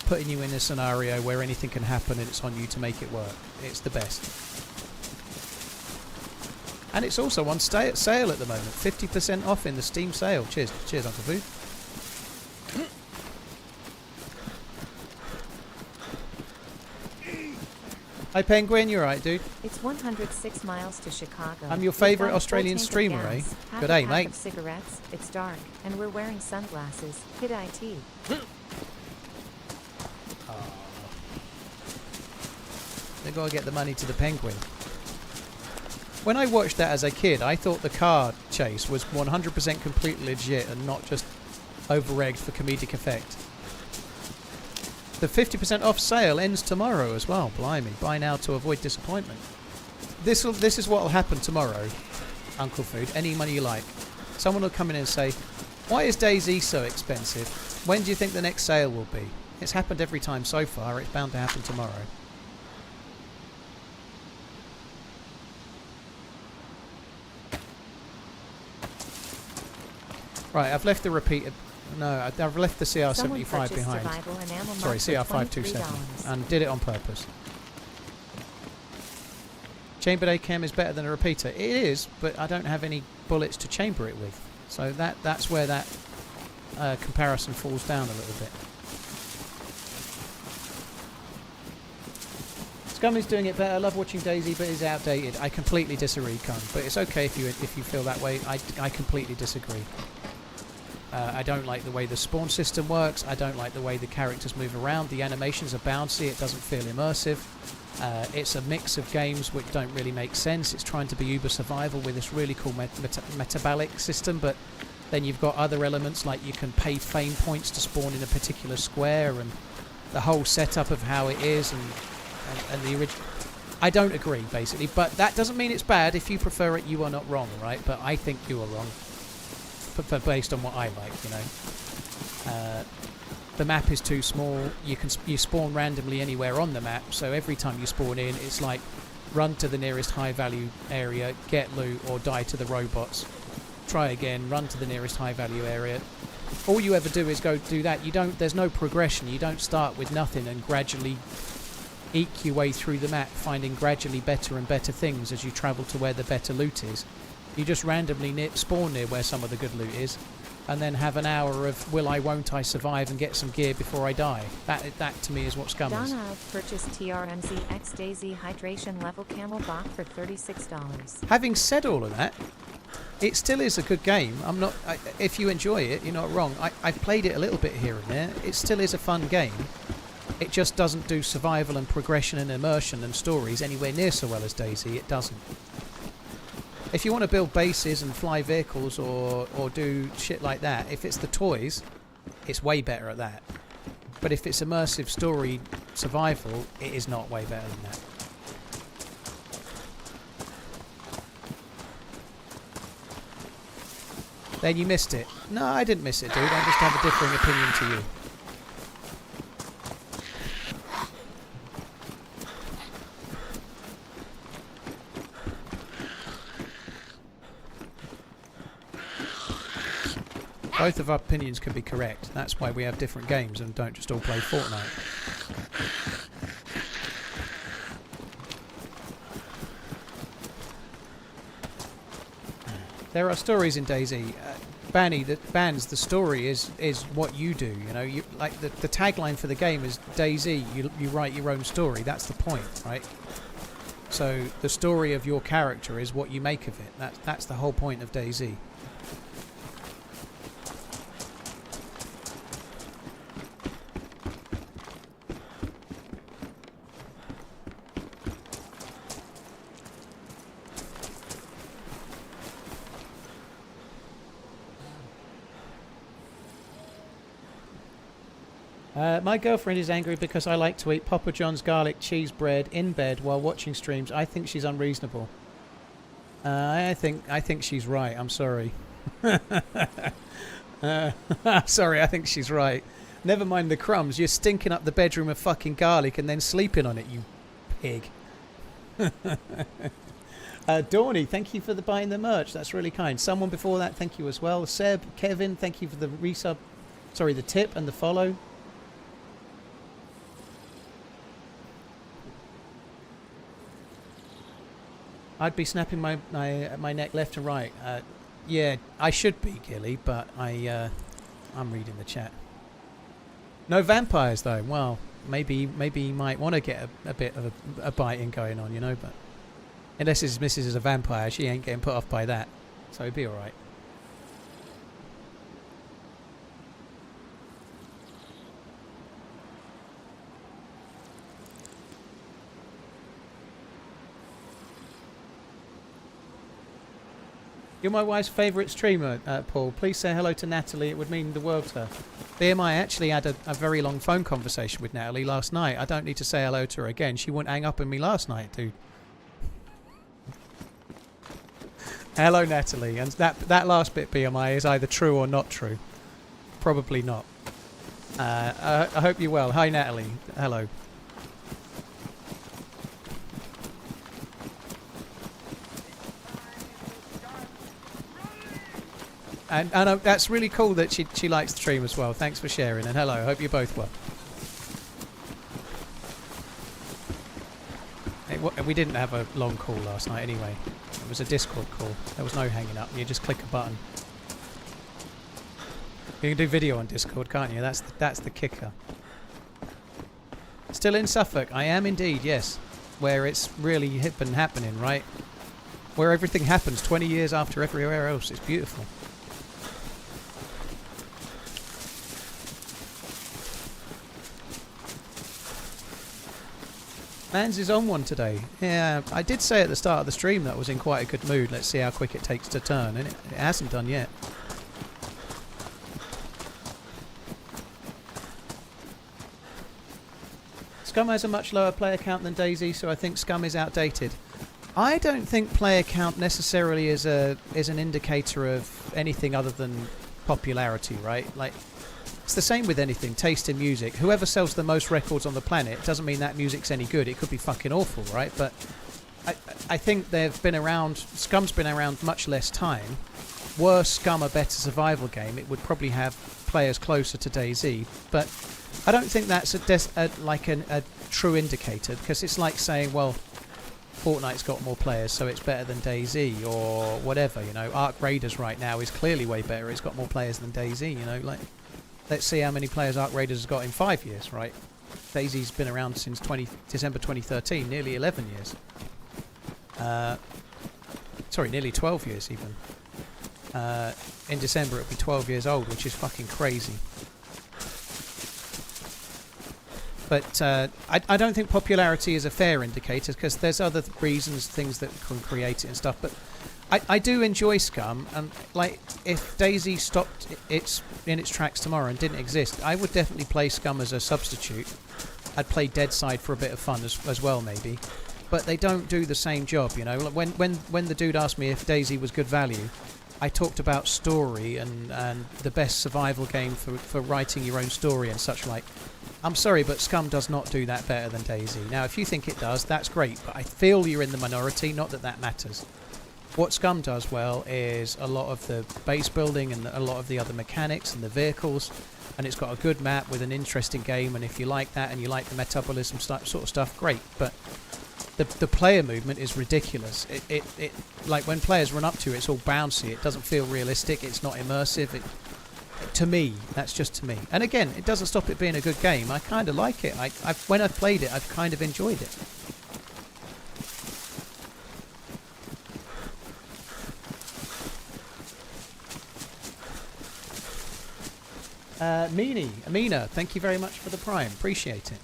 A: putting you in a scenario where anything can happen and it's on you to make it work. It's the best. And it's also on sale at the moment. 50% off in the Steam sale. Cheers. Cheers, Uncle Food. Hi Penguin, you alright, dude?
B: It's 106 miles to Chicago.
A: I'm your favourite Australian streamer, eh? Good day, mate.
B: Cigarettes, it's dark, and we're wearing sunglasses. Hit IT.
A: They gotta get the money to the Penguin. When I watched that as a kid, I thought the car chase was 100% completely legit and not just over-egged for comedic effect. The 50% off sale ends tomorrow as well. Blimey, buy now to avoid disappointment. This is what will happen tomorrow, Uncle Food. Any money you like. Someone will come in and say, "Why is DayZ so expensive? When do you think the next sale will be?" It's happened every time so far. It's bound to happen tomorrow. Right, I've left the repeater. No, I've left the CR75 behind. Sorry, CR527. And did it on purpose. Chambered ACAM is better than a repeater. It is, but I don't have any bullets to chamber it with. So that's where that comparison falls down a little bit. Scummy's doing it better. I love watching DayZ, but it's outdated. I completely disagree, Con. But it's okay if you feel that way. I completely disagree. I don't like the way the spawn system works. I don't like the way the characters move around. The animations are bouncy. It doesn't feel immersive. It's a mix of games which don't really make sense. It's trying to be Uber survival with this really cool metabolic system, but then you've got other elements like you can pay fame points to spawn in a particular square, and the whole setup of how it is and the original. I don't agree, basically, but that doesn't mean it's bad. If you prefer it, you are not wrong, right? But I think you are wrong. Based on what I like, you know. The map is too small. You spawn randomly anywhere on the map, so every time you spawn in, it's like run to the nearest high value area, get loot, or die to the robots. Try again, run to the nearest high value area. All you ever do is go do that. There's no progression. You don't start with nothing and gradually eke your way through the map, finding gradually better and better things as you travel to where the better loot is. You just randomly spawn near where some of the good loot is, and then have an hour of will I, won't I survive and get some gear before I die. That to me is what Scum is.
B: Donna purchased TRMZ X DayZ Hydration Level Camel Bot for $36.
A: Having said all of that, it still is a good game. If you enjoy it, you're not wrong. I've played it a little bit here and there. It still is a fun game. It just doesn't do survival and progression and immersion and stories anywhere near so well as DayZ. It doesn't. If you want to build bases and fly vehicles or do shit like that, if it's the toys, it's way better at that. But if it's immersive story survival, it is not way better than that. Then you missed it. No, I didn't miss it, dude. I just have a differing opinion to you. Both of our opinions can be correct. That's why we have different games and don't just all play Fortnite. There are stories in DayZ. Bands, the story is what you do. You know, like the tagline for the game is DayZ. You write your own story. That's the point, right? So the story of your character is what you make of it. That's the whole point of DayZ. My girlfriend is angry because I like to eat Papa John's garlic cheese bread in bed while watching streams. I think she's unreasonable. I think she's right. I'm sorry. Sorry, I think she's right. Never mind the crumbs. You're stinking up the bedroom of fucking garlic and then sleeping on it, you pig. Dawny, thank you for buying the merch. That's really kind. Someone before that, thank you as well. Seb, Kevin, thank you for the resub. Sorry, the tip and the follow. I'd be snapping my neck left and right. Yeah, I should be, Gilly, but I'm reading the chat. No vampires though. Well, maybe you might want to get a bit of a biting going on, you know. But unless his missus is a vampire, she ain't getting put off by that, so it'd be all right. You're my wife's favourite streamer, Paul. Please say hello to Natalie. It would mean the world to her. BMI actually had a very long phone conversation with Natalie last night. I don't need to say hello to her again. She wouldn't hang up on me last night, dude. Hello, Natalie. And that last bit, BMI, is either true or not true. Probably not. I hope you're well. Hi, Natalie. Hello. And that's really cool that she likes the stream as well. Thanks for sharing, and hello. Hope you're both well. We didn't have a long call last night anyway. It was a Discord call. There was no hanging up. You just click a button. You can do video on Discord, can't you? That's the kicker. Still in Suffolk? I am indeed, yes. Where it's really hip and happening, right? Where everything happens 20 years after everywhere else. It's beautiful. Manz is on one today. Yeah, I did say at the start of the stream that I was in quite a good mood. Let's see how quick it takes to turn, and it hasn't done yet. Scum has a much lower player count than DayZ, so I think Scum is outdated. I don't think player count necessarily is an indicator of anything other than popularity, right? Like, it's the same with anything, taste in music. Whoever sells the most records on the planet doesn't mean that music's any good. It could be fucking awful, right? But I think they've been around, Scum's been around much less time. Were Scum a better survival game, it would probably have players closer to DayZ. But I don't think that's a true indicator, because it's like saying, well, Fortnite's got more players, so it's better than DayZ, or whatever, you know. Ark Raiders right now is clearly way better. It's got more players than DayZ, you know, like... Let's see how many players Ark Raiders has got in 5 years, right? DayZ's been around since December 2013, nearly 11 years. Sorry, nearly 12 years even. In December it'll be 12 years old, which is fucking crazy. But I don't think popularity is a fair indicator, because there's other reasons, things that can create it and stuff. But I do enjoy Scum, and like if DayZ stopped in its tracks tomorrow and didn't exist, I would definitely play Scum as a substitute. I'd play Deadside for a bit of fun as well, maybe. But they don't do the same job, you know. When the dude asked me if DayZ was good value, I talked about story and the best survival game for writing your own story and such like. I'm sorry, but Scum does not do that better than DayZ. Now, if you think it does, that's great, but I feel you're in the minority, not that matters. What Scum does well is a lot of the base building and a lot of the other mechanics and the vehicles, and it's got a good map with an interesting game, and if you like that and you like the metabolism sort of stuff, great. But the player movement is ridiculous. It like when players run up to it, it's all bouncy. It doesn't feel realistic. It's not immersive. To me, that's just to me. And again, it doesn't stop it being a good game. I kind of like it. When I've played it, I've kind of enjoyed it. Amina, thank you very much for the Prime. Appreciate it.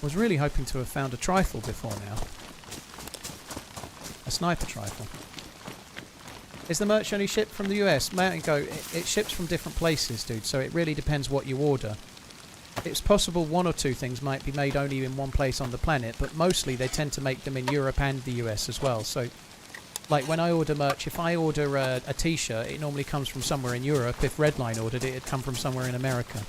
A: Was really hoping to have found a trifle before now. A sniper rifle. Is the merch only shipped from the US? Mountain Goat, it ships from different places, dude, so it really depends what you order. It's possible one or two things might be made only in one place on the planet, but mostly they tend to make them in Europe and the US as well. So, like when I order merch, if I order a t-shirt, it normally comes from somewhere in Europe. If Redline ordered it, it'd come from somewhere in America.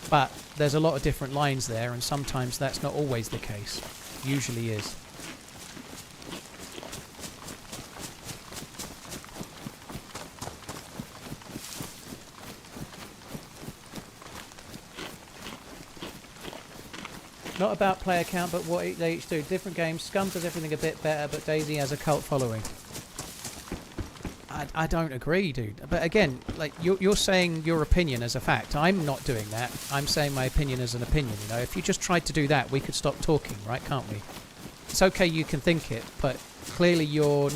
A: But there's a lot of different lines there, and sometimes that's not always the case. Usually is. Not about player count, but what they each do. Different games. Scum does everything a bit better, but DayZ has a cult following. I don't agree, dude. But again, like you're saying your opinion as a fact. I'm not doing that. I'm saying my opinion as an opinion. You know, if you just tried to do that, we could stop talking, right? Can't we? It's okay, you can think it, but clearly you're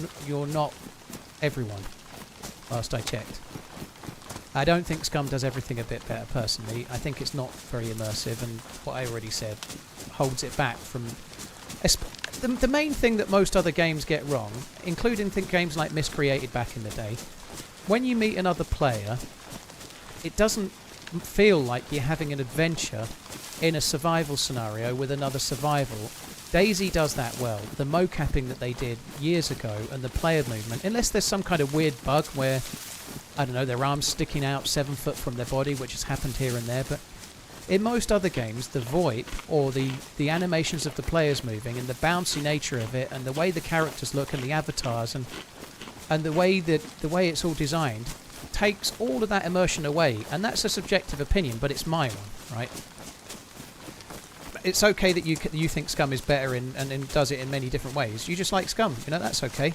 A: not everyone. Last I checked. I don't think Scum does everything a bit better personally. I think it's not very immersive, and what I already said holds it back from... The main thing that most other games get wrong, including games like Miscreated back in the day, when you meet another player, it doesn't feel like you're having an adventure in a survival scenario with another survival. DayZ does that well. The mocapping that they did years ago and the player movement, unless there's some kind of weird bug where, I don't know, their arms sticking out 7 foot from their body, which has happened here and there, but in most other games, the VoIP, or the animations of the players moving, and the bouncy nature of it, and the way the characters look, and the avatars, and the way it's all designed, takes all of that immersion away. And that's a subjective opinion, but it's my one, right? It's okay that you think Scum is better and does it in many different ways. You just like Scum, you know, that's okay.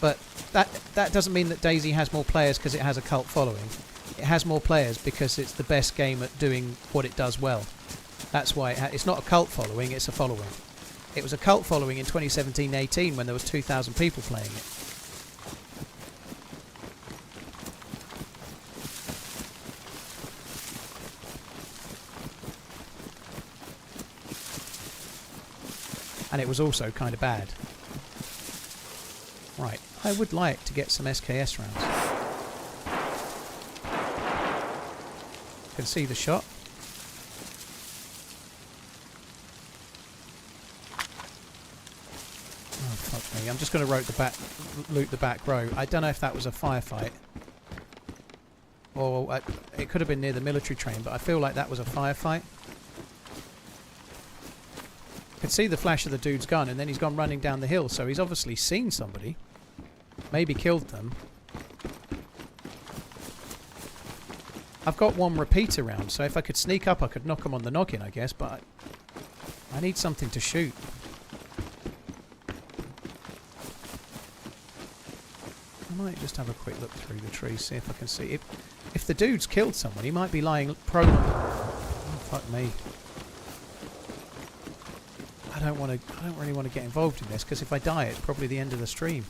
A: But that doesn't mean that DayZ has more players because it has a cult following. It has more players because it's the best game at doing what it does well. That's why it's not a cult following, it's a following. It was a cult following in 2017-18 when there was 2,000 people playing it. And it was also kind of bad. Right, I would like to get some SKS rounds. Can see the shot. Oh fuck me! I'm just going to loot the back row. I don't know if that was a firefight, or it could have been near the military train, but I feel like that was a firefight. I can see the flash of the dude's gun, and then he's gone running down the hill, so he's obviously seen somebody. Maybe killed them. I've got one repeater round, so if I could sneak up I could knock him on the noggin, I guess, but I need something to shoot. I might just have a quick look through the trees, see if I can see. If the dude's killed someone, he might be lying prone. Oh, fuck me. I don't really want to get involved in this, because if I die it's probably the end of the stream.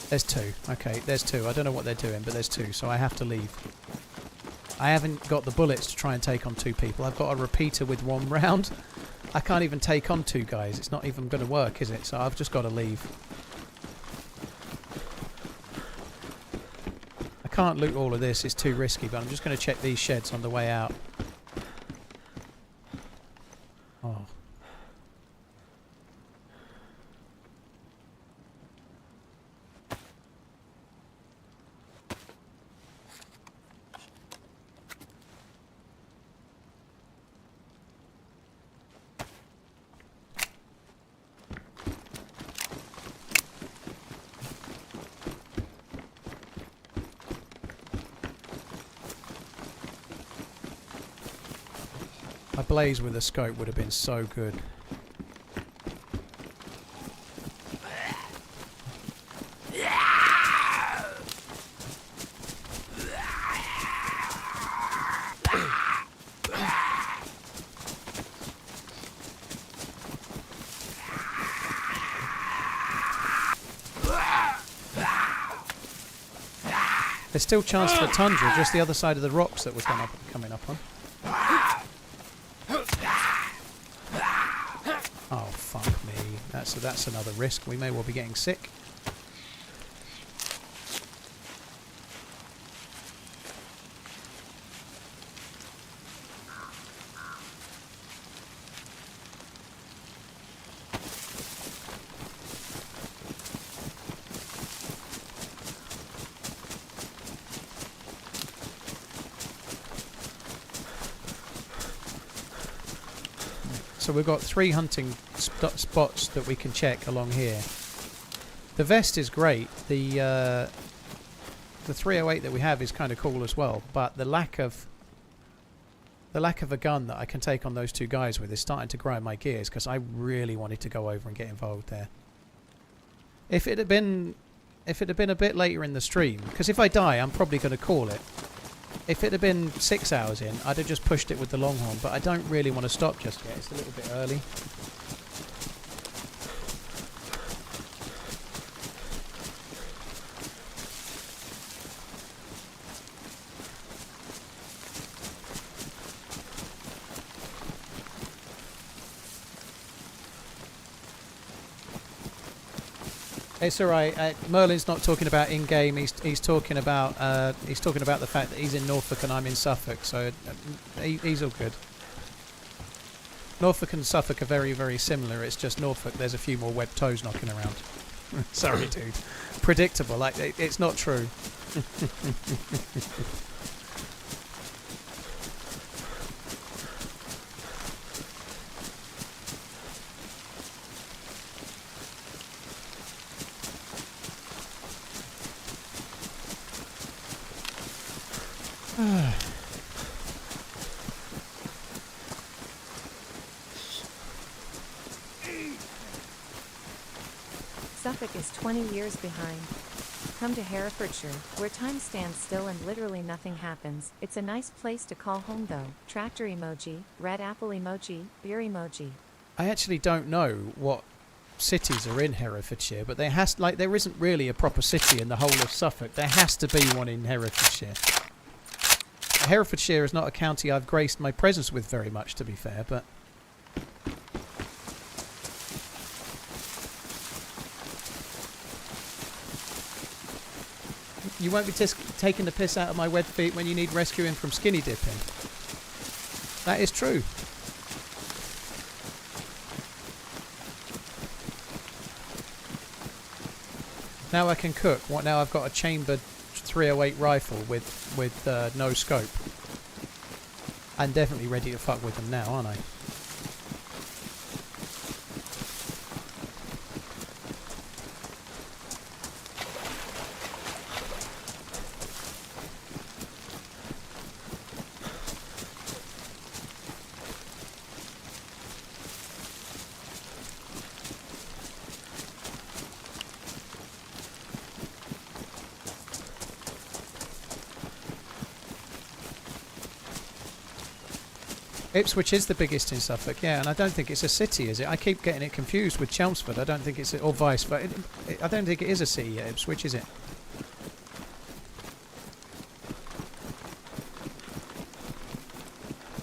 A: There's two. Okay, there's two. I don't know what they're doing, but there's two, so I have to leave. I haven't got the bullets to try and take on two people. I've got a repeater with one round. I can't even take on two guys. It's not even going to work, is it? So I've just got to leave. I can't loot all of this. It's too risky, but I'm just going to check these sheds on the way out. Oh. A blaze with a scope would have been so good. There's still chance for a tundra, just the other side of the rocks that we're coming up on. That's another risk. We may well be getting sick. So we've got 3 hunting spots that we can check along here. The vest is great. The 308 that we have is kind of cool as well. But the lack of a gun that I can take on those 2 guys with is starting to grind my gears, because I really wanted to go over and get involved there. If it had been a bit later in the stream, because if I die, I'm probably going to call it. If it had been 6 hours in, I'd have just pushed it with the Longhorn, but I don't really want to stop just yet. It's a little bit early. It's all right. Merlin's not talking about in-game. He's talking about the fact that he's in Norfolk and I'm in Suffolk. So he's all good. Norfolk and Suffolk are very, very similar. It's just Norfolk, there's a few more web toes knocking around. Sorry, dude. Predictable. Like it's not true.
B: Suffolk is 20 years behind. Come to Herefordshire, where time stands still and literally nothing happens. It's a nice place to call home though. Tractor emoji, red apple emoji, beer emoji.
A: I actually don't know what cities are in Herefordshire, but there isn't really a proper city in the whole of Suffolk. There has to be one in Herefordshire. Herefordshire is not a county I've graced my presence with very much, to be fair, but you won't be taking the piss out of my wet feet when you need rescuing from skinny dipping. That is true. Now I can cook. Now I've got a chambered 308 rifle with no scope. I'm definitely ready to fuck with them now, aren't I? Ipswich is the biggest in Suffolk, yeah, and I don't think it's a city, is it? I keep getting it confused with Chelmsford. I don't think it's, or vice versa. I don't think it is a city yet, Ipswich, is it?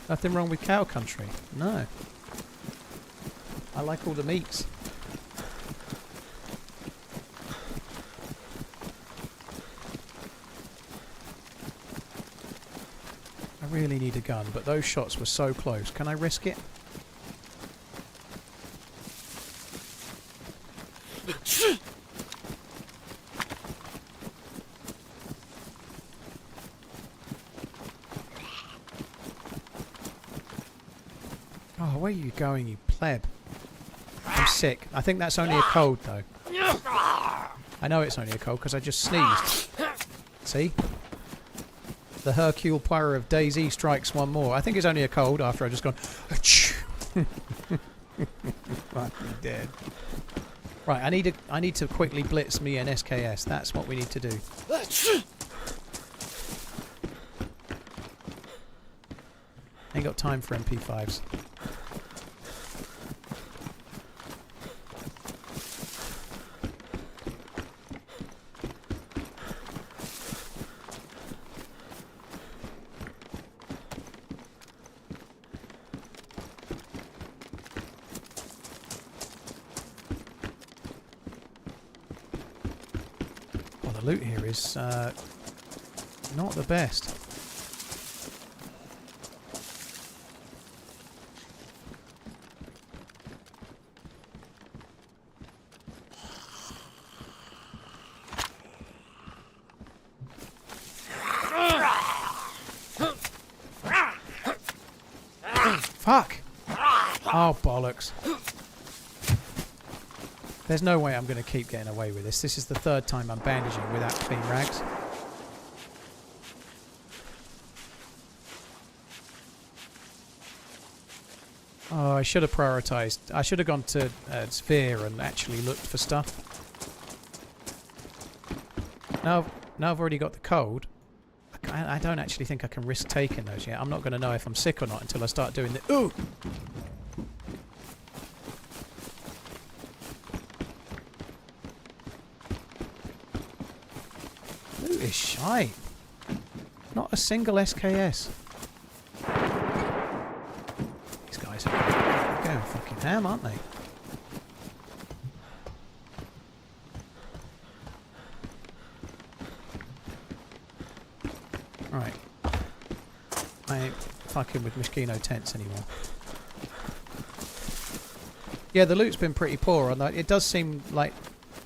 A: Nothing wrong with cow country. No. I like all the meats. I really need a gun, but those shots were so close. Can I risk it? Oh, where are you going, you pleb? I'm sick. I think that's only a cold, though. I know it's only a cold because I just sneezed. See? The Hercule Poirot of DayZ strikes one more. I think it's only a cold after I just gone. Fucking dead. Right, I need to quickly blitz me an SKS. That's what we need to do. Ain't got time for MP5s. the loot here is not the best. Fuck! Oh, bollocks. There's no way I'm going to keep getting away with this. This is the third time I'm bandaging without clean rags. Oh, I should have prioritised. I should have gone to Sphere and actually looked for stuff. Now I've already got the cold. I don't actually think I can risk taking those yet. I'm not going to know if I'm sick or not until I start doing the... Ooh! Loot is shite. Not a single SKS. These guys are going fucking ham, aren't they? Right. I ain't fucking with Mosquito tents anymore. Yeah, the loot's been pretty poor on that. It does seem like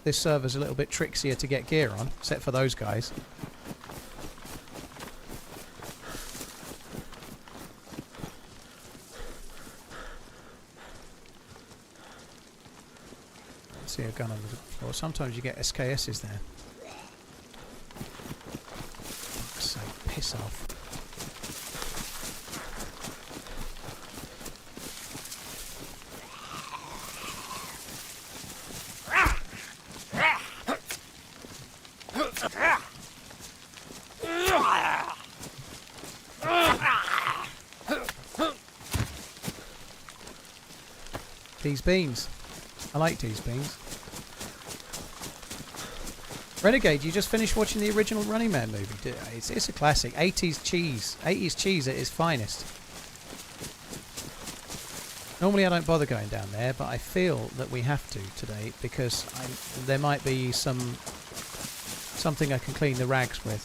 A: this server's a little bit trixier to get gear on, except for those guys. Let's see a gun on the floor. Sometimes you get SKSs there. Fuck's sake, piss off. These beans. I like these beans. Renegade, you just finished watching the original Running Man movie. It's a classic. 80s cheese. 80s cheese at its finest. Normally I don't bother going down there, but I feel that we have to today because there might be something I can clean the rags with.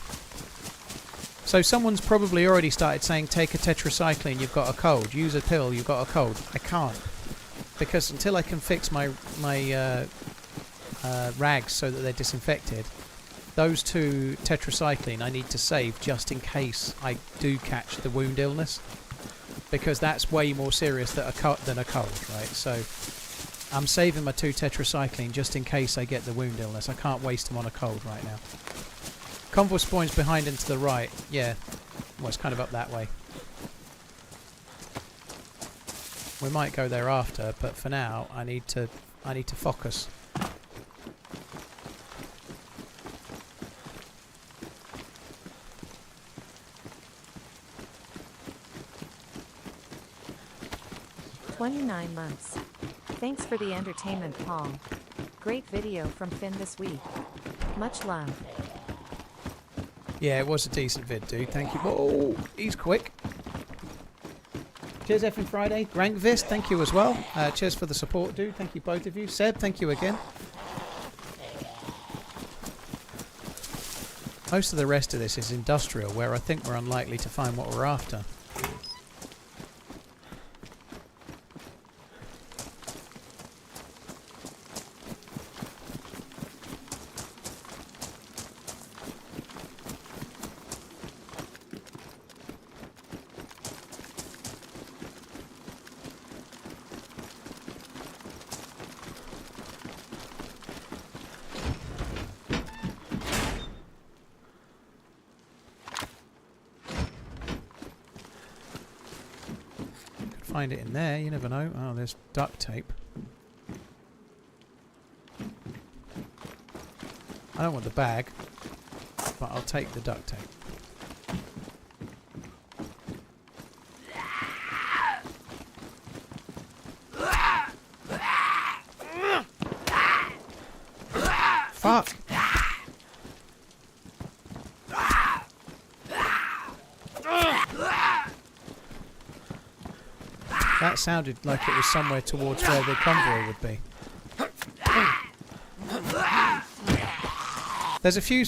A: So someone's probably already started saying take a tetracycline, you've got a cold. Use a pill, you've got a cold. I can't. Because until I can fix my rags so that they're disinfected, those two tetracycline I need to save just in case I do catch the wound illness. Because that's way more serious than a cold, right? So I'm saving my 2 tetracycline just in case I get the wound illness. I can't waste them on a cold right now. Convoy spawns behind and to the right. Yeah, well, it's kind of up that way. We might go there after, but for now, I need to focus.
B: "29 months. Thanks for the entertainment, Paul. Great video from Finn this week. Much love."
A: Yeah, it was a decent vid, dude. Thank you. Oh, he's quick. Cheers, Effing Friday. Grankvist, thank you as well. Cheers for the support, dude. Thank you, both of you. Seb, thank you again. Most of the rest of this is industrial, where I think we're unlikely to find what we're after. Find it in there, you never know. Oh, there's duct tape. I don't want the bag, but I'll take the duct tape. Fuck! That sounded like it was somewhere towards where the convoy would be. There's a few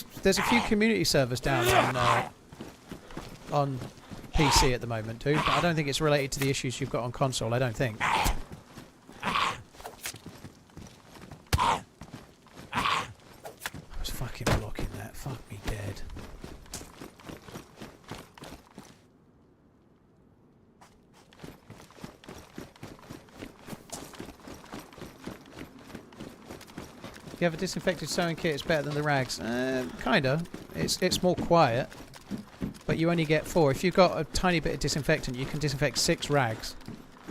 A: community servers down on PC at the moment, dude. But I don't think it's related to the issues you've got on console. I don't think. I was fucking blocking that. Fuck me dead. You have a disinfected sewing kit, it's better than the rags. Kinda. It's more quiet, but you only get 4. If you've got a tiny bit of disinfectant, you can disinfect 6 rags,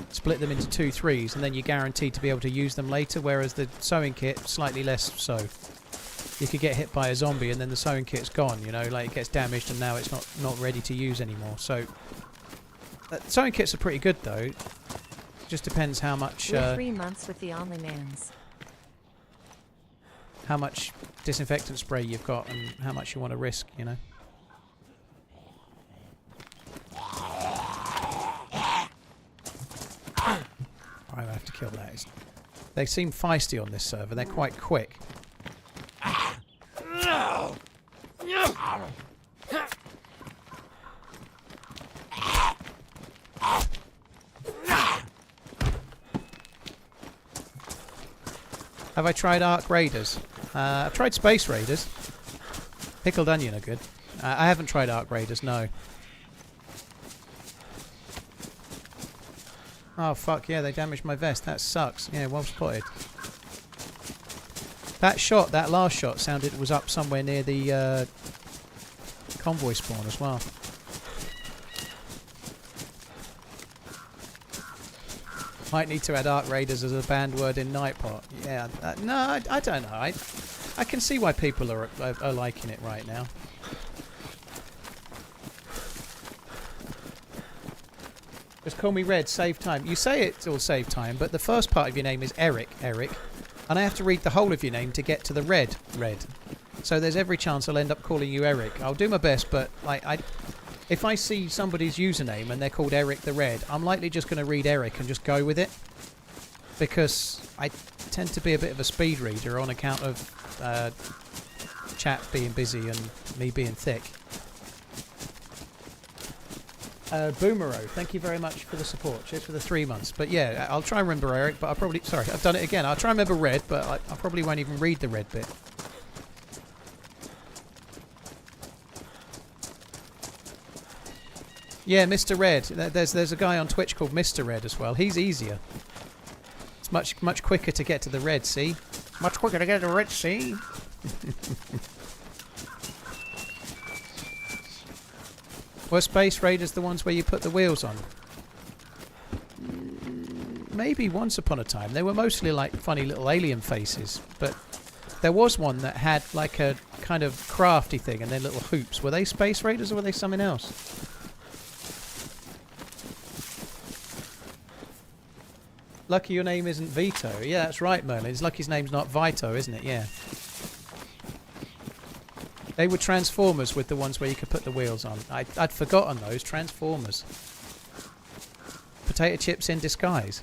A: split them into 2 3s, and then you're guaranteed to be able to use them later, whereas the sewing kit, slightly less so. You could get hit by a zombie and then the sewing kit's gone, you know, like it gets damaged and now it's not ready to use anymore. So, sewing kits are pretty good though. Just depends how much...
B: We're 3 months with the OnlyManZ.
A: How much disinfectant spray you've got and how much you want to risk, you know. I have to kill that. They seem feisty on this server. They're quite quick. Have I tried Ark Raiders? I've tried Space Raiders. Pickled Onion are good. I haven't tried Ark Raiders, no. Oh fuck, yeah, they damaged my vest. That sucks. Yeah, well spotted. That shot, that last shot, sounded it was up somewhere near the convoy spawn as well. Might need to add Ark Raiders as a banned word in Nightbot. Yeah, no, I don't know. I can see why people are liking it right now. Just call me Red, save time. You say it'll save time, but the first part of your name is Eric, and I have to read the whole of your name to get to the Red. So there's every chance I'll end up calling you Eric. I'll do my best, but like if I see somebody's username and they're called Eric the Red, I'm likely just going to read Eric and just go with it. Because I tend to be a bit of a speed reader on account of chat being busy and me being thick. Boomero, thank you very much for the support. Cheers for the 3 months. But yeah, I'll try and remember Eric, but I'll probably... Sorry, I've done it again. I'll try and remember Red, but I probably won't even read the red bit. Yeah, Mr. Red. There's a guy on Twitch called Mr. Red as well. He's easier. It's much quicker to get to the red, see? Much quicker to get to the red, see? Were Space Raiders the ones where you put the wheels on? Maybe once upon a time. They were mostly like funny little alien faces, but there was one that had like a kind of crafty thing and then little hoops. Were they Space Raiders or were they something else? Lucky your name isn't Vito. Yeah, that's right, Merlin. It's lucky his name's not Vito, isn't it? Yeah. They were Transformers with the ones where you could put the wheels on. I'd forgotten those. Transformers. Potato chips in disguise.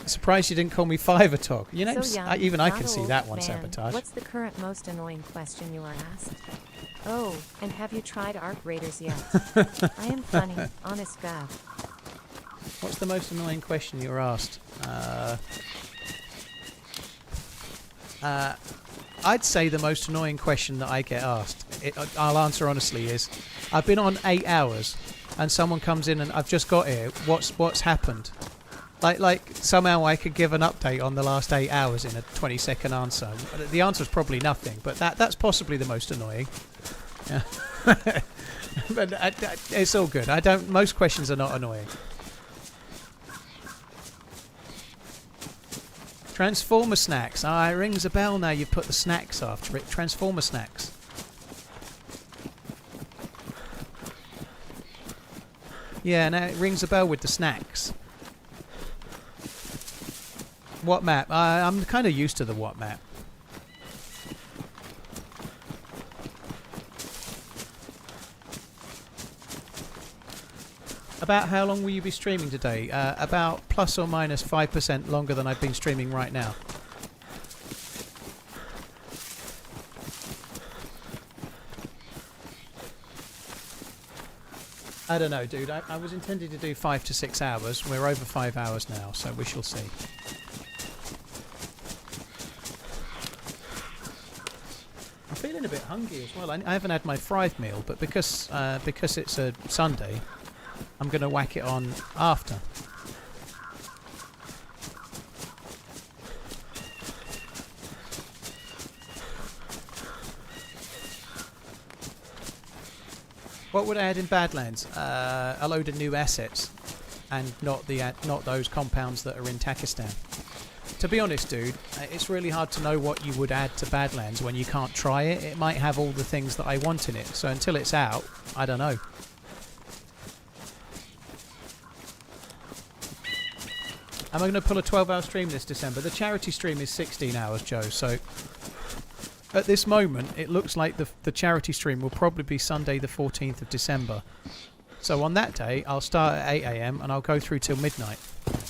A: Surprised you didn't call me Fivertog. You know,
B: So
A: even I can see
B: old
A: that one
B: man.
A: sabotage.
B: What's the current most annoying question you are asked? Oh, and have you tried Ark Raiders yet? I am funny, honest God.
A: What's the most annoying question you were asked? I'd say the most annoying question that I get asked, I'll answer honestly, is I've been on 8 hours and someone comes in and I've just got here. What's happened? Like somehow I could give an update on the last 8 hours in a 20-second answer. The answer's probably nothing, but that's possibly the most annoying. Yeah. But it's all good. Most questions are not annoying. Transformer snacks. Ah, it rings a bell now you've put the snacks after it. Transformer snacks. Yeah, now it rings a bell with the snacks. What map? I'm kind of used to the what map. About how long will you be streaming today? About plus or minus 5% longer than I've been streaming right now. I don't know, dude. I was intending to do 5 to 6 hours. We're over 5 hours now, so we shall see. I'm feeling a bit hungry as well. I haven't had my fried meal, but because it's a Sunday, I'm going to whack it on after. What would I add in Badlands? A load of new assets, and not those compounds that are in Takistan. To be honest, dude, it's really hard to know what you would add to Badlands when you can't try it. It might have all the things that I want in it, so until it's out, I don't know. Am I going to pull a 12-hour stream this December? The charity stream is 16 hours, Joe, so at this moment it looks like the charity stream will probably be Sunday the 14th of December. So on that day, I'll start at 8 AM and I'll go through till midnight.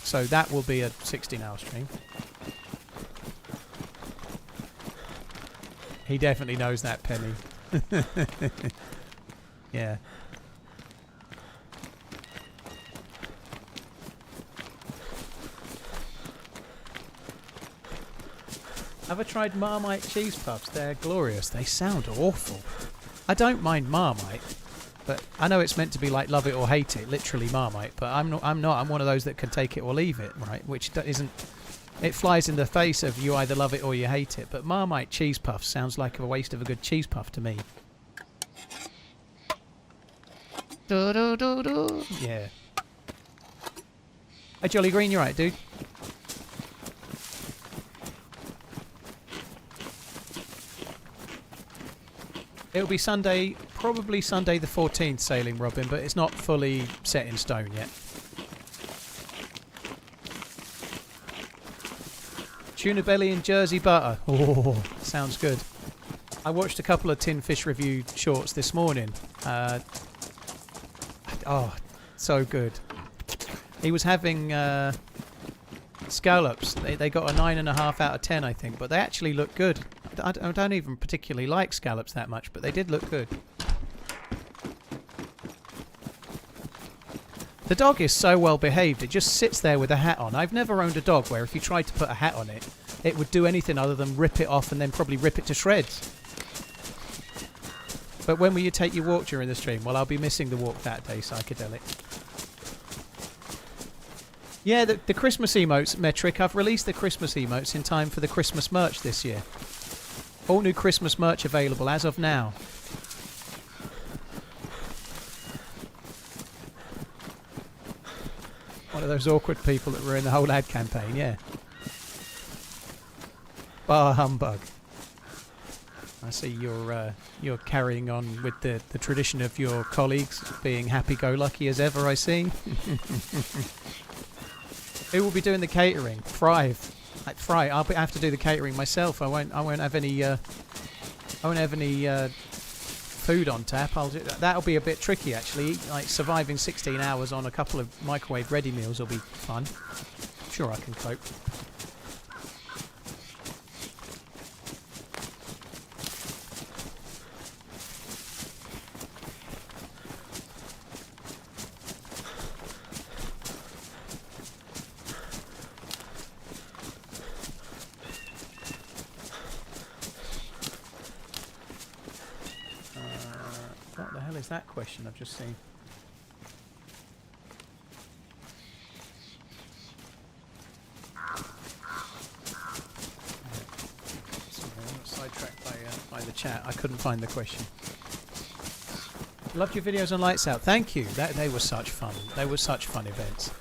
A: So that will be a 16-hour stream. He definitely knows that, Penny. Yeah. Have I tried Marmite cheese puffs? They're glorious. They sound awful. I don't mind Marmite, but I know it's meant to be like love it or hate it, literally Marmite. But I'm not. I'm one of those that can take it or leave it, right? Which isn't. It flies in the face of you either love it or you hate it. But Marmite cheese puffs sounds like a waste of a good cheese puff to me. Do do do do. Yeah. Hey, Jolly Green, you're right, dude. It'll be Sunday, probably Sunday the 14th sailing, Robin, but it's not fully set in stone yet. Tuna belly and Jersey butter. Oh, sounds good. I watched a couple of Tin Fish review shorts this morning. Oh, so good. He was having scallops. They got a 9.5 out of 10, I think, but they actually look good. I don't even particularly like scallops that much, but they did look good. The dog is so well behaved, it just sits there with a hat on. I've never owned a dog where if you tried to put a hat on it, it would do anything other than rip it off and then probably rip it to shreds. But when will you take your walk during the stream? Well, I'll be missing the walk that day, Psychedelic. Yeah, the Christmas emotes, Metric. I've released the Christmas emotes in time for the Christmas merch this year. All new Christmas merch available as of now. One of those awkward people that were in the whole ad campaign, yeah. Bar humbug. I see you're carrying on with the tradition of your colleagues being happy-go-lucky as ever, I see. Who will be doing the catering? Fry. I'll have to do the catering myself. I won't have any food on tap. That'll be a bit tricky actually. Like surviving 16 hours on a couple of microwave ready meals will be fun. I'm sure I can cope. That question I've just seen. Sorry, I got sidetracked by the chat. I couldn't find the question. Loved your videos on Lights Out. Thank you. They were such fun. They were such fun events.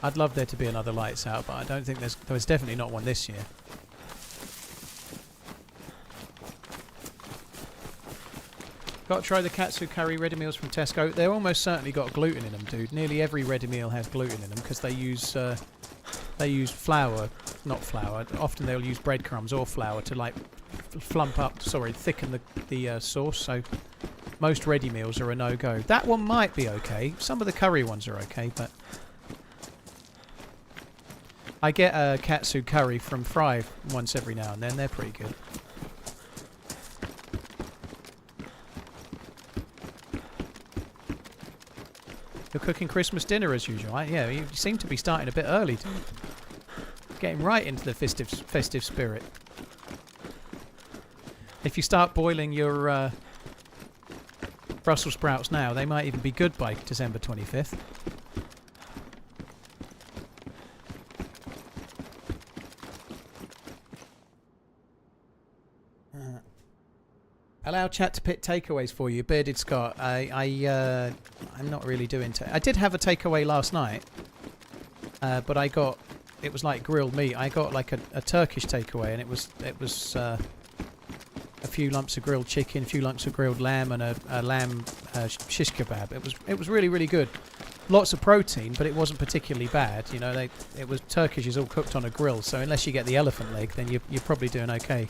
A: I'd love there to be another Lights Out, but I don't think there's definitely not one this year. Got to try the katsu curry ready meals from Tesco. They're almost certainly got gluten in them, dude. Nearly every ready meal has gluten in them because they use flour, not flour. Often they'll use breadcrumbs or flour to like thicken the sauce. So Most ready meals are a no-go. That one might be okay. Some of the curry ones are okay, but I get a katsu curry from Fry once every now and then. They're pretty good. You're cooking Christmas dinner as usual. Yeah, you seem to be starting a bit early. Getting right into the festive spirit. If you start boiling your Brussels sprouts now, they might even be good by December 25th. Allow chat to pick takeaways for you, Bearded Scott. I'm not really doing. I did have a takeaway last night, but it was like grilled meat. I got like a Turkish takeaway, and it was a few lumps of grilled chicken, a few lumps of grilled lamb, and a lamb shish kebab. It was really, really good. Lots of protein, but it wasn't particularly bad. You know, it was Turkish is all cooked on a grill, so unless you get the elephant leg, then you're probably doing okay.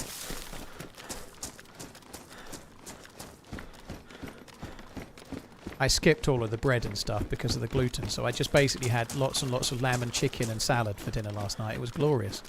A: I skipped all of the bread and stuff because of the gluten, so I just basically had lots and lots of lamb and chicken and salad for dinner last night. It was glorious.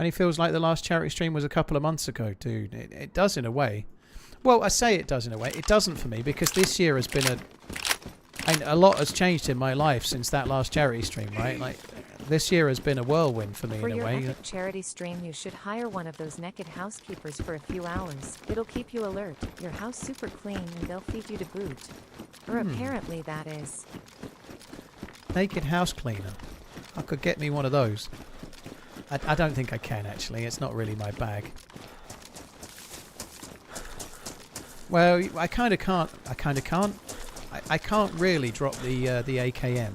A: Only feels like the last charity stream was a couple of months ago, dude. It does in a way. Well, I say it does in a way. It doesn't for me because this year has been a lot has changed in my life since that last charity stream, right? Like this year has been a whirlwind for me in a way.
B: For your epic charity stream, you should hire one of those naked housekeepers for a few hours. It'll keep you alert, your house super clean, and they'll feed you to boot. Or apparently that is.
A: Naked house cleaner. I could get me one of those. I don't think I can actually. It's not really my bag. Well, I kind of can't. I can't really drop the AKM.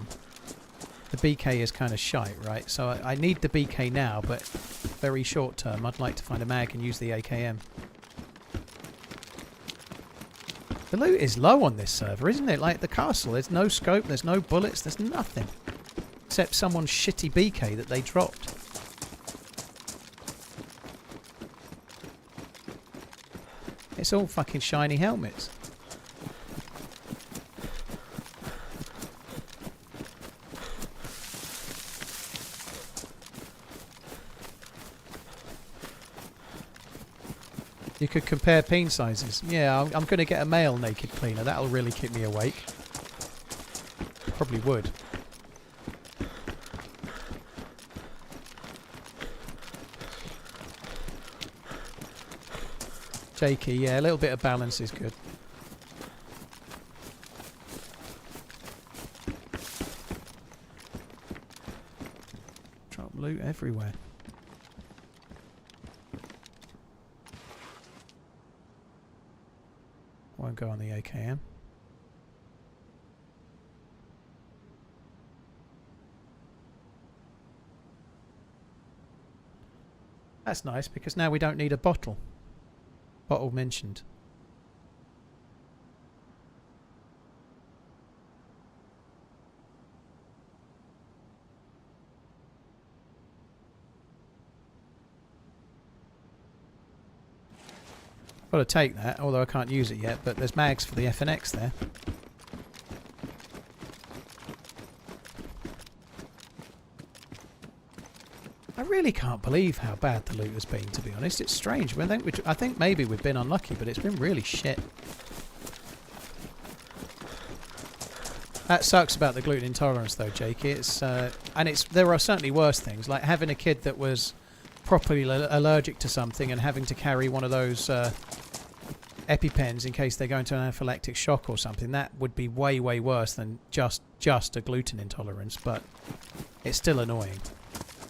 A: The BK is kind of shite, right? So I need the BK now, but very short term. I'd like to find a mag and use the AKM. The loot is low on this server, isn't it? Like the castle, there's no scope, there's no bullets, there's nothing. Except someone's shitty BK that they dropped. It's all fucking shiny helmets. You could compare peen sizes. Yeah, I'm going to get a male naked cleaner. That'll really keep me awake. Probably would. Jakey, yeah, a little bit of balance is good. Drop loot everywhere. Won't go on the AKM. That's nice because now we don't need a bottle. Bottle mentioned. Got to take that, although I can't use it yet, but there's mags for the FNX there. I really can't believe how bad the loot has been, to be honest. It's strange. I think maybe we've been unlucky, but it's been really shit. That sucks about the gluten intolerance, though, Jake. There are certainly worse things, like having a kid that was properly allergic to something and having to carry one of those EpiPens in case they go into an anaphylactic shock or something. That would be way, way worse than just a gluten intolerance, but it's still annoying.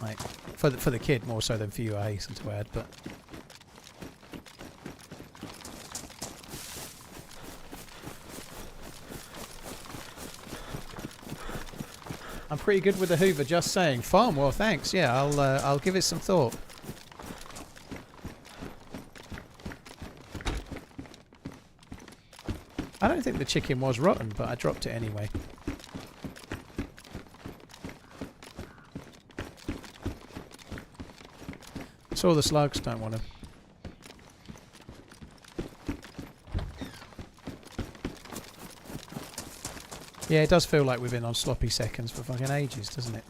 A: Like for the kid more so than for you, I hasten to add, but I'm pretty good with the Hoover, just saying. Farm, well, thanks. Yeah, I'll give it some thought. I don't think the chicken was rotten, but I dropped it anyway. Saw the slugs, don't want them. Yeah, it does feel like we've been on sloppy seconds for fucking ages, doesn't it?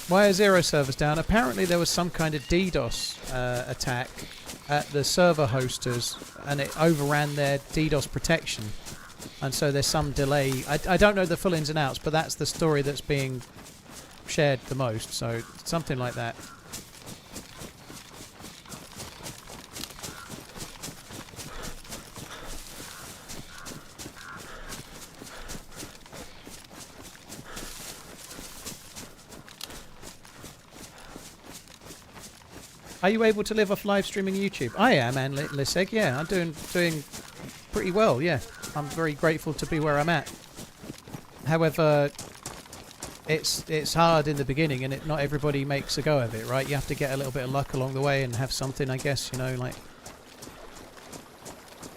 A: Why are zero servers down? Apparently there was some kind of DDoS attack at the server hosters and it overran their DDoS protection. And so there's some delay. I don't know the full ins and outs, but that's the story that's being shared the most. So something like that. Are you able to live off live streaming YouTube? I am, and Liseg, yeah, I'm doing pretty well, yeah. I'm very grateful to be where I'm at. However, it's hard in the beginning, and not everybody makes a go of it, right? You have to get a little bit of luck along the way and have something, I guess, you know, like...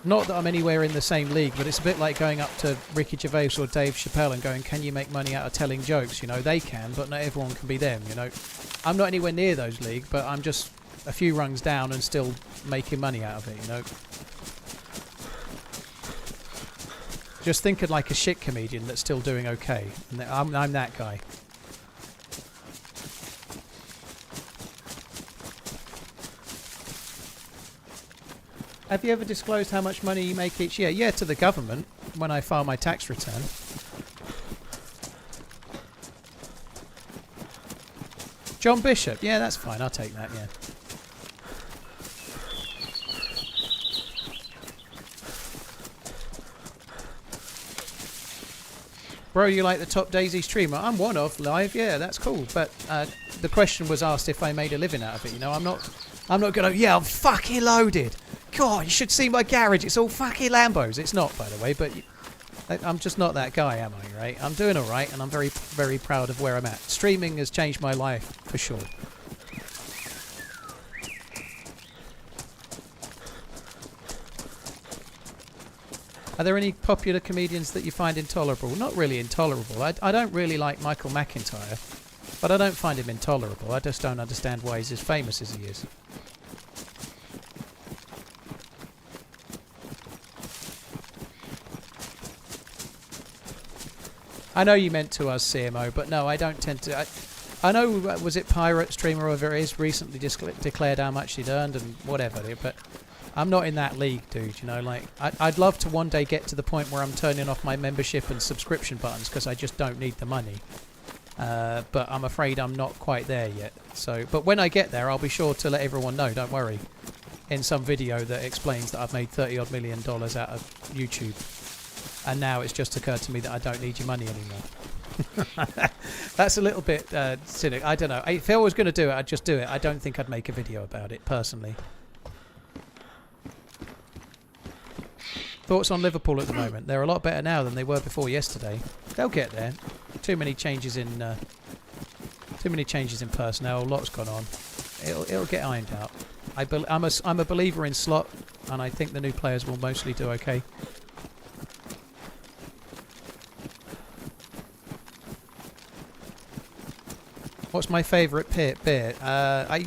A: Not that I'm anywhere in the same league, but it's a bit like going up to Ricky Gervais or Dave Chappelle and going, can you make money out of telling jokes? You know, they can, but not everyone can be them, you know. I'm not anywhere near those leagues, but I'm just a few rungs down and still making money out of it, you know. Just thinking like a shit comedian that's still doing okay. And I'm that guy. Have you ever disclosed how much money you make each year? Yeah, to the government when I file my tax return. John Bishop. Yeah, that's fine. I'll take that, yeah. Bro, you like the top DayZ streamer? I'm one of live, yeah, that's cool. But the question was asked if I made a living out of it. You know, I'm not gonna. Yeah, I'm fucking loaded. God, you should see my garage. It's all fucking Lambos. It's not, by the way, but I'm just not that guy, am I? Right? I'm doing all right, and I'm very, very proud of where I'm at. Streaming has changed my life for sure. Are there any popular comedians that you find intolerable? Not really intolerable. I don't really like Michael McIntyre, but I don't find him intolerable. I just don't understand why he's as famous as he is. I know you meant to us, CMO, but no, I don't tend to. I know, was it Pirate Streamer or whatever it is, recently just declared how much he'd earned and whatever, but I'm not in that league, dude, you know, like, I'd love to one day get to the point where I'm turning off my membership and subscription buttons because I just don't need the money. But I'm afraid I'm not quite there yet. So, but when I get there, I'll be sure to let everyone know, don't worry, in some video that explains that I've made $30-odd million out of YouTube. And now it's just occurred to me that I don't need your money anymore. That's a little bit cynic. I don't know. If I was going to do it, I'd just do it. I don't think I'd make a video about it, personally. Thoughts on Liverpool at the moment? They're a lot better now than they were before yesterday. They'll get there. Too many changes in personnel. Lots gone on. It'll get ironed out. I'm a believer in Slot, and I think the new players will mostly do okay. What's my favourite beer? I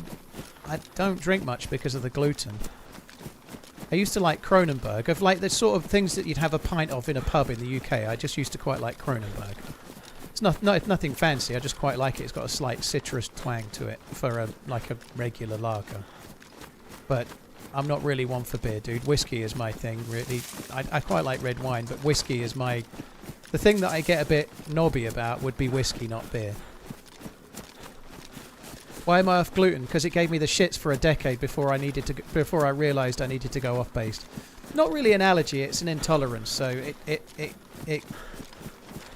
A: don't drink much because of the gluten. I used to like Kronenberg, of like the sort of things that you'd have a pint of in a pub in the UK. I just used to quite like Kronenberg. It's nothing fancy. I just quite like it. It's got a slight citrus twang to it for like a regular lager. But I'm not really one for beer, dude. Whiskey is my thing, really. I quite like red wine, but whiskey is my... The thing that I get a bit knobby about would be whiskey, not beer. Why am I off gluten? Because it gave me the shits for a decade before I realised I needed to go off based. Not really an allergy, it's an intolerance. So it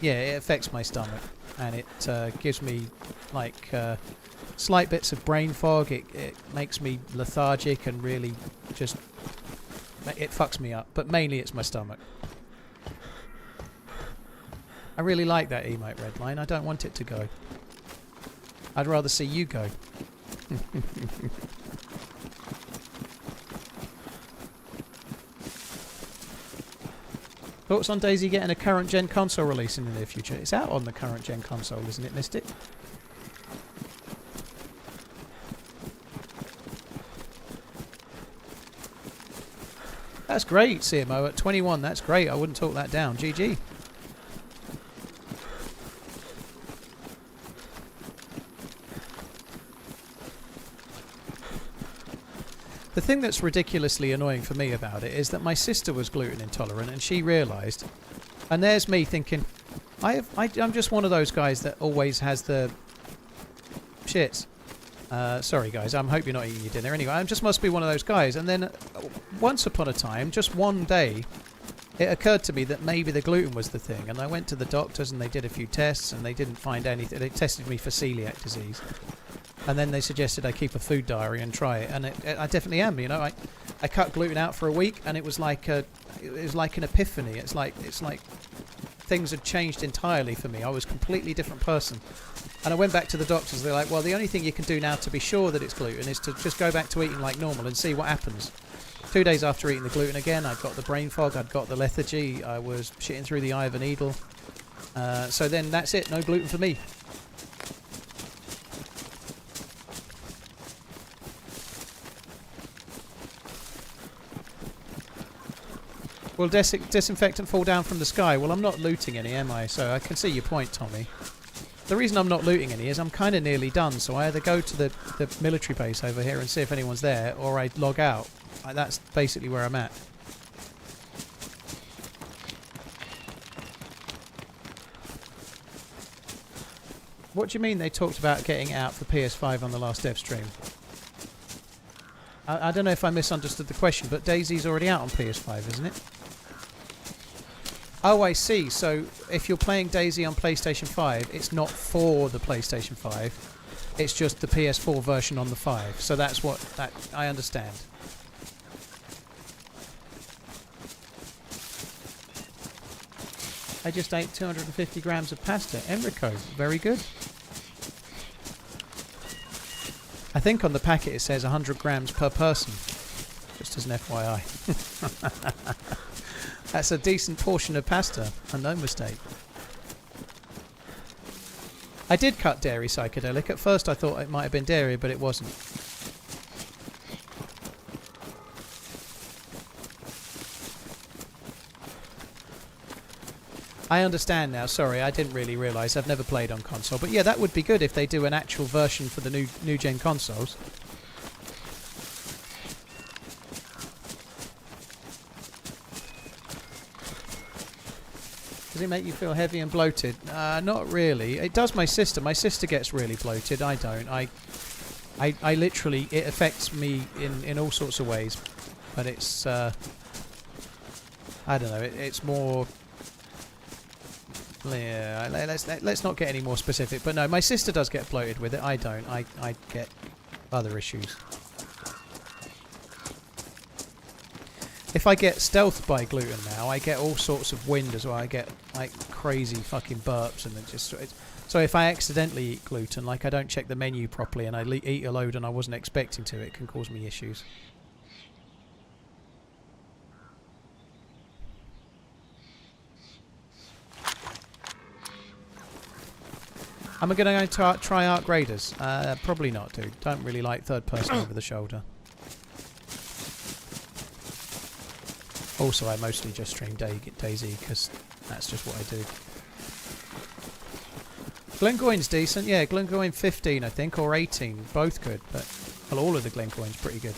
A: affects my stomach, and it gives me like slight bits of brain fog. It makes me lethargic and really just... It fucks me up. But mainly it's my stomach. I really like that emote, Redline. I don't want it to go. I'd rather see you go. Thoughts on DayZ getting a current gen console release in the near future? It's out on the current gen console, isn't it, Mystic? That's great, CMO at 21. That's great. I wouldn't talk that down. GG. The thing that's ridiculously annoying for me about it is that my sister was gluten intolerant and she realised, and there's me thinking, I'm just one of those guys that always has the shits. Sorry guys, I hope you're not eating your dinner anyway. I just must be one of those guys. And then once upon a time, just one day, it occurred to me that maybe the gluten was the thing. And I went to the doctors and they did a few tests and they didn't find anything. They tested me for celiac disease. And then they suggested I keep a food diary and try it, and I definitely am. You know, I cut gluten out for a week, and it was like an epiphany. It's like things had changed entirely for me. I was a completely different person. And I went back to the doctors. They're like, well, the only thing you can do now to be sure that it's gluten is to just go back to eating like normal and see what happens. 2 days after eating the gluten again, I'd got the brain fog, I'd got the lethargy, I was shitting through the eye of a needle. So then that's it. No gluten for me. Will disinfectant fall down from the sky? Well, I'm not looting any, am I? So I can see your point, Tommy. The reason I'm not looting any is I'm kind of nearly done, so I either go to the military base over here and see if anyone's there, or I log out. That's basically where I'm at. What do you mean they talked about getting it out for PS5 on the last dev stream? I don't know if I misunderstood the question, but DayZ's already out on PS5, isn't it? Oh, I see. So if you're playing DayZ on PlayStation 5, it's not for the PlayStation 5. It's just the PS4 version on the 5. So that's what... I understand. I just ate 250 grams of pasta. Enrico, very good. I think on the packet it says 100 grams per person. Just as an FYI. That's a decent portion of pasta, and no mistake. I did cut dairy psychedelic. At first I thought it might have been dairy, but it wasn't. I understand now. Sorry, I didn't really realise. I've never played on console. But yeah, that would be good if they do an actual version for the new gen consoles. Does it make you feel heavy and bloated? Not really. It does my sister. My sister gets really bloated. I don't. I literally... It affects me in all sorts of ways. But it's... I don't know. It's more... Yeah, let's not get any more specific. But no, my sister does get bloated with it. I don't. I get other issues. If I get stealthed by gluten now, I get all sorts of wind as well. I get like crazy fucking burps, and so if I accidentally eat gluten, like I don't check the menu properly and I eat a load and I wasn't expecting to, it can cause me issues. Am I going to try Arc Raiders? Probably not, dude. Don't really like third person over the shoulder. Also, I mostly just stream DayZ because that's just what I do. Glengoyne's decent. Yeah, Glengoyne 15, I think, or 18. Both good, but well, all of the Glengoyne's pretty good.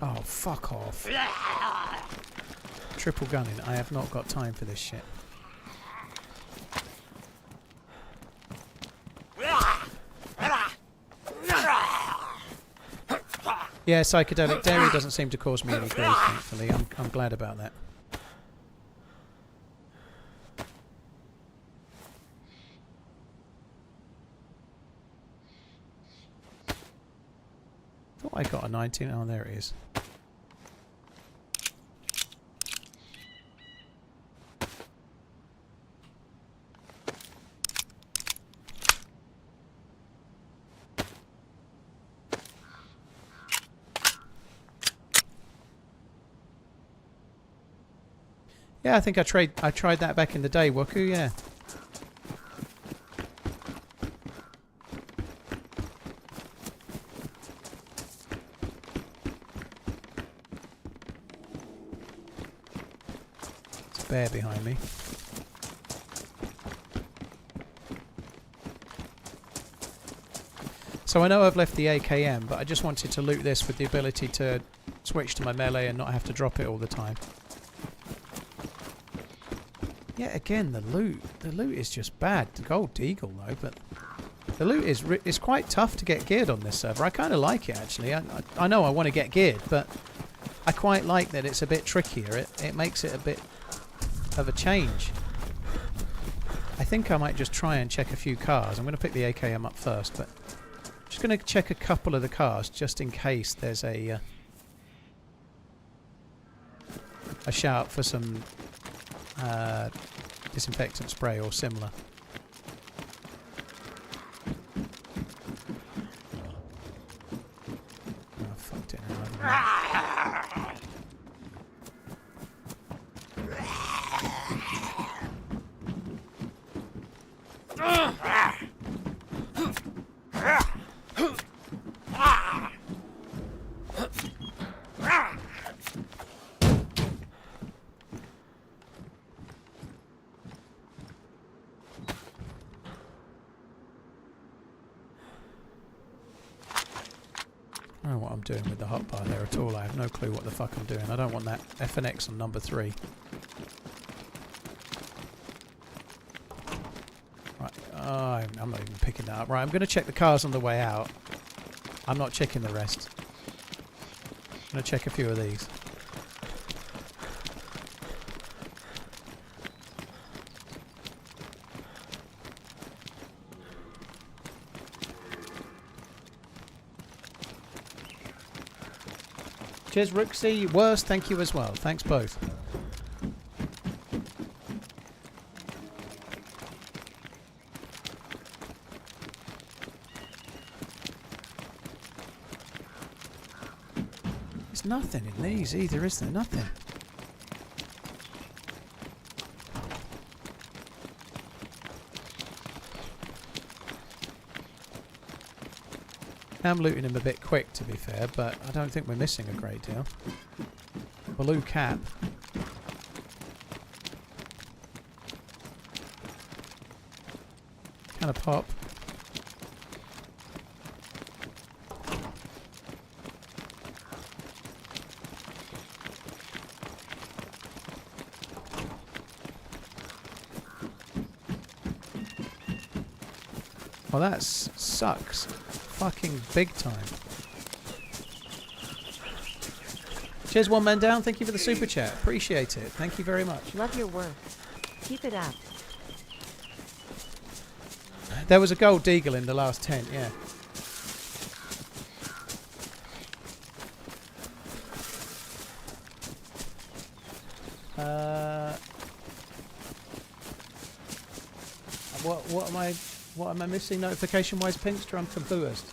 A: Oh, fuck off. Triple gunning. I have not got time for this shit. Yeah, psychedelic dairy doesn't seem to cause me any grief, thankfully. I'm glad about that. Thought I got a 19. Oh, there it is. Yeah, I think I tried that back in the day, Waku, yeah. There's a bear behind me. So I know I've left the AKM, but I just wanted to loot this with the ability to switch to my melee and not have to drop it all the time. Yeah, again, the loot. The loot is just bad. The gold deagle, though, but the loot is quite tough to get geared on this server. I kind of like it, actually. I know I want to get geared, but I quite like that it's a bit trickier. It makes it a bit of a change. I think I might just try and check a few cars. I'm going to pick the AKM up first, but I'm just going to check a couple of the cars just in case there's a shout for some disinfectant spray or similar. Oh, fucked it. I don't know what I'm doing with the hotbar there at all. I have no clue what the fuck I'm doing. I don't want that FNX on number 3. Right, I'm not even picking that up. Right, I'm going to check the cars on the way out. I'm not checking the rest. I'm going to check a few of these. Cheers, Rooksy. Worst, thank you as well. Thanks both. There's nothing in these either, is there? Nothing. I'm looting him a bit quick, to be fair, but I don't think we're missing a great deal. Blue cap. Kind of pop. Well, that sucks. Fucking big time. Cheers, one man down. Thank you for the super chat. Appreciate it. Thank you very much.
B: Love your work. Keep it up.
A: There was a gold deagle in the last tent, yeah. What am I missing notification wise? Pinkster, I'm confused.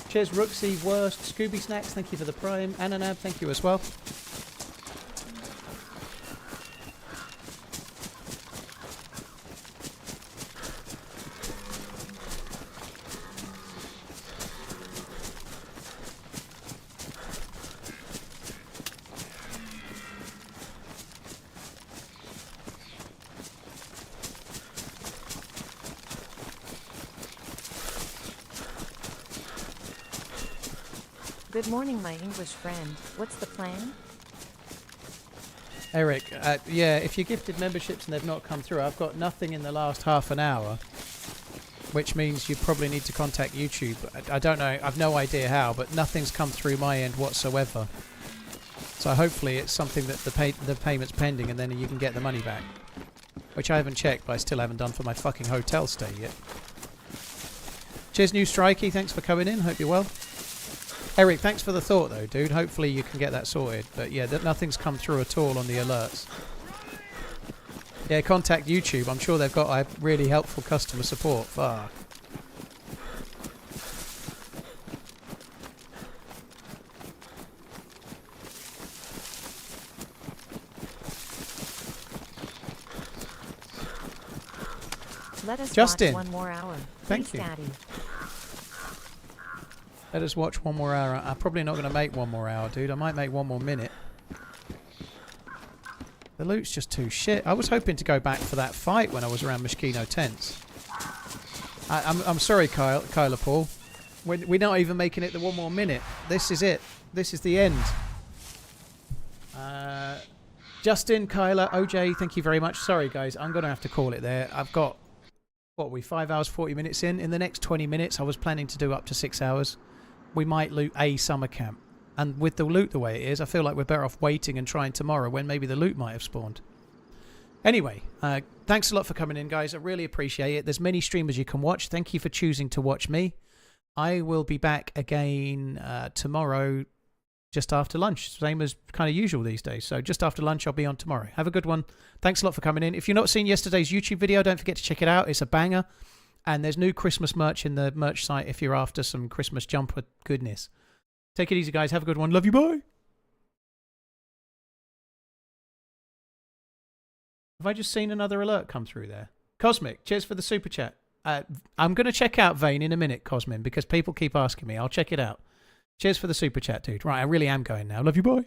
A: Cheers, Rooksy, Worst, Scooby Snacks, thank you for the Prime. Ananab, thank you as well.
B: Good morning, my English friend. What's the plan?
A: Eric, yeah, if you're gifted memberships and they've not come through, I've got nothing in the last half an hour, which means you probably need to contact YouTube. I don't know, I've no idea how, but nothing's come through my end whatsoever. So hopefully it's something that the payment's pending and then you can get the money back. Which I haven't checked, but I still haven't done for my fucking hotel stay yet. Cheers, New Strikey, thanks for coming in, hope you're well. Eric, thanks for the thought though, dude. Hopefully you can get that sorted. But yeah, nothing's come through at all on the alerts. Yeah, contact YouTube. I'm sure they've got really helpful customer support. Fuck.
B: Let us
A: Justin.
B: watch one more hour.
A: Thank
B: Please,
A: you.
B: Daddy.
A: Let us watch one more hour. I'm probably not going to make one more hour, dude. I might make one more minute. The loot's just too shit. I was hoping to go back for that fight when I was around Moschino Tents. I'm sorry, Kyla Paul. We're not even making it the one more minute. This is it. This is the end. Justin, Kyla, OJ, thank you very much. Sorry, guys. I'm going to have to call it there. I've got, 5 hours, 40 minutes in. In the next 20 minutes, I was planning to do up to 6 hours. We might loot a summer camp. And with the loot the way it is, I feel like we're better off waiting and trying tomorrow when maybe the loot might have spawned. Anyway, thanks a lot for coming in, guys. I really appreciate it. There's many streamers you can watch. Thank you for choosing to watch me. I will be back again tomorrow just after lunch. Same as kind of usual these days. So just after lunch, I'll be on tomorrow. Have a good one. Thanks a lot for coming in. If you've not seen yesterday's YouTube video, don't forget to check it out. It's a banger. And there's new Christmas merch in the merch site if you're after some Christmas jumper goodness. Take it easy, guys. Have a good one. Love you. Bye. Have I just seen another alert come through there? Cosmic, cheers for the super chat. I'm going to check out Vane in a minute, Cosmin, because people keep asking me. I'll check it out. Cheers for the super chat, dude. Right, I really am going now. Love you. Bye.